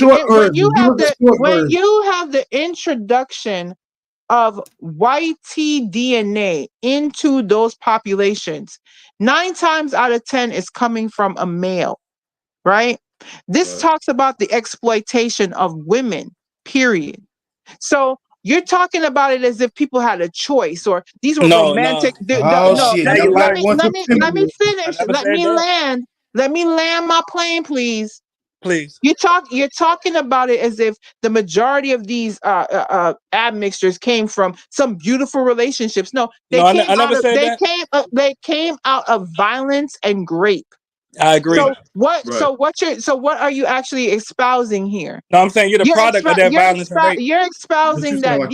Speaker 7: the introduction of YT DNA into those populations, 9 times out of 10 is coming from a male, right? This talks about the exploitation of women, period. So you're talking about it as if people had a choice or these were romantic.
Speaker 3: Shit.
Speaker 7: Let
Speaker 3: Now you
Speaker 7: me
Speaker 3: want to
Speaker 7: finish. Let me land. Let me land my plane, please.
Speaker 4: Please.
Speaker 7: You're talking about it as if the majority of these admixtures came from some beautiful relationships. No, they came out of violence and grape.
Speaker 4: I agree.
Speaker 7: So what are you actually espousing here?
Speaker 4: No, I'm saying you're the product of that violence and rape.
Speaker 7: You're espousing that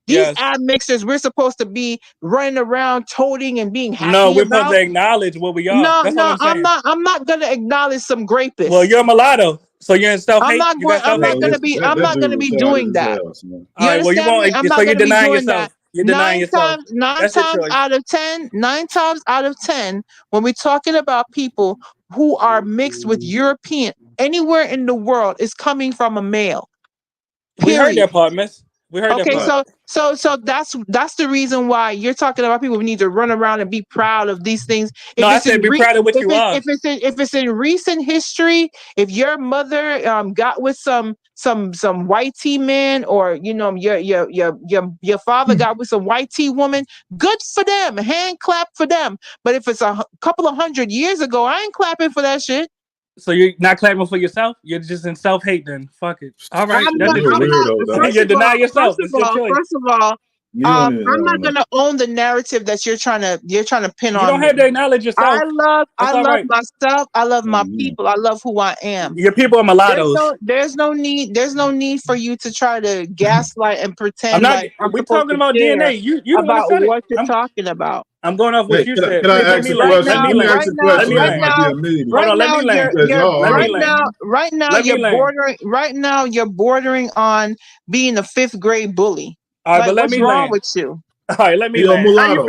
Speaker 7: these admixtures, we're supposed to be running around toting and being happy
Speaker 4: No, we're supposed
Speaker 7: about.
Speaker 4: to acknowledge what we are.
Speaker 7: No,
Speaker 4: That's all I'm saying.
Speaker 7: I'm not gonna acknowledge some grapists.
Speaker 4: Well, you're a mulatto, so you're in self-hate.
Speaker 7: I'm not gonna be doing that.
Speaker 4: All right, well, you won't. So you're denying yourself. You're denying yourself.
Speaker 7: Nine times out of 10, when we're talking about people who are mixed with European, anywhere in the world is coming from a male.
Speaker 4: We heard that part, miss. We heard that part.
Speaker 7: So that's the reason why you're talking about people who need to run around and be proud of these things.
Speaker 4: No, I said be proud of what you are.
Speaker 7: If it's in recent history, if your mother got with some white tea man, or your father got with some white tea woman, good for them. Hand clap for them. But if it's a couple of 100 years ago, I ain't clapping for that shit.
Speaker 4: So you're not clapping for yourself? You're just in self-hate then. Fuck it. All right. That's your choice. You deny yourself. It's your choice.
Speaker 7: First of all, I'm not gonna own the narrative that you're trying to pin on.
Speaker 4: You don't have to acknowledge yourself.
Speaker 7: I love myself. I love my people. I love who I am.
Speaker 4: Your people are mulattoes.
Speaker 7: There's no need for you to try to gaslight and pretend
Speaker 4: we're talking about DNA. You
Speaker 7: about what you're talking about.
Speaker 4: I'm going off what you said.
Speaker 19: Can I ask a question? Let me ask a question.
Speaker 4: Let me land.
Speaker 7: You're bordering on being a 5th grade bully.
Speaker 4: All right, but let
Speaker 7: what's
Speaker 4: me
Speaker 7: wrong
Speaker 4: land.
Speaker 7: with you?
Speaker 4: All right, let me land.
Speaker 19: Mulatto,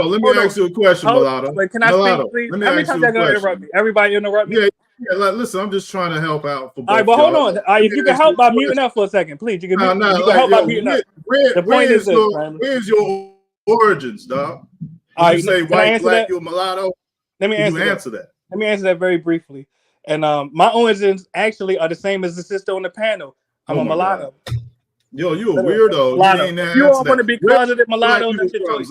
Speaker 19: let me ask you a question, Mulatto.
Speaker 4: Wait, can I speak, please? How many times are going to interrupt me? Everybody interrupt me?
Speaker 19: Yeah, listen, I'm just trying to help out.
Speaker 4: All right, but hold on. If you can help by muting up for a second, please. You can help by muting up. The point is this, man.
Speaker 19: Where's your origins, dog?
Speaker 4: All right,
Speaker 19: you say white, black, you're mulatto.
Speaker 4: Let me answer that. Let me answer that very briefly. And my origins actually are the same as the sister on the panel. I'm a mulatto.
Speaker 19: God. Yo, you a weirdo.
Speaker 4: You ain't you all want to be closeted mulatto, that's your choice.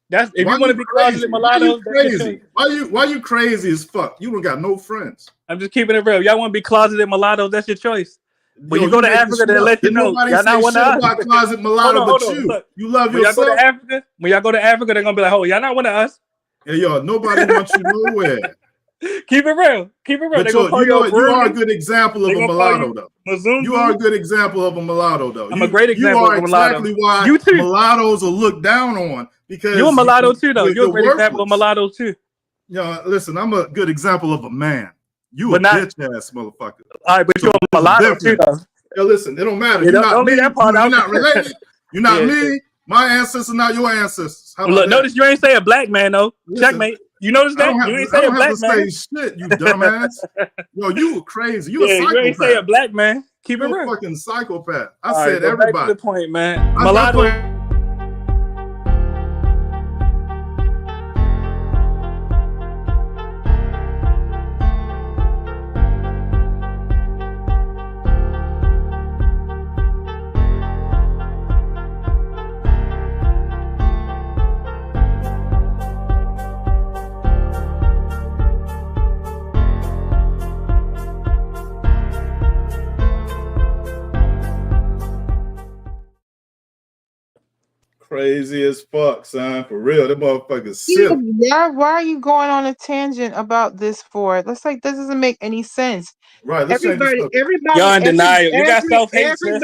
Speaker 4: That's if you want to be closeted mulattoes, that's your choice.
Speaker 19: Why you crazy as fuck? You don't got no friends.
Speaker 4: I'm just keeping it real. Y'all want to be closeted mulattoes, that's your choice. When
Speaker 19: Yo,
Speaker 4: you go to
Speaker 19: making
Speaker 4: Africa,
Speaker 19: shit
Speaker 4: they'll
Speaker 19: up.
Speaker 4: let you
Speaker 19: Didn't
Speaker 4: know.
Speaker 19: nobody
Speaker 4: Y'all
Speaker 19: say
Speaker 4: not one of
Speaker 19: shit
Speaker 4: us.
Speaker 19: about closet mulatto but you.
Speaker 4: Look,
Speaker 19: You love
Speaker 4: when
Speaker 19: yourself.
Speaker 4: When y'all go to Africa, they're gonna be like, "Oh, y'all not one of us."
Speaker 19: Hey, yo, nobody wants you nowhere.
Speaker 4: Keep it real. Keep it real.
Speaker 19: But
Speaker 4: they're gonna call
Speaker 19: you know what? You are a
Speaker 4: Burundian.
Speaker 19: good example of
Speaker 4: They're
Speaker 19: a
Speaker 4: gonna call
Speaker 19: mulatto,
Speaker 4: you
Speaker 19: though.
Speaker 4: Mzungu.
Speaker 19: You are a good example of a mulatto, though.
Speaker 4: I'm a great
Speaker 19: You
Speaker 4: example
Speaker 19: are
Speaker 4: of a mulatto.
Speaker 19: exactly why
Speaker 4: You too.
Speaker 19: mulattoes are looked down on because
Speaker 4: You a mulatto too, though. You're a
Speaker 19: you're
Speaker 4: great example of
Speaker 19: worthless.
Speaker 4: mulatto too.
Speaker 19: Yo, listen, I'm a good example of a man. You
Speaker 4: But
Speaker 19: a
Speaker 4: not-
Speaker 19: bitch ass motherfucker.
Speaker 4: All right, but
Speaker 19: So
Speaker 4: you're a
Speaker 19: there's a
Speaker 4: mulatto too,
Speaker 19: difference.
Speaker 4: though.
Speaker 19: Yo, listen, it don't matter.
Speaker 4: Yeah,
Speaker 19: You're not
Speaker 4: don't
Speaker 19: me.
Speaker 4: leave that part
Speaker 19: You're
Speaker 4: out.
Speaker 19: not related. You're not
Speaker 4: Yeah.
Speaker 19: me. My ancestors, not your ancestors. How about
Speaker 4: Look,
Speaker 19: that?
Speaker 4: notice you ain't say a black man though.
Speaker 19: Listen,
Speaker 4: Checkmate. You notice that? You ain't say a black
Speaker 19: to
Speaker 4: man.
Speaker 19: say shit, you dumbass. Yo, you crazy. You a
Speaker 4: Yeah, you ain't say a
Speaker 19: psychopath.
Speaker 4: black man. Keep it
Speaker 19: You a
Speaker 4: real.
Speaker 19: fucking psychopath. I
Speaker 4: All right,
Speaker 19: said
Speaker 4: but back to
Speaker 19: everybody.
Speaker 4: the point, man.
Speaker 19: I
Speaker 4: Mulatto.
Speaker 19: put crazy as fuck, son. For real. That motherfucker's silly.
Speaker 7: Why are you going on a tangent about this for? That's like this doesn't make any sense.
Speaker 19: Right, let's change the subject.
Speaker 4: Y'all in denial. You got self-hate, sis.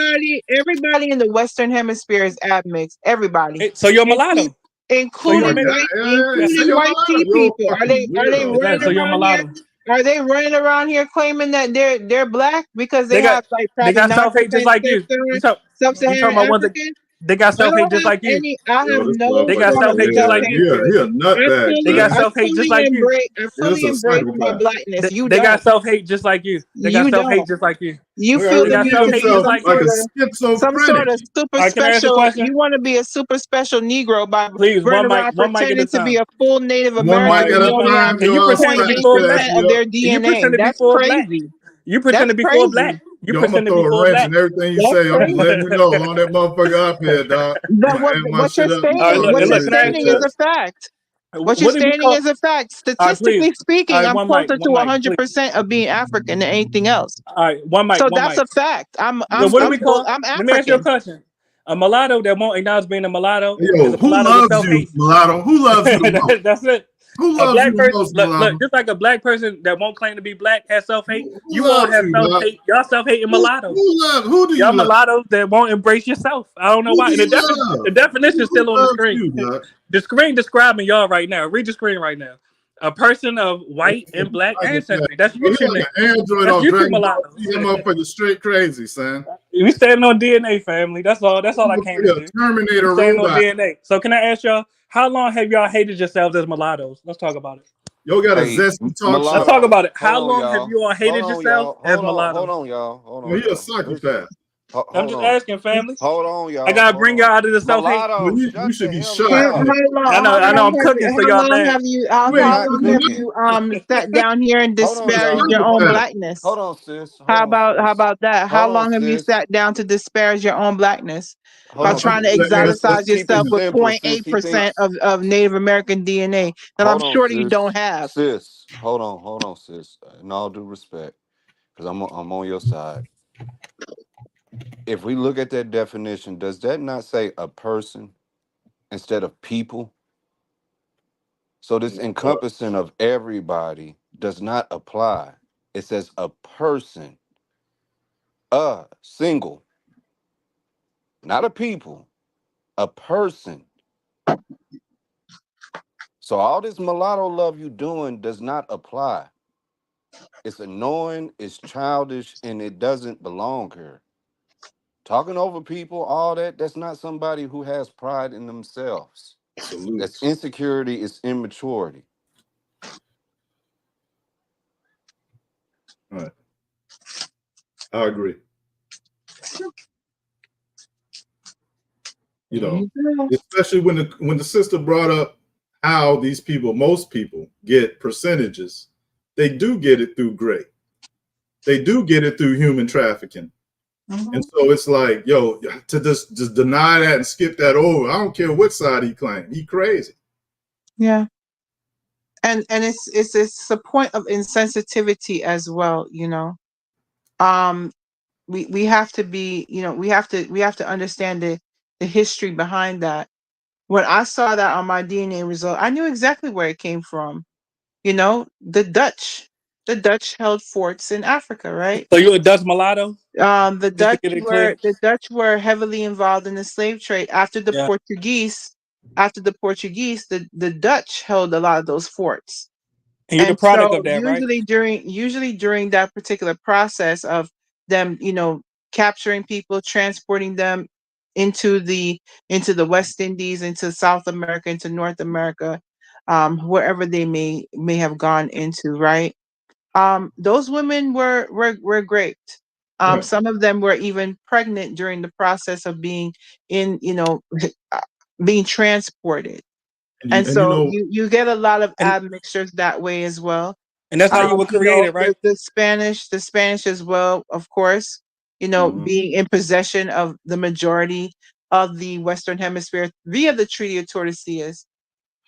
Speaker 7: Everybody in the Western Hemisphere is admixed. Everybody.
Speaker 4: So you're mulatto.
Speaker 7: Including white tea people. Are they running
Speaker 4: So you're
Speaker 7: around here?
Speaker 4: mulatto.
Speaker 7: Are they running around here claiming that they're black because
Speaker 4: They
Speaker 7: have
Speaker 4: got
Speaker 7: like
Speaker 4: they
Speaker 7: probably
Speaker 4: got self-hate just like you. You talking
Speaker 7: sub-Saharan
Speaker 4: about ones that
Speaker 7: African?
Speaker 4: they got
Speaker 7: I don't
Speaker 4: self-hate just
Speaker 7: have
Speaker 4: like you.
Speaker 7: any. I have
Speaker 19: this
Speaker 7: no
Speaker 4: They got
Speaker 7: form of
Speaker 4: self-hate just like you.
Speaker 19: He a nutbag.
Speaker 4: They got
Speaker 7: I
Speaker 4: self-hate just like you.
Speaker 7: fully embrace my blackness. You
Speaker 4: They
Speaker 7: don't.
Speaker 4: got self-hate just like you. They got
Speaker 7: You
Speaker 4: self-hate
Speaker 7: don't.
Speaker 4: just like you.
Speaker 7: You
Speaker 19: Look,
Speaker 7: feel
Speaker 4: They
Speaker 7: the
Speaker 4: got
Speaker 7: need to
Speaker 4: self-hate
Speaker 7: be
Speaker 4: just like you.
Speaker 7: some sort of super
Speaker 4: All right, can I ask a
Speaker 7: special.
Speaker 4: question?
Speaker 7: You want to be a super special Negro by
Speaker 4: Please,
Speaker 7: running around
Speaker 4: one mic at a
Speaker 7: pretending to be
Speaker 4: time.
Speaker 7: a full Native
Speaker 19: One
Speaker 7: American
Speaker 19: mic
Speaker 7: when
Speaker 19: at
Speaker 7: you
Speaker 19: a
Speaker 7: only have
Speaker 19: time,
Speaker 4: Can you
Speaker 19: yo. I'll
Speaker 4: pretend to be
Speaker 19: smack
Speaker 7: 0.8%
Speaker 4: full
Speaker 19: your ass,
Speaker 4: black?
Speaker 7: of
Speaker 19: yo.
Speaker 7: their
Speaker 4: Can you
Speaker 7: DNA.
Speaker 4: pretend to be
Speaker 7: That's
Speaker 4: full black?
Speaker 7: crazy.
Speaker 4: You pretend
Speaker 7: That's
Speaker 4: to be full black.
Speaker 7: crazy.
Speaker 4: You
Speaker 19: Yo, I'm gonna
Speaker 4: pretend to be
Speaker 19: throw a
Speaker 4: full
Speaker 19: wrench
Speaker 4: black.
Speaker 19: in everything you
Speaker 7: That's
Speaker 19: say. I'm just letting
Speaker 7: crazy.
Speaker 19: you know on that motherfucker up here, dog. I'm
Speaker 7: But
Speaker 19: gonna amp my
Speaker 7: what you're
Speaker 19: shit up. You
Speaker 4: All right,
Speaker 7: stating,
Speaker 19: start
Speaker 4: look,
Speaker 7: what
Speaker 19: doing
Speaker 7: you're
Speaker 4: look. Can I
Speaker 19: this
Speaker 4: ask
Speaker 19: shit,
Speaker 7: stating
Speaker 4: you
Speaker 7: is
Speaker 19: yo.
Speaker 7: a fact. What you're
Speaker 4: what do we
Speaker 7: stating
Speaker 4: call?
Speaker 7: is a fact.
Speaker 4: All right, please.
Speaker 7: Statistically
Speaker 4: All
Speaker 7: speaking,
Speaker 4: right,
Speaker 7: I'm
Speaker 4: one mic,
Speaker 7: closer to
Speaker 4: one mic, please.
Speaker 7: 100% of being African than anything else.
Speaker 4: All right, one mic,
Speaker 7: So
Speaker 4: one
Speaker 7: that's
Speaker 4: mic.
Speaker 7: a fact. I'm
Speaker 4: So what do
Speaker 7: I'm
Speaker 4: we call?
Speaker 7: I'm
Speaker 4: Let me ask you a
Speaker 7: African.
Speaker 4: question. A mulatto that won't acknowledge being a mulatto is
Speaker 19: Yo,
Speaker 4: a
Speaker 19: who
Speaker 4: mulatto with
Speaker 19: loves you,
Speaker 4: self-hate.
Speaker 19: mulatto? Who loves you the most?
Speaker 4: That's it.
Speaker 19: Who
Speaker 4: A
Speaker 19: loves you
Speaker 4: black
Speaker 19: the
Speaker 4: person,
Speaker 19: most,
Speaker 4: look,
Speaker 19: mulatto?
Speaker 4: just like a black person that won't claim to be black has self-hate.
Speaker 19: Who
Speaker 4: You all
Speaker 19: loves
Speaker 4: have
Speaker 19: you, dog?
Speaker 4: self-hate. Y'all self-hating mulattoes.
Speaker 19: Who do you
Speaker 4: Y'all
Speaker 19: love?
Speaker 4: mulattoes that won't embrace yourself. I don't know
Speaker 19: Who
Speaker 4: why.
Speaker 19: do
Speaker 4: And
Speaker 19: you love?
Speaker 4: the definition is
Speaker 19: Who
Speaker 4: still on the
Speaker 19: loves
Speaker 4: screen.
Speaker 19: you, dog?
Speaker 4: The screen describing y'all right now. Read the screen right now. A person of white and black
Speaker 19: Psychopath.
Speaker 4: ancestry. That's
Speaker 19: Yo,
Speaker 4: you
Speaker 19: he
Speaker 4: two
Speaker 19: like
Speaker 4: niggas.
Speaker 19: an android
Speaker 4: That's
Speaker 19: off
Speaker 4: you two
Speaker 19: Dragon Ball
Speaker 4: mulattoes.
Speaker 19: Z. That motherfucker straight crazy, son.
Speaker 4: We standing on DNA, family. That's all. That's all I came to
Speaker 19: Motherfucker,
Speaker 4: do. We
Speaker 19: Terminator
Speaker 4: standing on
Speaker 19: robot.
Speaker 4: DNA. So can I ask y'all, how long have y'all hated yourselves as mulattoes? Let's talk about it.
Speaker 19: Yo got a
Speaker 1: Hey,
Speaker 19: zesty talk
Speaker 4: Let's
Speaker 19: show.
Speaker 4: talk
Speaker 1: mulatto.
Speaker 4: about it.
Speaker 1: Hold
Speaker 4: How
Speaker 1: on,
Speaker 4: long have
Speaker 1: y'all.
Speaker 4: you all
Speaker 1: Hold
Speaker 4: hated
Speaker 1: on,
Speaker 4: yourselves
Speaker 1: y'all.
Speaker 4: as
Speaker 1: Hold
Speaker 4: mulattoes?
Speaker 1: on, y'all. Hold
Speaker 19: Yo,
Speaker 1: on,
Speaker 19: he a
Speaker 1: y'all. Listen.
Speaker 19: psychopath.
Speaker 4: I'm
Speaker 1: Hold
Speaker 4: just
Speaker 1: on.
Speaker 4: asking, family.
Speaker 1: Hold on,
Speaker 4: I
Speaker 1: y'all.
Speaker 4: gotta
Speaker 1: Hold
Speaker 4: bring y'all
Speaker 1: on.
Speaker 4: out of the self-hate.
Speaker 19: Yo,
Speaker 1: Mulatto,
Speaker 19: you
Speaker 1: shut
Speaker 19: should
Speaker 1: the
Speaker 19: be
Speaker 1: hell
Speaker 19: shot,
Speaker 7: How
Speaker 1: up.
Speaker 19: nigga.
Speaker 7: long?
Speaker 4: I know I'm cooking, so y'all mad.
Speaker 7: How
Speaker 19: You
Speaker 1: I'm
Speaker 19: ain't
Speaker 1: not
Speaker 7: long have
Speaker 1: cooking.
Speaker 7: you sat down here and
Speaker 1: Hold on,
Speaker 7: disparaged
Speaker 1: y'all.
Speaker 7: your own
Speaker 19: psychopath.
Speaker 7: blackness?
Speaker 1: Hold on, sis. Hold on,
Speaker 7: How
Speaker 1: sis.
Speaker 7: about that? How
Speaker 1: Hold on,
Speaker 7: long have you
Speaker 1: sis.
Speaker 7: sat down to disparage your own blackness
Speaker 1: Hold
Speaker 7: by
Speaker 1: on,
Speaker 7: trying to
Speaker 1: sis.
Speaker 7: exoticize
Speaker 1: Let's keep it
Speaker 7: yourself with
Speaker 1: simple, sis. He
Speaker 7: 0.8%
Speaker 1: thinks.
Speaker 7: of Native American DNA that I'm
Speaker 1: Hold on,
Speaker 7: sure that you
Speaker 1: sis.
Speaker 7: don't have?
Speaker 1: Sis. Hold on, sis. In all due respect, because I'm on your side. If we look at that definition, does that not say a person instead of people? So this encompassing of everybody does not apply. It says a person, a single, not a people, a person. So all this mulatto love you doing does not apply. It's annoying, it's childish, and it doesn't belong here. Talking over people, all that, that's not somebody who has pride in themselves. That's
Speaker 19: Salutes.
Speaker 1: insecurity, it's immaturity.
Speaker 19: All right. I agree. You know, especially when the sister brought up how these people, most people, get percentages. They do get it through gray. They do get it through human trafficking. And so it's like, yo, to just deny that and skip that over. I don't care what side he claimed. He crazy.
Speaker 7: Yeah. And it's a point of insensitivity as well, you know. We have to be, you know, we have to understand the history behind that. When I saw that on my DNA result, I knew exactly where it came from. You know, the Dutch. The Dutch held forts in Africa, right?
Speaker 4: So you a Dutch mulatto?
Speaker 7: The
Speaker 4: Just to get it clear.
Speaker 7: Dutch were heavily involved in the slave trade after the
Speaker 4: Yeah.
Speaker 7: Portuguese. After the Portuguese, the Dutch held a lot of those forts.
Speaker 4: And you're the
Speaker 7: And
Speaker 4: product
Speaker 7: so
Speaker 4: of that, right?
Speaker 7: usually during that particular process of them, you know, capturing people, transporting them into the West Indies, into South America, into North America, wherever they may have gone into, right? Those women were raped.
Speaker 19: Right.
Speaker 7: Some of them were even pregnant during the process of being in, you know, being transported. And
Speaker 19: And you
Speaker 7: so
Speaker 19: know,
Speaker 7: you get a lot of
Speaker 4: And
Speaker 7: admixtures that way as well.
Speaker 4: that's how you were
Speaker 7: You know,
Speaker 4: created, right?
Speaker 7: the Spanish as well, of course, you know,
Speaker 19: mhm.
Speaker 7: being in possession of the majority of the Western Hemisphere via the Treaty of Tordesillas.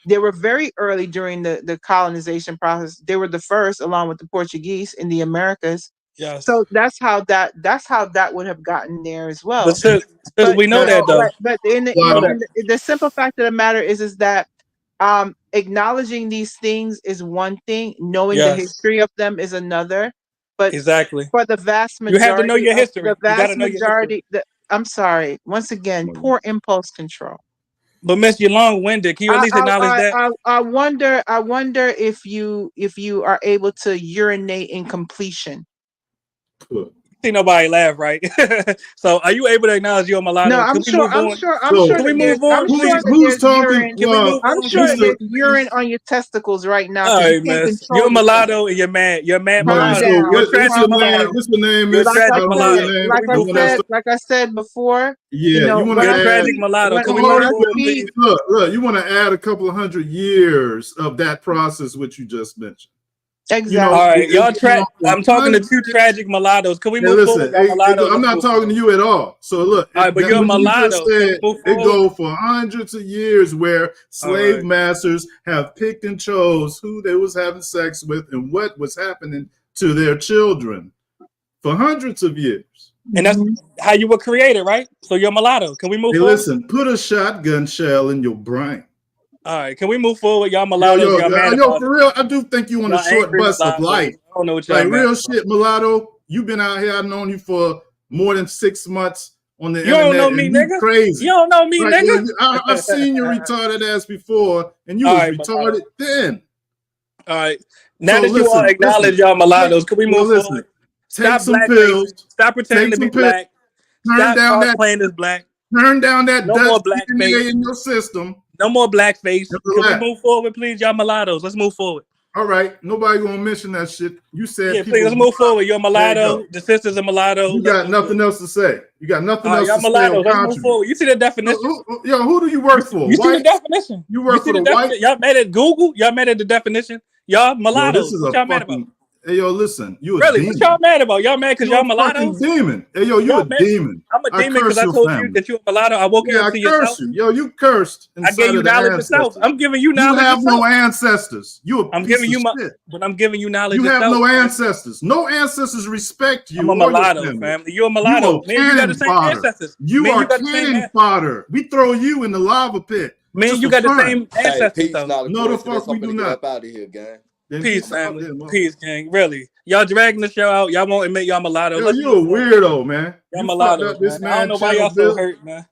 Speaker 7: They were very early during the colonization process. They were the first, along with the Portuguese, in the Americas.
Speaker 4: Yes.
Speaker 7: So that's how that would have gotten there as
Speaker 4: But
Speaker 7: well.
Speaker 4: since
Speaker 7: But
Speaker 4: we know
Speaker 7: you
Speaker 19: That,
Speaker 4: that
Speaker 7: know,
Speaker 4: though.
Speaker 7: but in
Speaker 4: We know that.
Speaker 7: the simple fact of the matter is that acknowledging these things is one thing, knowing the
Speaker 4: Yes.
Speaker 7: history of them is another. But
Speaker 4: Exactly.
Speaker 7: for the vast
Speaker 4: You have to know
Speaker 7: majority
Speaker 4: your
Speaker 7: of the
Speaker 4: history. You gotta
Speaker 7: vast
Speaker 4: know your history.
Speaker 7: majority, I'm sorry, once again, poor impulse control.
Speaker 4: But Miss, you're long winded. Can you at least acknowledge that?
Speaker 7: I wonder if you are able to urinate in completion.
Speaker 4: See nobody laugh, right? So are you able to acknowledge you're a
Speaker 7: No,
Speaker 4: mulatto? Can we move on?
Speaker 7: I'm sure
Speaker 4: Can
Speaker 19: so
Speaker 4: we
Speaker 7: that there's
Speaker 4: move on, please?
Speaker 19: who's talking?
Speaker 7: urine.
Speaker 4: Can we move
Speaker 7: I'm
Speaker 4: on,
Speaker 7: sure that
Speaker 19: Mr.
Speaker 4: please?
Speaker 7: there's urine on your testicles right now
Speaker 4: All
Speaker 7: because you
Speaker 4: right,
Speaker 7: can't
Speaker 4: miss. You're
Speaker 7: control
Speaker 4: a
Speaker 7: yourself.
Speaker 4: mulatto and you're mad. You're a mad
Speaker 7: Calm
Speaker 4: mulatto.
Speaker 19: So
Speaker 7: down.
Speaker 4: You're a
Speaker 19: what's
Speaker 4: tragic
Speaker 7: Calm
Speaker 19: your name?
Speaker 7: down.
Speaker 4: mulatto.
Speaker 19: What's your name,
Speaker 4: You're a
Speaker 19: Miss? I
Speaker 4: tragic
Speaker 19: don't know your
Speaker 4: mulatto. Can
Speaker 19: name.
Speaker 4: we move on?
Speaker 7: Like I said before, you
Speaker 19: Yeah,
Speaker 7: know,
Speaker 19: you want
Speaker 7: when
Speaker 19: to
Speaker 4: You're a
Speaker 7: I
Speaker 19: add.
Speaker 4: tragic
Speaker 7: speak,
Speaker 4: mulatto. Can we
Speaker 7: when
Speaker 4: move
Speaker 7: I
Speaker 4: on,
Speaker 7: speak,
Speaker 4: please?
Speaker 19: Look, you want to add a couple of hundred years of that process, which you just mentioned. You know,
Speaker 4: All
Speaker 7: exactly.
Speaker 4: right, y'all.
Speaker 19: it's gone from
Speaker 4: I'm talking to two
Speaker 19: hundreds.
Speaker 4: tragic mulattoes. Can we
Speaker 19: Hey,
Speaker 4: move forward,
Speaker 19: listen,
Speaker 4: y'all mulattoes?
Speaker 19: I'm
Speaker 4: Let's
Speaker 19: not
Speaker 4: move
Speaker 19: talking to
Speaker 4: forward.
Speaker 19: you at all. So look,
Speaker 4: All right, but you're a
Speaker 19: what you just
Speaker 4: mulatto. Can we
Speaker 19: said,
Speaker 4: move
Speaker 19: it
Speaker 4: forward?
Speaker 19: go for hundreds of years where
Speaker 4: All
Speaker 19: slave
Speaker 4: right.
Speaker 19: masters have picked and chose who they was having sex with and what was happening to their children for hundreds of years.
Speaker 4: And that's how you were created, right? So you're a mulatto. Can we move
Speaker 19: Hey,
Speaker 4: forward?
Speaker 19: listen, put a shotgun shell in your brain.
Speaker 4: All right, can we move forward? Y'all
Speaker 19: Yo,
Speaker 4: mulattoes,
Speaker 19: yo,
Speaker 4: y'all mad
Speaker 19: yo,
Speaker 4: about it.
Speaker 19: for real, I do think you on a
Speaker 4: Y'all
Speaker 19: short
Speaker 4: angry
Speaker 19: bus of
Speaker 4: mulattoes.
Speaker 19: life.
Speaker 4: I don't know what y'all
Speaker 19: Like
Speaker 4: mad
Speaker 19: real
Speaker 4: about.
Speaker 19: shit, mulatto. You've been out here. I've known you for more than 6 months on the
Speaker 4: You don't know
Speaker 19: internet,
Speaker 4: me,
Speaker 19: and you
Speaker 4: nigga. You
Speaker 19: crazy.
Speaker 4: don't know me,
Speaker 19: Right?
Speaker 4: nigga.
Speaker 19: I've seen your retarded ass before, and you
Speaker 4: All
Speaker 19: was
Speaker 4: right, mulatto.
Speaker 19: retarded then.
Speaker 4: All right. Now
Speaker 19: So
Speaker 4: that you all
Speaker 19: listen,
Speaker 4: acknowledge y'all mulattoes, can we move forward?
Speaker 19: take
Speaker 4: Stop
Speaker 19: some
Speaker 4: blackfacing.
Speaker 19: pills.
Speaker 4: Stop pretending
Speaker 19: Take
Speaker 4: to be
Speaker 19: some pills.
Speaker 4: black.
Speaker 19: Turn
Speaker 4: Stop
Speaker 19: down that.
Speaker 4: cosplaying as black.
Speaker 19: Turn down that
Speaker 4: No
Speaker 19: Dutch
Speaker 4: more blackface.
Speaker 19: DNA in your system.
Speaker 4: No more blackface.
Speaker 19: And
Speaker 4: Can we
Speaker 19: relax.
Speaker 4: move forward, please? Y'all mulattoes. Let's move forward.
Speaker 19: All right, nobody gonna mention that shit. You said
Speaker 4: Yeah, please,
Speaker 19: people.
Speaker 4: let's move forward. You're a
Speaker 19: There you go.
Speaker 4: mulatto. The sisters are mulatto.
Speaker 19: You
Speaker 4: Let's
Speaker 19: got
Speaker 4: move forward.
Speaker 19: nothing else to say. You got nothing
Speaker 4: All right,
Speaker 19: else
Speaker 4: y'all
Speaker 19: to say or
Speaker 4: mulattoes. Let's move
Speaker 19: contribute.
Speaker 4: forward. You see the definition?
Speaker 19: Who do you work for?
Speaker 4: You see the
Speaker 19: White?
Speaker 4: definition?
Speaker 19: You
Speaker 4: You
Speaker 19: work
Speaker 4: see
Speaker 19: for
Speaker 4: the
Speaker 19: the white?
Speaker 4: definition? Y'all mad at Google? Y'all mad at the definition? Y'all
Speaker 19: Yo, this
Speaker 4: mulattoes.
Speaker 19: is
Speaker 4: What
Speaker 19: a
Speaker 4: y'all mad about?
Speaker 19: fucking. Hey, yo, listen. You a
Speaker 4: Really? What y'all
Speaker 19: demon.
Speaker 4: mad about? Y'all mad because
Speaker 19: You
Speaker 4: y'all
Speaker 19: a fucking
Speaker 4: mulattoes?
Speaker 19: demon. Hey, yo, you a
Speaker 4: Y'all mad?
Speaker 19: demon.
Speaker 4: I'm a
Speaker 19: I
Speaker 4: demon because
Speaker 19: curse
Speaker 4: I
Speaker 19: your
Speaker 4: told you
Speaker 19: family.
Speaker 4: that you're a mulatto. I woke you
Speaker 19: Yeah,
Speaker 4: up
Speaker 19: I
Speaker 4: to
Speaker 19: curse
Speaker 4: yourself.
Speaker 19: you. Yo, you cursed
Speaker 4: I gave
Speaker 19: inside
Speaker 4: you
Speaker 19: of the
Speaker 4: knowledge yourself.
Speaker 19: ancestors.
Speaker 4: I'm giving you
Speaker 19: You
Speaker 4: knowledge
Speaker 19: have no
Speaker 4: yourself.
Speaker 19: ancestors. You a
Speaker 4: I'm
Speaker 19: piece
Speaker 4: giving
Speaker 19: of
Speaker 4: you
Speaker 19: shit.
Speaker 4: but I'm giving you knowledge
Speaker 19: You have
Speaker 4: yourself,
Speaker 19: no
Speaker 4: man.
Speaker 19: ancestors. No ancestors respect
Speaker 4: I'm
Speaker 19: you
Speaker 4: a
Speaker 19: or your
Speaker 4: mulatto,
Speaker 19: family.
Speaker 4: family. You're a
Speaker 19: You
Speaker 4: mulatto.
Speaker 19: are
Speaker 4: Man, you got the
Speaker 19: cannon
Speaker 4: same
Speaker 19: fodder.
Speaker 4: ancestors.
Speaker 19: You
Speaker 4: Man, you
Speaker 19: are
Speaker 4: got the same
Speaker 19: cannon fodder. We throw you in the lava pit
Speaker 4: Man,
Speaker 19: just
Speaker 4: you
Speaker 19: for
Speaker 4: got the
Speaker 19: fun.
Speaker 4: same
Speaker 6: Hey,
Speaker 4: ancestors
Speaker 6: peace,
Speaker 4: though.
Speaker 6: not a
Speaker 19: No, the
Speaker 6: coincidence.
Speaker 19: fuck
Speaker 6: I'm
Speaker 19: we do
Speaker 6: finna get
Speaker 19: not.
Speaker 6: up out of here, gang.
Speaker 19: Then
Speaker 4: Peace,
Speaker 19: get out
Speaker 4: family.
Speaker 19: there, motherfucker.
Speaker 4: Peace, gang. Really. Y'all dragging the show out. Y'all won't admit y'all mulattoes.
Speaker 19: Yo,
Speaker 4: Let's
Speaker 19: you
Speaker 4: move
Speaker 19: a
Speaker 4: forward.
Speaker 19: weirdo, man.
Speaker 4: Y'all
Speaker 19: You fucked up
Speaker 4: mulattoes, man.
Speaker 19: this
Speaker 4: I don't
Speaker 19: man
Speaker 4: know why
Speaker 19: channel
Speaker 4: y'all so
Speaker 19: bill.
Speaker 4: hurt, man.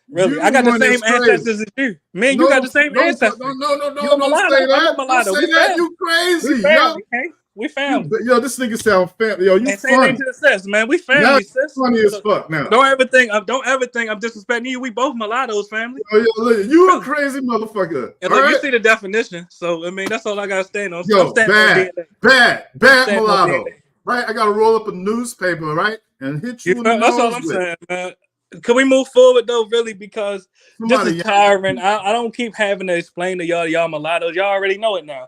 Speaker 4: Really.
Speaker 19: You
Speaker 4: I
Speaker 19: the
Speaker 4: got the
Speaker 19: one
Speaker 4: same
Speaker 19: that's crazy.
Speaker 4: ancestors as you. Man, you
Speaker 19: No,
Speaker 4: got the same ancestry. You a
Speaker 19: don't say
Speaker 4: mulatto. I'm a
Speaker 19: that. Don't
Speaker 4: mulatto.
Speaker 19: say
Speaker 4: We
Speaker 19: that.
Speaker 4: family.
Speaker 19: You
Speaker 4: We
Speaker 19: crazy, yo.
Speaker 4: family, okay? We family.
Speaker 19: Yo, this nigga sound family. Yo, you
Speaker 4: And say name
Speaker 19: funny.
Speaker 4: to the sis, man. We
Speaker 19: Now
Speaker 4: family,
Speaker 19: you
Speaker 4: sis.
Speaker 19: funny as
Speaker 4: So
Speaker 19: fuck now.
Speaker 4: don't ever think I'm disrespecting you. We both mulattoes, family.
Speaker 19: Yo, look, you a
Speaker 4: Really.
Speaker 19: crazy motherfucker.
Speaker 4: And
Speaker 19: All
Speaker 4: look, you
Speaker 19: right?
Speaker 4: see the definition. So I mean, that's all I gotta stand on. I'm
Speaker 19: Yo,
Speaker 4: standing on DNA.
Speaker 19: bad
Speaker 4: Standing on
Speaker 19: mulatto.
Speaker 4: DNA.
Speaker 19: Right? I gotta roll up a newspaper, right? And hit you in the
Speaker 4: That's all
Speaker 19: nose
Speaker 4: I'm
Speaker 19: with.
Speaker 4: saying, man. Can we move forward though, really? Because this is
Speaker 19: Somebody
Speaker 4: tiring. I don't keep having to explain to y'all mulattoes. Y'all already know it now.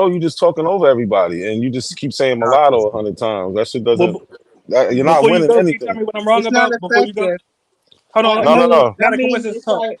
Speaker 23: bro. You just talking over everybody, and you just keep saying mulatto 100 times. That shit doesn't.
Speaker 4: Well,
Speaker 23: You're not
Speaker 4: before you
Speaker 23: winning
Speaker 4: go, can you tell
Speaker 23: anything.
Speaker 4: me what I'm wrong
Speaker 7: It's not
Speaker 4: about? Before you go,
Speaker 7: effective.
Speaker 4: hold on,
Speaker 7: That
Speaker 23: No, no,
Speaker 7: means
Speaker 23: no.
Speaker 7: that
Speaker 4: not a
Speaker 7: means
Speaker 4: coincidence
Speaker 7: it's
Speaker 4: talk.
Speaker 7: like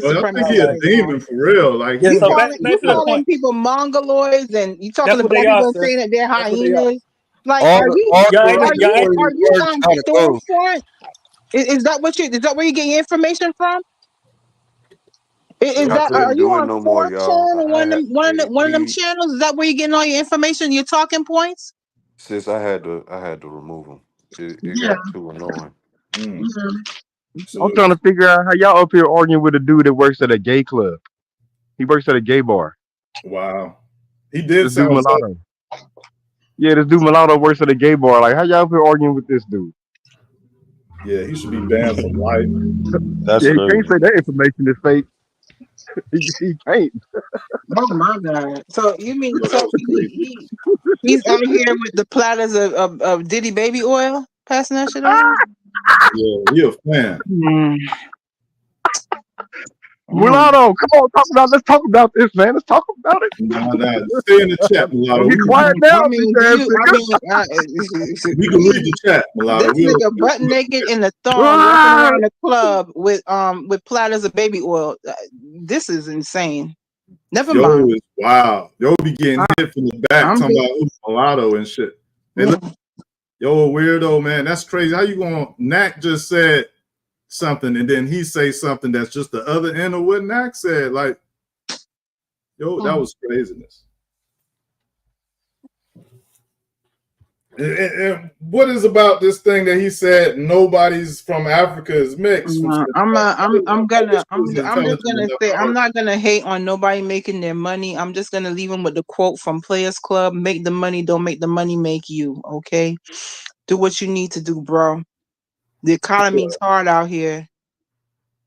Speaker 7: white
Speaker 19: Well, I think he
Speaker 7: supremacists
Speaker 19: a
Speaker 7: right now.
Speaker 19: demon for real. Like
Speaker 4: Yeah,
Speaker 7: You
Speaker 4: so
Speaker 19: he,
Speaker 4: back,
Speaker 7: calling
Speaker 4: back to the point.
Speaker 7: people mongoloids, and you talking
Speaker 4: That's
Speaker 7: to
Speaker 4: what
Speaker 7: black
Speaker 4: they are,
Speaker 7: people and
Speaker 4: sis.
Speaker 7: saying that they're
Speaker 4: That's what they are.
Speaker 7: hyenas. Like,
Speaker 13: All
Speaker 7: are
Speaker 13: the
Speaker 7: you
Speaker 13: all
Speaker 4: Y'all
Speaker 13: the
Speaker 4: ain't, y'all ain't,
Speaker 7: are you
Speaker 13: words
Speaker 7: on
Speaker 13: trying to prove.
Speaker 7: forefront? Is that what you? Is that where you get your information from? Is
Speaker 1: Yeah, I
Speaker 7: that,
Speaker 1: couldn't
Speaker 7: are you
Speaker 1: do it
Speaker 7: on
Speaker 1: no more,
Speaker 7: 4chan
Speaker 1: y'all.
Speaker 7: or
Speaker 1: I had
Speaker 7: one of them
Speaker 1: he
Speaker 7: channels? Is that where you getting all your information, your talking points?
Speaker 1: sis. I had to remove him. It got too annoying.
Speaker 15: I'm trying to figure out how y'all up here arguing with a dude that works at a gay club. He works at a gay bar.
Speaker 19: Wow. He did
Speaker 15: This dude
Speaker 19: sound so.
Speaker 15: Mulatto. Yeah, this dude Mulatto works at a gay bar. Like, how y'all up here arguing with this dude?
Speaker 19: Yeah, he should be banned for life.
Speaker 23: That's
Speaker 15: Yeah, he
Speaker 23: crazy.
Speaker 15: can't say that information is fake. he can't.
Speaker 7: Oh my God! So you mean
Speaker 19: Yo,
Speaker 7: so
Speaker 19: that was crazy.
Speaker 7: he's out here with the platters of Diddy baby oil, passing that shit around?
Speaker 19: Yeah, he a fan.
Speaker 15: Mulatto, come on, let's talk about this, man. Let's talk about it.
Speaker 19: Nah. Stay in the chat,
Speaker 15: Don't
Speaker 19: Mulatto.
Speaker 15: get quiet now,
Speaker 7: I mean,
Speaker 15: bitch ass
Speaker 19: We can read the chat, Mulatto.
Speaker 7: this nigga butt naked in the thong walking
Speaker 15: nigga.
Speaker 7: around the club with platters of baby oil. This is insane. Never
Speaker 19: Yo
Speaker 7: mind.
Speaker 19: is wow. Yo be getting hit from the back,
Speaker 7: I'm
Speaker 19: talking
Speaker 7: big.
Speaker 19: about mulatto and shit. Hey, look, yo, a weirdo, man. That's crazy. How you gonna Knack just said something and then he say something that's just the other end of what Knack said? Like, yo, that was craziness. And what is about this thing that he said nobody's from Africa is mixed?
Speaker 7: I'm just gonna say I'm
Speaker 19: I'm
Speaker 7: not gonna hate on nobody making their money. I'm just gonna leave them with the quote from Players Club: "Make the money, don't make the money make you." Okay, do what you need to do, bro. The economy's hard out here.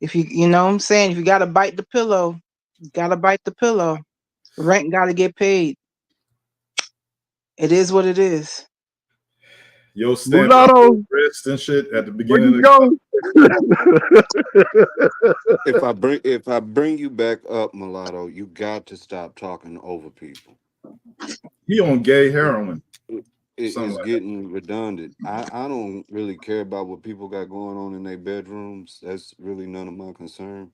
Speaker 7: If you know what I'm saying, if you gotta bite the pillow, you gotta bite the pillow. Rent gotta get paid. It is what it is.
Speaker 19: Yo, stamping
Speaker 15: Mulatto,
Speaker 19: wrist and shit at the
Speaker 15: where
Speaker 19: beginning
Speaker 15: you
Speaker 19: of
Speaker 15: go?
Speaker 1: If I bring you back up, Mulatto, you got to stop talking over people.
Speaker 19: he on gay heroin.
Speaker 1: It's
Speaker 19: Somewhere.
Speaker 1: getting redundant. I don't really care about what people got going on in their bedrooms. That's really none of my concern.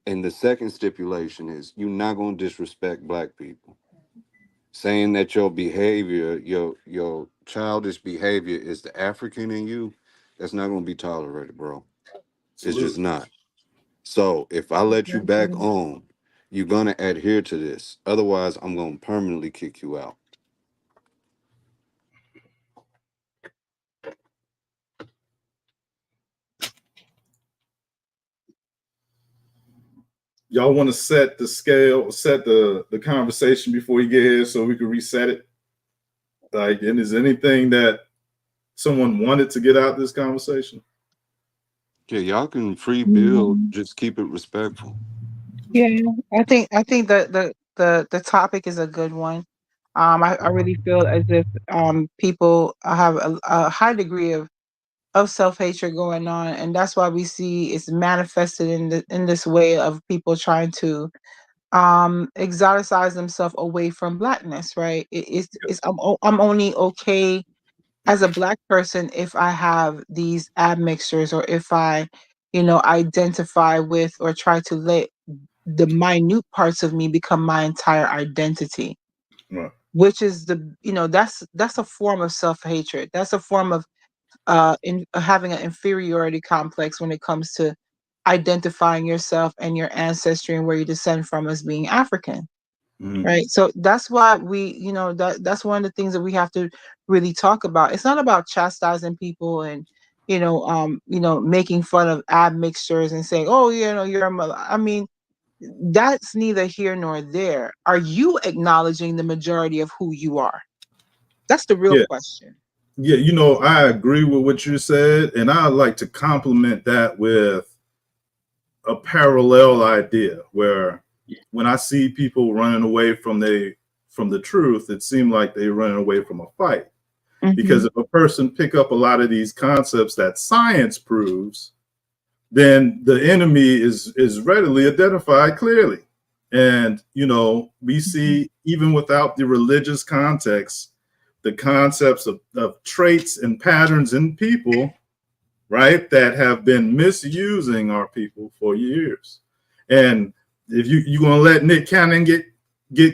Speaker 1: And the second stipulation is you're not going to disrespect black people. Saying that your behavior, your childish behavior is the African in you, that's not going to be tolerated, bro. It's just
Speaker 19: Absolutely.
Speaker 1: not. So if I let you back on, you're going to adhere to this. Otherwise, I'm going to permanently kick you out.
Speaker 19: Y'all want to set the scale, set the conversation before you get here so we can reset it? Like, and is anything that someone wanted to get out this conversation?
Speaker 1: Yeah, y'all can free build, just keep it respectful.
Speaker 7: Yeah, I think the topic is a good one. I really feel as if people have a high degree of self-hatred going on, and that's why we see it's manifested in this way of people trying to exoticize themselves away from blackness, right? I'm only okay as a black person if I have these admixtures, or if I identify with or try to let the minute parts of me become my entire identity.
Speaker 19: Right.
Speaker 7: Which is that's a form of self-hatred. That's a form of having an inferiority complex when it comes to identifying yourself and your ancestry and where you descend from as being African. Right. So that's why that's one of the things that we have to really talk about. It's not about chastising people and making fun of admixtures and saying, oh, you're a mother. I mean, that's neither here nor there. Are you acknowledging the majority of who you are? That's the real question.
Speaker 19: Yeah, I agree with what you said, and I like to complement that with a parallel idea where when I see people running away from the truth, it seems like they're running away from a fight. Because if a person pick up a lot of these concepts that science proves, then the enemy is readily identified clearly. And, we see even without the religious context, the concepts of traits and patterns in people, right, that have been misusing our people for years. And if you're going to let Nick Cannon get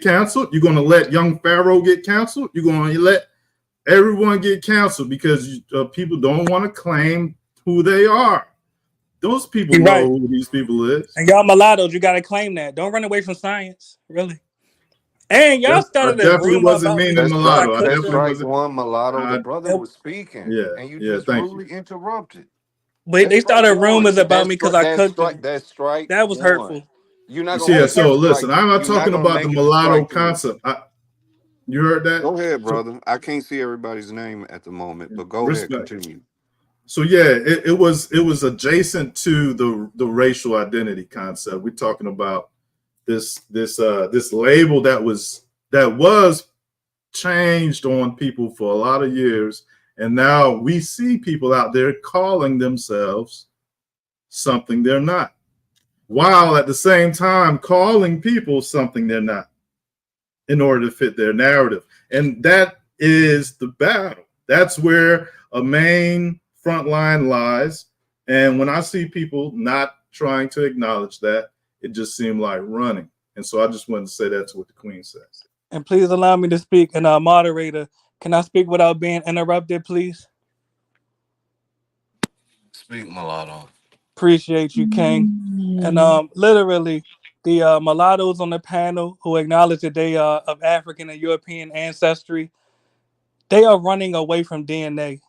Speaker 19: canceled, you're going to let young Pharaoh get canceled, you're going to let everyone get canceled because people don't want to claim who they are. Those people know who these people is.
Speaker 4: And y'all mulattoes, you got to claim that. Don't run away from science, really. And y'all
Speaker 19: I
Speaker 4: started a
Speaker 19: definitely
Speaker 4: rumor
Speaker 19: wasn't
Speaker 4: about me
Speaker 19: meaning
Speaker 1: That's
Speaker 4: because I
Speaker 19: mulatto.
Speaker 1: strike.
Speaker 19: I
Speaker 4: cooked
Speaker 1: That's
Speaker 19: definitely
Speaker 4: them.
Speaker 1: strike
Speaker 19: wasn't.
Speaker 1: one, mulatto. The
Speaker 19: Uh,
Speaker 1: brother was speaking,
Speaker 19: yeah,
Speaker 1: and you
Speaker 19: yeah.
Speaker 1: just
Speaker 19: Thank you.
Speaker 1: rudely interrupted.
Speaker 4: But
Speaker 1: That's
Speaker 4: they
Speaker 1: strike
Speaker 4: started
Speaker 1: one.
Speaker 4: rumors about
Speaker 1: That's
Speaker 4: me because
Speaker 1: strike.
Speaker 4: I
Speaker 1: That's
Speaker 4: cooked
Speaker 1: strike.
Speaker 4: them.
Speaker 1: That's strike
Speaker 4: That was
Speaker 1: one.
Speaker 4: hurtful.
Speaker 1: You're not gonna
Speaker 19: Yeah.
Speaker 1: make it
Speaker 19: So
Speaker 1: strike.
Speaker 19: listen, I'm not
Speaker 1: You're not
Speaker 19: talking
Speaker 1: gonna
Speaker 19: about the
Speaker 1: make it to
Speaker 19: mulatto
Speaker 1: strike three.
Speaker 19: concept. You heard that?
Speaker 1: Go ahead,
Speaker 19: So
Speaker 1: brother. I can't see everybody's name at the moment, but go ahead.
Speaker 19: respect.
Speaker 1: Continue.
Speaker 19: So yeah, it was adjacent to the racial identity concept. We're talking about this label that was changed on people for a lot of years, and now we see people out there calling themselves something they're not, while at the same time calling people something they're not in order to fit their narrative. And that is the battle. That's where a main front line lies. And when I see people not trying to acknowledge that, it just seemed like running. And so I just wanted to say that's what the Queen says.
Speaker 4: And please allow me to speak. And moderator, can I speak without being interrupted, please?
Speaker 1: Speak mulatto.
Speaker 4: Appreciate you, King. And literally, the mulattoes on the panel who acknowledge that they are of African and European ancestry, they are running away from DNA.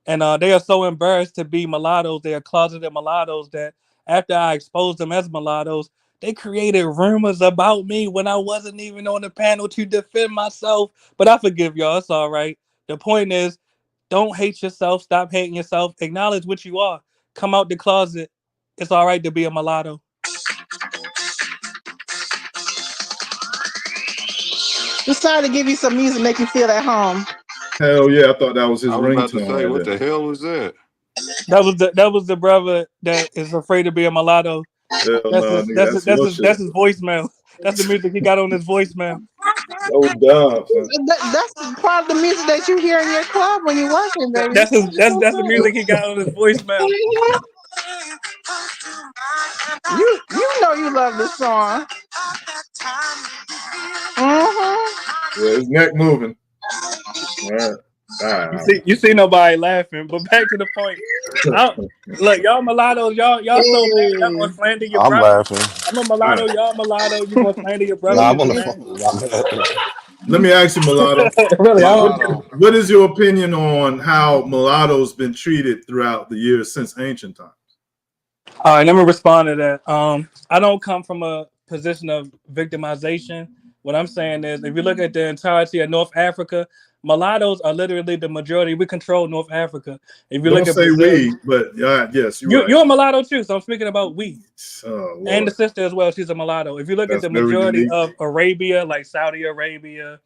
Speaker 4: And they are so embarrassed to be mulattoes, they are closeted mulattoes, that after I exposed them as mulattoes, they created rumors about me when I wasn't even on the panel to defend myself. But I forgive y'all, it's all right. The point is, don't hate yourself, stop hating yourself, acknowledge what you are. Come out the closet. It's all right to be a mulatto.
Speaker 7: Decided to give you some music, make you feel at home.
Speaker 19: Hell yeah, I thought that was his
Speaker 1: I was about to
Speaker 19: ringtone
Speaker 1: say,
Speaker 19: right
Speaker 1: what
Speaker 19: there.
Speaker 1: the hell was that?
Speaker 4: That was the brother that is afraid to be a mulatto.
Speaker 19: Hell
Speaker 4: That's
Speaker 19: no,
Speaker 4: his
Speaker 19: nigga,
Speaker 4: that's his
Speaker 19: that's
Speaker 4: that's
Speaker 19: your
Speaker 4: his
Speaker 19: shit.
Speaker 4: that's his voicemail. That's the music he got on his voicemail.
Speaker 19: So dumb, son.
Speaker 7: That's part of the music that you hear in your club when you're working, baby.
Speaker 4: That's the music he got on his voicemail.
Speaker 7: You know you love this song. Mm-hmm.
Speaker 19: Yeah, his neck moving. All right.
Speaker 4: You see nobody laughing, but back to the point. Look, y'all mulattoes, y'all so mad y'all gonna slander your
Speaker 23: I'm
Speaker 4: brother.
Speaker 23: laughing.
Speaker 4: I'm a mulatto, y'all mulatto. You gonna slander your brother
Speaker 23: Nah, I'm
Speaker 4: because
Speaker 23: on
Speaker 4: you
Speaker 23: the
Speaker 4: mad?
Speaker 23: phone.
Speaker 19: Let me ask you, mulatto.
Speaker 4: Really, I don't.
Speaker 1: Mulatto.
Speaker 19: What is your opinion on how mulattoes been treated throughout the years since ancient times?
Speaker 4: All right, let me respond to that. I don't come from a position of victimization. What I'm saying is, if you look at the entirety of North Africa, mulattoes are literally the majority. We control North Africa. If you
Speaker 19: Don't
Speaker 4: look at
Speaker 19: say
Speaker 4: Brazil,
Speaker 19: we, but yes, you're right.
Speaker 4: you're a mulatto too. So I'm speaking about we.
Speaker 19: Oh
Speaker 4: And the
Speaker 19: Lord,
Speaker 4: sister as well. She's a mulatto. If you look at
Speaker 19: that's
Speaker 4: the
Speaker 19: very
Speaker 4: majority
Speaker 19: unique.
Speaker 4: of Arabia, like Saudi Arabia,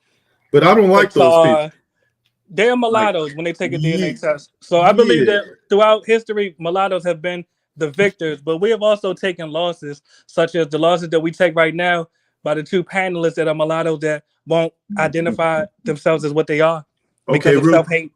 Speaker 19: But I don't like those people.
Speaker 4: Qatar, they're
Speaker 19: Like,
Speaker 4: mulattoes when they take a DNA
Speaker 19: yeah,
Speaker 4: test. So I believe
Speaker 19: yeah.
Speaker 4: that throughout history, mulattoes have been the victors, but we have also taken losses, such as the losses that we take right now by the two panelists that are mulattoes that won't identify themselves as what they are
Speaker 19: Okay,
Speaker 4: because of self-hate.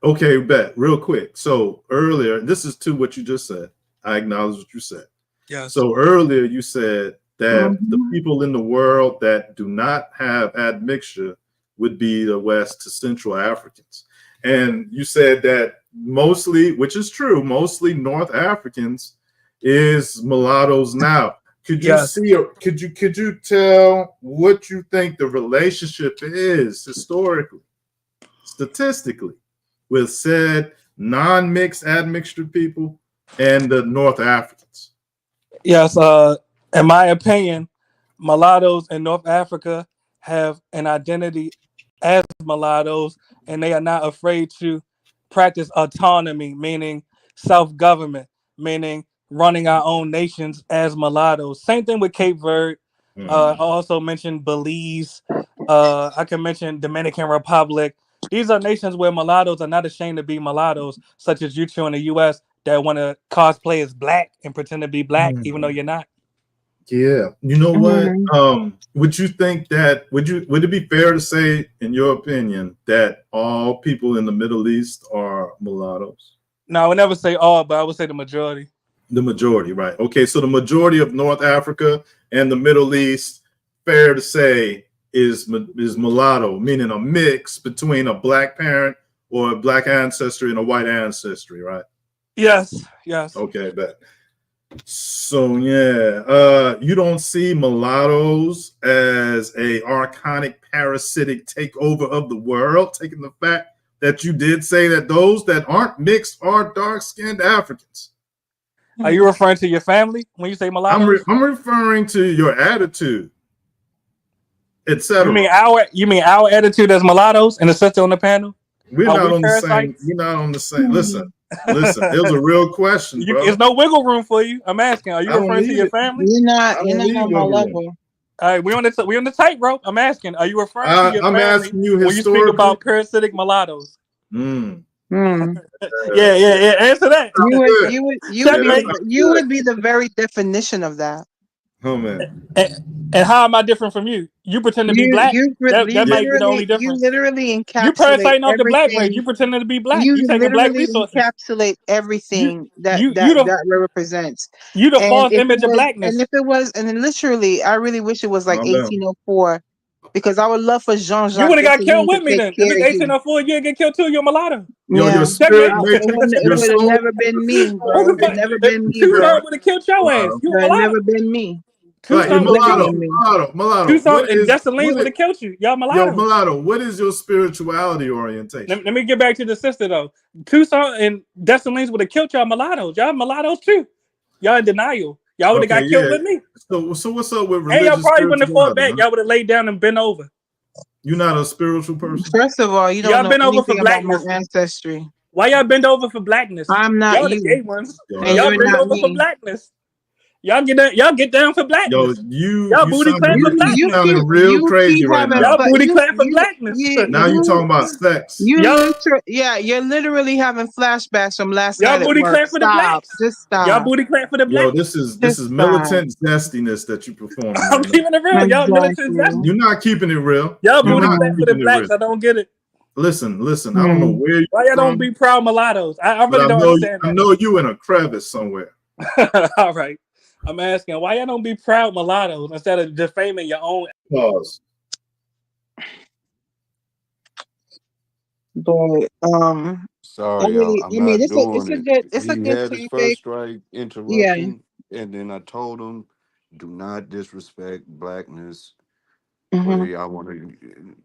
Speaker 19: okay, bet real quick. So earlier, this is to what you just said. I acknowledge what you said.
Speaker 4: Yes.
Speaker 19: So earlier, you said that the people in the world that do not have admixture would be the West to Central Africans. And you said that mostly, which is true, mostly North Africans is mulattoes now. Could you
Speaker 4: Yes.
Speaker 19: see, or could you tell what you think the relationship is historically, statistically, with said non-mixed admixture people and the North Africans?
Speaker 4: Yes. In my opinion, mulattoes in North Africa have an identity as mulattoes, and they are not afraid to practice autonomy, meaning self-government, meaning running our own nations as mulattoes. Same thing with Cape Verde. I also mentioned Belize. I can mention Dominican Republic. These are nations where mulattoes are not ashamed to be mulattoes, such as you two in the U.S. that want to cosplay as black and pretend to be black, even though you're not.
Speaker 19: Yeah. You know what? Would you think that would it be fair to say, in your opinion, that all people in the Middle East are mulattoes?
Speaker 4: No, I would never say all, but I would say the majority.
Speaker 19: The majority, right? Okay, so the majority of North Africa and the Middle East, fair to say, is mulatto, meaning a mix between a black parent or a black ancestry and a white ancestry, right?
Speaker 4: Yes, yes.
Speaker 19: Okay, bet. So you don't see mulattoes as a archonic parasitic takeover of the world, taking the fact that you did say that those that aren't mixed are dark-skinned Africans.
Speaker 4: Are you referring to your family when you say mulattoes?
Speaker 19: I'm referring to your attitude, etc.
Speaker 4: You mean our attitude as mulattoes and the sister on the panel?
Speaker 19: We're
Speaker 4: Are
Speaker 19: not
Speaker 4: we
Speaker 19: on the same.
Speaker 4: parasites?
Speaker 19: We're not on the same. Listen. It was a real question, bro.
Speaker 4: There's no wiggle room for you. I'm asking. Are you
Speaker 19: I don't
Speaker 4: referring to
Speaker 19: need
Speaker 4: your
Speaker 19: it.
Speaker 4: family?
Speaker 7: You're not.
Speaker 19: I
Speaker 7: You're
Speaker 19: don't
Speaker 7: not
Speaker 19: need
Speaker 7: on my
Speaker 19: wiggle room.
Speaker 7: level.
Speaker 4: All right, we on the tightrope. I'm asking. Are you referring to your
Speaker 19: I'm
Speaker 4: family
Speaker 19: asking you
Speaker 4: when you speak
Speaker 19: historically.
Speaker 4: about parasitic mulattoes?
Speaker 19: Mm.
Speaker 4: Yeah. Answer that.
Speaker 7: You would
Speaker 4: Checkmate.
Speaker 7: be the very definition of that.
Speaker 19: Oh man.
Speaker 4: And how am I different from you? You pretend to be black. That might be the only difference.
Speaker 7: You literally
Speaker 4: You
Speaker 7: encapsulate
Speaker 4: parasiting off the black race.
Speaker 7: everything.
Speaker 4: You pretending to be black.
Speaker 7: You
Speaker 4: You taking black
Speaker 7: literally
Speaker 4: resources.
Speaker 7: encapsulate everything
Speaker 4: You the
Speaker 7: that represents.
Speaker 4: you the
Speaker 7: And
Speaker 4: false image of blackness.
Speaker 7: and then literally, I really wish it was like
Speaker 19: Calm down.
Speaker 7: 1804, because I would love for
Speaker 4: You
Speaker 7: Jean-Jacques
Speaker 4: would have got killed
Speaker 7: Dessalines to
Speaker 4: with me
Speaker 7: take
Speaker 4: then. If
Speaker 7: care
Speaker 4: it's
Speaker 7: of you.
Speaker 4: 1804, you get killed too. You're a mulatto.
Speaker 19: Yo,
Speaker 7: Yeah,
Speaker 19: your spirit makes
Speaker 7: it
Speaker 19: your
Speaker 7: would have
Speaker 19: soul.
Speaker 7: never been me, bro. It never been me, bro.
Speaker 4: Tucson would have killed your ass. You a
Speaker 7: It
Speaker 4: mulatto.
Speaker 7: never been me.
Speaker 19: Like
Speaker 7: It
Speaker 4: Tucson would have
Speaker 7: never
Speaker 4: killed
Speaker 7: been
Speaker 4: you.
Speaker 7: me.
Speaker 19: Mulatto.
Speaker 4: Tucson and Dessalines would have killed you. Y'all
Speaker 19: Yo,
Speaker 4: mulattoes.
Speaker 19: mulatto, what is your spirituality orientation?
Speaker 4: Let me get back to the sister though. Tucson and Dessalines would have killed y'all mulattoes. Y'all mulattoes too. Y'all in denial. Y'all would have got killed with me.
Speaker 19: So what's up with
Speaker 4: And
Speaker 19: religious
Speaker 4: y'all probably wouldn't have fought
Speaker 19: spirituality?
Speaker 4: back. Y'all would have laid down and bent over.
Speaker 19: You're not a spiritual person?
Speaker 7: First of all, you don't
Speaker 4: Y'all
Speaker 7: know
Speaker 4: bent over for
Speaker 7: anything about my
Speaker 4: blackness.
Speaker 7: ancestry.
Speaker 4: Why y'all bend over for blackness?
Speaker 7: I'm not
Speaker 4: Y'all the
Speaker 7: you.
Speaker 4: gay ones.
Speaker 7: And
Speaker 4: Y'all
Speaker 7: you're
Speaker 4: bend
Speaker 7: not
Speaker 4: over for
Speaker 7: me.
Speaker 4: blackness. Y'all get down for blackness. Y'all booty clap for blackness.
Speaker 19: sounding real crazy right now.
Speaker 4: Y'all booty clap for blackness.
Speaker 19: Now you talking about sex.
Speaker 7: You're literally having flashbacks from last
Speaker 4: Y'all
Speaker 7: night at
Speaker 4: booty
Speaker 7: work.
Speaker 4: clap for the
Speaker 7: Stop.
Speaker 4: blacks.
Speaker 7: Just stop.
Speaker 4: Y'all booty clap for the
Speaker 19: Yo,
Speaker 4: blacks.
Speaker 19: this is militant zestiness that you perform.
Speaker 4: I'm keeping it real. Y'all militant zesty.
Speaker 19: You're not keeping it real.
Speaker 4: Y'all
Speaker 19: You're
Speaker 4: booty
Speaker 19: not
Speaker 4: clap for the
Speaker 19: keeping it
Speaker 4: blacks.
Speaker 19: real.
Speaker 4: I don't get it.
Speaker 19: Listen. I don't know where you're
Speaker 4: Why y'all
Speaker 19: from,
Speaker 4: don't be proud mulattoes? I
Speaker 19: but
Speaker 4: really don't understand
Speaker 19: I
Speaker 4: that.
Speaker 19: know you in a crevice somewhere.
Speaker 4: All right. I'm asking why y'all don't be proud mulattoes instead of defaming your own.
Speaker 19: Pause.
Speaker 7: But
Speaker 1: sorry, I'm not doing it.
Speaker 7: it's a
Speaker 1: He
Speaker 7: good
Speaker 1: had his
Speaker 7: topic.
Speaker 1: first strike
Speaker 7: Yeah.
Speaker 1: interrupting, and then I told him, "Do not disrespect blackness."
Speaker 7: Mm-hmm.
Speaker 1: Where I want to,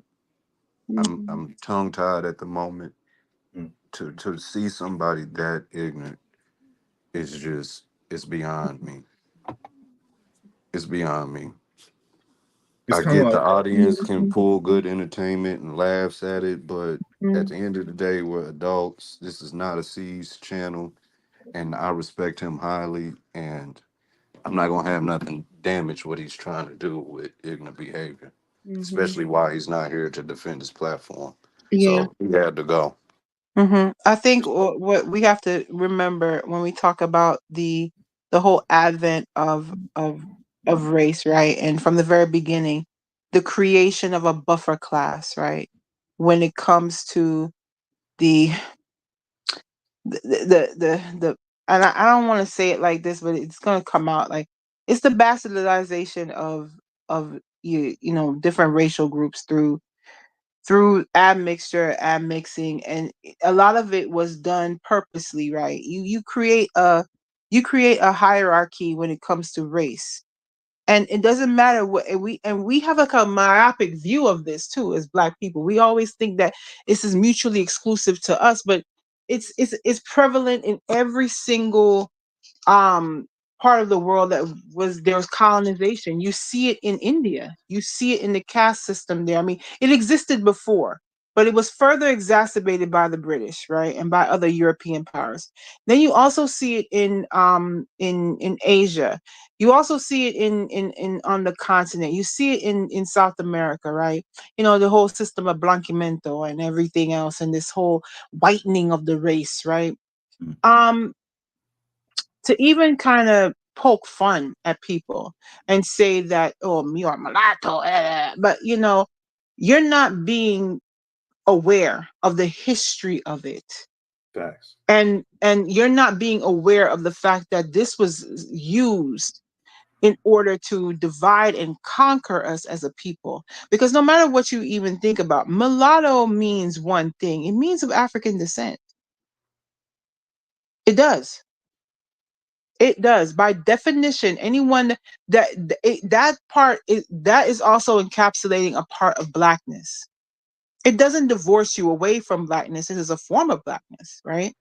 Speaker 1: I'm tongue tied at the moment. To see somebody that ignorant is just it's beyond me. It's beyond me.
Speaker 19: It's
Speaker 1: I
Speaker 19: kind of
Speaker 1: get the
Speaker 19: like
Speaker 1: audience can pull good entertainment and laughs at it, but at
Speaker 7: Mm-hmm.
Speaker 1: the end of the day, we're adults. This is not a C's channel, and I respect him highly. And I'm not gonna have nothing damage what he's trying to do with ignorant behavior,
Speaker 7: Mm-hmm.
Speaker 1: especially why he's not here to defend his platform.
Speaker 7: Yeah.
Speaker 1: So he had to go.
Speaker 7: Mm-hmm. I think what we have to remember when we talk about the whole advent of race, right? And from the very beginning, the creation of a buffer class, right? When it comes to the the and I don't want to say it like this, but it's gonna come out like it's the bastardization of you know different racial groups through admixture, admixing, and a lot of it was done purposely, right? You create a hierarchy when it comes to race, and it doesn't matter what and we have like a myopic view of this too as Black people. We always think that this is mutually exclusive to us, but it's prevalent in every single um part of the world that was there was colonization. You see it in India, you see it in the caste system there. I mean, it existed before, but it was further exacerbated by the British, right, and by other European powers. Then you also see it in Asia. You also see it in on the continent. You see it in South America, right? You know, the whole system of blanquimento and everything else, and this whole whitening of the race, right? um to even kind of poke fun at people and say that, oh, you're mulatto, but you know, you're not being aware of the history of it.
Speaker 19: Facts.
Speaker 7: And you're not being aware of the fact that this was used in order to divide and conquer us as a people. Because no matter what you even think about, mulatto means one thing. It means of African descent. It does. It does. By definition, anyone that part is also encapsulating a part of blackness. It doesn't divorce you away from blackness. It is a form of blackness, right?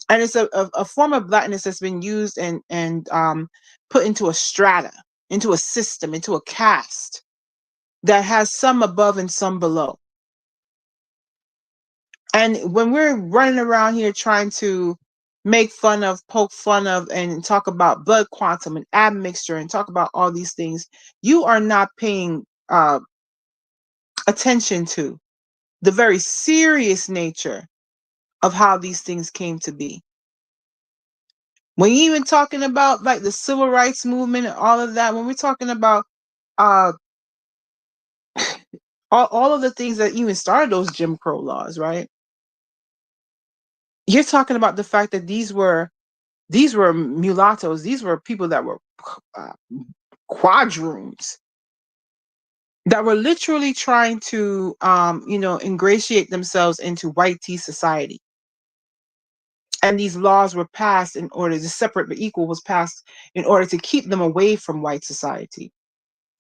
Speaker 7: And it's a form of blackness that's been used and put into a strata, into a system, into a caste that has some above and some below. And when we're running around here trying to make fun of, poke fun of, and talk about blood quantum and admixture and talk about all these things, you are not paying attention to the very serious nature of how these things came to be. When you even talking about like the civil rights movement and all of that, when we're talking about uh all of the things that even started those Jim Crow laws, right? You're talking about the fact that these were mulattoes. These were people that were uh, quadroons that were literally trying to, ingratiate themselves into white tea society. And these laws were passed in order to separate but equal was passed in order to keep them away from white society,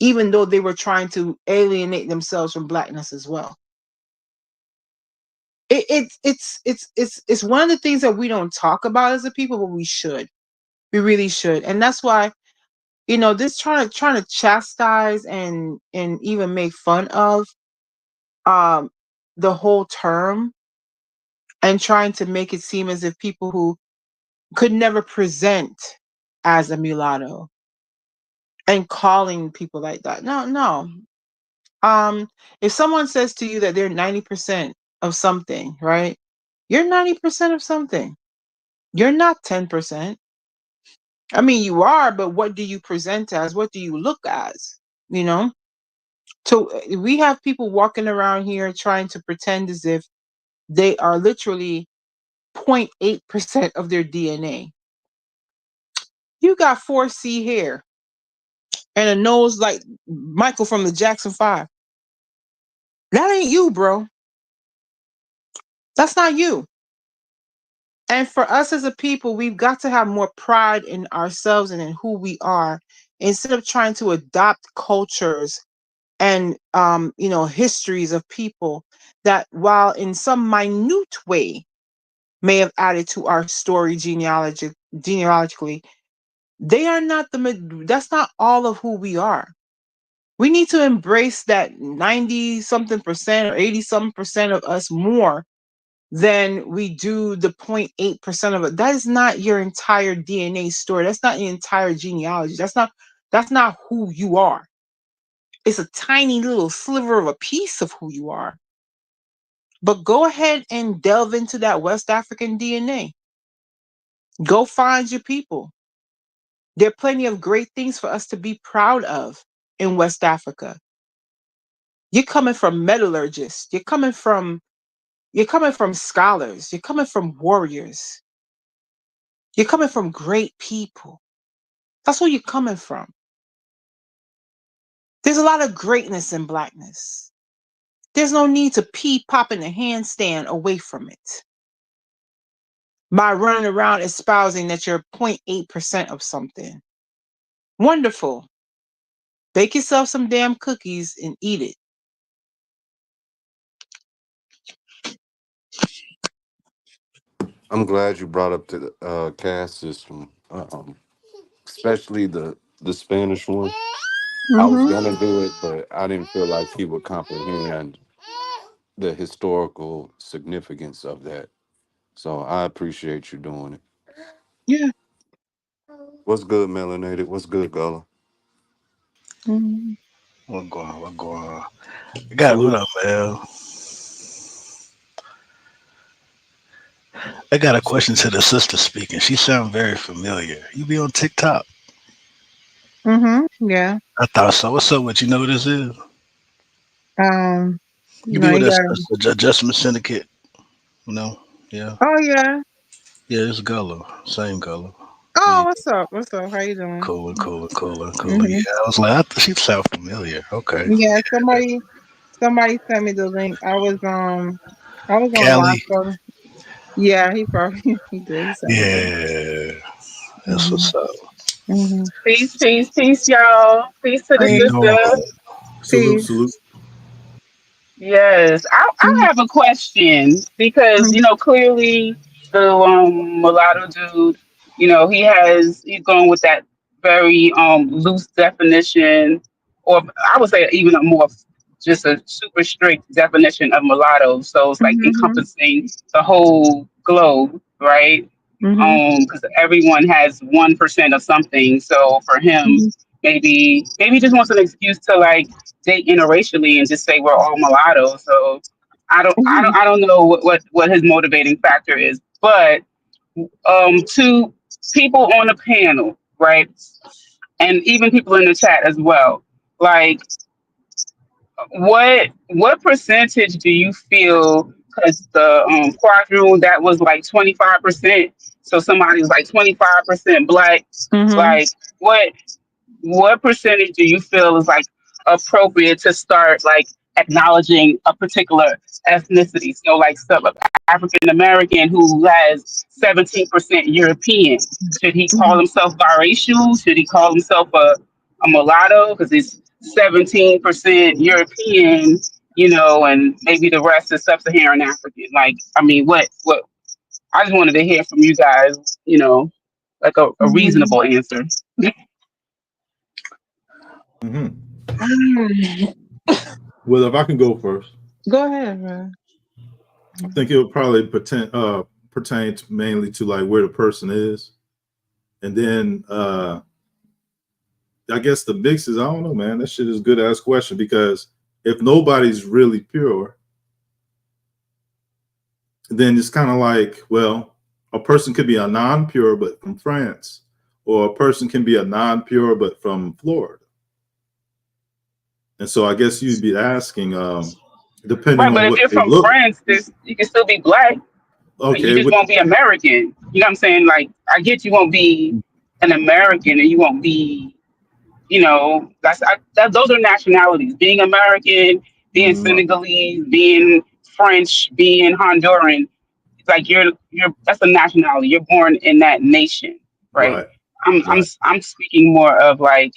Speaker 7: even though they were trying to alienate themselves from blackness as well. It's one of the things that we don't talk about as a people, but we should. We really should. And that's why, this trying to chastise and even make fun of um the whole term and trying to make it seem as if people who could never present as a mulatto and calling people like that. No. If someone says to you that they're 90% of something, right? You're 90% of something. You're not 10%. I mean, you are, but what do you present as? What do you look as? You know? So we have people walking around here trying to pretend as if they are literally 0.8% of their DNA. You got 4C hair and a nose like Michael from the Jackson 5. That ain't you, bro. That's not you. And for us as a people, we've got to have more pride in ourselves and in who we are instead of trying to adopt cultures and histories of people that, while in some minute way may have added to our story genealogically, they are not that's not all of who we are. We need to embrace that 90 something percent or 80 something percent of us more than we do the 0.8% of it. That is not your entire DNA story. That's not your entire genealogy. That's not who you are. It's a tiny little sliver of a piece of who you are. But go ahead and delve into that West African DNA. Go find your people. There are plenty of great things for us to be proud of in West Africa. You're coming from metallurgists. You're coming from scholars. You're coming from warriors. You're coming from great people. That's where you're coming from. There's a lot of greatness in blackness. There's no need to pop in a handstand away from it by running around espousing that you're 0.8% of something. Wonderful. Bake yourself some damn cookies and eat it.
Speaker 1: I'm glad you brought up the caste system, especially the Spanish one. I was
Speaker 7: Mm-hmm.
Speaker 1: gonna do it, but I didn't feel like he would comprehend the historical significance of that. So I appreciate you doing it.
Speaker 7: Yeah.
Speaker 1: What's good, Melanated? What's good, Gullah?
Speaker 7: Mm-hmm.
Speaker 14: What going on? What going on? I got what
Speaker 1: Salute.
Speaker 14: up, man? I got a question to the sister speaking. She sounds very familiar. You be on TikTok?
Speaker 7: Mm-hmm. Yeah.
Speaker 14: I thought so. What's up with you? Know what this is?
Speaker 7: Um,
Speaker 14: You be
Speaker 7: you
Speaker 14: with us,
Speaker 7: got.
Speaker 14: Adjustment Syndicate? No? Yeah.
Speaker 7: Oh yeah.
Speaker 14: Yeah, it's Gullo. Same Gullo.
Speaker 7: Oh,
Speaker 14: Yeah.
Speaker 7: what's up? What's up? How you doing?
Speaker 14: Cool. Yeah,
Speaker 7: Mm-hmm.
Speaker 14: I was like, she sound familiar. Okay.
Speaker 7: Yeah, somebody sent me the link. I was on live
Speaker 14: Cali.
Speaker 7: phone. Yeah, he probably he did. He sent me the link.
Speaker 14: Yeah. That's what's up.
Speaker 8: Peace, peace, peace, y'all. Peace to the
Speaker 19: How you doing?
Speaker 8: sister.
Speaker 19: Salute,
Speaker 8: Peace.
Speaker 19: salute.
Speaker 8: Yes, I have a question because clearly the mulatto dude, he's going with that very loose definition, or I would say even a more just a super strict definition of mulatto. So it's like encompassing the whole globe, right? Because everyone has 1% of something. So for him, maybe he just wants an excuse to like date interracially and just say we're all mulatto. So I don't know what his motivating factor is. But to people on the panel, right? And even people in the chat as well, like what percentage do you feel, because the quadroon that was like 25%, so somebody's like 25% black, like what percentage do you feel is like appropriate to start like acknowledging a particular ethnicity? So like some African American who has 17% European, should he call himself biracial? Should he call himself a mulatto because he's 17% European, and maybe the rest is sub-Saharan African? Like, I mean, what I just wanted to hear from you guys, like a reasonable answer.
Speaker 19: Well, if I can go first,
Speaker 7: Go ahead, man.
Speaker 19: I think it would probably pertain mainly to like where the person is, and then I guess the mix is, I don't know, man. That shit is a good ass question, because if nobody's really pure, then it's kind of like, well, a person could be a non-pure but from France, or a person can be a non-pure but from Florida. And so I guess you'd be asking, depending
Speaker 8: Right, but
Speaker 19: on
Speaker 8: if
Speaker 19: what
Speaker 8: you're
Speaker 19: they
Speaker 8: from
Speaker 19: look.
Speaker 8: France, you can still be black.
Speaker 19: Okay,
Speaker 8: You just won't be American. You know what I'm saying? Like, I get you won't be an American, and you won't be, those are nationalities. Being American, being Senegalese, being French, being Honduran. It's like you're that's a nationality. You're born in that nation, right?
Speaker 19: Right.
Speaker 8: I'm speaking more of like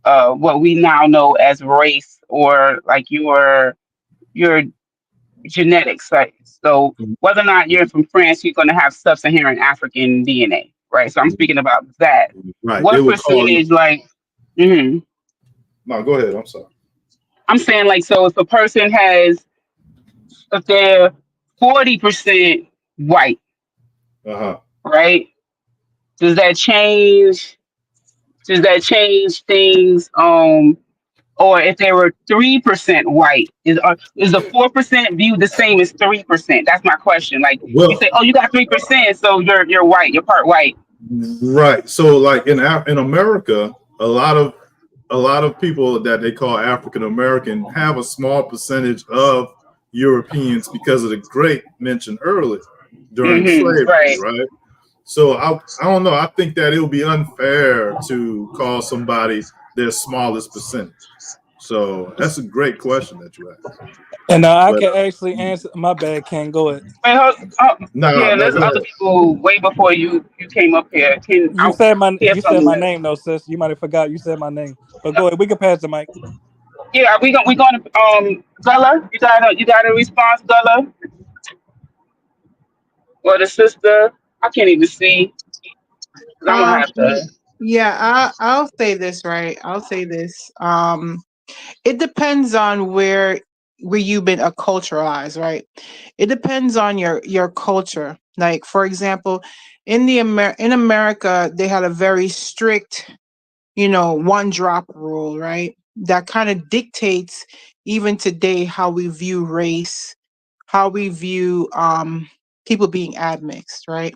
Speaker 8: what we now know as race, or like your genetics, right? So whether or not you're from France, you're going to have sub-Saharan African DNA, right? So I'm speaking about that.
Speaker 19: Right. They
Speaker 8: What
Speaker 19: would call you.
Speaker 8: percentage, like,
Speaker 19: No, go ahead. I'm sorry.
Speaker 8: I'm saying, like, so if they're 40% white, right? Does that change? Does that change things? Or if they were 3% white, is the 4% viewed the same as 3%? That's my question. Like, you
Speaker 19: Well,
Speaker 8: say, oh, you got 3%, so you're white, you're part white.
Speaker 19: right. So like in America, a lot of people that they call African American have a small percentage of Europeans because of the great mentioned earlier during slavery, right? So I don't know. I think that it would be unfair to call somebody their smallest percentage. So that's a great question that you asked.
Speaker 4: And I can actually answer. My bad, can't go it.
Speaker 8: Wait,
Speaker 19: No,
Speaker 8: there's
Speaker 19: go
Speaker 8: other
Speaker 19: ahead.
Speaker 8: people way before you came up here.
Speaker 4: You said my name though, sis. You might have forgot you said my name. But go ahead. We can pass the mic.
Speaker 8: Yeah, we going to Gullah. You got a response, Gullah? Or the sister? I can't even see. I'm gonna have to.
Speaker 7: Yeah, I'll say this, right? I'll say this. It depends on where you've been acculturalized, right? It depends on your culture. Like, for example, in in America, they had a very strict, one drop rule, right? That kind of dictates even today how we view race, how we view people being admixed, right?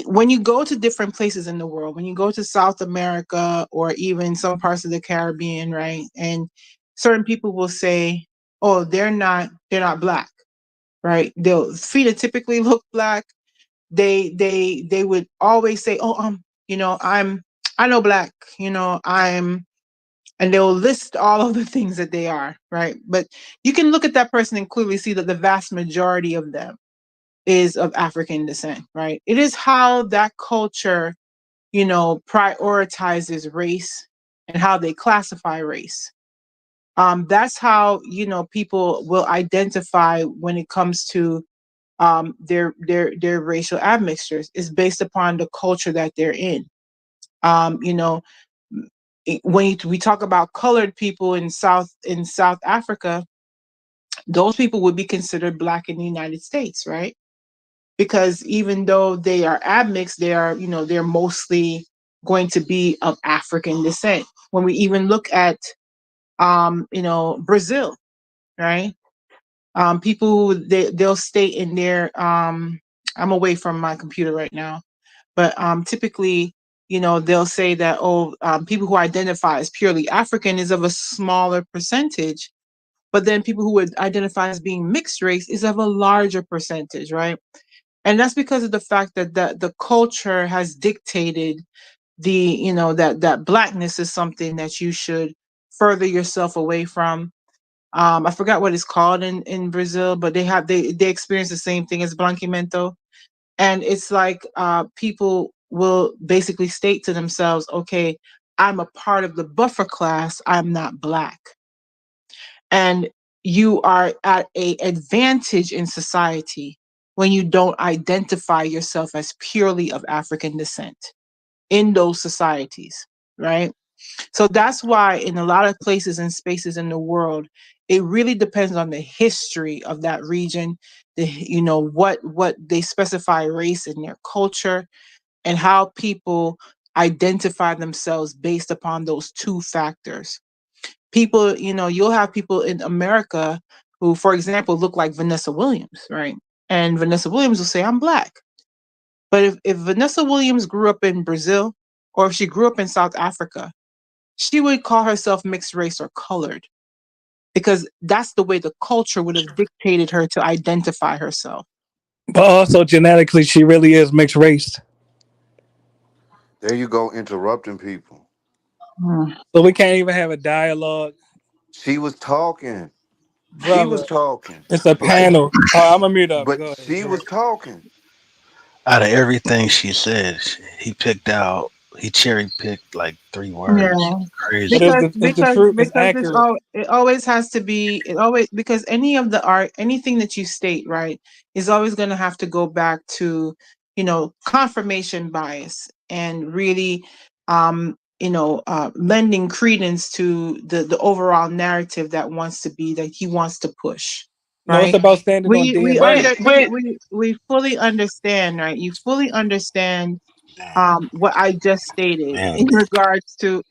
Speaker 7: When you go to different places in the world, when you go to South America or even some parts of the Caribbean, right? And certain people will say, oh, they're not black, right? They'll phenotypically look black. They would always say, oh, I know black, and they'll list all of the things that they are, right? But you can look at that person and clearly see that the vast majority of them is of African descent, right? It is how that culture prioritizes race and how they classify race. That's how people will identify when it comes to their racial admixtures is based upon the culture that they're in. When we talk about colored people in South Africa, those people would be considered black in the United States, right? Because even though they are admixed, they're mostly going to be of African descent. When we even look at Brazil, right? People they'll state in their I'm away from my computer right now, but typically, they'll say that people who identify as purely African is of a smaller percentage, but then people who would identify as being mixed race is of a larger percentage, right? And that's because of the fact that the culture has dictated that blackness is something that you should further yourself away from. I forgot what it's called in Brazil, but they experience the same thing as blanquimento. And it's like people will basically state to themselves, okay, I'm a part of the buffer class, I'm not black. And you are at a advantage in society when you don't identify yourself as purely of African descent in those societies, right? So that's why in a lot of places and spaces in the world, it really depends on the history of that region, what they specify race in their culture, and how people identify themselves based upon those two factors. People, you'll have people in America who, for example, look like Vanessa Williams, right? And Vanessa Williams will say, I'm black. But if Vanessa Williams grew up in Brazil, or if she grew up in South Africa, she would call herself mixed race or colored, because that's the way the culture would have dictated her to identify herself.
Speaker 4: But also genetically, she really is mixed race.
Speaker 1: There you go, interrupting people.
Speaker 4: So we can't even have a dialogue.
Speaker 1: She was talking. She was
Speaker 4: Brother,
Speaker 1: talking.
Speaker 4: it's a
Speaker 1: Like,
Speaker 4: panel. I'm gonna mute up.
Speaker 1: but
Speaker 4: Go ahead.
Speaker 1: she was talking.
Speaker 14: Out of everything she said, he cherry picked like three words.
Speaker 7: Yeah,
Speaker 14: Crazy.
Speaker 4: But it's
Speaker 7: because
Speaker 4: the truth. It's accurate.
Speaker 7: it always has to be it always because any of the art anything that you state, right, is always going to have to go back to confirmation bias and really lending credence to the overall narrative that he wants to push,
Speaker 4: No, it's
Speaker 7: right?
Speaker 4: about standing on
Speaker 7: We
Speaker 4: DNA.
Speaker 7: under we fully understand, right? You fully understand what I just stated
Speaker 23: Man,
Speaker 7: in regards to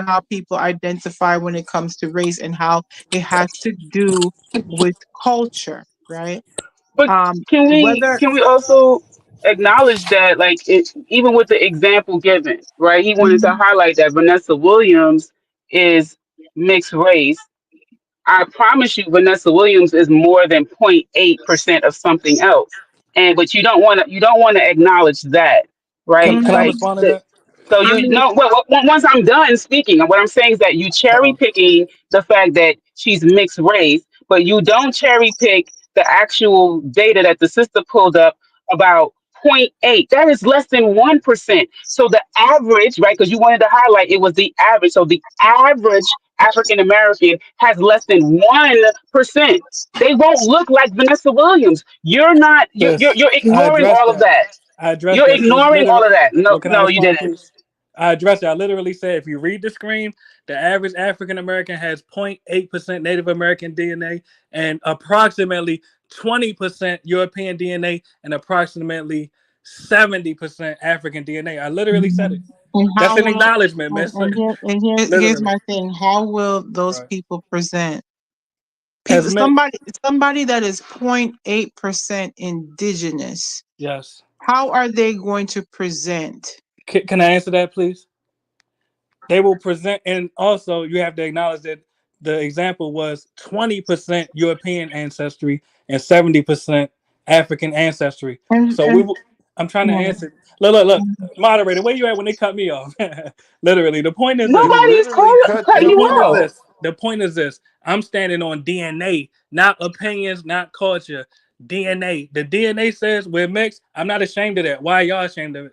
Speaker 7: how people identify when it comes to race and how it has to do with culture, right?
Speaker 8: But can we
Speaker 7: Whether
Speaker 8: can we also acknowledge that, like, even with the example given, right? He wanted to
Speaker 7: Mhm.
Speaker 8: highlight that Vanessa Williams is mixed race. I promise you, Vanessa Williams is more than 0.8% of something else, and but you don't want to acknowledge that, right?
Speaker 4: Can I
Speaker 8: Like,
Speaker 4: respond to that?
Speaker 8: so
Speaker 7: I
Speaker 8: you
Speaker 7: mean,
Speaker 8: know, once I'm done speaking, what I'm saying is that you cherry
Speaker 4: Uh-oh.
Speaker 8: picking the fact that she's mixed race, but you don't cherry pick the actual data that the sister pulled up about zero point 0.8. That is less than 1%. So the average, right? Because you wanted to highlight it was the average. So the average African American has less than 1%. They won't look like Vanessa Williams. You're not. You're
Speaker 4: Sis,
Speaker 8: you're
Speaker 4: I
Speaker 8: ignoring
Speaker 4: addressed
Speaker 8: all of
Speaker 4: that.
Speaker 8: that.
Speaker 4: I addressed
Speaker 8: You're
Speaker 4: that, sis.
Speaker 8: ignoring all
Speaker 4: Literally.
Speaker 8: of that. No,
Speaker 4: Well, can I
Speaker 8: no, you
Speaker 4: respond,
Speaker 8: didn't.
Speaker 4: please? I addressed it. I literally said if you read the screen, the average African American has 0.8% Native American DNA and approximately 20% European DNA and approximately 70% African DNA. I literally said it.
Speaker 7: and
Speaker 4: That's
Speaker 7: how
Speaker 4: an
Speaker 7: will
Speaker 4: acknowledgement, man.
Speaker 7: here's
Speaker 4: Literally.
Speaker 7: my thing. How will those
Speaker 4: Right.
Speaker 7: people present?
Speaker 4: As
Speaker 7: People,
Speaker 4: many,
Speaker 7: somebody that is 0.8% indigenous.
Speaker 4: yes.
Speaker 7: How are they going to present?
Speaker 4: Can I answer that, please? They will present, and also you have to acknowledge that the example was 20% European ancestry and 70% African ancestry.
Speaker 7: And
Speaker 4: So
Speaker 7: and
Speaker 4: I'm trying to
Speaker 7: yeah.
Speaker 4: answer. Look, moderator, where you at when they cut me off? Literally, the point is
Speaker 1: You
Speaker 4: this.
Speaker 8: Nobody is
Speaker 1: literally cut
Speaker 8: cutting
Speaker 4: The
Speaker 8: you
Speaker 1: them
Speaker 4: point is
Speaker 8: off.
Speaker 1: off.
Speaker 4: this. The point is this. I'm standing on DNA, not opinions, not culture. DNA. The DNA says we're mixed. I'm not ashamed of that. Why are y'all ashamed of it?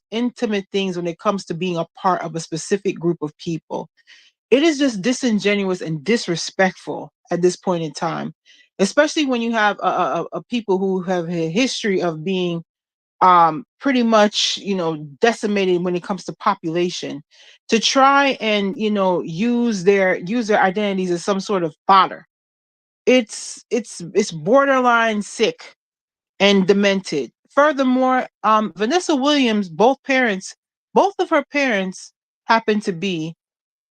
Speaker 7: intimate things when it comes to being a part of a specific group of people. it is just disingenuous and disrespectful at this point in time, especially when you have a people who have a history of being pretty much, decimated when it comes to population, to try and, use their identities as some sort of fodder. It's borderline sick and demented. Furthermore, Vanessa Williams, both of her parents happen to be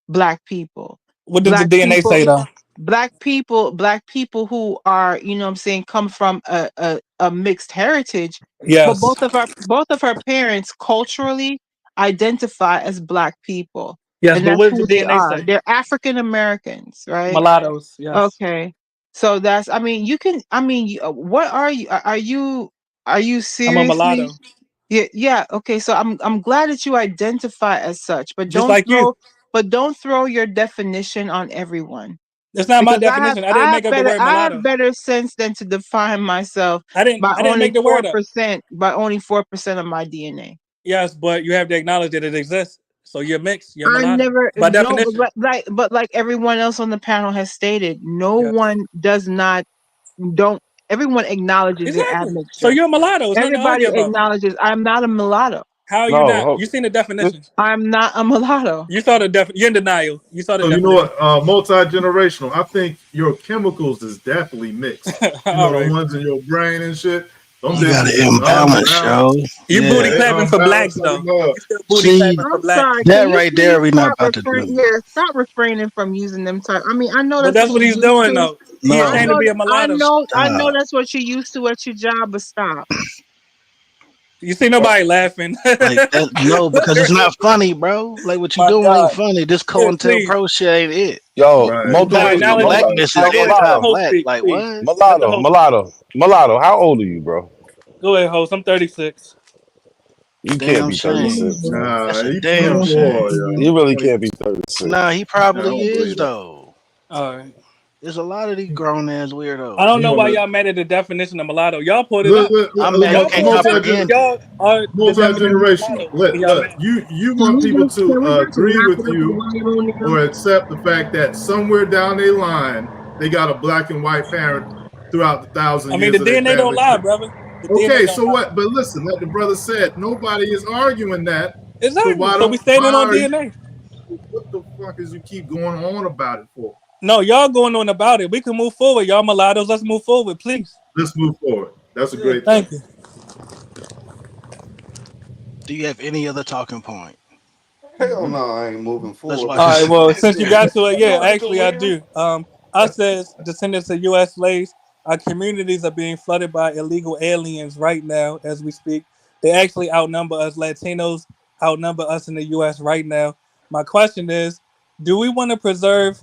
Speaker 7: black people.
Speaker 4: What does the
Speaker 7: Black
Speaker 4: DNA
Speaker 7: people,
Speaker 4: say though?
Speaker 7: black people who are, I'm saying, come from a mixed heritage, but
Speaker 4: Yes.
Speaker 7: both of her parents culturally identify as black people.
Speaker 4: Yes,
Speaker 7: And
Speaker 4: but
Speaker 7: that's
Speaker 4: what does
Speaker 7: who
Speaker 4: the
Speaker 7: they
Speaker 4: DNA
Speaker 7: are.
Speaker 4: say?
Speaker 7: They're African Americans, right?
Speaker 4: Mulattoes. Yes.
Speaker 7: Okay. So that's, I mean, you can, I mean, what are you? Are you
Speaker 4: I'm a
Speaker 7: seriously?
Speaker 4: mulatto,
Speaker 7: Yeah, yeah. Okay, so I'm glad that you identify as such, but
Speaker 4: just like you.
Speaker 7: don't throw your definition on everyone,
Speaker 4: It's not my
Speaker 7: because
Speaker 4: definition. I didn't make up the word
Speaker 7: I have
Speaker 4: mulatto.
Speaker 7: better sense than to define myself
Speaker 4: I didn't.
Speaker 7: by
Speaker 4: I didn't
Speaker 7: only
Speaker 4: make the word up.
Speaker 7: 4%, by only 4% of my DNA.
Speaker 4: Yes, but you have to acknowledge that it exists. So you're mixed. You're
Speaker 7: I
Speaker 4: mulatto
Speaker 7: never
Speaker 4: by
Speaker 7: no,
Speaker 4: definition.
Speaker 7: but like everyone else on the panel has stated, no
Speaker 4: Yes.
Speaker 7: one does not don't everyone acknowledges their
Speaker 4: Exactly. So
Speaker 7: admixture.
Speaker 4: you're a mulatto. It's nothing to
Speaker 7: Everybody
Speaker 4: argue about.
Speaker 7: acknowledges I'm not a mulatto.
Speaker 4: How are you
Speaker 23: No,
Speaker 4: not? You seen the definition.
Speaker 7: I'm not a mulatto.
Speaker 4: You saw the You're in denial. You saw the
Speaker 19: So you know
Speaker 4: definition.
Speaker 19: what? Multi-generational. I think your chemicals is definitely mixed. You
Speaker 4: All
Speaker 19: know, the
Speaker 4: right.
Speaker 19: ones in your brain and shit. Them
Speaker 14: You got
Speaker 19: bitches
Speaker 14: an
Speaker 19: is
Speaker 14: imbalance,
Speaker 19: unbalanced.
Speaker 14: yo.
Speaker 4: You
Speaker 19: Yeah,
Speaker 4: booty
Speaker 14: Yeah.
Speaker 19: they
Speaker 4: clapping for blacks
Speaker 19: unbalanced like a
Speaker 4: though.
Speaker 19: mug.
Speaker 4: You still booty
Speaker 14: See,
Speaker 4: clapping for
Speaker 7: I'm
Speaker 4: blacks.
Speaker 7: sorry. Can
Speaker 14: that
Speaker 7: you
Speaker 14: right
Speaker 7: please
Speaker 14: there, we not
Speaker 7: stop
Speaker 14: about to
Speaker 7: refrain?
Speaker 14: do.
Speaker 7: Yeah, stop refraining from using them type. I mean, I know
Speaker 4: But
Speaker 7: that's
Speaker 4: that's
Speaker 7: what
Speaker 4: what
Speaker 7: you're
Speaker 4: he's
Speaker 7: used
Speaker 4: doing
Speaker 7: to.
Speaker 4: though. He
Speaker 7: I
Speaker 14: No,
Speaker 4: claimed to
Speaker 7: know,
Speaker 4: be a mulatto.
Speaker 7: I know
Speaker 14: stop.
Speaker 7: that's what you're used to at your job. But stop.
Speaker 4: You see nobody laughing.
Speaker 14: Like that, no, because it's not funny, bro. Like what you
Speaker 4: My
Speaker 14: doing ain't
Speaker 4: God.
Speaker 14: funny. This
Speaker 4: Yeah,
Speaker 14: COINTELPRO
Speaker 4: please.
Speaker 14: shit ain't it.
Speaker 23: yo,
Speaker 19: Right.
Speaker 14: You
Speaker 4: Now
Speaker 14: talking
Speaker 23: multi,
Speaker 14: about
Speaker 4: acknowledge.
Speaker 14: blackness
Speaker 4: All
Speaker 14: is
Speaker 4: right, go ahead. Let the
Speaker 23: mulatto,
Speaker 4: host
Speaker 14: anti-black.
Speaker 4: speak,
Speaker 14: Like
Speaker 4: please.
Speaker 14: what?
Speaker 4: Let the
Speaker 23: mulatto,
Speaker 4: host speak.
Speaker 23: mulatto, mulatto. How old are you, bro?
Speaker 4: Go ahead, host. I'm 36.
Speaker 23: You can't
Speaker 14: Damn
Speaker 23: be
Speaker 14: shame.
Speaker 23: 36, man.
Speaker 14: That's
Speaker 19: Nah,
Speaker 14: a
Speaker 19: he
Speaker 14: damn
Speaker 19: 24,
Speaker 14: shame.
Speaker 19: yo.
Speaker 23: You really
Speaker 19: 20.
Speaker 23: can't be 36.
Speaker 14: Nah, he
Speaker 19: I
Speaker 14: probably
Speaker 19: don't
Speaker 14: is
Speaker 19: believe that.
Speaker 14: though.
Speaker 4: All right.
Speaker 14: There's a lot of these grown ass
Speaker 4: I
Speaker 14: weirdos.
Speaker 4: don't
Speaker 19: You
Speaker 4: know
Speaker 19: want
Speaker 4: why
Speaker 19: to
Speaker 4: y'all mad at the definition of mulatto. Y'all pulled it
Speaker 19: look,
Speaker 4: up.
Speaker 19: look,
Speaker 14: I'm
Speaker 19: look,
Speaker 14: mad you
Speaker 4: Y'all
Speaker 14: can't
Speaker 4: pulled it up because
Speaker 14: comprehend it.
Speaker 4: y'all are the definition of
Speaker 19: multi-generational.
Speaker 4: mulatto. And y'all mad.
Speaker 19: You
Speaker 7: Can
Speaker 19: want
Speaker 7: we
Speaker 19: people
Speaker 7: just
Speaker 19: to agree
Speaker 7: wrap
Speaker 19: with
Speaker 7: it up
Speaker 19: you
Speaker 7: while you're on there?
Speaker 19: or accept the fact that somewhere down their line they got a black and white parent throughout the thousand
Speaker 4: I mean, the
Speaker 19: years of their
Speaker 4: DNA don't
Speaker 19: family
Speaker 4: lie,
Speaker 19: tree.
Speaker 4: brother. The DNA
Speaker 19: Okay,
Speaker 4: don't
Speaker 19: so
Speaker 4: lie.
Speaker 19: what? But listen, like the brother said, nobody is arguing that. So
Speaker 4: Exactly.
Speaker 19: why
Speaker 4: So we
Speaker 19: don't
Speaker 4: standing
Speaker 19: why
Speaker 4: on
Speaker 19: are you?
Speaker 4: DNA.
Speaker 19: What the fuck is you keep going on about it for?
Speaker 4: No, y'all going on about it. We can move forward. Y'all mulattoes, let's move forward, please.
Speaker 19: Let's move forward. That's a
Speaker 4: Yeah,
Speaker 19: great thing.
Speaker 4: thank you.
Speaker 14: Do you have any other talking point?
Speaker 1: Hell no, I ain't moving
Speaker 14: Let's
Speaker 1: forward.
Speaker 14: watch
Speaker 4: All
Speaker 1: But
Speaker 4: right.
Speaker 14: this.
Speaker 4: Well, since you got to it, yeah,
Speaker 1: no, nigga,
Speaker 4: actually, I
Speaker 1: where?
Speaker 4: do. Us as descendants of U.S. slaves, our communities are being flooded by illegal aliens right now as we speak. They actually outnumber us. Latinos outnumber us in the U.S. right now. My question is, do we want to preserve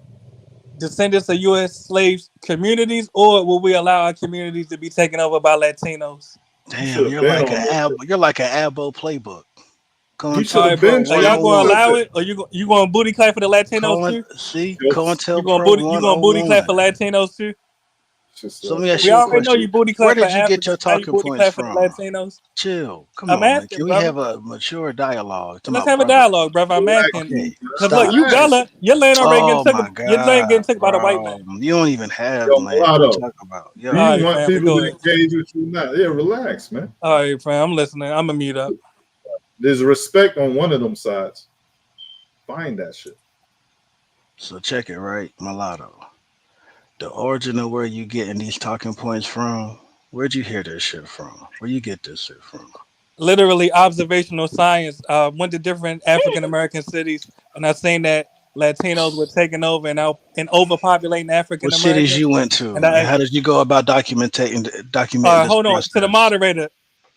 Speaker 4: descendants of U.S. slaves communities, or will we allow our communities to be taken over by Latinos?
Speaker 19: You
Speaker 14: Damn,
Speaker 19: should have been on that shit.
Speaker 14: you're like an Abo playbook.
Speaker 19: You should
Speaker 4: All
Speaker 19: have
Speaker 4: right,
Speaker 14: COINTELPRO
Speaker 19: been
Speaker 4: bro. Are y'all
Speaker 19: changed
Speaker 4: going to
Speaker 14: 101.
Speaker 4: allow
Speaker 19: specific.
Speaker 4: it, or you going to booty clap for the Latinos
Speaker 14: Coin
Speaker 4: too?
Speaker 14: see
Speaker 19: Yes.
Speaker 14: COINTELPRO
Speaker 4: You going to booty clap
Speaker 14: 101.
Speaker 4: for Latinos too?
Speaker 19: Just
Speaker 14: So let me ask
Speaker 4: We
Speaker 14: you a
Speaker 4: already know
Speaker 14: question.
Speaker 4: you booty
Speaker 14: Where
Speaker 4: clap for
Speaker 14: did you get your
Speaker 4: Africans. Now you
Speaker 14: talking
Speaker 4: booty
Speaker 14: points
Speaker 4: clap for the
Speaker 14: from?
Speaker 4: Latinos.
Speaker 14: Chill. Come
Speaker 4: I'm
Speaker 14: on, man.
Speaker 4: asking,
Speaker 14: Can we
Speaker 4: brother.
Speaker 14: have a mature dialogue? To my
Speaker 4: Let's have a
Speaker 14: brother.
Speaker 4: dialogue, brother. I'm
Speaker 19: relax,
Speaker 4: asking.
Speaker 14: Okay,
Speaker 4: Cause look,
Speaker 14: stop.
Speaker 4: you
Speaker 19: relax.
Speaker 4: Bella, your land already getting
Speaker 14: Oh
Speaker 4: took.
Speaker 14: my
Speaker 4: Your land getting
Speaker 14: God,
Speaker 4: took by the white
Speaker 14: bro.
Speaker 4: man.
Speaker 14: You don't even have
Speaker 19: Yo,
Speaker 14: land. What you
Speaker 19: Mulatto,
Speaker 14: talking about?
Speaker 19: do
Speaker 4: All
Speaker 19: you
Speaker 14: Yo.
Speaker 4: right,
Speaker 19: want
Speaker 4: fam. But
Speaker 19: people
Speaker 4: go
Speaker 19: to
Speaker 4: ahead.
Speaker 19: engage with you now? Yeah, relax, man.
Speaker 4: All right, fam. I'm listening. I'm gonna mute up.
Speaker 19: There's respect on one of them sides. Find that shit.
Speaker 14: So check it, right? Mulatto. The origin of where you getting these talking points from, where'd you hear this shit from? Where you get this shit from?
Speaker 4: Literally observational science. Went to different African American cities, and I seen that Latinos were taking over and overpopulating African
Speaker 14: What cities
Speaker 4: Americans.
Speaker 14: you went
Speaker 4: And
Speaker 14: to? And
Speaker 4: I
Speaker 14: how did you go about documenting this
Speaker 4: hold on to the
Speaker 14: process?
Speaker 4: moderator.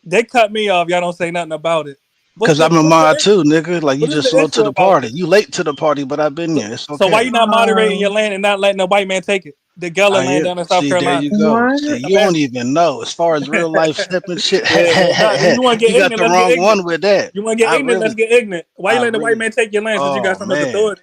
Speaker 4: They cut me off. Y'all don't say nothing about it. What's
Speaker 14: Because
Speaker 4: the
Speaker 14: I'm a
Speaker 4: what's the
Speaker 14: mod
Speaker 4: issue?
Speaker 14: too, nigga. Like you
Speaker 4: What is
Speaker 14: just
Speaker 4: the
Speaker 14: slow to
Speaker 4: issue
Speaker 14: the
Speaker 4: about
Speaker 14: party.
Speaker 4: it?
Speaker 14: You late to the party, but I've been here. It's
Speaker 4: So why you
Speaker 14: okay.
Speaker 4: not moderating your land and not letting the white man take it? The Geller
Speaker 14: I
Speaker 4: land
Speaker 14: hear.
Speaker 4: down in South
Speaker 14: See, there
Speaker 4: Carolina.
Speaker 14: you go.
Speaker 7: What?
Speaker 14: See,
Speaker 4: I'm
Speaker 14: you don't
Speaker 4: asking.
Speaker 14: even know. As far as real life stepping shit,
Speaker 4: Yeah, man. Nah, you want to
Speaker 14: you
Speaker 4: get
Speaker 14: got
Speaker 4: ignorant?
Speaker 14: the
Speaker 4: Let's get
Speaker 14: wrong
Speaker 4: ignorant.
Speaker 14: one with that.
Speaker 4: You want to get ignorant? Let's get ignorant. Why you letting the white man take your land since you got
Speaker 14: Oh
Speaker 4: so much
Speaker 14: man.
Speaker 4: authority?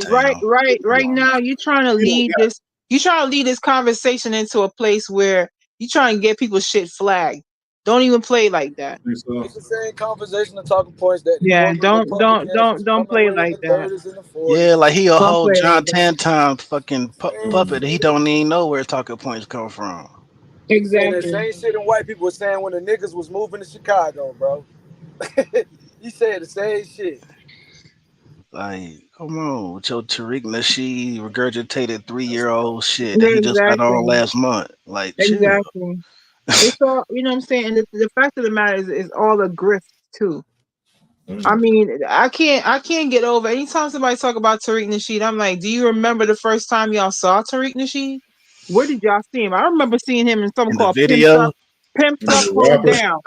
Speaker 14: Tatum.
Speaker 7: Right now, you're trying to lead this. You trying to lead this conversation into a place where you trying to get people's shit flagged. Don't even play like that.
Speaker 20: It's the same conversation and talking points that the
Speaker 7: Yeah,
Speaker 20: corporate Republicans was
Speaker 7: don't
Speaker 20: coming
Speaker 7: play
Speaker 20: with in
Speaker 7: like
Speaker 20: the
Speaker 7: that.
Speaker 20: 30s and the 40s.
Speaker 14: Yeah, like he a
Speaker 7: Don't
Speaker 14: whole
Speaker 7: play
Speaker 14: John
Speaker 7: like that.
Speaker 14: Tanton fucking puppet. He don't even know where talking points come from.
Speaker 20: He's saying the
Speaker 7: Exactly.
Speaker 20: same shit and white people were saying when the niggas was moving to Chicago, bro. He said the same shit.
Speaker 14: Like, come on, with your Tariq Nasheed regurgitated 3-year-old shit that he just got on
Speaker 7: Exactly.
Speaker 14: last month. Like, chill.
Speaker 7: Exactly. It's all, you know what I'm saying? And the fact of the matter is all a grift too. I mean, I can't get over. Anytime somebody talk about Tariq Nasheed, I'm like, do you remember the first time y'all saw Tariq Nasheed? Where did y'all see him? I remember seeing him in something
Speaker 14: In the
Speaker 7: called
Speaker 14: video,
Speaker 7: Pimps
Speaker 19: And
Speaker 7: Up,
Speaker 19: the
Speaker 7: Hold
Speaker 19: rapper,
Speaker 7: Down.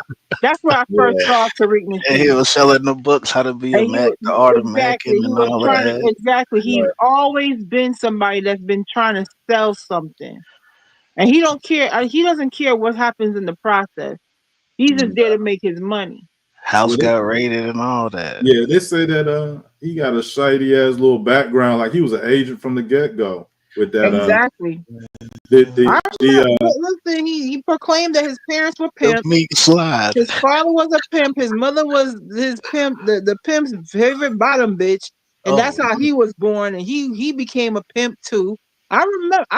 Speaker 7: That's where I first
Speaker 19: yeah,
Speaker 7: saw Tariq
Speaker 14: and he
Speaker 7: Nasheed.
Speaker 14: was selling the books, How to Be a
Speaker 7: And he
Speaker 14: Mac,
Speaker 7: was
Speaker 14: the Art of
Speaker 7: exactly,
Speaker 14: Macking,
Speaker 7: he
Speaker 14: and
Speaker 7: was
Speaker 14: all
Speaker 7: trying to
Speaker 14: that.
Speaker 7: exactly. He's
Speaker 19: right.
Speaker 7: always been somebody that's been trying to sell something, and he don't care. He doesn't care what happens in the process. He's just
Speaker 19: Mm.
Speaker 7: there to make his money.
Speaker 14: House
Speaker 19: Yeah,
Speaker 14: got raided and all that.
Speaker 19: yeah, they say that he got a shady ass little background, like he was an agent from the get go with that
Speaker 7: Exactly. I
Speaker 19: the
Speaker 7: remember. Listen, he proclaimed that his parents were
Speaker 14: The
Speaker 7: pimps.
Speaker 14: meat slide.
Speaker 7: His father was a pimp. His mother was his pimp, the pimp's favorite bottom bitch, and that's
Speaker 14: Oh,
Speaker 7: how he was born. And he became a pimp too. I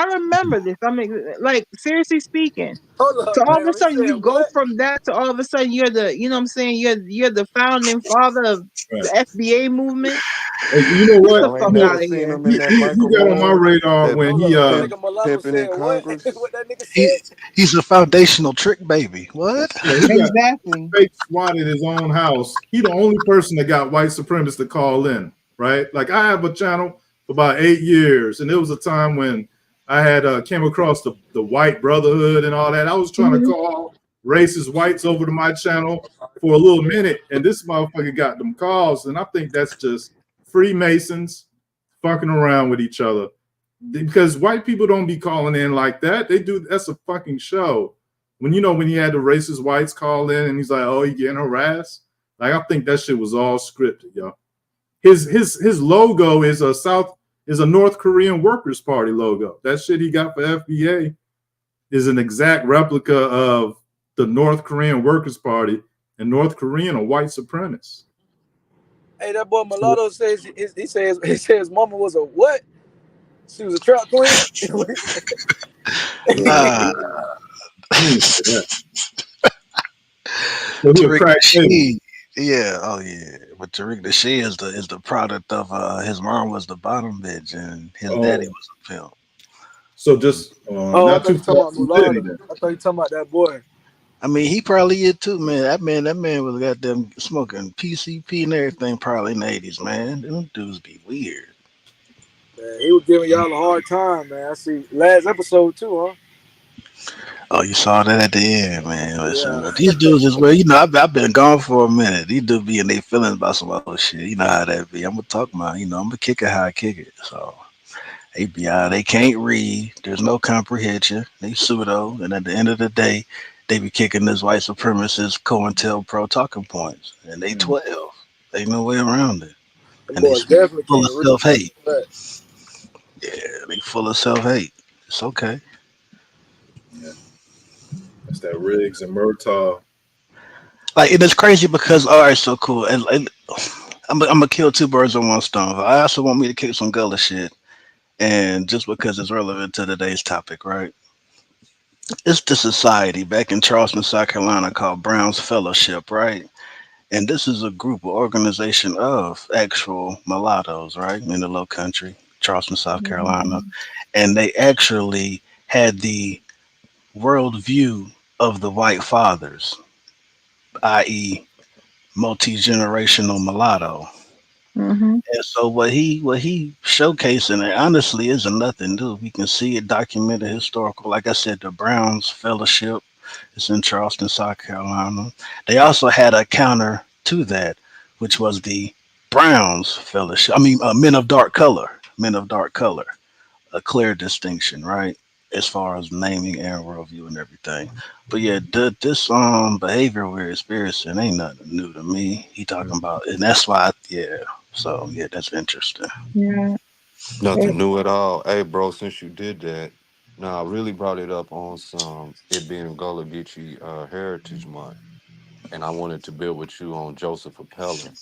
Speaker 7: remember this. I mean, like seriously speaking.
Speaker 20: Hold
Speaker 7: So
Speaker 20: up,
Speaker 7: all of
Speaker 20: man.
Speaker 7: a
Speaker 20: He
Speaker 7: sudden
Speaker 20: said
Speaker 7: you go
Speaker 20: what?
Speaker 7: from that to all of a sudden you're the, you know what I'm saying, you're the founding father of
Speaker 19: right.
Speaker 7: the FBA movement.
Speaker 19: Hey, you know
Speaker 7: Get
Speaker 19: what?
Speaker 7: the
Speaker 1: Y'all ain't
Speaker 7: fuck
Speaker 19: No,
Speaker 1: never
Speaker 7: out of
Speaker 1: seen
Speaker 7: here.
Speaker 1: him in that
Speaker 19: he
Speaker 1: Michael
Speaker 19: got on my
Speaker 1: Moore,
Speaker 19: radar
Speaker 1: that
Speaker 19: when
Speaker 20: Hold
Speaker 19: he
Speaker 20: up. That
Speaker 1: pimp
Speaker 20: nigga mulatto
Speaker 1: pimping in
Speaker 20: said what?
Speaker 1: Congress.
Speaker 20: What that nigga
Speaker 14: he
Speaker 20: said?
Speaker 14: he's a foundational trick baby. What?
Speaker 19: yeah, he got
Speaker 7: Exactly.
Speaker 19: fake SWAT at his own house. He the only person that got white supremacists to call in, right? Like I have a channel for about 8 years, and there was a time when I had came across the white brotherhood and all that. I was trying to
Speaker 7: Hmm.
Speaker 19: call racist whites over to my channel for a little minute, and this motherfucker got them calls, and I think that's just Freemasons fucking around with each other because white people don't be calling in like that. They do. That's a fucking show. When he had the racist whites call in and he's like, "Oh, he getting harassed." Like I think that shit was all scripted, yo. His logo is a North Korean Workers Party logo. That shit he got for FBA is an exact replica of the North Korean Workers Party, and North Korean are white supremacists.
Speaker 20: Hey, that boy mulatto says he says mama was a what? She was a trap queen.
Speaker 14: Uh,
Speaker 19: He ain't say that. So he a
Speaker 14: Tariq
Speaker 19: crack baby.
Speaker 14: Nasheed. Yeah, oh yeah. But Tariq Nasheed is the product of his mom was the bottom bitch and his daddy
Speaker 19: Oh,
Speaker 14: was a pimp.
Speaker 19: so just
Speaker 20: Oh, I
Speaker 19: not
Speaker 20: thought
Speaker 19: too
Speaker 20: you talking
Speaker 19: far
Speaker 20: about
Speaker 19: from Diddy
Speaker 20: mulatto.
Speaker 19: then.
Speaker 20: I thought you talking about that boy.
Speaker 14: I mean, he probably is too, man. That man was goddamn smoking PCP and everything probably in the 80s, man. Them dudes be weird.
Speaker 20: Man, he was giving y'all a hard time, man. I see last episode too, huh?
Speaker 14: Oh, you saw that at the end, man. Listen,
Speaker 20: Yeah.
Speaker 14: but these dudes as well, I've been gone for a minute. These dudes be in their feelings about some other shit. You know how that be. I'm gonna talk about, I'm gonna kick it how I kick it. So they be out, they can't read. There's no comprehension. They pseudo, and at the end of the day, they be kicking this white supremacist COINTELPRO talking points, and they 12. Ain't no way around it,
Speaker 20: Them
Speaker 14: and they
Speaker 20: boys definitely
Speaker 14: full of
Speaker 20: can't read.
Speaker 14: self hate.
Speaker 20: But
Speaker 14: Yeah, they full of self hate. It's okay.
Speaker 19: Yeah, that's that Riggs and Murtaugh.
Speaker 14: Like, and it's crazy because all right, so cool. And I'm gonna kill two birds with one stone. I also want me to kick some gullah shit, and just because it's relevant to today's topic, right? It's the society back in Charleston, South Carolina called Brown's Fellowship, right? And this is a group or organization of actual mulattoes, right, in the Low Country, Charleston, South Carolina, and they actually had the worldview of the white fathers, i.e., multi generational mulatto.
Speaker 7: Hmm.
Speaker 14: And so what he showcasing it honestly isn't nothing new. We can see it documented historical. Like I said, the Browns Fellowship is in Charleston, South Carolina. They also had a counter to that, which was the Browns Fellowship. I mean, Men of Dark Color. Men of Dark Color. A clear distinction, right? As far as naming and worldview and everything. But yeah, this behavior we're experiencing ain't nothing new to me. He talking about, and that's why, yeah. So yeah, that's interesting.
Speaker 7: Yeah.
Speaker 1: Nothing new at all. Hey, bro, since you did that, nah, I really brought it up on some it being Gullah Geechee Heritage Month, and I wanted to build with you on Joseph Appella,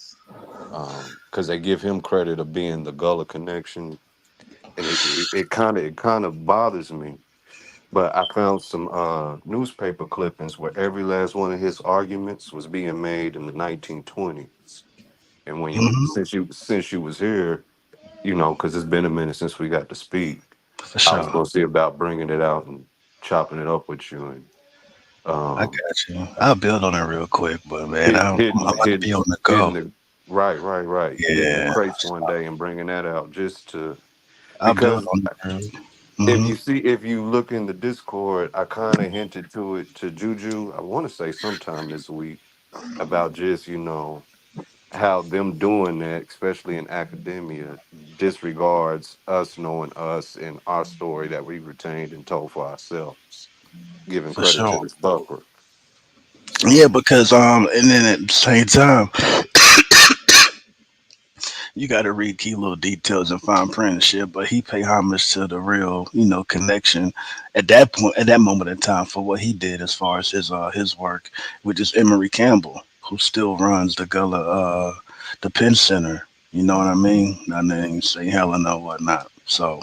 Speaker 1: because they give him credit of being the Gullah connection, and it kind of bothers me. But I found some newspaper clippings where every last one of his arguments was being made in the 1920s. And when you
Speaker 14: Hmm.
Speaker 1: since you was here, because it's been a minute since we got to speak,
Speaker 14: For
Speaker 1: I was
Speaker 14: sure.
Speaker 1: going to see about bringing it out and chopping it up with you and
Speaker 14: I
Speaker 1: um,
Speaker 14: got you. I'll build on it real quick, but man,
Speaker 1: hit,
Speaker 14: I'm
Speaker 1: hitting
Speaker 14: about to
Speaker 1: hitting
Speaker 14: be on the
Speaker 1: hitting
Speaker 14: go.
Speaker 1: the Right. Getting the
Speaker 14: Yeah,
Speaker 1: crates one day and bringing that out just to
Speaker 14: I'll build
Speaker 1: because
Speaker 14: on that. Hmm.
Speaker 1: if you look in the Discord, I kind of hinted to it to Juju. I want to say sometime this week about just how them doing that, especially in academia, disregards us knowing us and our story that we retained and told for ourselves, giving
Speaker 14: For
Speaker 1: credit to
Speaker 14: sure.
Speaker 1: this buffer.
Speaker 14: Yeah,
Speaker 1: So
Speaker 14: because and then at the same time, you got to read key little details and fine print and shit. But he pay homage to the real, connection at that point, at that moment in time, for what he did as far as his work, which is Emory Campbell, who still runs the Penn Center. You know what I mean? Not name St. Helena or whatnot. So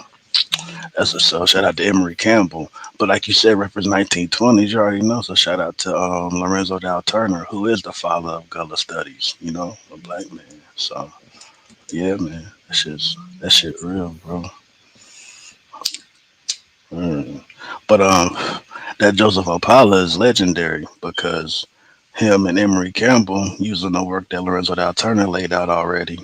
Speaker 14: that's a so shout out to Emory Campbell. But like you said, reference 1920s, you already know. So shout out to Lorenzo Dow Turner, who is the father of Gullah studies. A black man. So. Yeah, man, that shit real, bro. Mm. But that Joseph Opala is legendary because him and Emory Campbell, using the work that Lorenzo Dow Turner laid out already,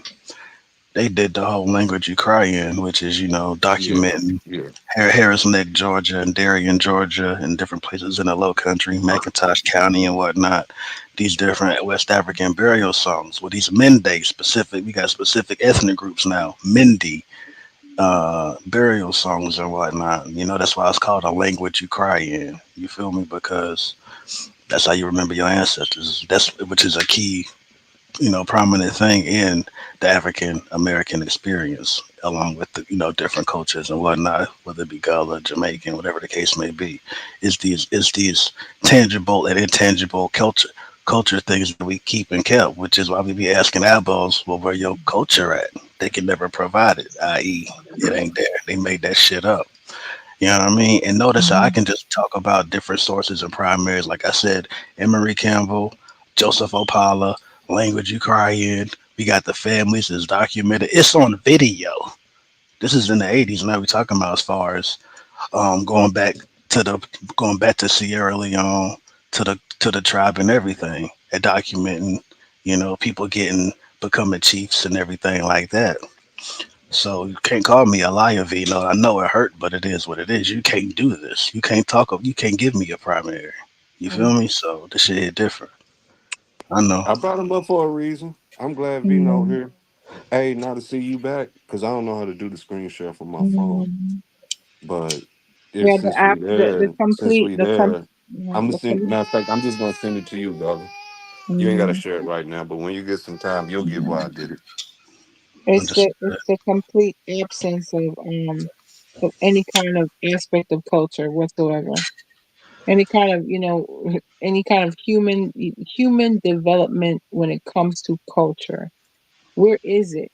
Speaker 14: they did the whole language you cry in, which is
Speaker 1: yeah,
Speaker 14: documenting
Speaker 1: yeah,
Speaker 14: Harris Neck, Georgia, and Darien, Georgia, and different places in the Low Country, McIntosh County, and whatnot. These different West African burial songs with these Mende specific. We got specific ethnic groups now. Mende burial songs and whatnot. That's why it's called a language you cry in. You feel me? Because that's how you remember your ancestors. That's which is a key, prominent thing in the African American experience, along with the different cultures and whatnot, whether it be Gullah, Jamaican, whatever the case may be. Is these tangible and intangible culture things that we keep and kept, which is why we be asking Abos, well, where your culture at? They can never provide it, i.e., it ain't there. They made that shit up. You know what I mean? And notice how I can just talk about different sources and primaries. Like I said, Emory Campbell, Joseph Opala, Language You Cry In. We got the families. It's documented. It's on video. This is in the 80s. Now we're talking about as far as going back to Sierra Leone, to the tribe and everything, and documenting, people becoming chiefs and everything like that. So you can't call me a liar, Vino. I know it hurt, but it is what it is. You can't do this. You can't give me a primary. You feel me? So this shit hit different. I know.
Speaker 1: I brought him up for a reason. I'm glad Vino
Speaker 7: Mm-hmm.
Speaker 1: here. Hey, now to see you back because I don't know how to do the screen share from my phone.
Speaker 7: Mm-hmm.
Speaker 1: But if
Speaker 7: Yeah, the
Speaker 1: since we
Speaker 7: app,
Speaker 1: there, since we there,
Speaker 7: yeah,
Speaker 1: I'm gonna send. Matter of fact, I'm just gonna send it to you, brother. You ain't gotta
Speaker 7: mhm.
Speaker 1: share it right now, but when you get some time, you'll get why I did it.
Speaker 7: It's the complete absence of any kind of aspect of culture whatsoever. Any kind of any kind of human development when it comes to culture. Where is it?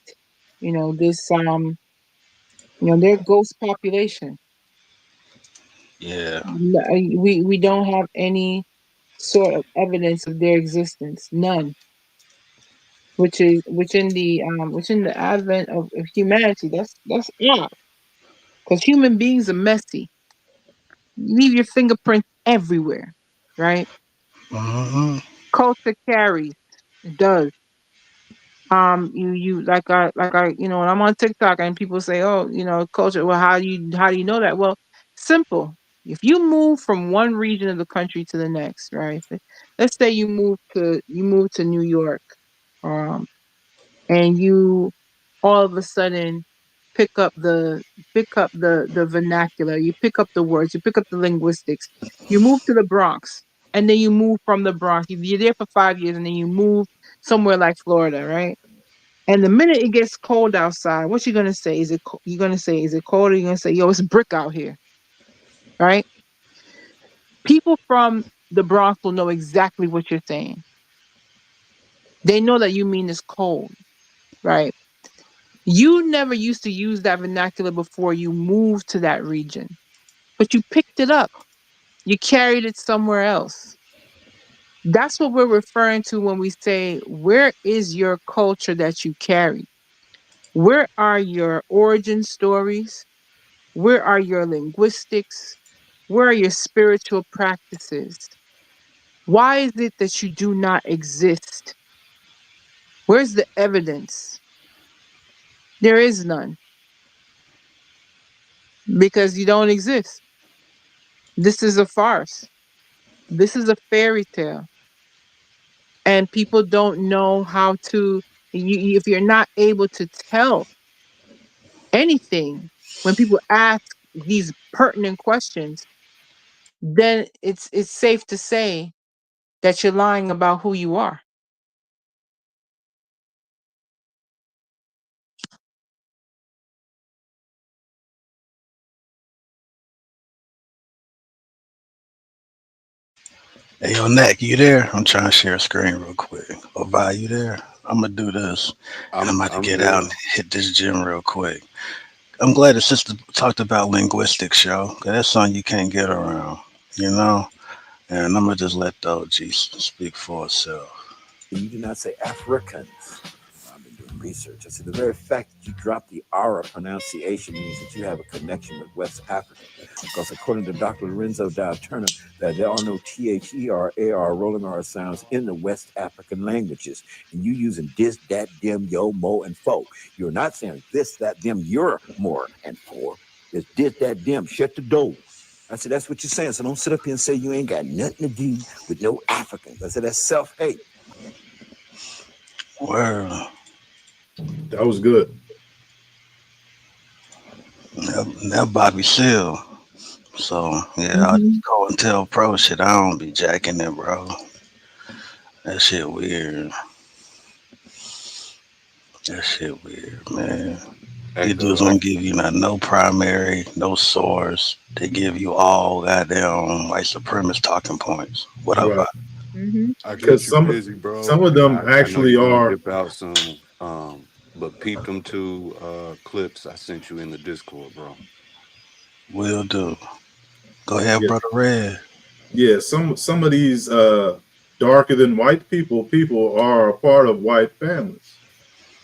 Speaker 7: This their ghost population.
Speaker 14: Yeah.
Speaker 7: We don't have any sort of evidence of their existence. None. Which is which in the advent of humanity. That's odd. Because human beings are messy. You leave your fingerprints everywhere, right?
Speaker 14: Hmm.
Speaker 7: Culture carries. It does. You when I'm on TikTok and people say, oh, culture. Well, how do you know that? Well, simple. If you move from one region of the country to the next, right? Let's say you move to New York, um, and you all of a sudden pick up the vernacular, you pick up the words, you pick up the linguistics. You move to the Bronx, and then you move from the Bronx. You're there for 5 years, and then you move somewhere like Florida, right? And the minute it gets cold outside, what you gonna say? You're gonna say, is it cold? Or you're gonna say, yo, it's brick out here, right? People from the Bronx will know exactly what you're saying. They know that you mean it's cold, right? You never used to use that vernacular before you moved to that region, but you picked it up. You carried it somewhere else. That's what we're referring to when we say, where is your culture that you carry? Where are your origin stories? Where are your linguistics? Where are your spiritual practices? Why is it that you do not exist? Where's the evidence? There is none, because you don't exist. This is a farce. This is a fairy tale. And people don't know how to, if you're not able to tell anything when people ask these pertinent questions, then it's safe to say that you're lying about who you are.
Speaker 14: Hey, yo, Nick, you there? I'm trying to share a screen real quick. Oh, Vi, you there? I'm gonna do this, and I'm about to
Speaker 1: I'm
Speaker 14: get out
Speaker 1: here.
Speaker 14: and hit this gym real quick. I'm glad the sister talked about linguistics, yo, 'cause that's something you can't get around, you know. And I'm gonna just let the OG speak for itself.
Speaker 17: You do not say Africans. I've been doing research. I said the very fact that you drop the R pronunciation means that you have a connection with West Africa. Because according to Dr. Lorenzo Dow Turner, that there are no THER, rolling R sounds in the West African languages. And you using this, that, them, yo, mo, and fo. You're not saying this, that, them, you're more, and for. It's this, that, them. Shut the door. I said, that's what you're saying. So don't sit up here and say you ain't got nothing to do with no Africans. I said, that's self-hate.
Speaker 14: Word.
Speaker 19: That was good.
Speaker 14: That Bobby Seale. So yeah, I just call and tell pro shit. I don't be jacking it, bro. That shit weird. That shit weird, man. These dudes
Speaker 1: Echo.
Speaker 14: don't give you no primary, no source. They give you all goddamn white supremacist talking points. What up,
Speaker 19: Right.
Speaker 14: Vi?
Speaker 1: I
Speaker 19: Because
Speaker 1: get you busy, bro,
Speaker 19: some of
Speaker 1: and
Speaker 19: them
Speaker 1: I know
Speaker 19: actually
Speaker 1: you're gonna
Speaker 19: are.
Speaker 1: dip out soon. But peep them two clips I sent you in the Discord, bro.
Speaker 14: Will do. Go ahead,
Speaker 19: Yeah,
Speaker 14: brother Red.
Speaker 19: yeah. Some of these darker than white people are a part of white families,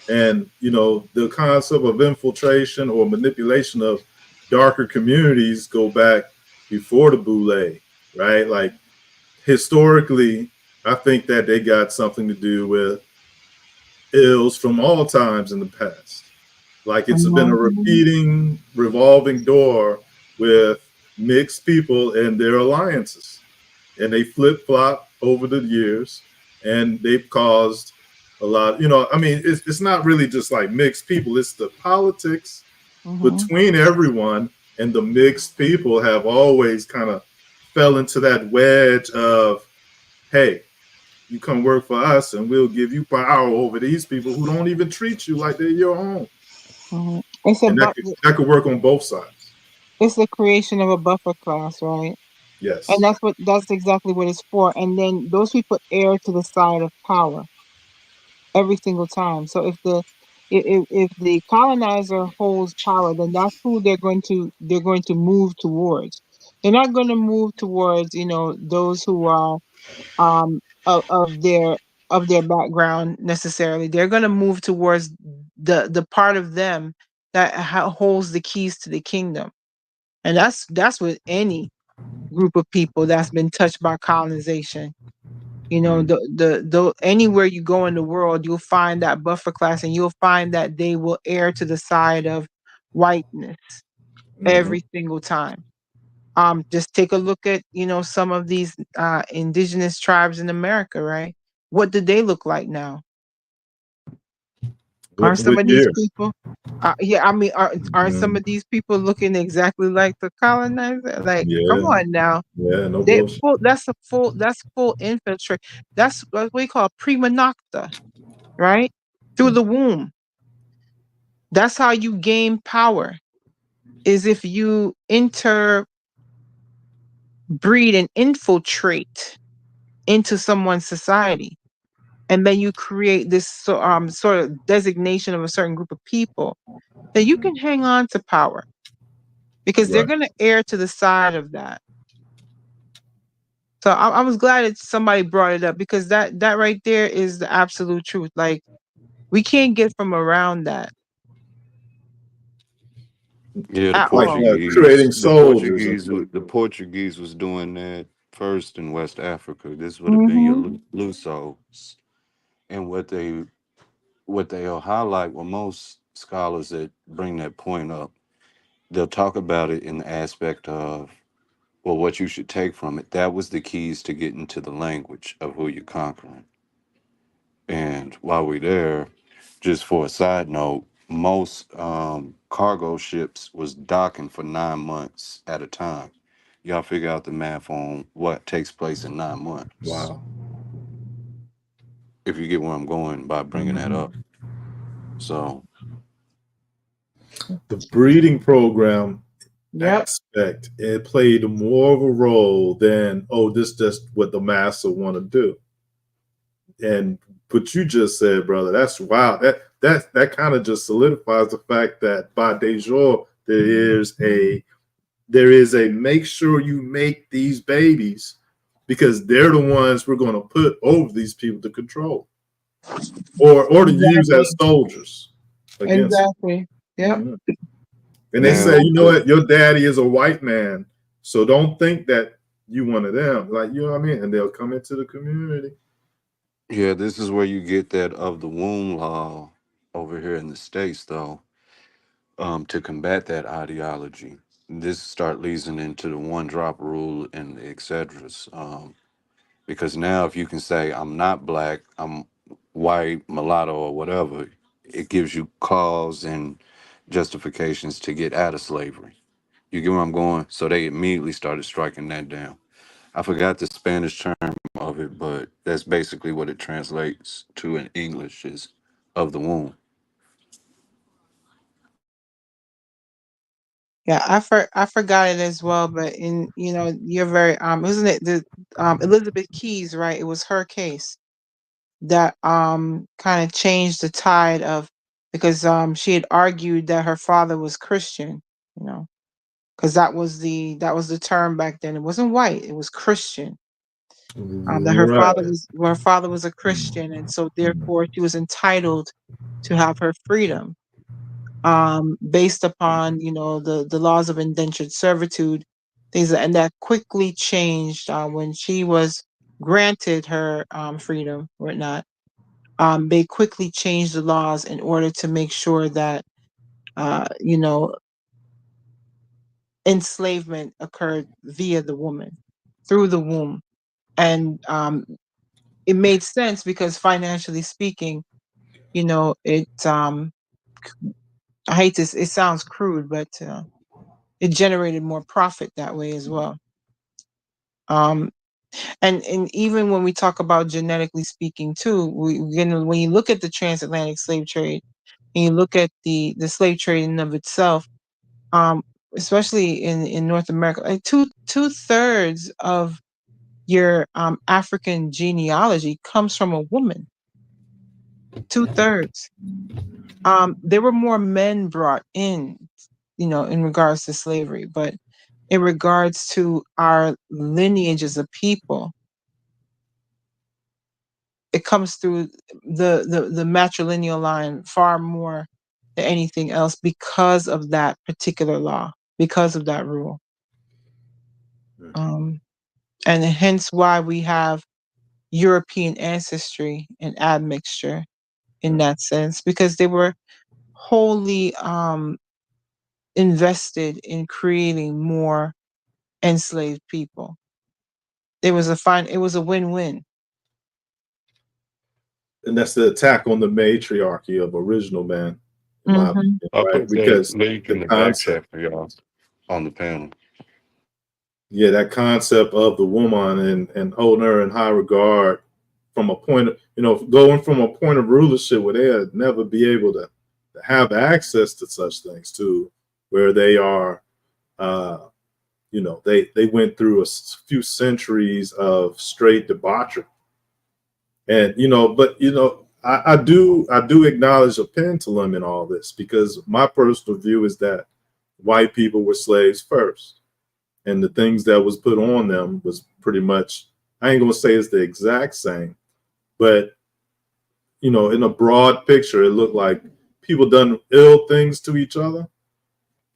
Speaker 19: and you know the concept of infiltration or manipulation of darker communities go back before the Boule, right? Like historically, I think that they got something to do with ills from all times in the past. Like it's been a repeating, revolving door with mixed people and their alliances. And they flip flop over the years and they've caused a lot. You know, I mean, it's not really just like mixed people, it's the politics between everyone. And the mixed people have always kind of fell into that wedge of, hey, you come work for us and we'll give you power over these people who don't even treat you like they're your own.
Speaker 7: It's
Speaker 19: And
Speaker 7: about
Speaker 19: that could work on both sides.
Speaker 7: it's the creation of a buffer class, right? And
Speaker 19: Yes.
Speaker 7: that's exactly what it's for. And then those people err to the side of power every single time. So if the colonizer holds power, then that's who they're going to move towards. They're not going to move towards, those who are of their background necessarily. They're going to move towards the part of them that holds the keys to the kingdom. And that's with any group of people that's been touched by colonization. The anywhere you go in the world, you'll find that buffer class, and you'll find that they will err to the side of whiteness every single time. Just take a look at some of these indigenous tribes in America, right? What do they look like now? Aren't some
Speaker 19: What
Speaker 7: of these
Speaker 19: year?
Speaker 7: people? Yeah, I mean, aren't some of these people looking exactly like the colonizer? Like, come
Speaker 19: Yeah.
Speaker 7: on now.
Speaker 19: Yeah, no
Speaker 7: They
Speaker 19: bullshit.
Speaker 7: full. That's full infiltrate. That's what we call prima nocta, right? Through the womb. That's how you gain power. Is if you interbreed and infiltrate into someone's society, and then you create this sort of designation of a certain group of people, then you can hang on to power because they're
Speaker 19: Right.
Speaker 7: going to err to the side of that. So I was glad that somebody brought it up, because that right there is the absolute truth. Like, we can't get from around that
Speaker 1: Yeah,
Speaker 7: at
Speaker 19: Like
Speaker 7: all.
Speaker 19: creating soldiers and stuff.
Speaker 1: The Portuguese was doing that first in West Africa. This would have been your
Speaker 7: Hmm.
Speaker 1: Lusos, and what they what they'll highlight, well, most scholars that bring that point up, they'll talk about it in the aspect of, well, what you should take from it. That was the keys to getting to the language of who you're conquering. And while we're there, just for a side note, most cargo ships was docking for 9 months at a time. Y'all figure out the math on what takes place in 9 months.
Speaker 19: Wow.
Speaker 1: If you get where I'm going by bringing that up. So
Speaker 19: The breeding program
Speaker 7: Yep.
Speaker 19: aspect, it played more of a role than, oh, this just what the massa want to do. And what you just said, brother, that's wow. That kind of just solidifies the fact that by de jure there is a make sure you make these babies because they're the ones we're going to put over these people to control or to use
Speaker 7: Exactly.
Speaker 19: as soldiers against them.
Speaker 7: Exactly. Yep.
Speaker 19: Mhm. And they say,
Speaker 1: now,
Speaker 19: you know what, your daddy is a white man, so don't think that you one of them. Like, you know what I mean? And they'll come into the community.
Speaker 1: yeah, this is where you get that of the womb law over here in the States, though, to combat that ideology. This start leading into the one drop rule and the et ceteras. Because now if you can say, I'm not black, I'm white, mulatto, or whatever, it gives you cause and justifications to get out of slavery. You get where I'm going? So they immediately started striking that down. I forgot the Spanish term of it, but that's basically what it translates to in English is of the womb.
Speaker 7: Yeah, I forgot it as well, but you're very isn't it the Elizabeth Keys, right? It was her case that kind of changed the tide of because she had argued that her father was Christian, you know, because that was the term back then. It wasn't white, it was Christian. That
Speaker 19: Right.
Speaker 7: her father was a Christian, and so therefore she was entitled to have her freedom based upon the laws of indentured servitude, and that quickly changed when she was granted her freedom or whatnot. They quickly changed the laws in order to make sure that uh, you know enslavement occurred via the woman through the womb, and it made sense because financially speaking, it I hate this. It sounds crude, but it generated more profit that way as well. Um, and even when we talk about genetically speaking too, when you look at the transatlantic slave trade and you look at the slave trade in of itself, um, especially in North America, like two-thirds of your African genealogy comes from a woman. Two-thirds. There were more men brought in, in regards to slavery, but in regards to our lineage as a people, it comes through the matrilineal line far more than anything else because of that particular law, because of that rule. Um, and hence why we have European ancestry and admixture in that sense, because they were wholly invested in creating more enslaved people. It was a win-win.
Speaker 19: And that's the attack on the matriarchy of original man, in my
Speaker 7: Mm-hmm.
Speaker 19: opinion,
Speaker 1: I'll
Speaker 19: right?
Speaker 1: put that
Speaker 19: Because
Speaker 1: link
Speaker 19: the
Speaker 1: in the back
Speaker 19: concept,
Speaker 1: chat for y'all on the panel.
Speaker 19: yeah, that concept of the woman and holding her in high regard from a point of, going from a point of rulership where they'd never be able to have access to such things to where they are, they went through a few centuries of straight debauchery. And, I do acknowledge a pendulum in all this because my personal view is that white people were slaves first. And the things that was put on them was pretty much, I ain't gonna say it's the exact same, but in a broad picture, it looked like people done ill things to each other.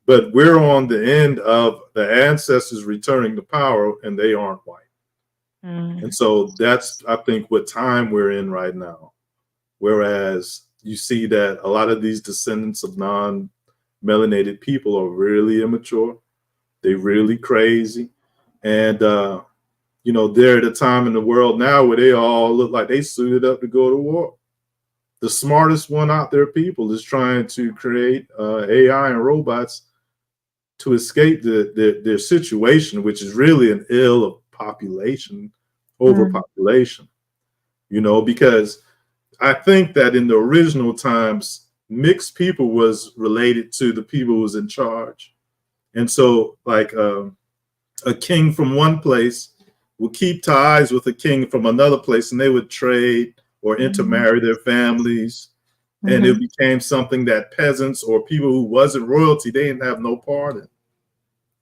Speaker 19: But we're on the end of the ancestors returning to power, and they aren't white.
Speaker 7: Mm.
Speaker 19: And so that's, I think, what time we're in right now. Whereas you see that a lot of these descendants of non-melanated people are really immature. They're really crazy. And, they're at a time in the world now where they all look like they suited up to go to war. The smartest one out there, people, is trying to create AI and robots to escape their situation, which is really an ill of population, overpopulation, because I think that in the original times, mixed people was related to the people who was in charge. And so like a king from one place would keep ties with a king from another place, and they would trade or intermarry their families. And it became something that peasants or people who wasn't royalty, they didn't have no part in.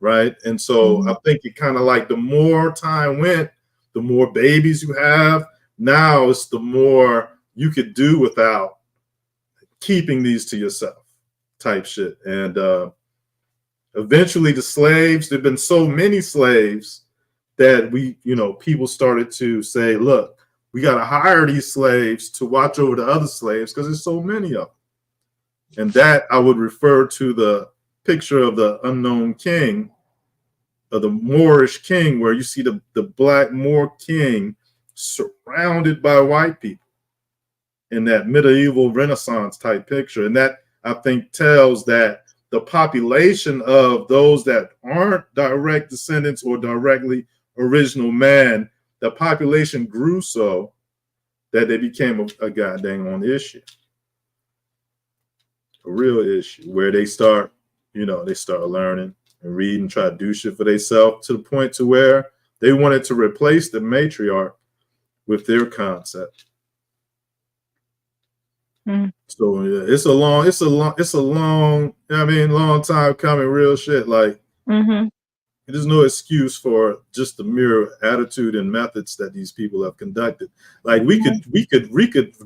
Speaker 19: Right. And so I think it kind of like the more time went, the more babies you have. Now it's the more you could do without keeping these to yourself type shit. And eventually the slaves, there've been so many slaves that people started to say, look, we got to hire these slaves to watch over the other slaves because there's so many of them. And that I would refer to the picture of the unknown king, of the Moorish king, where you see the black Moor king surrounded by white people in that medieval Renaissance type picture. And that, I think, tells that the population of those that aren't direct descendants or directly original man, the population grew so that they became a goddamn on issue. A real issue where they start learning and read and try to do shit for themselves to the point to where they wanted to replace the matriarch with their concept. So it's a long time coming, real shit. Like there's no excuse for just the mere attitude and methods that these people have conducted. Like we could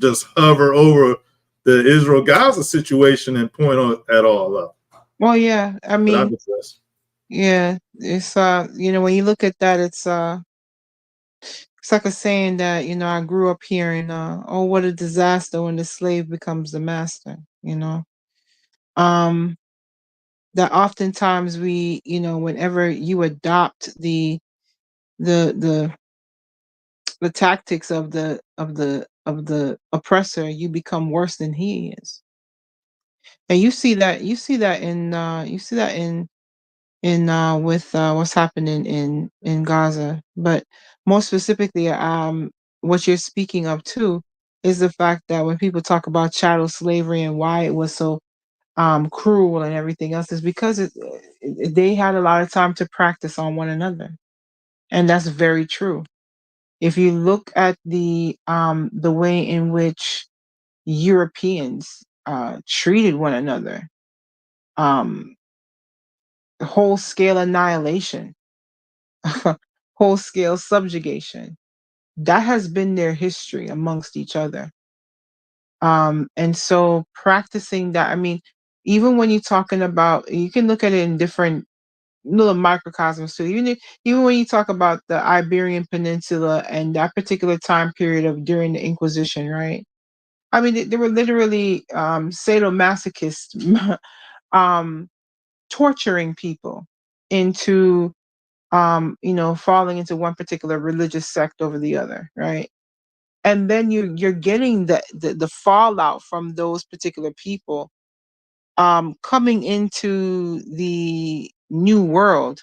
Speaker 19: just hover over the Israel-Gaza situation and point at all up.
Speaker 7: Well, yeah, I mean, yeah, it's when you look at that, it's like a saying that I grew up hearing, oh, what a disaster when the slave becomes the master. That oftentimes we, whenever you adopt the tactics of the oppressor, you become worse than he is. And you see that in with what's happening in Gaza. But more specifically, what you're speaking of too is the fact that when people talk about chattel slavery and why it was so cruel and everything else, is because they had a lot of time to practice on one another, and that's very true. If you look at the way in which Europeans treated one another, whole scale annihilation, whole scale subjugation, that has been their history amongst each other. And so practicing that, I mean, even when you're talking about, you can look at it in different little microcosms too. Even when you talk about the Iberian Peninsula and that particular time period of during the Inquisition, right? I mean, they were literally sadomasochists torturing people into falling into one particular religious sect over the other, right? And then you're getting the fallout from those particular people coming into the new world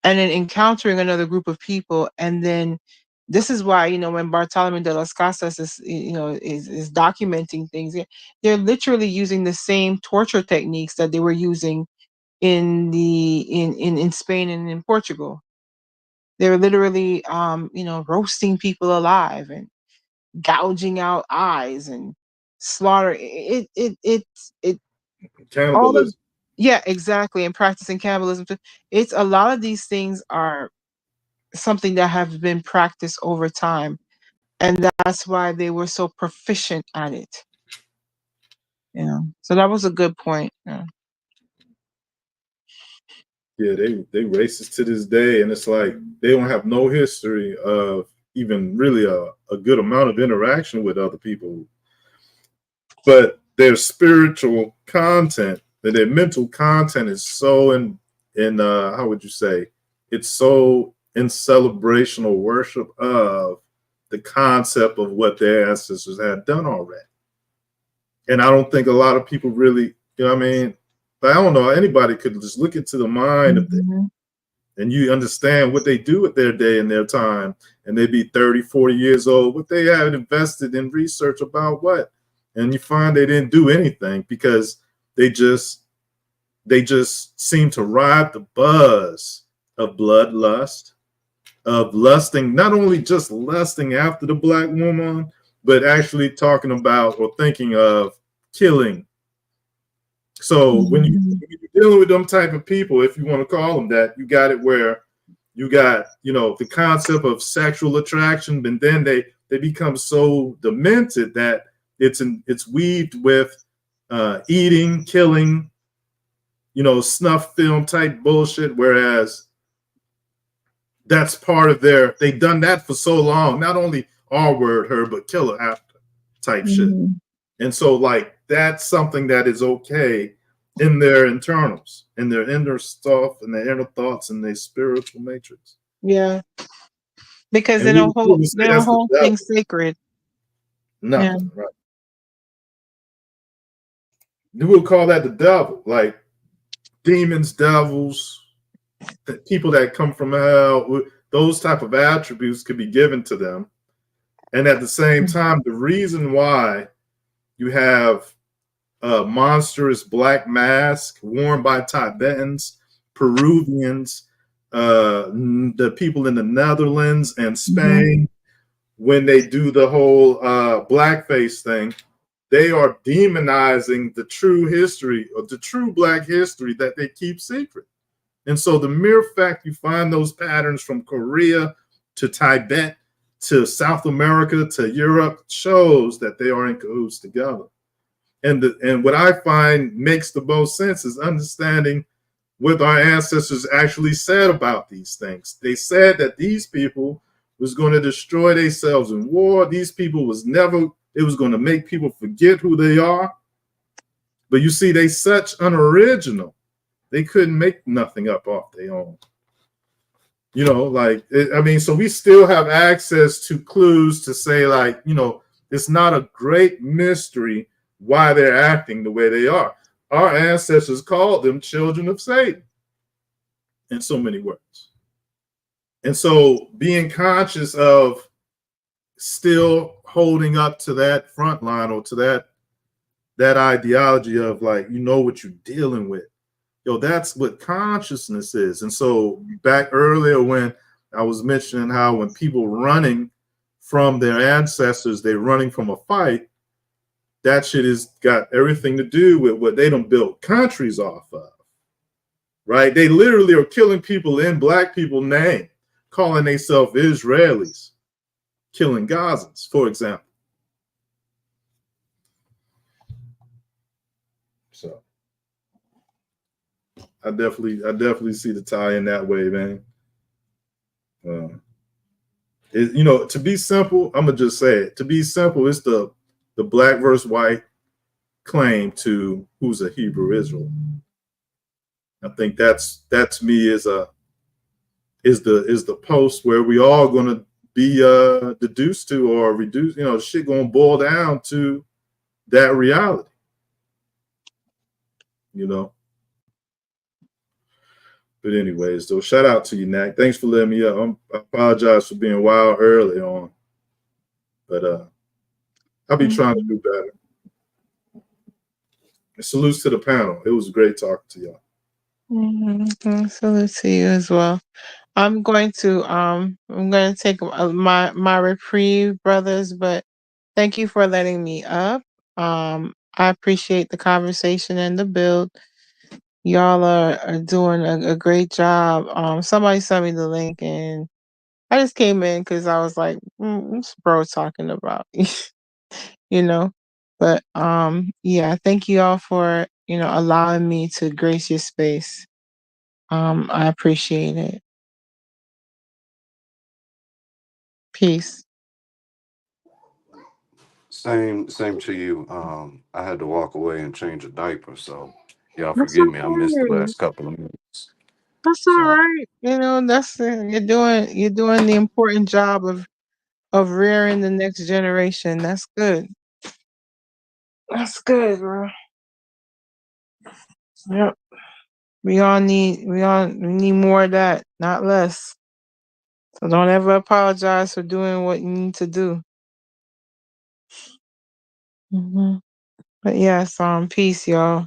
Speaker 7: and then encountering another group of people. And then this is why, when Bartolome de las Casas is documenting things, they're literally using the same torture techniques that they were using in Spain and in Portugal. They're literally roasting people alive and gouging out eyes and slaughter it all of,
Speaker 19: Cannibalism.
Speaker 7: yeah, exactly, and practicing cannibalism too. It's a lot of these things are something that have been practiced over time, and that's why they were so proficient at it. So that was a good point.
Speaker 19: Yeah, they racist to this day, and it's like they don't have no history of even really a good amount of interaction with other people but their spiritual content, their mental content is so in how would you say, it's so in celebration or worship of the concept of what their ancestors had done already. And I don't think a lot of people really, you know what I mean? But I don't know, anybody could just look into the mind of them and you understand what they do with their day and their time. And they be 30, 40 years old, what they have invested in research about what? And you find they didn't do anything because they just seem to ride the buzz of bloodlust, of lusting, not only just lusting after the black woman, but actually talking about or thinking of killing. So when you're dealing with them type of people, if you want to call them that, you got it where you got, the concept of sexual attraction, and then they become so demented that it's weaved with eating, killing, snuff film type bullshit, whereas that's part of they've done that for so long, not only R word her, but kill her after type shit. And so like, that's something that is okay in their internals, in their inner stuff, and their inner thoughts, and their spiritual matrix.
Speaker 7: Yeah. Because
Speaker 19: and
Speaker 7: they don't hold
Speaker 19: the
Speaker 7: things sacred.
Speaker 19: Nothing, right? You will call that the devil, like demons, devils, people that come from hell. Those type of attributes could be given to them. And at the same time, the reason why you have a monstrous black mask worn by Tibetans, Peruvians, the people in the Netherlands and Spain, when they do the whole blackface thing, they are demonizing the true history of the true black history that they keep secret. And so the mere fact you find those patterns from Korea to Tibet to South America to Europe shows that they are in cahoots together. And what I find makes the most sense is understanding what our ancestors actually said about these things. They said that these people was going to destroy themselves in war. These people was going to make people forget who they are. But you see, they such unoriginal. They couldn't make nothing up off their own. So we still have access to clues to say, like, it's not a great mystery why they're acting the way they are. Our ancestors called them children of Satan in so many words. And so being conscious of still holding up to that front line or to that ideology of, like, what you're dealing with. That's what consciousness is. And so back earlier when I was mentioning how when people running from their ancestors, they're running from a fight, that shit has got everything to do with what they don't build countries off of, right? They literally are killing people in black people's name, calling themselves Israelis, killing Gazans, for example. So I definitely see the tie in that way, man. To be simple, I'm gonna just say it. To be simple, it's the black versus white claim to who's a Hebrew Israel. I think that to me is the post where we all gonna be deduced to or reduced. Shit gonna boil down to that reality. But anyways, though, shout out to you, Knack. Thanks for letting me up. I apologize for being wild early on, but I'll be trying to do better. And salutes to the panel. It was great talking to y'all.
Speaker 7: Salute to you as well. I'm going to take my reprieve, brothers, but thank you for letting me up. I appreciate the conversation and the build. Y'all are doing a great job. Somebody sent me the link and I just came in because I was like, what's bro talking about? But yeah, thank you all for, allowing me to grace your space. I appreciate it. Peace.
Speaker 1: Same to you. I had to walk away and change a diaper, so y'all
Speaker 7: That's
Speaker 1: forgive me. I missed the
Speaker 7: okay.
Speaker 1: last couple of minutes.
Speaker 7: That's all
Speaker 1: So
Speaker 7: right. You know, that's you're doing the important job of rearing the next generation. That's good. That's good, bro. Yep. We need more of that, not less. So don't ever apologize for doing what you need to do. But yes, peace, y'all.